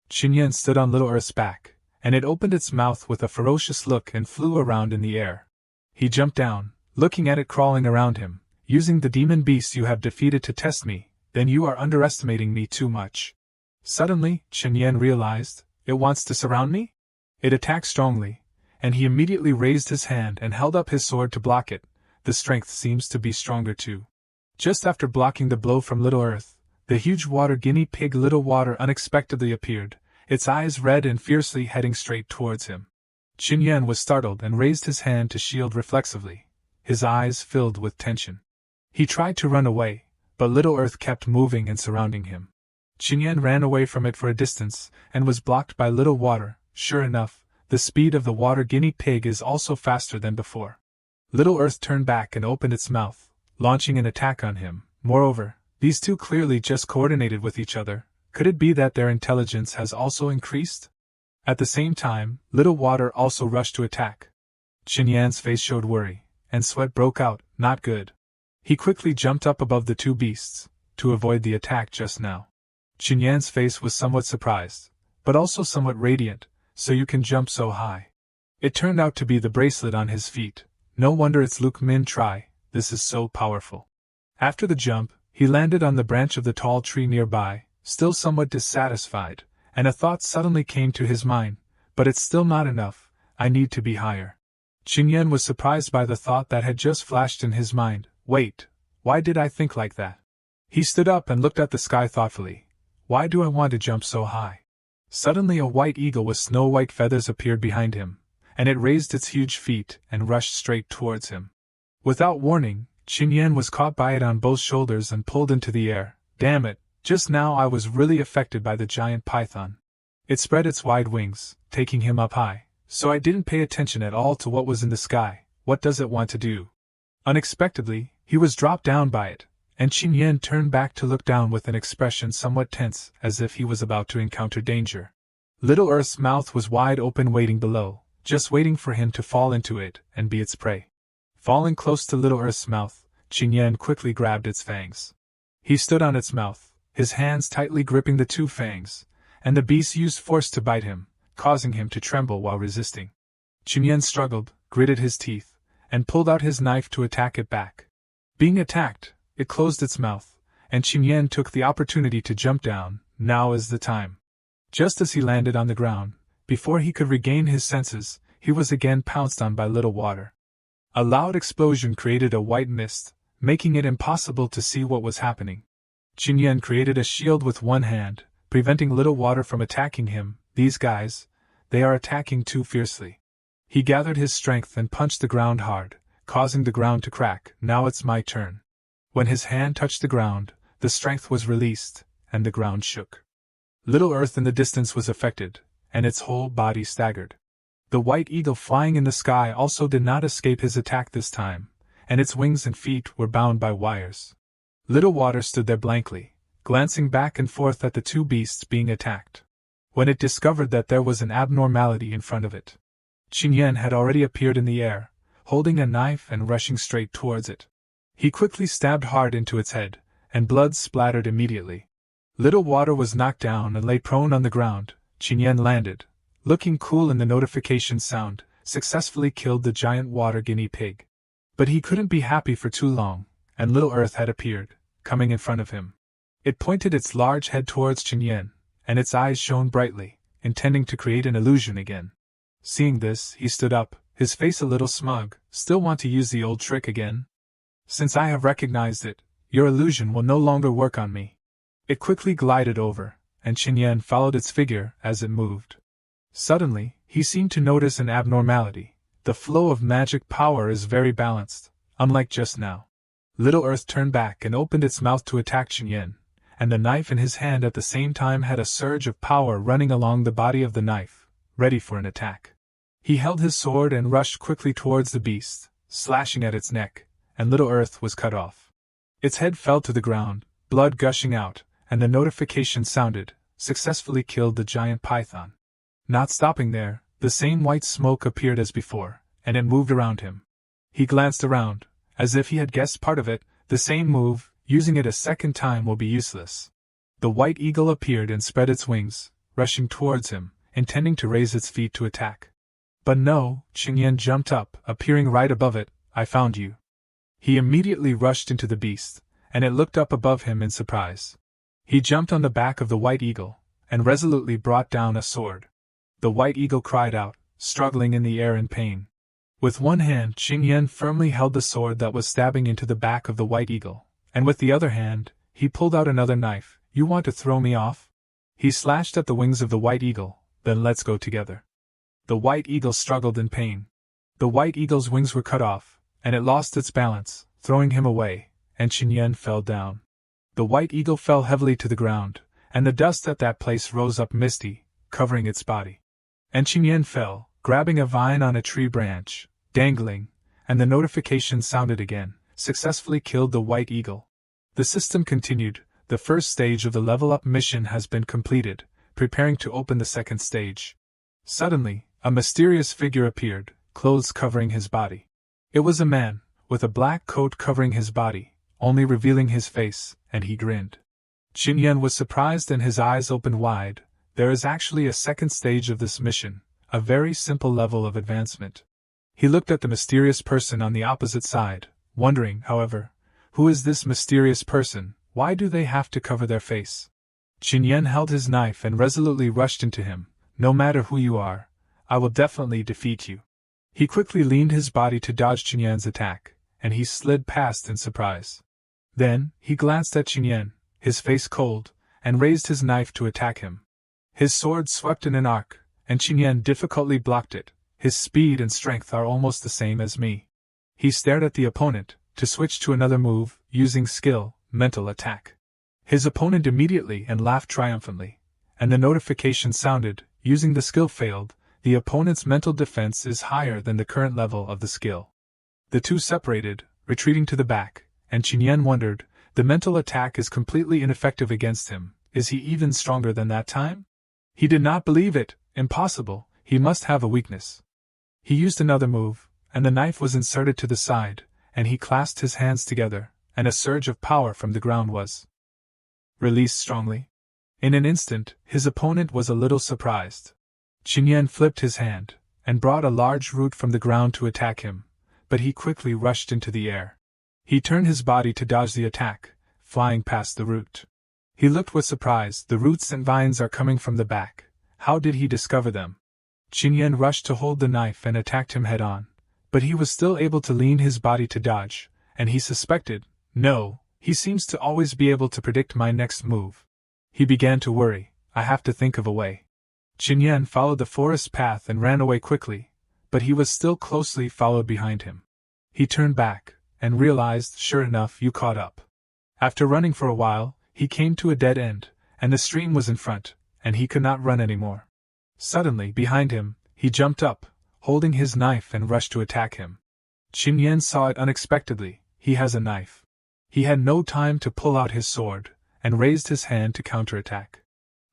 Qinyan stood on Little Earth's back, and it opened its mouth with a ferocious look and flew around in the air. He jumped down, looking at it crawling around him. Using the demon beast you have defeated to test me, Then you are underestimating me too much. Suddenly, Chen Yan realized, it wants to surround me? It attacked strongly, and he immediately raised his hand and held up his sword to block it. The strength seems to be stronger too. Just after blocking the blow from Little Earth, the huge water guinea pig Little Water unexpectedly appeared, its eyes red and fiercely heading straight towards him. Chen Yan was startled and raised his hand to shield reflexively, his eyes filled with tension. He tried to run away, but Little Earth kept moving and surrounding him. Chen Yan ran away from it for a distance, and was blocked by Little Water. Sure enough, the speed of the water guinea pig is also faster than before. Little Earth turned back and opened its mouth, launching an attack on him. Moreover, these two clearly just coordinated with each other. Could it be that their intelligence has also increased? At the same time, Little Water also rushed to attack. Chen Yan's face showed worry, and sweat broke out. Not good. He quickly jumped up above the two beasts, to avoid the attack just now. Chen Yan's face was somewhat surprised, but also somewhat radiant. So you can jump so high. It turned out to be the bracelet on his feet. No wonder it's Luke Min Tri, this is so powerful. After the jump, he landed on the branch of the tall tree nearby, still somewhat dissatisfied, and a thought suddenly came to his mind, but it's still not enough, I need to be higher. Chen Yan was surprised by the thought that had just flashed in his mind. Wait, why did I think like that? He stood up and looked at the sky thoughtfully. Why do I want to jump so high? Suddenly a white eagle with snow-white feathers appeared behind him, and it raised its huge feet and rushed straight towards him. Without warning, Chen Yan was caught by it on both shoulders and pulled into the air. Damn it, just now I was really affected by the giant python. It spread its wide wings, taking him up high, so I didn't pay attention at all to what was in the sky. What does it want to do? Unexpectedly, he was dropped down by it, and Chen Yan turned back to look down with an expression somewhat tense, as if he was about to encounter danger. Little Earth's mouth was wide open waiting below, just waiting for him to fall into it and be its prey. Falling close to Little Earth's mouth, Chen Yan quickly grabbed its fangs. He stood on its mouth, his hands tightly gripping the two fangs, and the beast used force to bite him, causing him to tremble while resisting. Chen Yan struggled, gritted his teeth, and pulled out his knife to attack it back. Being attacked, it closed its mouth, and Chen Yan took the opportunity to jump down. Now is the time. Just as he landed on the ground, before he could regain his senses, he was again pounced on by Little Water. A loud explosion created a white mist, making it impossible to see what was happening. Chen Yan created a shield with one hand, preventing Little Water from attacking him. These guys, they are attacking too fiercely. He gathered his strength and punched the ground hard, causing the ground to crack. Now it's my turn. When his hand touched the ground, the strength was released, and the ground shook. Little Earth in the distance was affected, and its whole body staggered. The white eagle flying in the sky also did not escape his attack this time, and its wings and feet were bound by wires. Little Water stood there blankly, glancing back and forth at the two beasts being attacked. When it discovered that there was an abnormality in front of it, Chen Yan had already appeared in the air, holding a knife and rushing straight towards it. He quickly stabbed hard into its head, and blood splattered immediately. Little Water was knocked down and lay prone on the ground. Chen Yan landed, looking cool in the notification sound, successfully killed the giant water guinea pig. But he couldn't be happy for too long, and Little Earth had appeared, coming in front of him. It pointed its large head towards Chen Yan, and its eyes shone brightly, intending to create an illusion again. Seeing this, he stood up, his face a little smug. Still want to use the old trick again? Since I have recognized it, your illusion will no longer work on me. It quickly glided over, and Chen Yan followed its figure as it moved. Suddenly, he seemed to notice an abnormality. The flow of magic power is very balanced, unlike just now. Little Earth turned back and opened its mouth to attack Chen Yan, and the knife in his hand at the same time had a surge of power running along the body of the knife, ready for an attack. He held his sword and rushed quickly towards the beast, slashing at its neck, and Little Earth was cut off. Its head fell to the ground, blood gushing out, and the notification sounded, successfully killed the giant python. Not stopping there, the same white smoke appeared as before, and it moved around him. He glanced around, as if he had guessed part of it. The same move, using it a second time will be useless. The white eagle appeared and spread its wings, rushing towards him, intending to raise its feet to attack. But no, Chen Yan jumped up, appearing right above it. I found you. He immediately rushed into the beast, and it looked up above him in surprise. He jumped on the back of the white eagle, and resolutely brought down a sword. The white eagle cried out, struggling in the air in pain. With one hand, Qin Yan firmly held the sword that was stabbing into the back of the white eagle, and with the other hand, he pulled out another knife. You want to throw me off? He slashed at the wings of the white eagle. Then let's go together. The white eagle struggled in pain. The white eagle's wings were cut off, and it lost its balance, throwing him away, and Qin Yan fell down. The white eagle fell heavily to the ground, and the dust at that place rose up misty, covering its body. And Qin Yan fell, grabbing a vine on a tree branch, dangling, and the notification sounded again, successfully killed the white eagle. The system continued. The first stage of the level-up mission has been completed, preparing to open the second stage. Suddenly, a mysterious figure appeared, clothes covering his body. It was a man, with a black coat covering his body, only revealing his face, and he grinned. Qin Yan was surprised and his eyes opened wide. There is actually a second stage of this mission, a very simple level of advancement. He looked at the mysterious person on the opposite side, wondering, however, who is this mysterious person? Why do they have to cover their face? Qin Yan held his knife and resolutely rushed into him. No matter who you are, I will definitely defeat you. He quickly leaned his body to dodge Qin Yan's attack, and he slid past in surprise. Then, he glanced at Qin Yan, his face cold, and raised his knife to attack him. His sword swept in an arc, and Qin Yan difficultly blocked it. His speed and strength are almost the same as me. He stared at the opponent, to switch to another move, using skill, mental attack. His opponent immediately and laughed triumphantly, and the notification sounded. Using the skill failed. The opponent's mental defense is higher than the current level of the skill. The two separated, retreating to the back, and Qin Yan wondered, the mental attack is completely ineffective against him. Is he even stronger than that time? He did not believe it. Impossible, he must have a weakness. He used another move, and the knife was inserted to the side, and he clasped his hands together, and a surge of power from the ground was released strongly. In an instant, his opponent was a little surprised. Qin Yan flipped his hand, and brought a large root from the ground to attack him, but he quickly rushed into the air. He turned his body to dodge the attack, flying past the root. He looked with surprise. The roots and vines are coming from the back. How did he discover them? Qin Yan rushed to hold the knife and attacked him head-on, but he was still able to lean his body to dodge, and he suspected, no, he seems to always be able to predict my next move. He began to worry. I have to think of a way. Qin Yan followed the forest path and ran away quickly, but he was still closely followed behind him. He turned back, and realized, sure enough, you caught up. After running for a while, he came to a dead end, and the stream was in front, and he could not run anymore. Suddenly, behind him, he jumped up, holding his knife and rushed to attack him. Qin Yan saw it unexpectedly. He has a knife. He had no time to pull out his sword, and raised his hand to counterattack.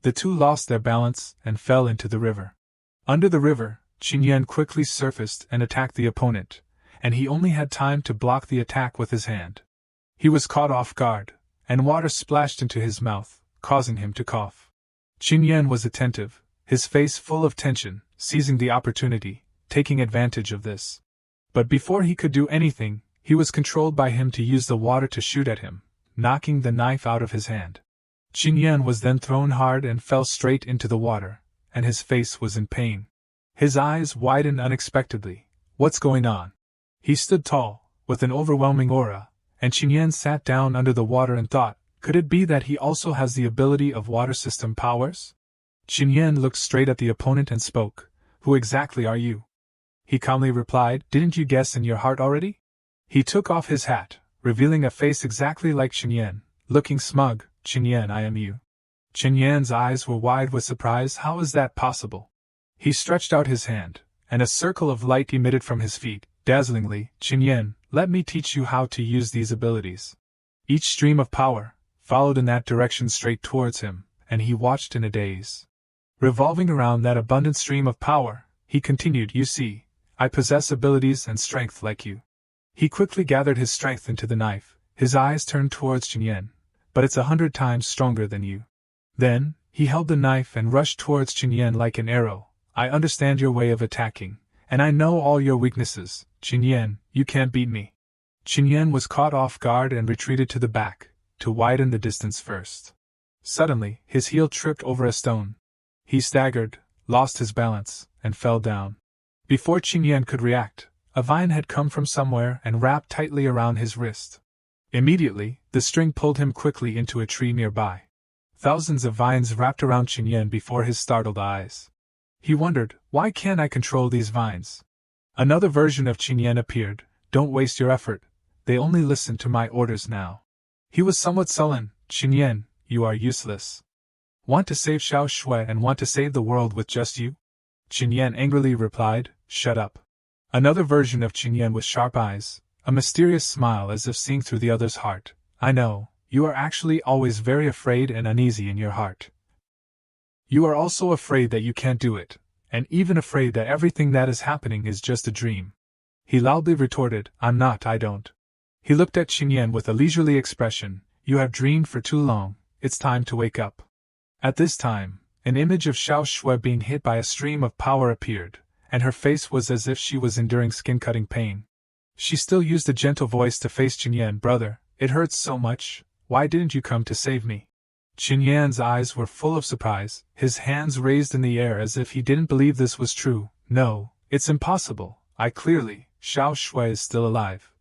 The two lost their balance and fell into the river. Under the river, Qin Yan quickly surfaced and attacked the opponent, and he only had time to block the attack with his hand. He was caught off guard, and water splashed into his mouth, causing him to cough. Qin Yan was attentive, his face full of tension, seizing the opportunity, taking advantage of this. But before he could do anything, he was controlled by him to use the water to shoot at him, knocking the knife out of his hand. Qin Yan was then thrown hard and fell straight into the water, and his face was in pain. His eyes widened unexpectedly. What's going on? He stood tall, with an overwhelming aura, and Qin Yan sat down under the water and thought, could it be that he also has the ability of water system powers? Qin Yan looked straight at the opponent and spoke, who exactly are you? He calmly replied, didn't you guess in your heart already? He took off his hat, revealing a face exactly like Qin Yan, looking smug. Qin Yan, I am you. Qin Yan's eyes were wide with surprise. How is that possible? He stretched out his hand, and a circle of light emitted from his feet, dazzlingly. Qin Yan, let me teach you how to use these abilities. Each stream of power followed in that direction straight towards him, and he watched in a daze. Revolving around that abundant stream of power, he continued, you see, I possess abilities and strength like you. He quickly gathered his strength into the knife, his eyes turned towards Qin Yan. But it's 100 times stronger than you. Then, he held the knife and rushed towards Qin Yan like an arrow. I understand your way of attacking, and I know all your weaknesses. Qin Yan, you can't beat me. Qin Yan was caught off guard and retreated to the back, to widen the distance first. Suddenly, his heel tripped over a stone. He staggered, lost his balance, and fell down. Before Qin Yan could react, a vine had come from somewhere and wrapped tightly around his wrist. Immediately, the string pulled him quickly into a tree nearby. Thousands of vines wrapped around Qin Yan before his startled eyes. He wondered, why can't I control these vines? Another version of Qin Yan appeared. Don't waste your effort. They only listen to my orders now. He was somewhat sullen. Qin Yan, you are useless. Want to save Xiao Shui and want to save the world with just you? Qin Yan angrily replied, shut up. Another version of Qin Yan with sharp eyes, a mysterious smile as if seeing through the other's heart. I know, you are actually always very afraid and uneasy in your heart. You are also afraid that you can't do it, and even afraid that everything that is happening is just a dream. He loudly retorted, I'm not, I don't. He looked at Qin Yan with a leisurely expression. You have dreamed for too long, it's time to wake up. At this time, an image of Xiao Shui being hit by a stream of power appeared, and her face was as if she was enduring skin-cutting pain. She still used a gentle voice to face Qin Yan. Brother, it hurts so much, why didn't you come to save me? Qin Yan's eyes were full of surprise, his hands raised in the air as if he didn't believe this was true. No, it's impossible, Xiao Shui is still alive.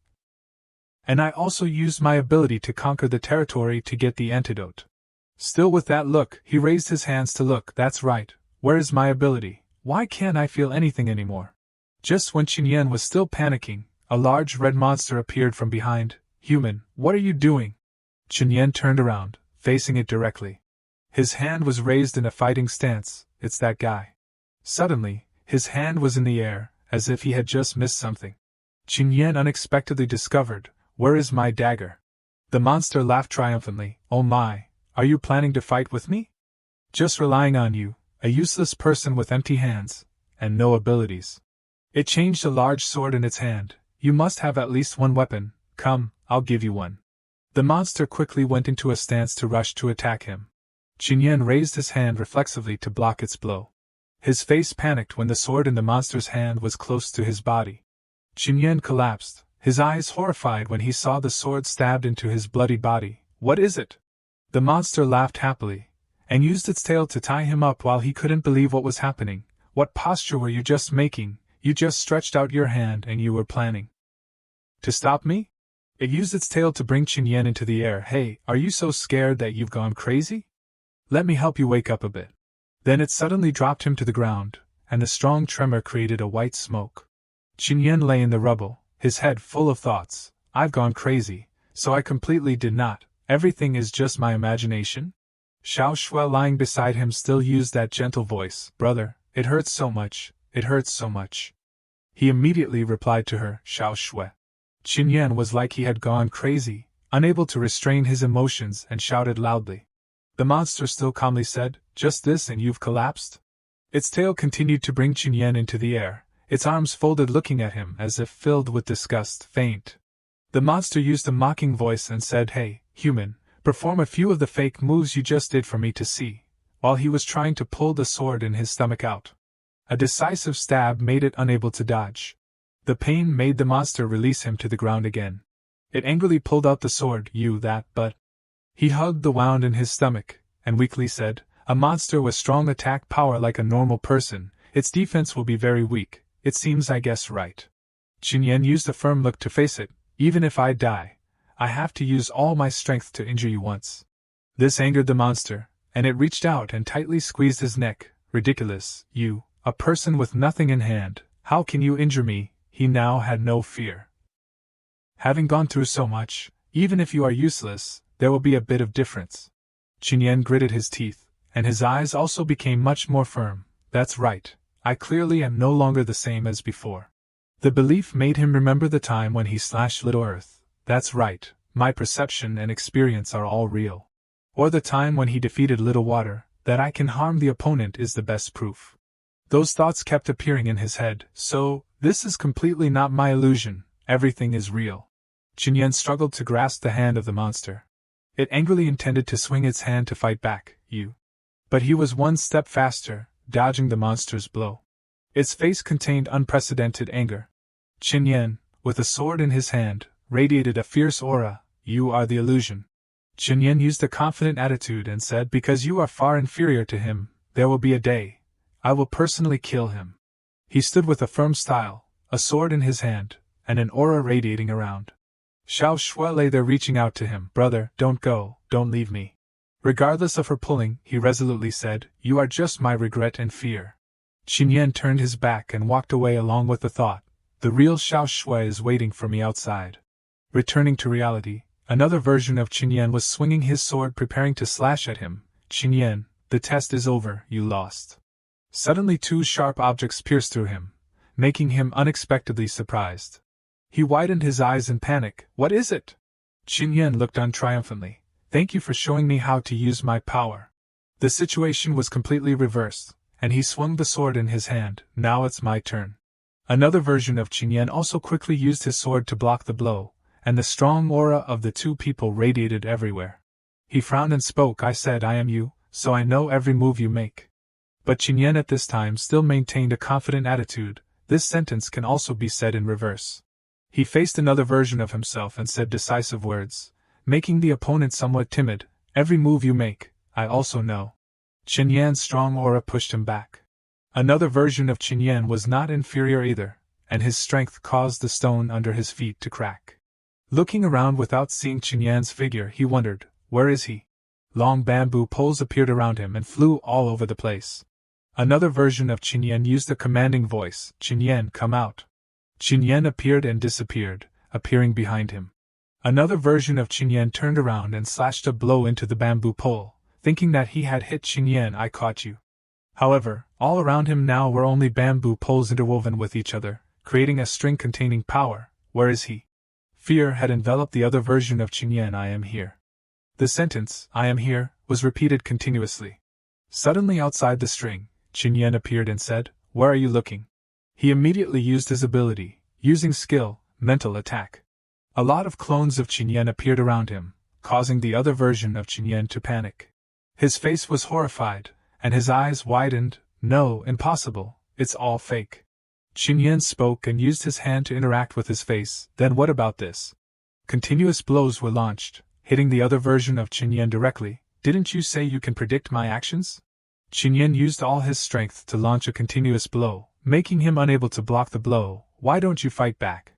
And I also used my ability to conquer the territory to get the antidote. Still with that look, he raised his hands to look. That's right, where is my ability? Why can't I feel anything anymore? Just when Qin Yan was still panicking, a large red monster appeared from behind. Human, what are you doing? Qin Yan turned around, facing it directly. His hand was raised in a fighting stance. It's that guy. Suddenly, his hand was in the air, as if he had just missed something. Qin Yan unexpectedly discovered, where is my dagger? The monster laughed triumphantly. Oh my, are you planning to fight with me? Just relying on you, a useless person with empty hands, and no abilities. It changed a large sword in its hand. You must have at least one weapon. Come, I'll give you one. The monster quickly went into a stance to rush to attack him. Qin Yan raised his hand reflexively to block its blow. His face panicked when the sword in the monster's hand was close to his body. Qin Yan collapsed, his eyes horrified when he saw the sword stabbed into his bloody body. What is it? The monster laughed happily, and used its tail to tie him up while he couldn't believe what was happening. What posture were you just making? You just stretched out your hand and you were planning to stop me? It used its tail to bring Qin Yan into the air. Hey, are you so scared that you've gone crazy? Let me help you wake up a bit. Then it suddenly dropped him to the ground, and the strong tremor created a white smoke. Qin Yan lay in the rubble, his head full of thoughts. I've gone crazy, so I completely did not. Everything is just my imagination? Xiao Shui lying beside him still used that gentle voice. Brother, it hurts so much, it hurts so much. He immediately replied to her, Xiao Shui. Qin Yan was like he had gone crazy, unable to restrain his emotions, and shouted loudly. The monster still calmly said, just this and you've collapsed? Its tail continued to bring Qin Yan into the air, its arms folded looking at him as if filled with disgust. Faint. The monster used a mocking voice and said, Hey, human, perform a few of the fake moves you just did for me to see, while he was trying to pull the sword in his stomach out. A decisive stab made it unable to dodge. The pain made the monster release him to the ground again. It angrily pulled out the sword. But... He hugged the wound in his stomach, and weakly said, a monster with strong attack power like a normal person, its defense will be very weak, it seems I guess right. Qin Yan used a firm look to face it. Even if I die, I have to use all my strength to injure you once. This angered the monster, and it reached out and tightly squeezed his neck. Ridiculous, you, a person with nothing in hand, how can you injure me? He now had no fear. Having gone through so much, even if you are useless, there will be a bit of difference. Qin Yan gritted his teeth, and his eyes also became much more firm. That's right, I clearly am no longer the same as before. The belief made him remember the time when he slashed Little Earth. That's right, my perception and experience are all real. Or the time when he defeated Little Water, that I can harm the opponent is the best proof. Those thoughts kept appearing in his head. So, this is completely not my illusion, everything is real. Qin Yan struggled to grasp the hand of the monster. It angrily intended to swing its hand to fight back. But he was one step faster, dodging the monster's blow. Its face contained unprecedented anger. Qin Yan, with a sword in his hand, radiated a fierce aura. You are the illusion. Qin used a confident attitude and said, because you are far inferior to him, there will be a day. I will personally kill him. He stood with a firm style, a sword in his hand, and an aura radiating around. Xiao Shui lay there reaching out to him. Brother, don't go, don't leave me. Regardless of her pulling, he resolutely said, you are just my regret and fear. Qin turned his back and walked away along with the thought, the real Xiao Shui is waiting for me outside. Returning to reality, another version of Qin was swinging his sword preparing to slash at him. Qin, the test is over, you lost. Suddenly two sharp objects pierced through him, making him unexpectedly surprised. He widened his eyes in panic. What is it? Qin looked on triumphantly. Thank you for showing me how to use my power. The situation was completely reversed, and he swung the sword in his hand. Now it's my turn. Another version of Qin also quickly used his sword to block the blow, and the strong aura of the two people radiated everywhere. He frowned and spoke. I said I am you, so I know every move you make. But Qin at this time still maintained a confident attitude. This sentence can also be said in reverse. He faced another version of himself and said decisive words, making the opponent somewhat timid. Every move you make, I also know. Qin's strong aura pushed him back. Another version of Qin was not inferior either, and his strength caused the stone under his feet to crack. Looking around without seeing Qin's figure, he wondered, where is he? Long bamboo poles appeared around him and flew all over the place. Another version of Qin used a commanding voice, Qin, come out. Qin appeared and disappeared, appearing behind him. Another version of Qin turned around and slashed a blow into the bamboo pole, thinking that he had hit Qin. I caught you. However, all around him now were only bamboo poles interwoven with each other, creating a string containing power. Where is he? Fear had enveloped the other version of Qin. I am here. The sentence, I am here, was repeated continuously. Suddenly outside the string, Qin appeared and said, where are you looking? He immediately used his ability, using skill, mental attack. A lot of clones of Qin appeared around him, causing the other version of Qin to panic. His face was horrified, and his eyes widened. No, impossible, it's all fake. Qin spoke and used his hand to interact with his face. Then what about this? Continuous blows were launched, hitting the other version of Qin directly. Didn't you say you can predict my actions? Qin used all his strength to launch a continuous blow, making him unable to block the blow. Why don't you fight back?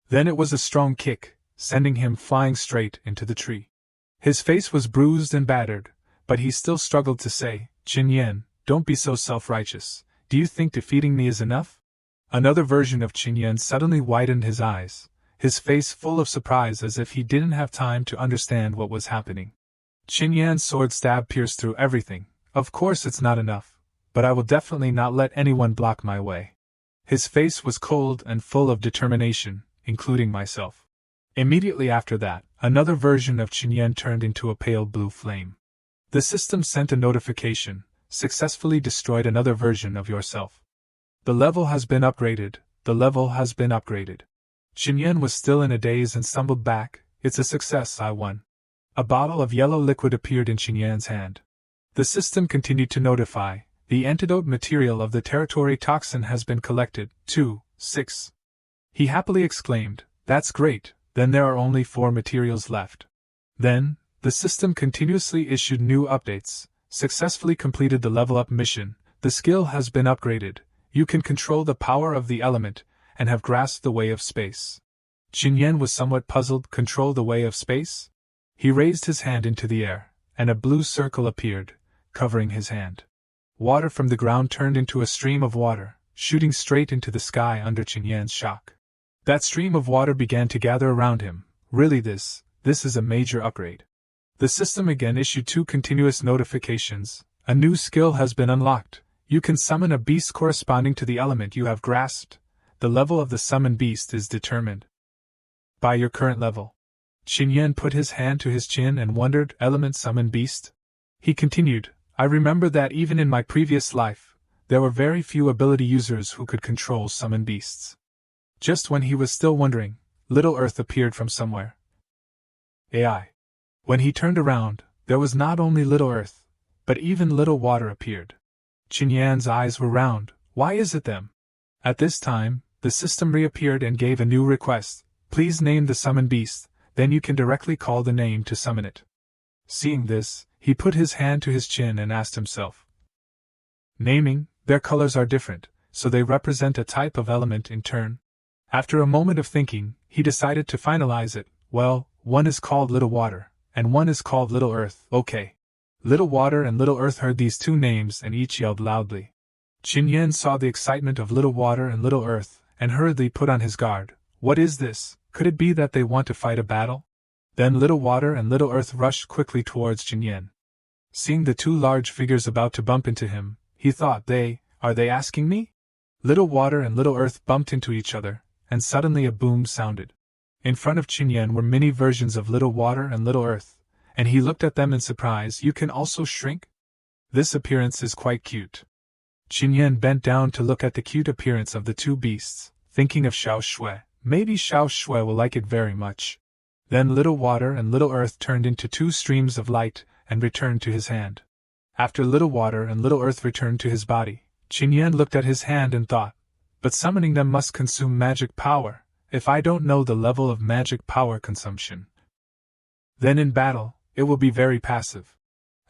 Then it was a strong kick, sending him flying straight into the tree. His face was bruised and battered, but he still struggled to say, Qin, don't be so self-righteous. Do you think defeating me is enough? Another version of Qin suddenly widened his eyes, his face full of surprise as if he didn't have time to understand what was happening. Qin's sword stab pierced through everything. Of course it's not enough, but I will definitely not let anyone block my way. His face was cold and full of determination, including myself. Immediately after that, another version of Qin turned into a pale blue flame. The system sent a notification, successfully destroyed another version of yourself. The level has been upgraded, the level has been upgraded. Qin was still in a daze and stumbled back. It's a success, I won. A bottle of yellow liquid appeared in Qin's hand. The system continued to notify, the antidote material of the territory toxin has been collected, 2-6. He happily exclaimed, that's great, then there are only 4 materials left. Then, the system continuously issued new updates, successfully completed the level up mission, the skill has been upgraded, you can control the power of the element, and have grasped the way of space. Qin was somewhat puzzled. Control the way of space? He raised his hand into the air, and a blue circle appeared, covering his hand. Water from the ground turned into a stream of water, shooting straight into the sky under Qin's shock. That stream of water began to gather around him. Really this is a major upgrade. The system again issued 2 continuous notifications. A new skill has been unlocked. You can summon a beast corresponding to the element you have grasped. The level of the summoned beast is determined by your current level. Qin put his hand to his chin and wondered, element summoned beast? He continued, I remember that even in my previous life, there were very few ability users who could control summoned beasts. Just when he was still wondering, Little Earth appeared from somewhere. AI. When he turned around, there was not only Little Earth, but even Little Water appeared. Qin's eyes were round. Why is it them? At this time, the system reappeared and gave a new request. Please name the summoned beast, then you can directly call the name to summon it. Seeing this, he put his hand to his chin and asked himself. Naming, their colors are different, so they represent a type of element in turn. After a moment of thinking, he decided to finalize it. Well, one is called Little Water, and one is called Little Earth. Okay. Little Water and Little Earth heard these two names and each yelled loudly. Qin Yan saw the excitement of Little Water and Little Earth, and hurriedly put on his guard. What is this? Could it be that they want to fight a battle? Then Little Water and Little Earth rushed quickly towards Qin Yan. Seeing the two large figures about to bump into him, he thought, are they asking me? Little Water and Little Earth bumped into each other, and suddenly a boom sounded. In front of Qin Yan were many versions of Little Water and Little Earth, and he looked at them in surprise. You can also shrink? This appearance is quite cute. Qin Yan bent down to look at the cute appearance of the two beasts, thinking of Xiao Shui. Maybe Xiao Shui will like it very much. Then Little Water and Little Earth turned into two streams of light and returned to his hand. After Little Water and Little Earth returned to his body, Qin Yan looked at his hand and thought, but summoning them must consume magic power, if I don't know the level of magic power consumption. Then in battle, it will be very passive.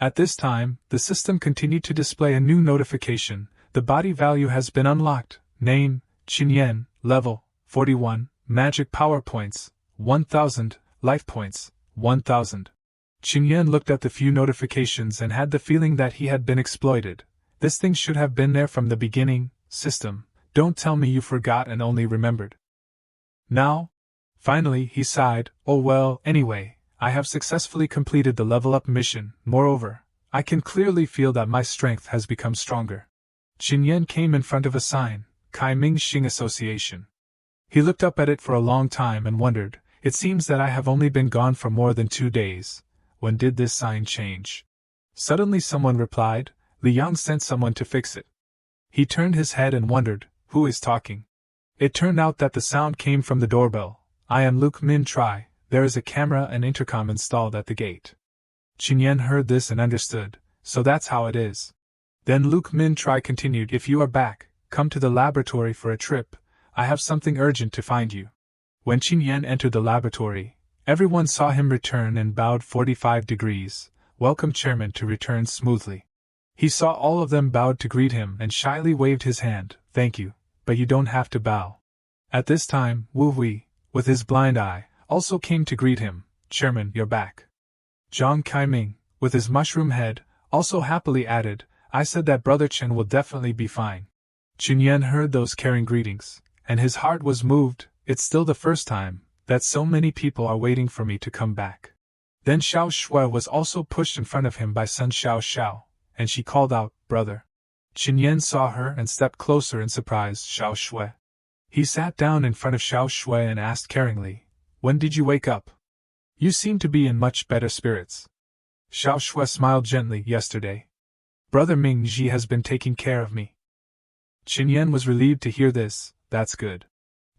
At this time, the system continued to display a new notification. The body value has been unlocked. Name, Qin Yan, level, 41, magic power points, 1000, life points, 1000. Qin Yan looked at the few notifications and had the feeling that he had been exploited. This thing should have been there from the beginning. System, don't tell me you forgot and only remembered now? Finally, he sighed. Oh well, anyway, I have successfully completed the level-up mission. Moreover, I can clearly feel that my strength has become stronger. Qin Yan came in front of a sign, Kai Ming Xing Association. He looked up at it for a long time and wondered, it seems that I have only been gone for more than 2 days. When did this sign change? Suddenly someone replied, Li Yang sent someone to fix it. He turned his head and wondered, who is talking? It turned out that the sound came from the doorbell. I am Luke Min Tri, there is a camera and intercom installed at the gate. Qin Yan heard this and understood, so that's how it is. Then Luke Min Tri continued, if you are back, come to the laboratory for a trip. I have something urgent to find you. When Qin Yan entered the laboratory, everyone saw him return and bowed 45 degrees, welcome chairman to return smoothly. He saw all of them bowed to greet him and shyly waved his hand, thank you, but you don't have to bow. At this time, Wu Hui, with his blind eye, also came to greet him, chairman, you're back. Zhang Kaiming, with his mushroom head, also happily added, I said that Brother Chen will definitely be fine. Qin Yan heard those caring greetings, and his heart was moved. It's still the first time that so many people are waiting for me to come back. Then Xiao Shui was also pushed in front of him by Sun Xiao Xiao, and she called out, brother. Qin Yan saw her and stepped closer in surprise. Xiao Shui. He sat down in front of Xiao Shui and asked caringly, when did you wake up? You seem to be in much better spirits. Xiao Shui smiled gently, yesterday. Brother Ming Ji has been taking care of me. Qin Yan was relieved to hear this, that's good.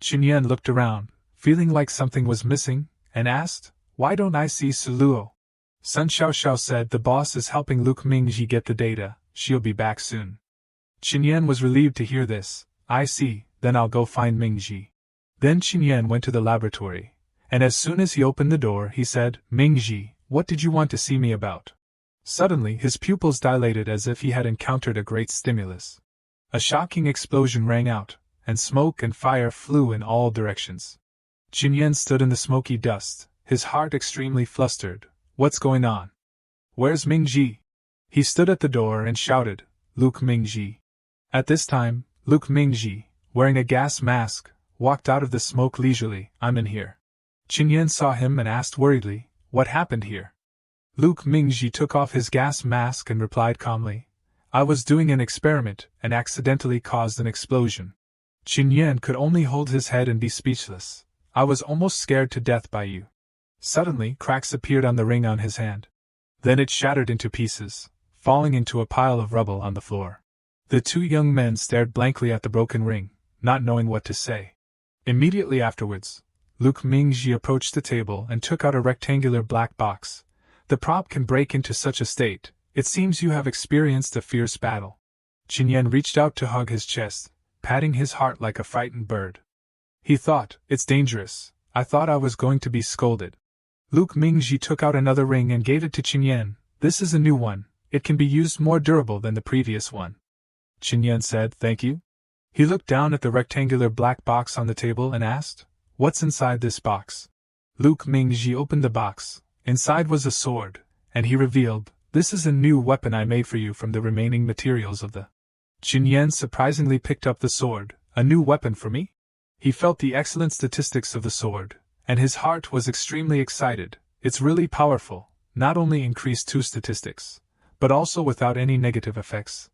Qin Yan looked around, feeling like something was missing, and asked, why don't I see Suluo? Sun Xiaoxiao said the boss is helping Luke Mingji get the data, she'll be back soon. Qin Yan was relieved to hear this, I see, then I'll go find Mingji. Then Qin Yan went to the laboratory, and as soon as he opened the door he said, Mingji, what did you want to see me about? Suddenly his pupils dilated as if he had encountered a great stimulus. A shocking explosion rang out, and smoke and fire flew in all directions. Qin Yan stood in the smoky dust, his heart extremely flustered. What's going on? Where's Mingji? He stood at the door and shouted, Luke Mingji. At this time, Luke Mingji, wearing a gas mask, walked out of the smoke leisurely. I'm in here. Qin Yan saw him and asked worriedly, what happened here? Luke Mingji took off his gas mask and replied calmly, I was doing an experiment and accidentally caused an explosion. Qin Yan could only hold his head and be speechless. I was almost scared to death by you. Suddenly, cracks appeared on the ring on his hand. Then it shattered into pieces, falling into a pile of rubble on the floor. The two young men stared blankly at the broken ring, not knowing what to say. Immediately afterwards, Luke Mingji approached the table and took out a rectangular black box. The prop can break into such a state. It seems you have experienced a fierce battle. Qin Yan reached out to hug his chest, patting his heart like a frightened bird. He thought, it's dangerous. I thought I was going to be scolded. Luke Mingji took out another ring and gave it to Qingyan. This is a new one. It can be used more durable than the previous one. Qingyan said, thank you. He looked down at the rectangular black box on the table and asked, what's inside this box? Luke Mingji opened the box. Inside was a sword, and he revealed, this is a new weapon I made for you from the remaining materials of the. Qingyan surprisingly picked up the sword. A new weapon for me? He felt the excellent statistics of the sword, and his heart was extremely excited. It's really powerful, not only increased 2 statistics, but also without any negative effects.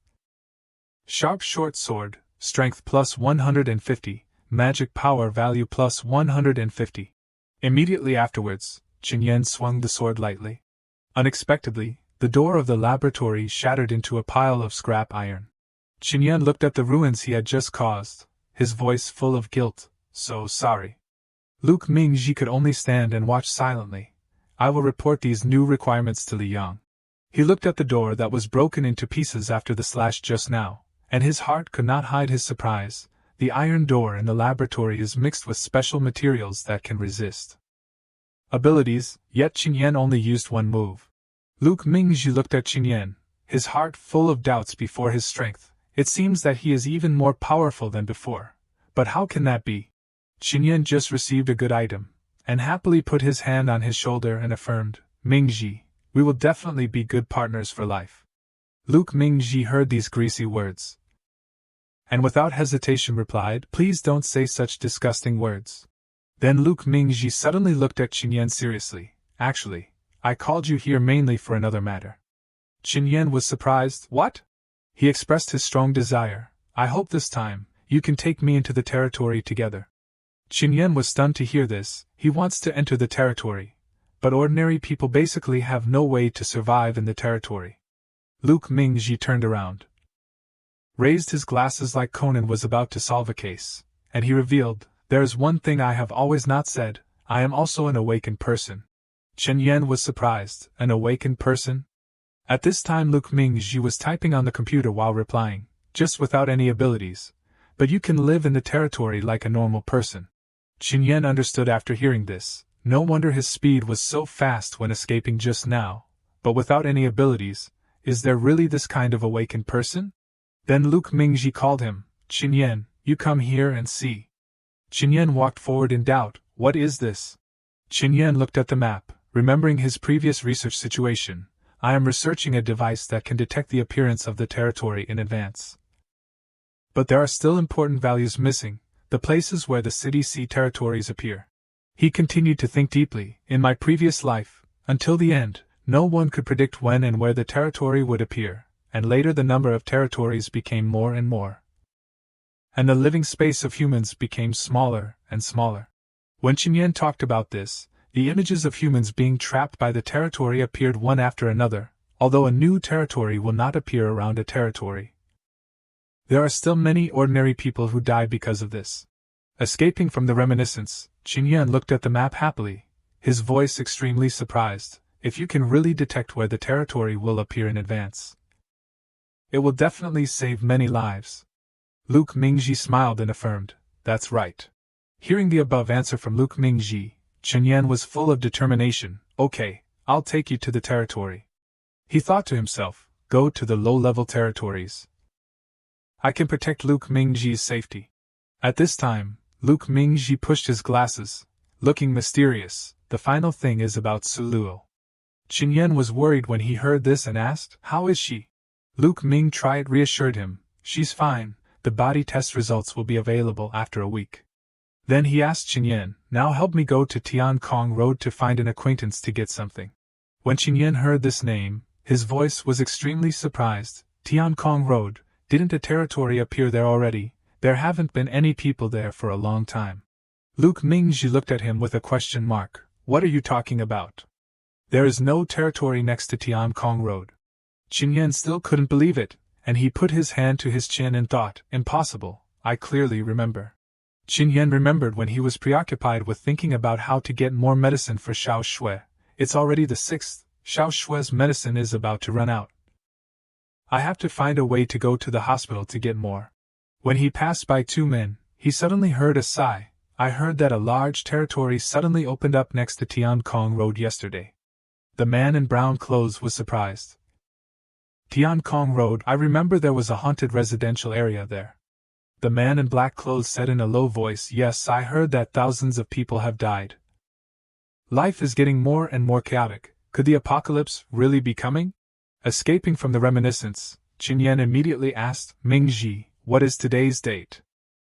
Sharp short sword, strength plus 150, magic power value plus 150. Immediately afterwards, Qingyan swung the sword lightly. Unexpectedly, the door of the laboratory shattered into a pile of scrap iron. Qingyan looked at the ruins he had just caused, his voice full of guilt. So sorry. Luke Mingji could only stand and watch silently. I will report these new requirements to Li Yang. He looked at the door that was broken into pieces after the slash just now, and his heart could not hide his surprise. The iron door in the laboratory is mixed with special materials that can resist abilities, yet Qingyan only used one move. Luke Mingji looked at Qingyan, his heart full of doubts before his strength. It seems that he is even more powerful than before. But how can that be? Qingyan just received a good item, and happily put his hand on his shoulder and affirmed, Mingji, we will definitely be good partners for life. Luke Mingji heard these greasy words, and without hesitation replied, please don't say such disgusting words. Then Luke Mingji suddenly looked at Qingyan seriously. Actually, I called you here mainly for another matter. Qingyan was surprised. What? He expressed his strong desire. I hope this time, you can take me into the territory together. Qingyan was stunned to hear this. He wants to enter the territory, but ordinary people basically have no way to survive in the territory. Luke Mingji turned around, raised his glasses like Conan was about to solve a case, and he revealed, there is one thing I have always not said, I am also an awakened person. Qingyan was surprised. An awakened person? At this time Luke Mingji was typing on the computer while replying, just without any abilities. But you can live in the territory like a normal person. Qingyan understood after hearing this. No wonder his speed was so fast when escaping just now. But without any abilities, is there really this kind of awakened person? Then Luke Mingji called him. Qingyan, you come here and see. Qingyan walked forward in doubt. What is this? Qingyan looked at the map, remembering his previous research situation. I am researching a device that can detect the appearance of the territory in advance. But there are still important values missing, the places where the CDC territories appear. He continued to think deeply. In my previous life, until the end, no one could predict when and where the territory would appear, and later the number of territories became more and more. And the living space of humans became smaller and smaller. When Qingyan talked about this, the images of humans being trapped by the territory appeared one after another, although a new territory will not appear around a territory. There are still many ordinary people who die because of this. Escaping from the reminiscence, Qingyan looked at the map happily, his voice extremely surprised. If you can really detect where the territory will appear in advance, it will definitely save many lives. Luke Mingji smiled and affirmed, that's right. Hearing the above answer from Luke Mingji, Qingyan was full of determination. Okay, I'll take you to the territory. He thought to himself, go to the low-level territories. I can protect Luke Mingji's safety. At this time, Luke Mingji pushed his glasses, looking mysterious. The final thing is about Suluo. Qingyan was worried when he heard this and asked, how is she? Luke Ming reassured him, she's fine, the body test results will be available after a week. Then he asked Qingyan, now help me go to Tiankong Road to find an acquaintance to get something. When Qingyan heard this name, his voice was extremely surprised. Tiankong Road, didn't a territory appear there already? There haven't been any people there for a long time. Luke Mingji looked at him with a question mark. What are you talking about? There is no territory next to Tiankong Road. Qingyan still couldn't believe it, and he put his hand to his chin and thought, impossible, I clearly remember. Qingyan remembered when he was preoccupied with thinking about how to get more medicine for Xiao Shui. It's already the 6th, Xiao Shui's medicine is about to run out. I have to find a way to go to the hospital to get more. When he passed by 2 men, he suddenly heard a sigh. I heard that a large territory suddenly opened up next to Tiankong Road yesterday. The man in brown clothes was surprised. Tiankong Road, I remember there was a haunted residential area there. The man in black clothes said in a low voice, yes, I heard that thousands of people have died. Life is getting more and more chaotic. Could the apocalypse really be coming? Escaping from the reminiscence, Qin Yan immediately asked, Mingji, what is today's date?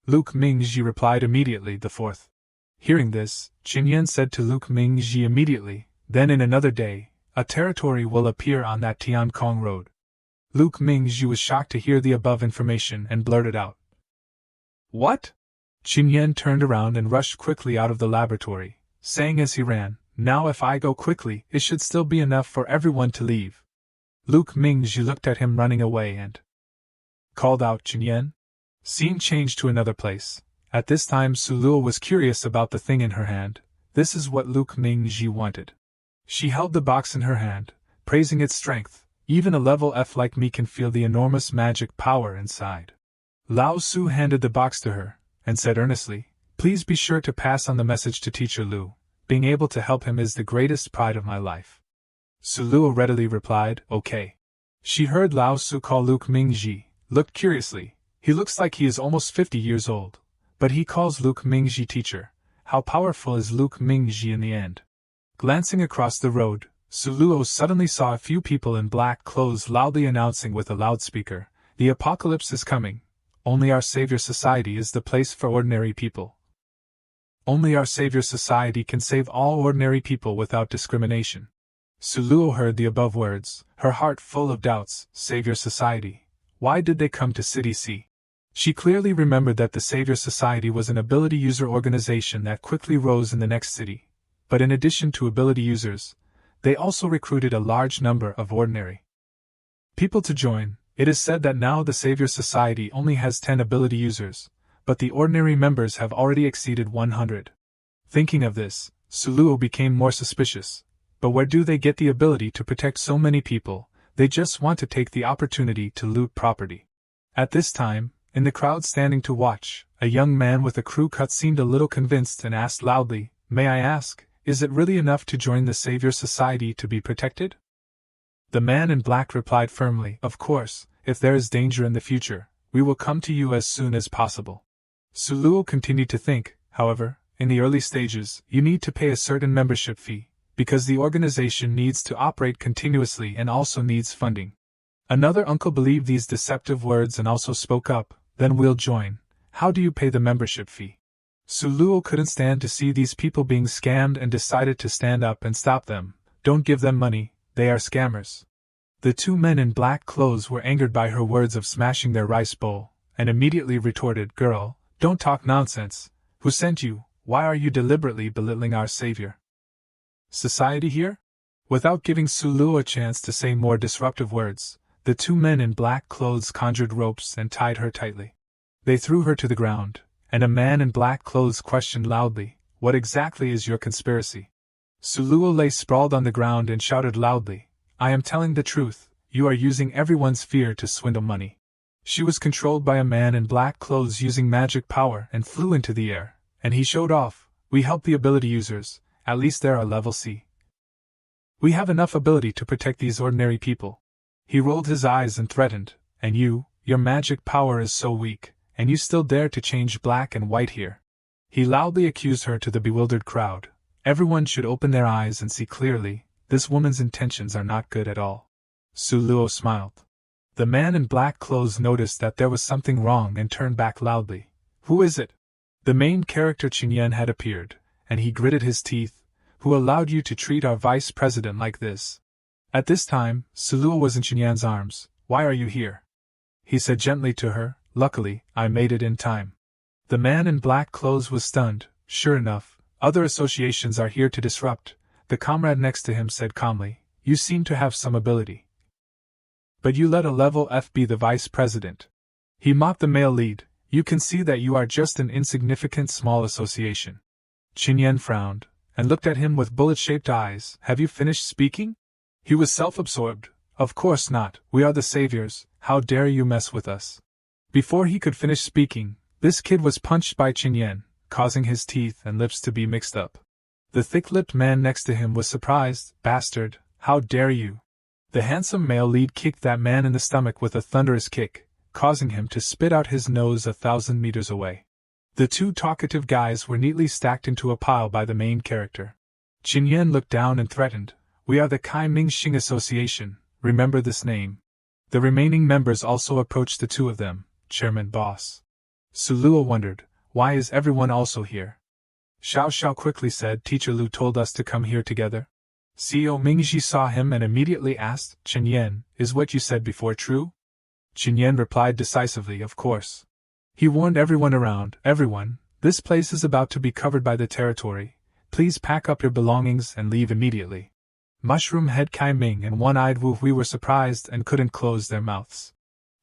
Luke Mingji replied immediately, the 4th. Hearing this, Qin Yan said to Luke Mingji immediately, then in another day, a territory will appear on that Tiankong Road. Luke Mingji was shocked to hear the above information and blurted out, what? Qin Yan turned around and rushed quickly out of the laboratory, saying as he ran, now if I go quickly, it should still be enough for everyone to leave. Luke Mingji looked at him running away and called out, Qin Yan. Scene changed to another place. At this time Suluo was curious about the thing in her hand. This is what Luke Mingji wanted. She held the box in her hand, praising its strength. Even a level F like me can feel the enormous magic power inside. Lao Su handed the box to her, and said earnestly, please be sure to pass on the message to Teacher Lu. Being able to help him is the greatest pride of my life. Suluo readily replied, okay. She heard Lao Su call Luke Mingji, looked curiously. He looks like he is almost 50 years old, but he calls Luke Mingji teacher. How powerful is Luke Mingji in the end? Glancing across the road, Suluo suddenly saw a few people in black clothes loudly announcing with a loudspeaker, the apocalypse is coming. Only our Savior Society is the place for ordinary people. Only our Savior Society can save all ordinary people without discrimination. Suluo heard the above words, her heart full of doubts. Savior Society. Why did they come to City C? She clearly remembered that the Savior Society was an ability user organization that quickly rose in the next city. But in addition to ability users, they also recruited a large number of ordinary people to join. It is said that now the Savior Society only has 10 ability users, but the ordinary members have already exceeded 100. Thinking of this, Suluo became more suspicious. But where do they get the ability to protect so many people? They just want to take the opportunity to loot property. At this time, in the crowd standing to watch, a young man with a crew cut seemed a little convinced and asked loudly, may I ask, is it really enough to join the Savior Society to be protected? The man in black replied firmly, of course, if there is danger in the future, we will come to you as soon as possible. Suluo continued to think, however, in the early stages, you need to pay a certain membership fee, because the organization needs to operate continuously and also needs funding. Another uncle believed these deceptive words and also spoke up, then we'll join. How do you pay the membership fee? Suluo couldn't stand to see these people being scammed and decided to stand up and stop them. Don't give them money, they are scammers. The two men in black clothes were angered by her words of smashing their rice bowl, and immediately retorted, girl, don't talk nonsense. Who sent you? Why are you deliberately belittling our Savior Society here? Without giving Suluo a chance to say more disruptive words, the two men in black clothes conjured ropes and tied her tightly. They threw her to the ground, and a man in black clothes questioned loudly, what exactly is your conspiracy? Suluo lay sprawled on the ground and shouted loudly, I am telling the truth, you are using everyone's fear to swindle money. She was controlled by a man in black clothes using magic power and flew into the air, and he showed off, we help the ability users, at least they are level C. We have enough ability to protect these ordinary people. He rolled his eyes and threatened, and you, your magic power is so weak, and you still dare to change black and white here. He loudly accused her to the bewildered crowd. Everyone should open their eyes and see clearly, this woman's intentions are not good at all. Suluo smiled. The man in black clothes noticed that there was something wrong and turned back loudly. Who is it? The main character Qin Yan had appeared, and he gritted his teeth. Who allowed you to treat our vice president like this? At this time, Suluo was in Qin Yan's arms. Why are you here? He said gently to her, luckily, I made it in time. The man in black clothes was stunned. Sure enough, other associations are here to disrupt. The comrade next to him said calmly, you seem to have some ability. But you let a level F be the vice president. He mocked the male lead. You can see that you are just an insignificant small association. Qin Yan frowned, and looked at him with bullet-shaped eyes. Have you finished speaking? He was self-absorbed. Of course not, we are the saviors, how dare you mess with us? Before he could finish speaking, this kid was punched by Qin Yan, causing his teeth and lips to be mixed up. The thick-lipped man next to him was surprised. Bastard, how dare you! The handsome male lead kicked that man in the stomach with a thunderous kick, causing him to spit out his nose 1,000 meters away. The two talkative guys were neatly stacked into a pile by the main character. Qin Yan looked down and threatened, "We are the Kai Ming Xing Association, remember this name." The remaining members also approached the two of them. Chairman Boss. Suluo wondered, why is everyone also here? Xiao Xiao quickly said, Teacher Lu told us to come here together. CEO Mingji saw him and immediately asked, Qin Yan, is what you said before true? Qin Yan replied decisively, of course. He warned everyone around, everyone, this place is about to be covered by the territory. Please pack up your belongings and leave immediately. Mushroom Head Kai Ming and One-Eyed Wu Hui were surprised and couldn't close their mouths.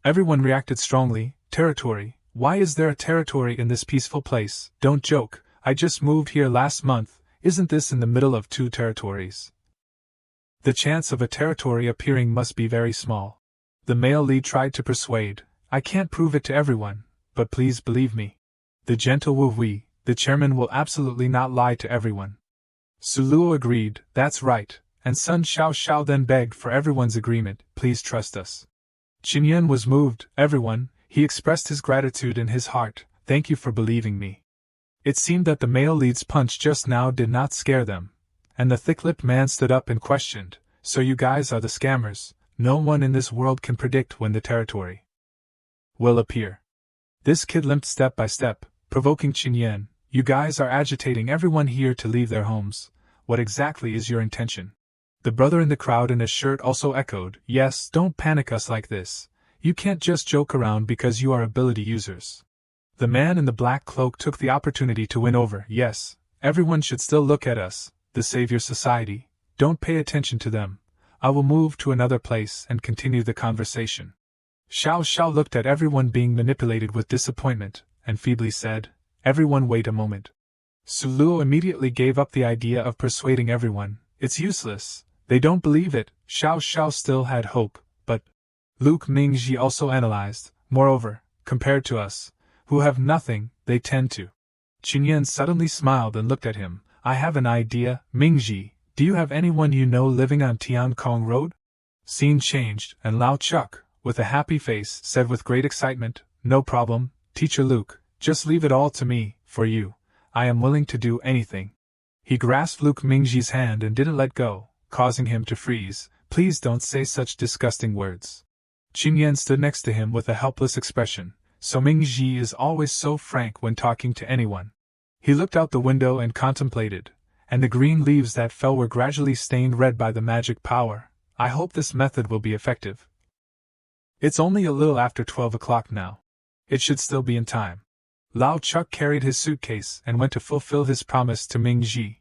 Everyone reacted strongly. Territory? Why is there a territory in this peaceful place? Don't joke, I just moved here last month, isn't this in the middle of two territories? The chance of a territory appearing must be very small. The male lead tried to persuade, I can't prove it to everyone, but please believe me. The gentle Wu Hui, the chairman, will absolutely not lie to everyone. Suluo agreed, that's right, and Sun Xiao Xiao then begged for everyone's agreement, please trust us. Qin Yan was moved, everyone, he expressed his gratitude in his heart, thank you for believing me. It seemed that the male lead's punch just now did not scare them, and the thick-lipped man stood up and questioned, so you guys are the scammers, no one in this world can predict when the territory will appear. This kid limped step by step, provoking Qin Yan, you guys are agitating everyone here to leave their homes, what exactly is your intention? The brother in the crowd in a shirt also echoed, yes, don't panic us like this, you can't just joke around because you are ability users. The man in the black cloak took the opportunity to win over, yes, everyone should still look at us, the Savior Society, don't pay attention to them, I will move to another place and continue the conversation. Xiao Xiao looked at everyone being manipulated with disappointment, and feebly said, everyone wait a moment. Suluo immediately gave up the idea of persuading everyone, it's useless, they don't believe it. Xiao Xiao still had hope, but Luke Mingji also analyzed, moreover, compared to us, who have nothing, they tend to. Qin Yan suddenly smiled and looked at him, I have an idea, Mingji, do you have anyone you know living on Tiankong Road? Scene changed, and Lao Chuck, with a happy face, said with great excitement, no problem, Teacher Luke, just leave it all to me, for you, I am willing to do anything. He grasped Luke Mingji's hand and didn't let go, causing him to freeze, please don't say such disgusting words. Qin Yan stood next to him with a helpless expression, so Mingji is always so frank when talking to anyone. He looked out the window and contemplated, and the green leaves that fell were gradually stained red by the magic power. I hope this method will be effective. It's only a little after 12 o'clock now. It should still be in time. Lao Chuck carried his suitcase and went to fulfill his promise to Mingji.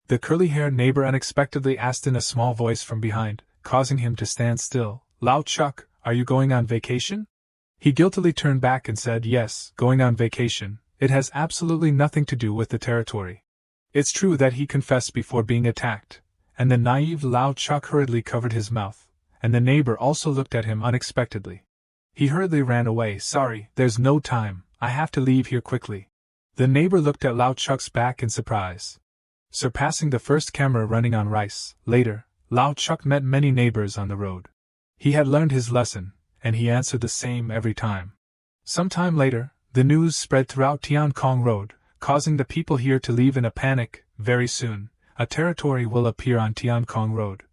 The curly-haired neighbor unexpectedly asked in a small voice from behind, causing him to stand still, Lao Chuck, are you going on vacation? He guiltily turned back and said, yes, going on vacation, it has absolutely nothing to do with the territory. It's true that he confessed before being attacked, and the naive Lao Chuck hurriedly covered his mouth, and the neighbor also looked at him unexpectedly. He hurriedly ran away, sorry, there's no time, I have to leave here quickly. The neighbor looked at Lao Chuck's back in surprise. Surpassing the first camera running on rice, later, Lao Chuck met many neighbors on the road. He had learned his lesson, and he answered the same every time. Some time later, the news spread throughout Tiankong Road, causing the people here to leave in a panic. Very soon, a territory will appear on Tiankong Road.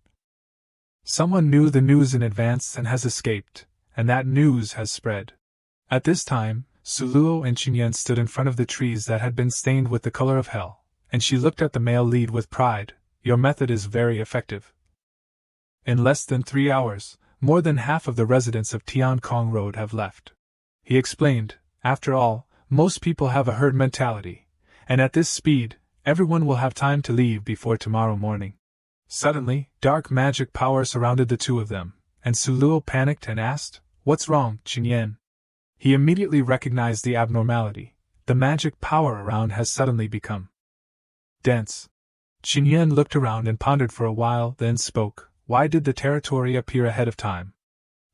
Someone knew the news in advance and has escaped, and that news has spread. At this time, Suluo and Qin Yan stood in front of the trees that had been stained with the color of hell, and she looked at the male lead with pride. Your method is very effective. In less than 3 hours, more than half of the residents of Tiankong Road have left. He explained, after all, most people have a herd mentality, and at this speed, everyone will have time to leave before tomorrow morning. Suddenly, dark magic power surrounded the two of them, and Suluo panicked and asked, what's wrong, Qin Yan? He immediately recognized the abnormality. The magic power around has suddenly become dense. Qin Yan looked around and pondered for a while, then spoke, why did the territory appear ahead of time?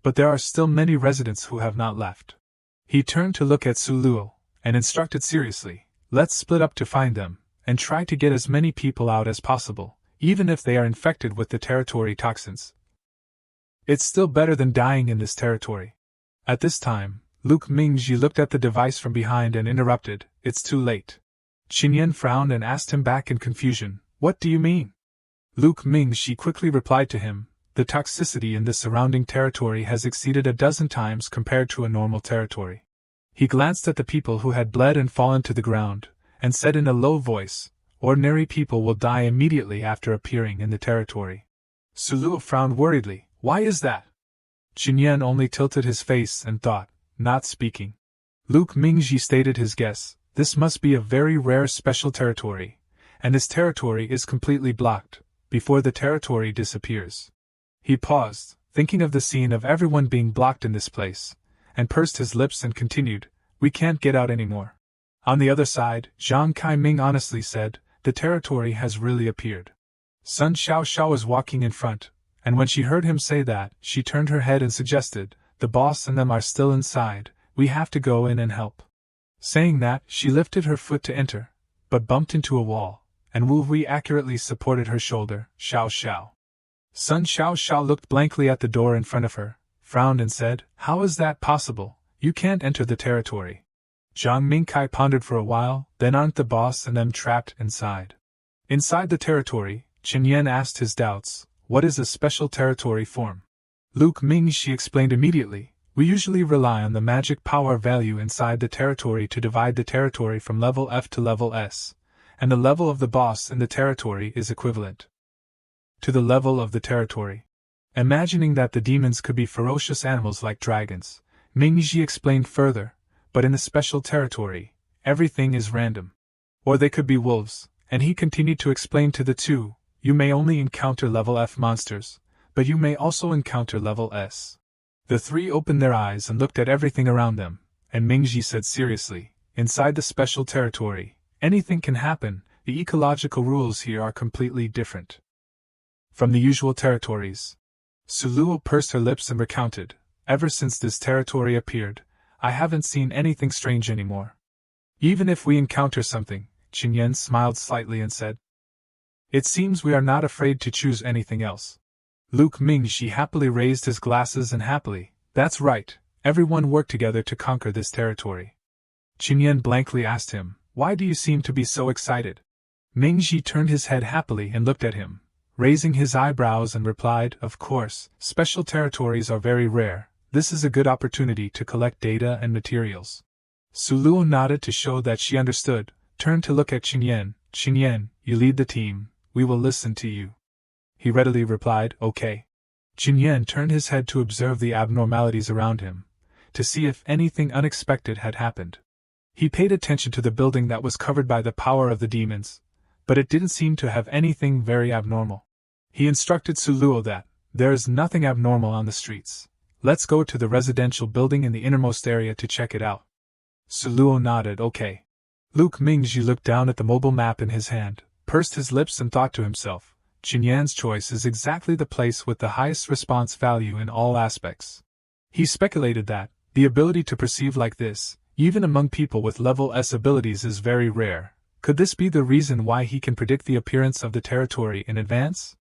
But there are still many residents who have not left. He turned to look at Suluo, and instructed seriously, let's split up to find them, and try to get as many people out as possible, even if they are infected with the territory toxins. It's still better than dying in this territory. At this time, Luke Mingji looked at the device from behind and interrupted, it's too late. Qinyan frowned and asked him back in confusion, what do you mean? Luke Mingji quickly replied to him, the toxicity in the surrounding territory has exceeded 12 times compared to a normal territory. He glanced at the people who had bled and fallen to the ground, and said in a low voice, ordinary people will die immediately after appearing in the territory. Suluo frowned worriedly, why is that? Qinyan only tilted his face and thought, not speaking. Luke Mingji stated his guess, this must be a very rare special territory, and this territory is completely blocked, before the territory disappears. He paused, thinking of the scene of everyone being blocked in this place, and pursed his lips and continued, we can't get out anymore. On the other side, Zhang Kai-ming honestly said, the territory has really appeared. Sun Xiaoxiao was walking in front, and when she heard him say that, she turned her head and suggested, the boss and them are still inside, we have to go in and help. Saying that, she lifted her foot to enter, but bumped into a wall, and Wu Hui accurately supported her shoulder, Xiao Xiao. Sun Xiaoxiao looked blankly at the door in front of her, frowned and said, how is that possible? You can't enter the territory. Zhang Mingkai pondered for a while, then aren't the boss and them trapped inside? Inside the territory, Qinyan asked his doubts, what is a special territory form? Luke Mingxi explained immediately, we usually rely on the magic power value inside the territory to divide the territory from level F to level S, and the level of the boss in the territory is equivalent to the level of the territory. Imagining that the demons could be ferocious animals like dragons, Mingxi explained further, but in the special territory, everything is random. Or they could be wolves, and he continued to explain to the two, you may only encounter level F monsters, but you may also encounter level S. The three opened their eyes and looked at everything around them, and Mingxi said seriously, inside the special territory, anything can happen, the ecological rules here are completely different from the usual territories. Suluo pursed her lips and recounted, ever since this territory appeared, I haven't seen anything strange anymore. Even if we encounter something, Qinyan smiled slightly and said, it seems we are not afraid to choose anything else. Luke Mingxi happily raised his glasses and happily, that's right, everyone work together to conquer this territory. Qinyan blankly asked him, why do you seem to be so excited? Mingxi turned his head happily and looked at him, raising his eyebrows and replied, of course, special territories are very rare, this is a good opportunity to collect data and materials. Suluo nodded to show that she understood, turned to look at Qinyan, Qinyan, you lead the team, we will listen to you. He readily replied, okay. Qinyan turned his head to observe the abnormalities around him, to see if anything unexpected had happened. He paid attention to the building that was covered by the power of the demons, but it didn't seem to have anything very abnormal. He instructed Suluo that, there is nothing abnormal on the streets. Let's go to the residential building in the innermost area to check it out. Suluo nodded, okay. Luke Mingxi looked down at the mobile map in his hand, pursed his lips and thought to himself, Qinyan's choice is exactly the place with the highest response value in all aspects. He speculated that, the ability to perceive like this, even among people with level S abilities is very rare. Could this be the reason why he can predict the appearance of the territory in advance?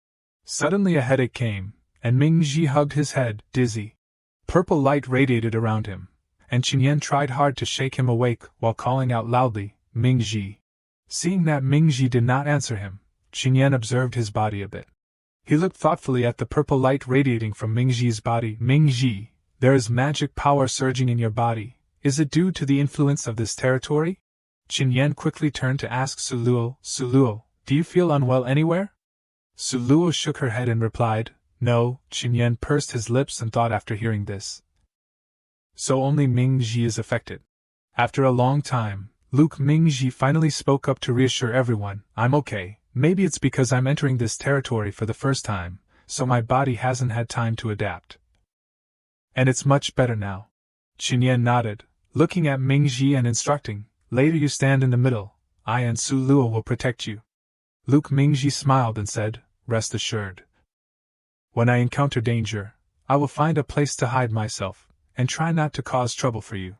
Suddenly a headache came, and Mingxi hugged his head, dizzy. Purple light radiated around him, and Qinyan tried hard to shake him awake while calling out loudly, Mingxi. Seeing that Mingxi did not answer him, Qinyan observed his body a bit. He looked thoughtfully at the purple light radiating from Mingxi's body. Mingxi, there is magic power surging in your body. Is it due to the influence of this territory? Qinyan quickly turned to ask Suluo, Suluo, do you feel unwell anywhere? Suluo shook her head and replied, no. Qinyan pursed his lips and thought after hearing this. So only Mingxi is affected. After a long time, Luke Mingxi finally spoke up to reassure everyone, I'm okay, maybe it's because I'm entering this territory for the first time, so my body hasn't had time to adapt. And it's much better now. Qinyan nodded, looking at Mingxi and instructing, later you stand in the middle, I and Suluo will protect you. Luke Mingxi smiled and said, rest assured. When I encounter danger, I will find a place to hide myself, and try not to cause trouble for you.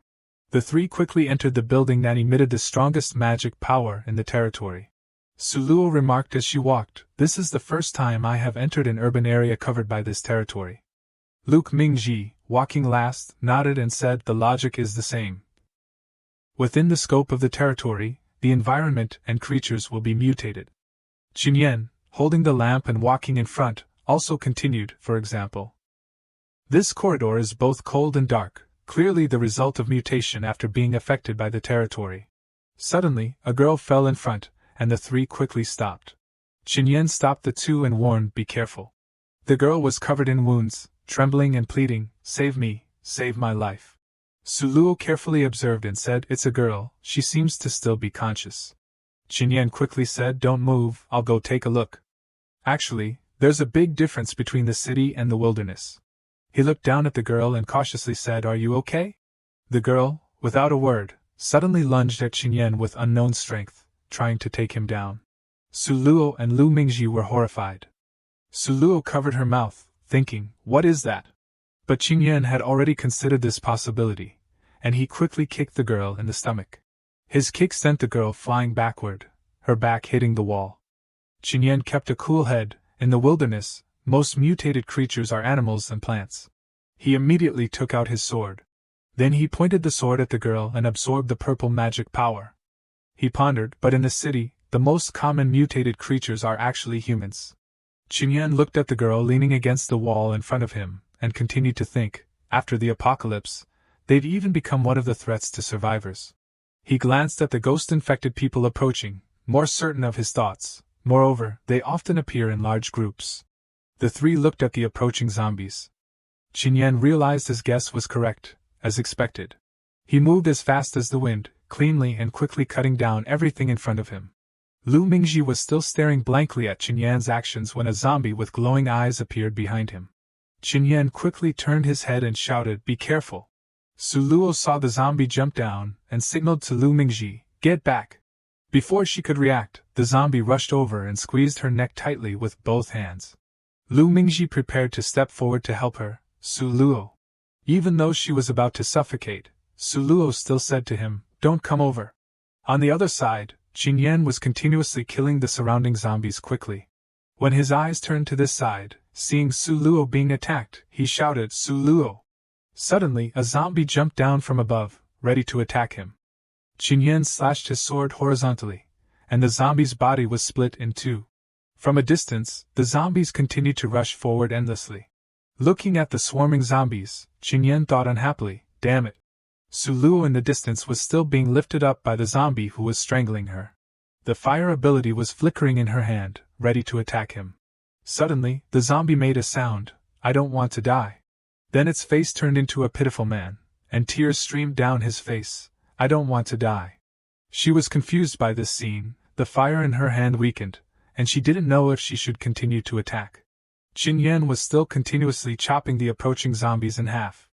The three quickly entered the building that emitted the strongest magic power in the territory. Suluo remarked as she walked, "This is the first time I have entered an urban area covered by this territory." Luke Mingji, walking last, nodded and said, "The logic is the same. Within the scope of the territory, the environment and creatures will be mutated." Qinyan, holding the lamp and walking in front, also continued, "For example, this corridor is both cold and dark, clearly the result of mutation after being affected by the territory." Suddenly, a girl fell in front, and the three quickly stopped. Qinyan stopped the two and warned, "Be careful." The girl was covered in wounds, trembling and pleading, "Save me, save my life." Suluo carefully observed and said, "It's a girl, she seems to still be conscious." Qinyan quickly said, "Don't move, I'll go take a look. Actually, there's a big difference between the city and the wilderness." He looked down at the girl and cautiously said, "Are you okay?" The girl, without a word, suddenly lunged at Qinyan with unknown strength, trying to take him down. Suluo and Lu Mingji were horrified. Suluo covered her mouth, thinking, "What is that?" But Qinyan had already considered this possibility, and he quickly kicked the girl in the stomach. His kick sent the girl flying backward, her back hitting the wall. Qinyan kept a cool head. In the wilderness, most mutated creatures are animals and plants. He immediately took out his sword. Then he pointed the sword at the girl and absorbed the purple magic power. He pondered, "But in the city, the most common mutated creatures are actually humans." Qinyan looked at the girl leaning against the wall in front of him, and continued to think, after the apocalypse, they've even become one of the threats to survivors. He glanced at the ghost-infected people approaching, more certain of his thoughts. Moreover, they often appear in large groups. The three looked at the approaching zombies. Qinyan realized his guess was correct, as expected. He moved as fast as the wind, cleanly and quickly cutting down everything in front of him. Lu Mingji was still staring blankly at Qinyan's actions when a zombie with glowing eyes appeared behind him. Qinyan quickly turned his head and shouted, "Be careful." Suluo saw the zombie jump down, and signaled to Lu Mingji, "Get back." Before she could react, the zombie rushed over and squeezed her neck tightly with both hands. Lu Mingji prepared to step forward to help her, Suluo. Even though she was about to suffocate, Suluo still said to him, "Don't come over." On the other side, Qinyan was continuously killing the surrounding zombies quickly. When his eyes turned to this side, seeing Suluo being attacked, he shouted, "Suluo!" Suddenly, a zombie jumped down from above, ready to attack him. Qinyan slashed his sword horizontally, and the zombie's body was split in two. From a distance, the zombies continued to rush forward endlessly. Looking at the swarming zombies, Qinyan thought unhappily, "Damn it." Suluo in the distance was still being lifted up by the zombie who was strangling her. The fire ability was flickering in her hand, ready to attack him. Suddenly, the zombie made a sound, "I don't want to die." Then its face turned into a pitiful man, and tears streamed down his face. "I don't want to die." She was confused by this scene, the fire in her hand weakened, and she didn't know if she should continue to attack. Qinyan was still continuously chopping the approaching zombies in half.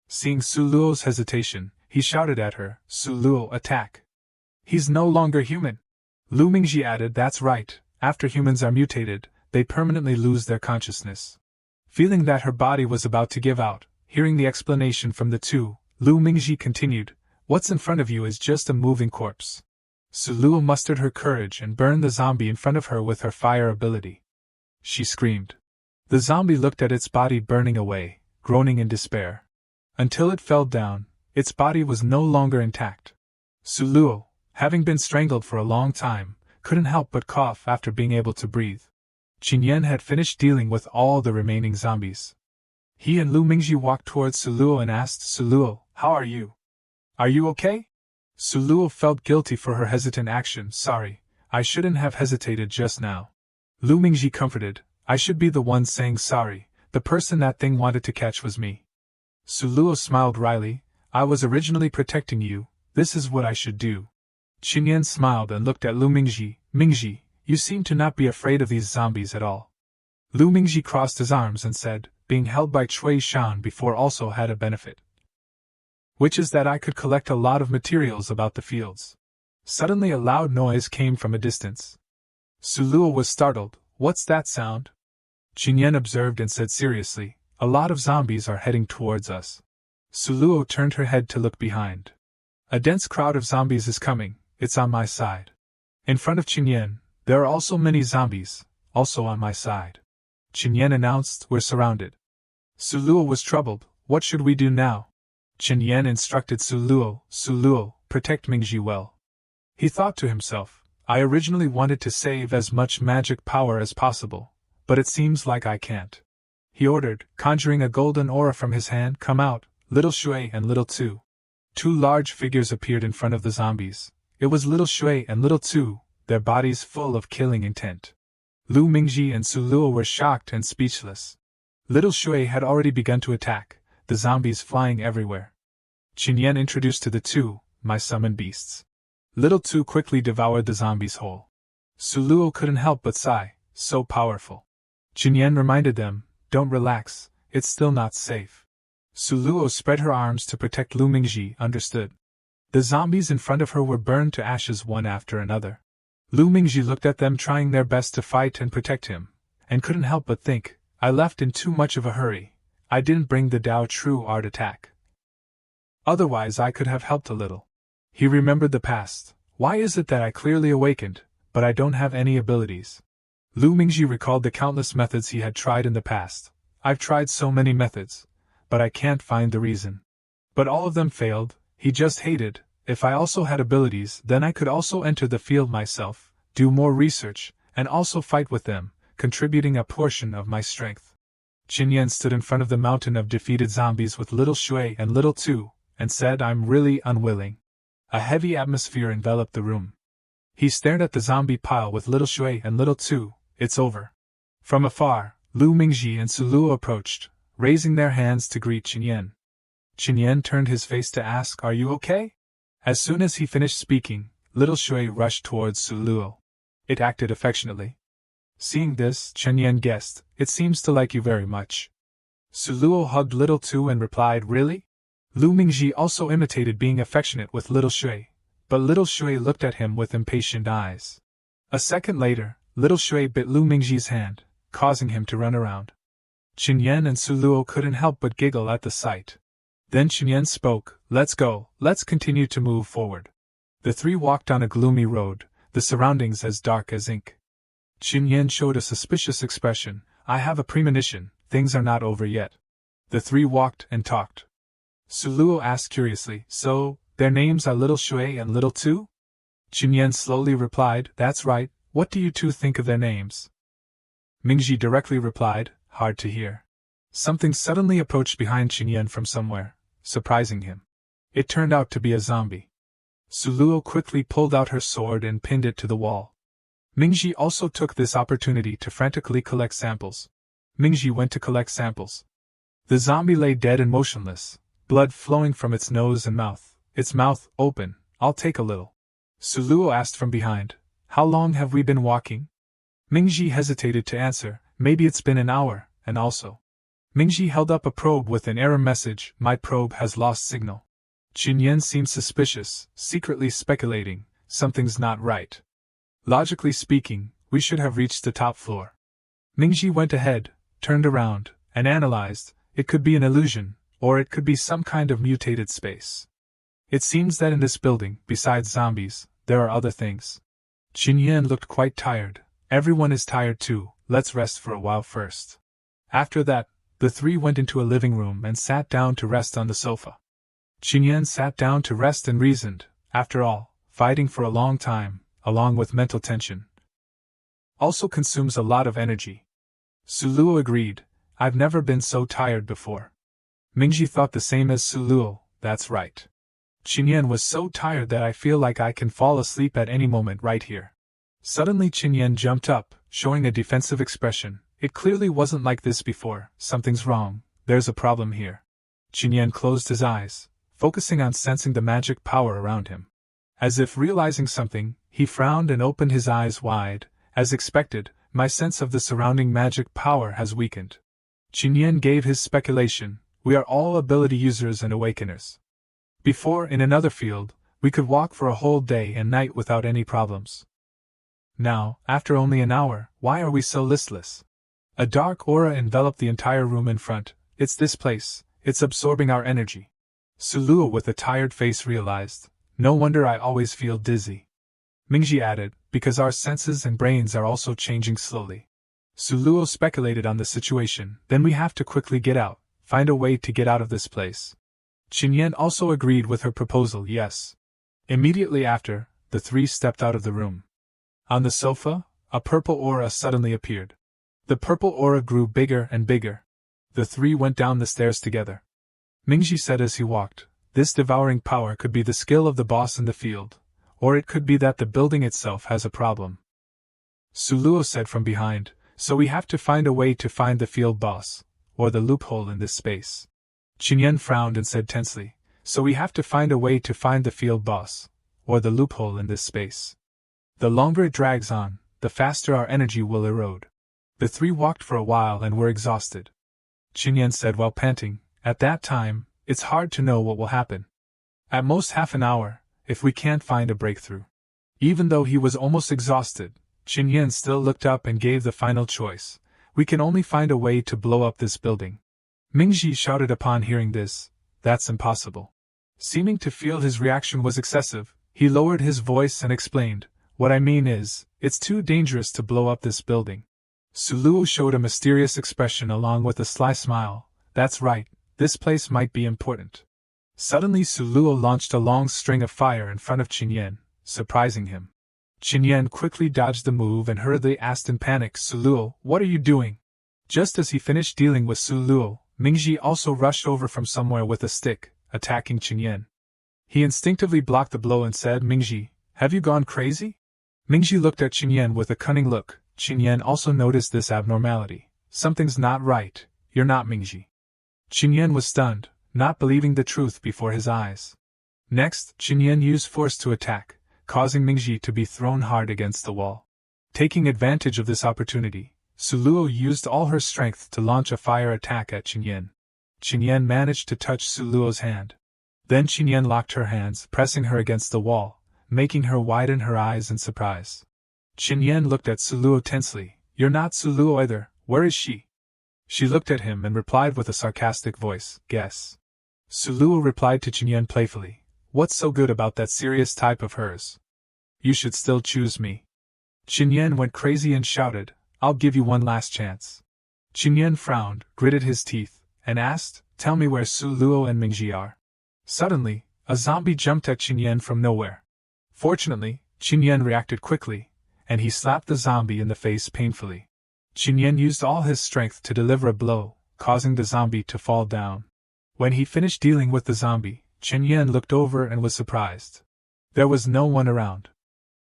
Seeing Suluo's hesitation, he shouted at her, "Suluo, attack." "He's no longer human." Lu Mingji added, "That's right, after humans are mutated, they permanently lose their consciousness." Feeling that her body was about to give out, hearing the explanation from the two, Lu Mingji continued, "What's in front of you is just a moving corpse." Suluo mustered her courage and burned the zombie in front of her with her fire ability. She screamed. The zombie looked at its body burning away, groaning in despair. Until it fell down, its body was no longer intact. Suluo, having been strangled for a long time, couldn't help but cough after being able to breathe. Qinyan had finished dealing with all the remaining zombies. He and Lu Mingji walked towards Suluo and asked, "Suluo, how are you? Are you okay?" Suluo felt guilty for her hesitant action. "Sorry, I shouldn't have hesitated just now." Lu Mingji comforted, "I should be the one saying sorry, the person that thing wanted to catch was me." Suluo smiled wryly, "I was originally protecting you, this is what I should do." Qinyan smiled and looked at Lu Mingji. "Mingji, you seem to not be afraid of these zombies at all." Lu Mingji crossed his arms and said, "Being held by Cui Shan before also had a benefit. Which is that I could collect a lot of materials about the fields." Suddenly a loud noise came from a distance. Suluo was startled. "What's that sound?" Qinyan observed and said seriously, "A lot of zombies are heading towards us." Suluo turned her head to look behind. A dense crowd of zombies is coming, it's on my side. In front of Qinyan, there are also many zombies, also on my side. Qinyan announced, we're surrounded. Suluo was troubled, what should we do now? Qinyan instructed Suluo, protect Mingji well. He thought to himself, I originally wanted to save as much magic power as possible, but it seems like I can't. He ordered, conjuring a golden aura from his hand, come out, Little Shui and Little Tu. Two large figures appeared in front of the zombies. It was Little Shui and Little Tu, their bodies full of killing intent. Lu Mingji and Suluo were shocked and speechless. Little Shui had already begun to attack, the zombies flying everywhere. Qinyan introduced to the two, my summoned beasts. Little Tu quickly devoured the zombies whole. Suluo couldn't help but sigh, so powerful. Qinyan reminded them, don't relax, it's still not safe. Suluo spread her arms to protect Lu Mingji, understood. The zombies in front of her were burned to ashes one after another. Lu Mingji looked at them trying their best to fight and protect him, and couldn't help but think, I left in too much of a hurry, I didn't bring the Dao True Art attack. Otherwise I could have helped a little. He remembered the past, why is it that I clearly awakened, but I don't have any abilities? Lu Mingji recalled the countless methods he had tried in the past. I've tried so many methods, but I can't find the reason. But all of them failed, he just hated, if I also had abilities then I could also enter the field myself, do more research, and also fight with them, contributing a portion of my strength. Qinyan stood in front of the mountain of defeated zombies with Little Shui and Little Tu, and said I'm really unwilling. A heavy atmosphere enveloped the room. He stared at the zombie pile with Little Shui and Little Tu, it's over. From afar, Lu Mingji and Suluo approached, raising their hands to greet Qinyan. Qinyan turned his face to ask, are you okay? As soon as he finished speaking, Little Shui rushed towards Suluo. It acted affectionately. Seeing this, Qinyan guessed, it seems to like you very much. Suluo hugged Little Tu and replied, really? Lu Mingji also imitated being affectionate with Little Shui, but Little Shui looked at him with impatient eyes. A second later, Little Shui bit Lu Mingji's hand, causing him to run around. Qinyan and Suluo couldn't help but giggle at the sight. Then Qinyan spoke, let's go, let's continue to move forward. The three walked on a gloomy road, the surroundings as dark as ink. Qinyan showed a suspicious expression, I have a premonition, things are not over yet. The three walked and talked. Suluo asked curiously, so, their names are Little Shui and Little Tu? Qinyan slowly replied, that's right, what do you two think of their names? Mingji directly replied, hard to hear. Something suddenly approached behind Qinyan from somewhere, surprising him. It turned out to be a zombie. Suluo quickly pulled out her sword and pinned it to the wall. Mingji also took this opportunity to frantically collect samples. Mingji went to collect samples. The zombie lay dead and motionless, blood flowing from its nose and mouth, its mouth open. I'll take a little. Suluo asked from behind, how long have we been walking? Mingji hesitated to answer, maybe it's been an hour, and also. Mingji held up a probe with an error message, my probe has lost signal. Qinyan seemed suspicious, secretly speculating, something's not right. Logically speaking, we should have reached the top floor. Mingji went ahead, turned around, and analyzed, it could be an illusion, or it could be some kind of mutated space. It seems that in this building, besides zombies, there are other things. Qinyan looked quite tired. Everyone is tired too, let's rest for a while first. After that, the three went into a living room and sat down to rest on the sofa. Qinyan sat down to rest and reasoned, after all, fighting for a long time, along with mental tension, also consumes a lot of energy. Suluo agreed, I've never been so tired before. Mingji thought the same as Suluo, that's right. Qinyan was so tired that I feel like I can fall asleep at any moment right here. Suddenly Qinyan jumped up, showing a defensive expression. It clearly wasn't like this before, something's wrong, there's a problem here. Qinyan closed his eyes, focusing on sensing the magic power around him. As if realizing something, he frowned and opened his eyes wide. As expected, my sense of the surrounding magic power has weakened. Qinyan gave his speculation, we are all ability users and awakeners. Before, in another field, we could walk for a whole day and night without any problems. Now, after only an hour, why are we so listless? A dark aura enveloped the entire room in front. It's this place, it's absorbing our energy. Suluo with a tired face realized, No wonder I always feel dizzy. Mingji added, because our senses and brains are also changing slowly. Suluo speculated on the situation, then we have to quickly get out, find a way to get out of this place. Qinyan also agreed with her proposal, yes. Immediately after, the three stepped out of the room. On the sofa, a purple aura suddenly appeared. The purple aura grew bigger and bigger. The three went down the stairs together. Mingji said as he walked, this devouring power could be the skill of the boss in the field, or it could be that the building itself has a problem. Suluo said from behind, so we have to find a way to find the field boss, or the loophole in this space. Qinyan frowned and said tensely, so we have to find a way to find the field boss, or the loophole in this space. The longer it drags on, the faster our energy will erode. The three walked for a while and were exhausted. Qinyan said while panting, at that time, it's hard to know what will happen. At most half an hour, if we can't find a breakthrough. Even though he was almost exhausted, Qinyan still looked up and gave the final choice. We can only find a way to blow up this building. Mingji shouted upon hearing this, that's impossible. Seeming to feel his reaction was excessive, he lowered his voice and explained, what I mean is, it's too dangerous to blow up this building. Suluo showed a mysterious expression along with a sly smile, that's right, this place might be important. Suddenly Suluo launched a long string of fire in front of Qinyan, surprising him. Qinyan quickly dodged the move and hurriedly asked in panic, Suluo, what are you doing? Just as he finished dealing with Suluo, Mingji also rushed over from somewhere with a stick, attacking Qinyan. He instinctively blocked the blow and said, Mingji, have you gone crazy? Mingji looked at Qinyan with a cunning look. Qinyan also noticed this abnormality. Something's not right, you're not Mingji. Qinyan was stunned, not believing the truth before his eyes. Next, Qinyan used force to attack, causing Mingji to be thrown hard against the wall. Taking advantage of this opportunity, Suluo used all her strength to launch a fire attack at Qinyan. Qinyan managed to touch Suluo's hand. Then Qinyan locked her hands, pressing her against the wall, making her widen her eyes in surprise. Qinyan looked at Suluo tensely, you're not Suluo either, where is she? She looked at him and replied with a sarcastic voice, guess. Suluo replied to Qinyan playfully, what's so good about that serious type of hers? You should still choose me. Qinyan went crazy and shouted, I'll give you one last chance. Qinyan frowned, gritted his teeth, and asked, tell me where Suluo and Mingji are. Suddenly, a zombie jumped at Qinyan from nowhere. Fortunately, Qinyan reacted quickly, and he slapped the zombie in the face painfully. Qinyan used all his strength to deliver a blow, causing the zombie to fall down. When he finished dealing with the zombie, Qinyan looked over and was surprised. There was no one around.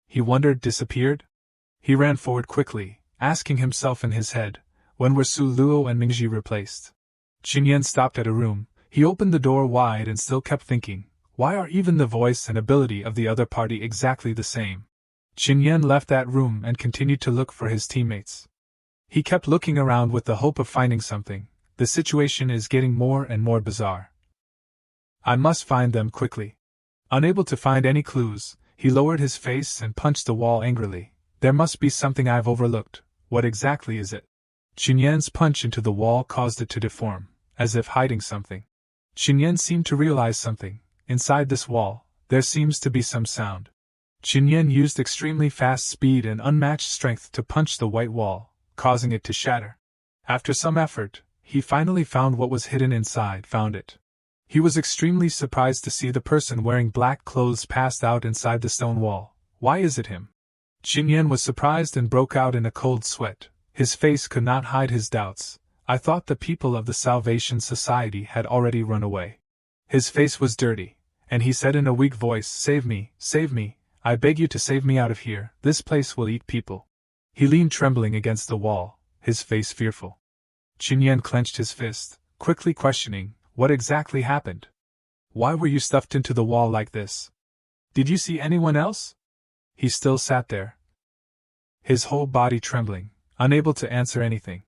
He wondered, disappeared? He ran forward quickly, asking himself in his head, when were Suluo and Mingji replaced? Qinyan stopped at a room. He opened the door wide and still kept thinking, why are even the voice and ability of the other party exactly the same? Qinyan left that room and continued to look for his teammates. He kept looking around with the hope of finding something. The situation is getting more and more bizarre. I must find them quickly. Unable to find any clues, he lowered his face and punched the wall angrily. There must be something I've overlooked. What exactly is it? Qinyan's punch into the wall caused it to deform, as if hiding something. Qinyan seemed to realize something. Inside this wall, there seems to be some sound. Qinyan used extremely fast speed and unmatched strength to punch the white wall, causing it to shatter. After some effort, he finally found what was hidden inside, found it. He was extremely surprised to see the person wearing black clothes passed out inside the stone wall. Why is it him? Qinyan was surprised and broke out in a cold sweat. His face could not hide his doubts. I thought the people of the Salvation Society had already run away. His face was dirty, and he said in a weak voice, save me, I beg you to save me out of here, this place will eat people. He leaned trembling against the wall, his face fearful. Qinyan clenched his fist, quickly questioning, what exactly happened? Why were you stuffed into the wall like this? Did you see anyone else? He still sat there, his whole body trembling, unable to answer anything.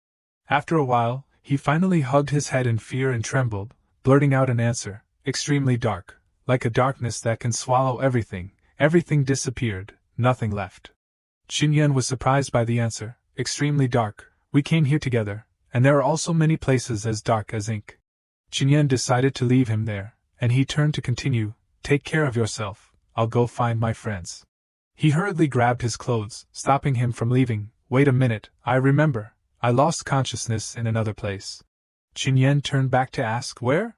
After a while, he finally hugged his head in fear and trembled, blurting out an answer, extremely dark, like a darkness that can swallow everything. Everything disappeared, nothing left. Qinyan was surprised by the answer, extremely dark. We came here together, and there are also many places as dark as ink. Qinyan decided to leave him there, and he turned to continue, take care of yourself, I'll go find my friends. He hurriedly grabbed his clothes, stopping him from leaving. Wait a minute, I remember. I lost consciousness in another place. Qin Yan turned back to ask, where?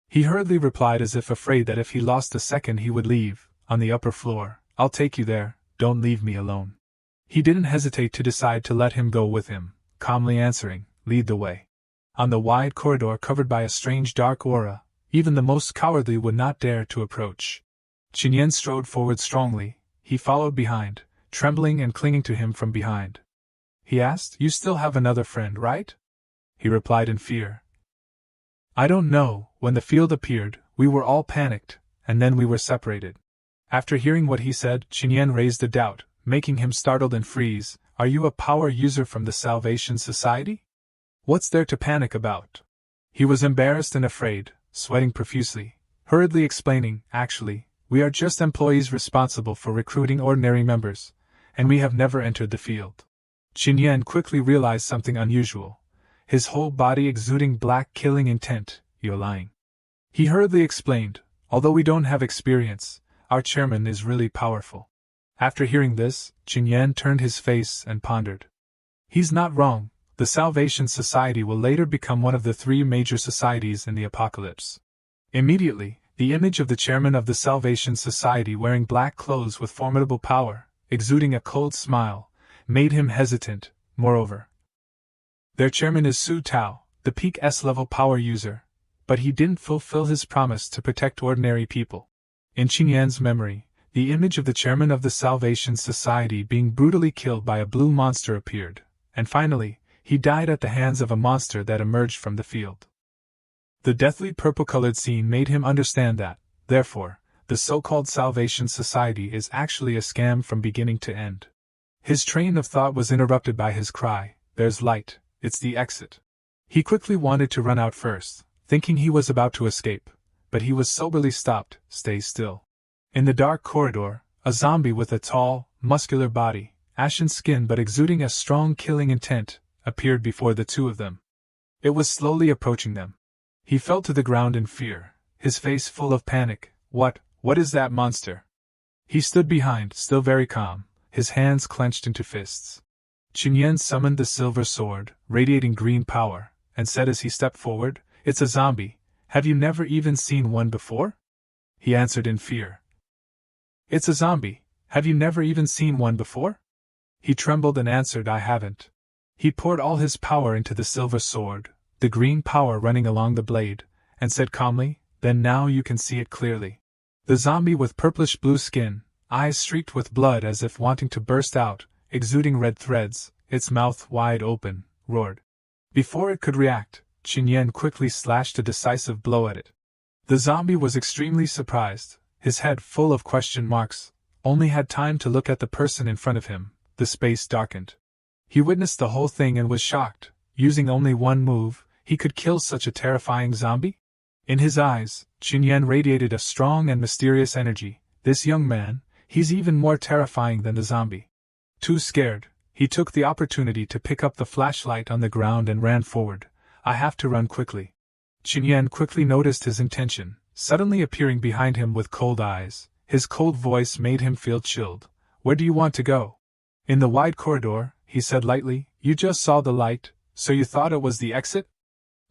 He hurriedly replied as if afraid that if he lost a second he would leave. On the upper floor. I'll take you there, don't leave me alone. He didn't hesitate to decide to let him go with him, calmly answering, lead the way. On the wide corridor covered by a strange dark aura, even the most cowardly would not dare to approach. Qin Yan strode forward strongly, he followed behind, trembling and clinging to him from behind. He asked, you still have another friend, right? He replied in fear. I don't know, when the field appeared, we were all panicked, and then we were separated. After hearing what he said, Qin Yan raised a doubt, making him startled and freeze. Are you a power user from the Salvation Society? What's there to panic about? He was embarrassed and afraid, sweating profusely, hurriedly explaining, actually, we are just employees responsible for recruiting ordinary members, and we have never entered the field. Qin Yan quickly realized something unusual. His whole body exuding black killing intent. You're lying. He hurriedly explained, although we don't have experience, our chairman is really powerful. After hearing this, Qin Yan turned his face and pondered. He's not wrong, the Salvation Society will later become one of the 3 major societies in the apocalypse. Immediately, the image of the chairman of the Salvation Society wearing black clothes with formidable power, exuding a cold smile, made him hesitant. Moreover, their chairman is Su Tao, the peak S-level power user, but he didn't fulfill his promise to protect ordinary people. In Qin Yan's memory, the image of the chairman of the Salvation Society being brutally killed by a blue monster appeared, and finally, he died at the hands of a monster that emerged from the field. The deathly purple-colored scene made him understand that, therefore, the so-called Salvation Society is actually a scam from beginning to end. His train of thought was interrupted by his cry, there's light, it's the exit. He quickly wanted to run out first, thinking he was about to escape, but he was soberly stopped. Stay still. In the dark corridor, a zombie with a tall, muscular body, ashen skin but exuding a strong killing intent, appeared before the two of them. It was slowly approaching them. He fell to the ground in fear, his face full of panic. What is that monster? He stood behind, still very calm, his hands clenched into fists. Qin Yan summoned the silver sword, radiating green power, and said as he stepped forward, it's a zombie, have you never even seen one before? He answered in fear. It's a zombie, have you never even seen one before? He trembled and answered, I haven't. He poured all his power into the silver sword, the green power running along the blade, and said calmly, then now you can see it clearly. The zombie with purplish-blue skin, eyes streaked with blood as if wanting to burst out, exuding red threads, its mouth wide open, roared. Before it could react, Qin Yan quickly slashed a decisive blow at it. The zombie was extremely surprised, his head full of question marks, only had time to look at the person in front of him. The space darkened. He witnessed the whole thing and was shocked. Using only one move, he could kill such a terrifying zombie? In his eyes, Qin Yan radiated a strong and mysterious energy. This young man, he's even more terrifying than the zombie. Too scared, he took the opportunity to pick up the flashlight on the ground and ran forward. I have to run quickly. Qin Yan quickly noticed his intention, suddenly appearing behind him with cold eyes. His cold voice made him feel chilled. Where do you want to go? In the wide corridor, he said lightly. You just saw the light, so you thought it was the exit?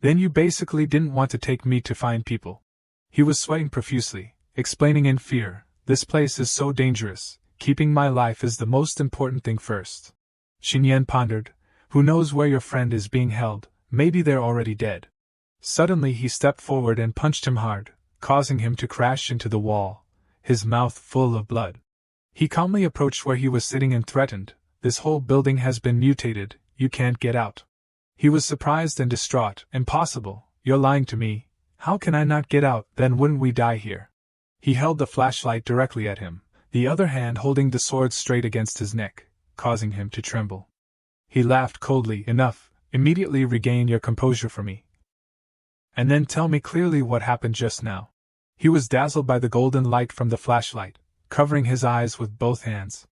Then you basically didn't want to take me to find people. He was sweating profusely, explaining in fear, this place is so dangerous, keeping my life is the most important thing first. Qin Yan pondered, who knows where your friend is being held, maybe they're already dead. Suddenly he stepped forward and punched him hard, causing him to crash into the wall, his mouth full of blood. He calmly approached where he was sitting and threatened, this whole building has been mutated, you can't get out. He was surprised and distraught. Impossible, you're lying to me, how can I not get out, then wouldn't we die here? He held the flashlight directly at him, the other hand holding the sword straight against his neck, causing him to tremble. He laughed coldly. Enough, immediately regain your composure for me. And then tell me clearly what happened just now. He was dazzled by the golden light from the flashlight, covering his eyes with both hands.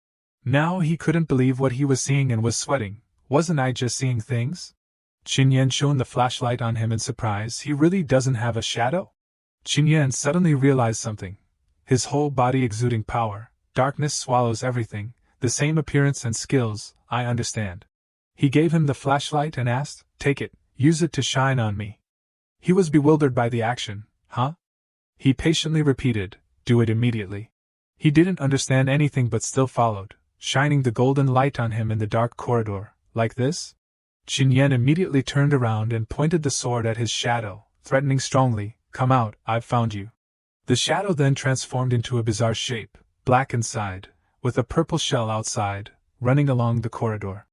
Now he couldn't believe what he was seeing and was sweating. Wasn't I just seeing things? Qin Yan shone the flashlight on him in surprise. He really doesn't have a shadow? Qin Yan suddenly realized something. his whole body exuding power. Darkness swallows everything, the same appearance and skills, I understand. He gave him the flashlight and asked, "Take it, use it to shine on me." He was bewildered by the action. Huh? He patiently repeated, "Do it immediately." He didn't understand anything but still followed, shining the golden light on him in the dark corridor. Like this? Qin Yan immediately turned around and pointed the sword at his shadow, threatening strongly, "Come out, I've found you." The shadow then transformed into a bizarre shape, black inside, with a purple shell outside, running along the corridor.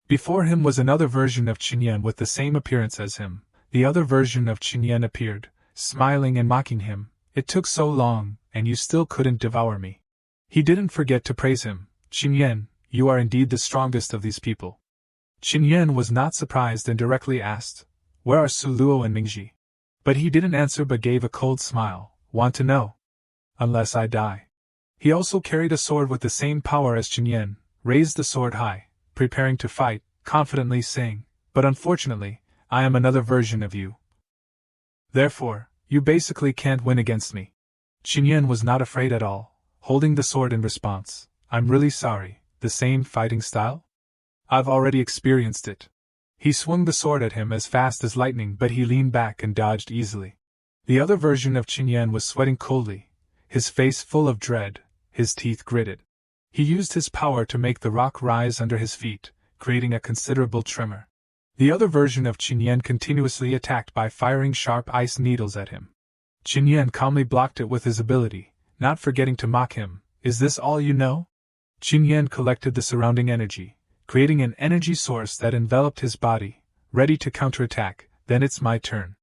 Before him was another version of Qin Yan with the same appearance as him. The other version of Qin Yan appeared, smiling and mocking him. "It took so long, and you still couldn't devour me." He didn't forget to praise him. "Qin Yan, you are indeed the strongest of these people." Qin Yan was not surprised and directly asked, "Where are Su Luo and Mingji?" But he didn't answer but gave a cold smile. "Want to know?" "Unless I die." He also carried a sword with the same power as Qin Yan, raised the sword high, preparing to fight, confidently saying, "But unfortunately, I am another version of you. Therefore, you basically can't win against me." Qin Yan was not afraid at all, holding the sword in response. "I'm really sorry, the same fighting style? I've already experienced it." He swung the sword at him as fast as lightning, but he leaned back and dodged easily. The other version of Qin Yan was sweating coldly, his face full of dread, his teeth gritted. He used his power to make the rock rise under his feet, creating a considerable tremor. The other version of Qin Yan continuously attacked by firing sharp ice needles at him. Qin Yan calmly blocked it with his ability, not forgetting to mock him. "Is this all you know?" Qin Yan collected the surrounding energy, creating an energy source that enveloped his body, ready to counterattack. "Then it's my turn."